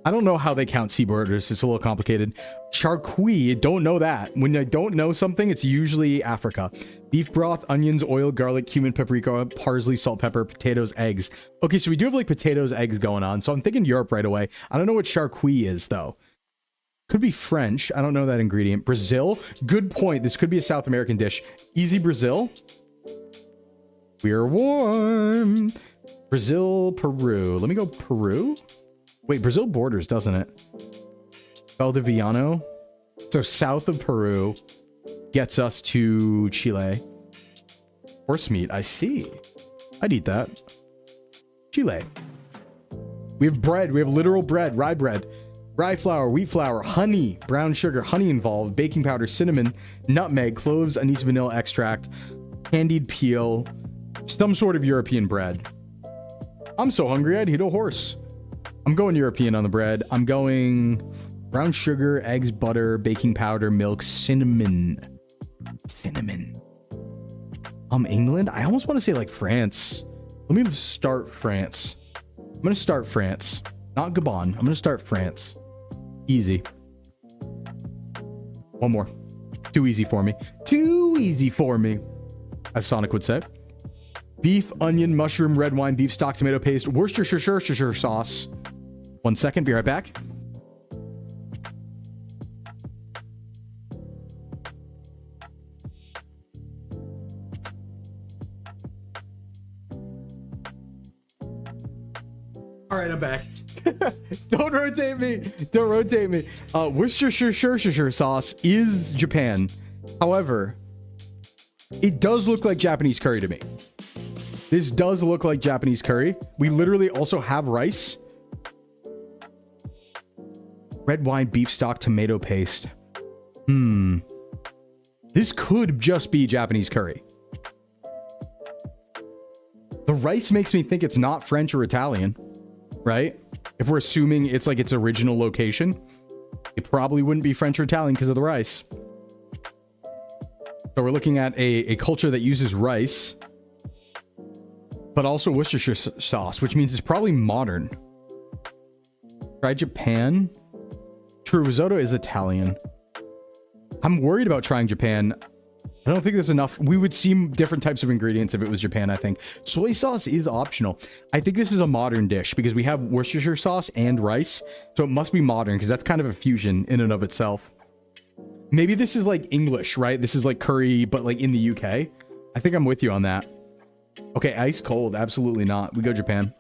I don't know how they count sea borders. It's a little complicated. Charqui. Don't know that. When I don't know something, it's usually Africa. Beef broth, onions, oil, garlic, cumin, paprika, parsley, salt, pepper, potatoes, eggs. Okay, so we do have like potatoes, eggs going on. So I'm thinking Europe right away. I don't know what charqui is though. Could be French. I don't know that ingredient. Brazil. Good point. This could be a South American dish. Easy Brazil. We're warm. Brazil, Peru. Let me go Peru. Wait, Brazil borders, doesn't it? Valdiviano. So south of Peru gets us to Chile. Horse meat. I see. I'd eat that. Chile. We have bread. We have literal bread. Rye bread. Rye flour, wheat flour, honey, brown sugar, honey involved, baking powder, cinnamon, nutmeg, cloves, anise vanilla extract, candied peel, some sort of European bread. I'm so hungry I'd eat a horse. I'm going European on the bread. I'm going brown sugar, eggs, butter, baking powder, milk, cinnamon. Cinnamon. England? I almost want to say like France. Let me start France. I'm going to start France. Not Gabon. I'm going to start France. Easy. One more. Too easy for me. Too easy for me. As Sonic would say. Beef, onion, mushroom, red wine, beef stock, tomato paste, Worcestershire sauce. 1 second. Be right back. All right, I'm back. Don't rotate me. Don't rotate me. Worcestershire sauce is Japan. However, it does look like Japanese curry to me. This does look like Japanese curry. We literally also have rice. Red wine, beef stock, tomato paste. This could just be Japanese curry. The rice makes me think it's not French or Italian, right? If we're assuming it's like its original location, it probably wouldn't be French or Italian because of the rice. So we're looking at a culture that uses rice, but also Worcestershire sauce, which means it's probably modern. Try Japan. True, risotto is Italian. I'm worried about trying Japan. I don't think there's enough. We would see different types of ingredients if it was Japan, I think. Soy sauce is optional. I think this is a modern dish because we have Worcestershire sauce and rice. So it must be modern because that's kind of a fusion in and of itself. Maybe this is like English, right? This is like curry, but like in the UK. I think I'm with you on that. Okay, ice cold. Absolutely not. We go Japan.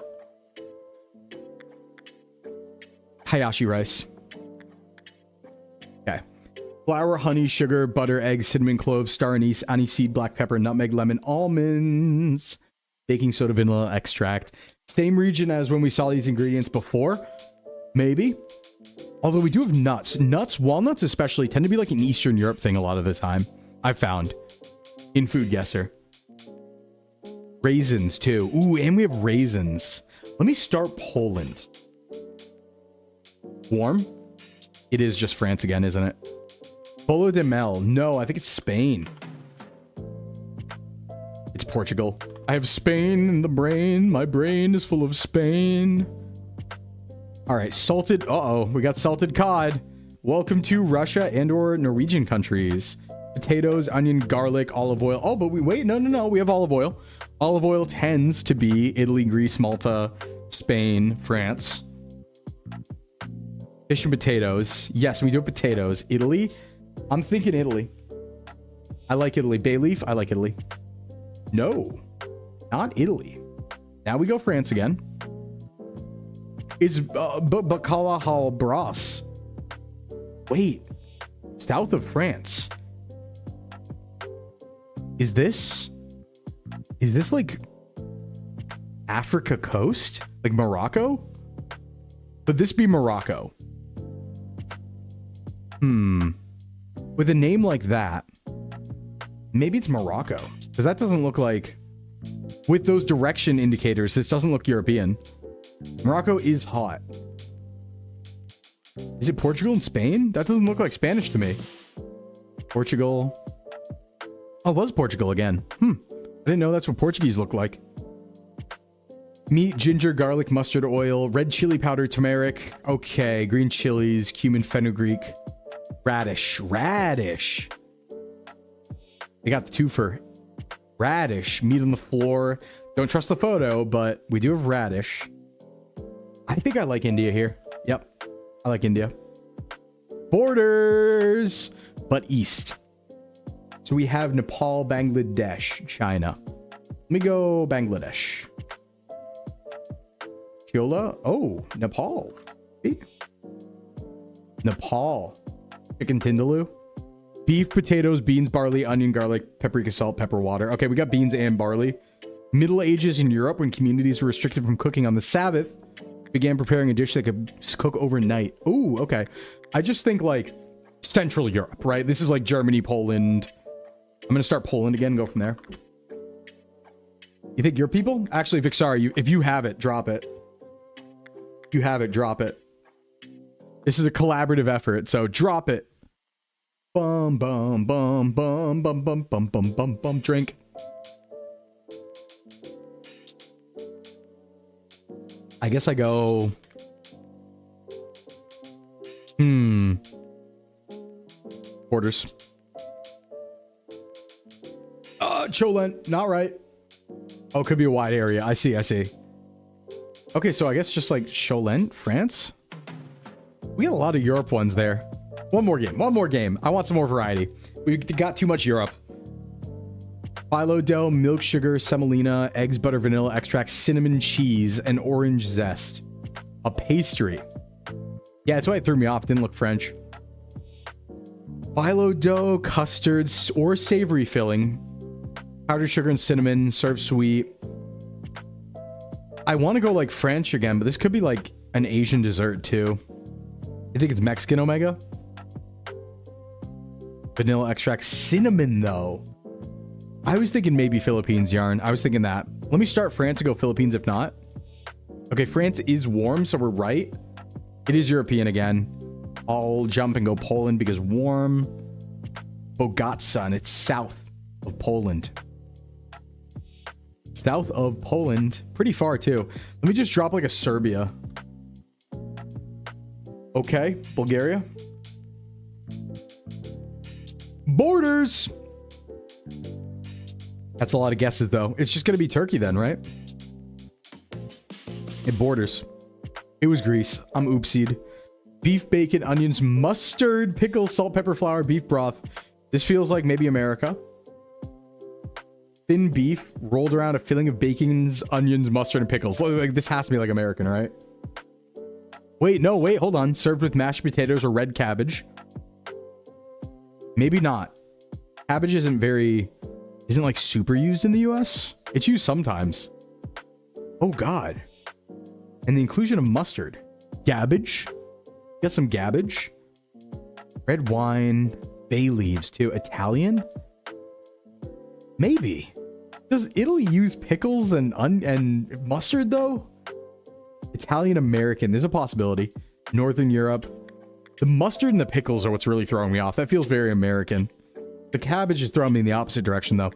Hayashi rice. Okay. Flour, honey, sugar, butter, eggs, cinnamon, cloves, star anise, aniseed, black pepper, nutmeg, lemon, almonds, baking soda, vanilla extract. Same region as when we saw these ingredients before. Maybe. Although we do have nuts. Nuts, walnuts especially, tend to be like an Eastern Europe thing a lot of the time. I've found. In Food Guesser. Raisins too. Ooh, and we have raisins. Let me start Poland. Warm? It is just France again, isn't it? Bolo de Mel. No, I think it's Spain. It's Portugal. I have Spain in the brain. My brain is full of Spain. All right, salted. Uh-oh, we got salted cod. Welcome to Russia and or Norwegian countries. Potatoes, onion, garlic, olive oil. Oh, but wait, no. We have olive oil. Olive oil tends to be Italy, Greece, Malta, Spain, France. Fish and potatoes. Yes, we do have potatoes. Italy. I'm thinking Italy. I like Italy. Bay leaf. I like Italy. No, not Italy. Now we go France again. It's Bacala Bras. Wait, south of France. Is this like Africa coast? Like Morocco? Would this be Morocco? With a name like that, maybe it's Morocco. Because that doesn't look like... With those direction indicators, this doesn't look European. Morocco is hot. Is it Portugal and Spain? That doesn't look like Spanish to me. Portugal. Oh, it was Portugal again. I didn't know that's what Portuguese look like. Meat, ginger, garlic, mustard oil, red chili powder, turmeric. Okay, green chilies, cumin, fenugreek. Radish. They got the twofer. Radish. Meat on the floor. Don't trust the photo, but we do have radish. I think I like India here. Yep. I like India. Borders, but east. So we have Nepal, Bangladesh, China. Let me go Bangladesh. Chola. Oh, Nepal. See? Nepal. Chicken Tindaloo. Beef, potatoes, beans, barley, onion, garlic, paprika, salt, pepper, water. Okay, we got beans and barley. Middle Ages in Europe, when communities were restricted from cooking on the Sabbath, began preparing a dish that could cook overnight. Ooh, okay. I just think like Central Europe, right? This is like Germany, Poland. I'm going to start Poland again and go from there. You think your people? Actually, Vixar, if you have it, drop it. If you have it, drop it. This is a collaborative effort, so drop it. Bum, bum, bum, bum, bum, bum, bum, bum, bum, bum. Drink. I guess I go... Borders. Cholen. Not right. Oh, could be a wide area. I see. Okay, so I guess just like Cholen, France? We got a lot of Europe ones there. One more game. I want some more variety. We got too much Europe. Phyllo dough, milk, sugar, semolina, eggs, butter, vanilla extract, cinnamon, cheese, and orange zest. A pastry. Yeah, that's why it threw me off. It didn't look French. Phyllo dough, custards, or savory filling. Powdered sugar and cinnamon, served sweet. I want to go like French again, but this could be like an Asian dessert too. I think it's Mexican, Omega. Vanilla extract, cinnamon though. I was thinking maybe Philippines yarn. I was thinking that. Let me start France and go Philippines if not. Okay, France is warm, so we're right. It is European again. I'll jump and go Poland because warm. Bogotsa, and it's south of Poland. South of Poland. Pretty far too. Let me just drop like a Serbia. Okay, Bulgaria. Borders. That's a lot of guesses, though. It's just going to be Turkey then, right? It borders. It was Greece. I'm oopsied. Beef, bacon, onions, mustard, pickles, salt, pepper, flour, beef broth. This feels like maybe America. Thin beef rolled around a filling of bacons, onions, mustard, and pickles. Like, this has to be like American, right? Wait, no, wait, hold on. Served with mashed potatoes or red cabbage. Maybe not. Cabbage isn't like super used in the US. It's used sometimes. Oh God. And the inclusion of mustard. Gabbage. Got some gabbage. Red wine. Bay leaves too. Italian? Maybe. Does Italy use pickles and mustard though? Italian American. There's a possibility. Northern Europe. The mustard and the pickles are what's really throwing me off. That feels very American. The cabbage is throwing me in the opposite direction though.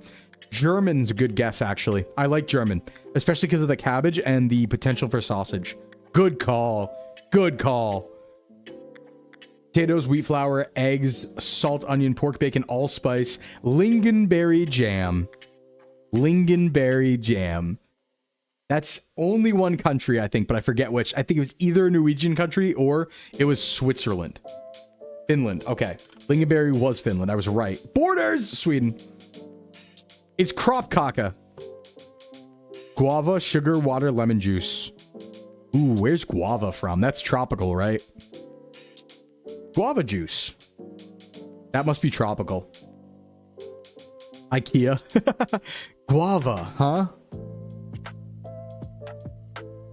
German's a good guess actually. I like German, especially because of the cabbage and the potential for sausage. Good call. Good call. Potatoes, wheat flour, eggs, salt, onion, pork, bacon, allspice, lingonberry jam. Lingonberry jam. That's only one country, I think, but I forget which. I think it was either a Norwegian country or it was Switzerland. Finland. Okay. Lingonberry was Finland. I was right. Borders! Sweden. It's crop caca. Guava, sugar, water, lemon juice. Ooh, where's guava from? That's tropical, right? Guava juice. That must be tropical. IKEA. Guava, huh?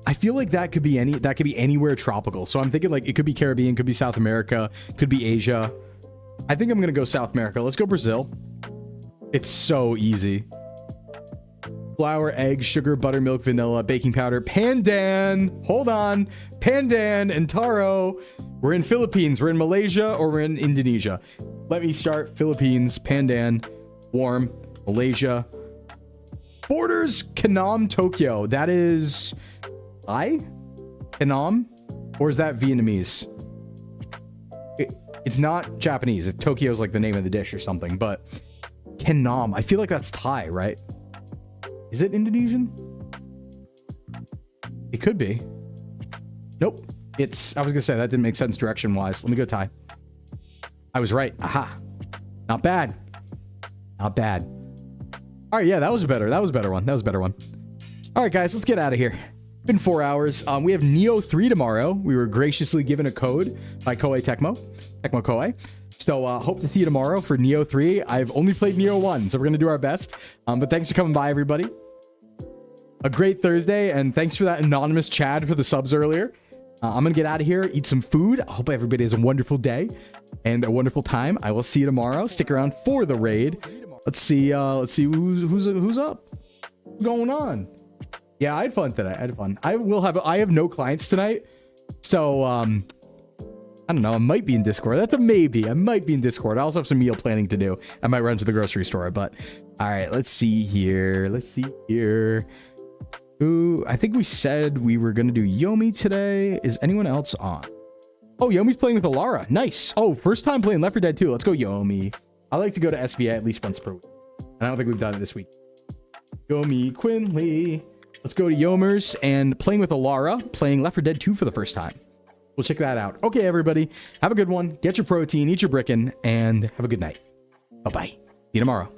I feel like that could be anywhere tropical. So I'm thinking like it could be Caribbean, could be South America, could be Asia. I think I'm going to go South America. Let's go Brazil. It's so easy. Flour, eggs, sugar, buttermilk, vanilla, baking powder, pandan. Hold on. Pandan and taro. We're in Philippines. We're in Malaysia or we're in Indonesia. Let me start. Philippines, pandan, warm, Malaysia. Borders, Kanam, Tokyo. That is Kanam? Or is that Vietnamese? It's not Japanese. Tokyo's like the name of the dish or something, but Kanam. I feel like that's Thai, right? Is it Indonesian? It could be. Nope. I was going to say that didn't make sense direction-wise. Let me go Thai. I was right. Aha. Not bad. Not bad. All right, yeah, that was a better one. That was a better one. All right, guys, let's get out of here. Been 4 hours. We have Neo 3 tomorrow. We were graciously given a code by Koei Tecmo Koei. So hope to see you tomorrow for Neo 3. I've only played Neo 1, so we're going to do our best. But thanks for coming by, everybody. A great Thursday, and thanks for that anonymous Chad for the subs earlier. I'm going to get out of here, eat some food. I hope everybody has a wonderful day and a wonderful time. I will see you tomorrow. Stick around for the raid. Let's see who's up. What's going on? Yeah, I had fun today. I had fun. I have no clients tonight. So, I don't know. I might be in Discord. That's a maybe. I might be in Discord. I also have some meal planning to do. I might run to the grocery store, but all right, let's see here. Ooh, I think we said we were going to do Yomi today. Is anyone else on? Oh, Yomi's playing with Alara. Nice. Oh, first time playing Left 4 Dead 2. Let's go Yomi. I like to go to SVA at least once per week. And I don't think we've done it this week. Yomi Quinley. Let's go to Yomers and playing with Alara, playing Left 4 Dead 2 for the first time. We'll check that out. Okay, everybody. Have a good one. Get your protein, eat your brickin', and have a good night. Bye-bye. See you tomorrow.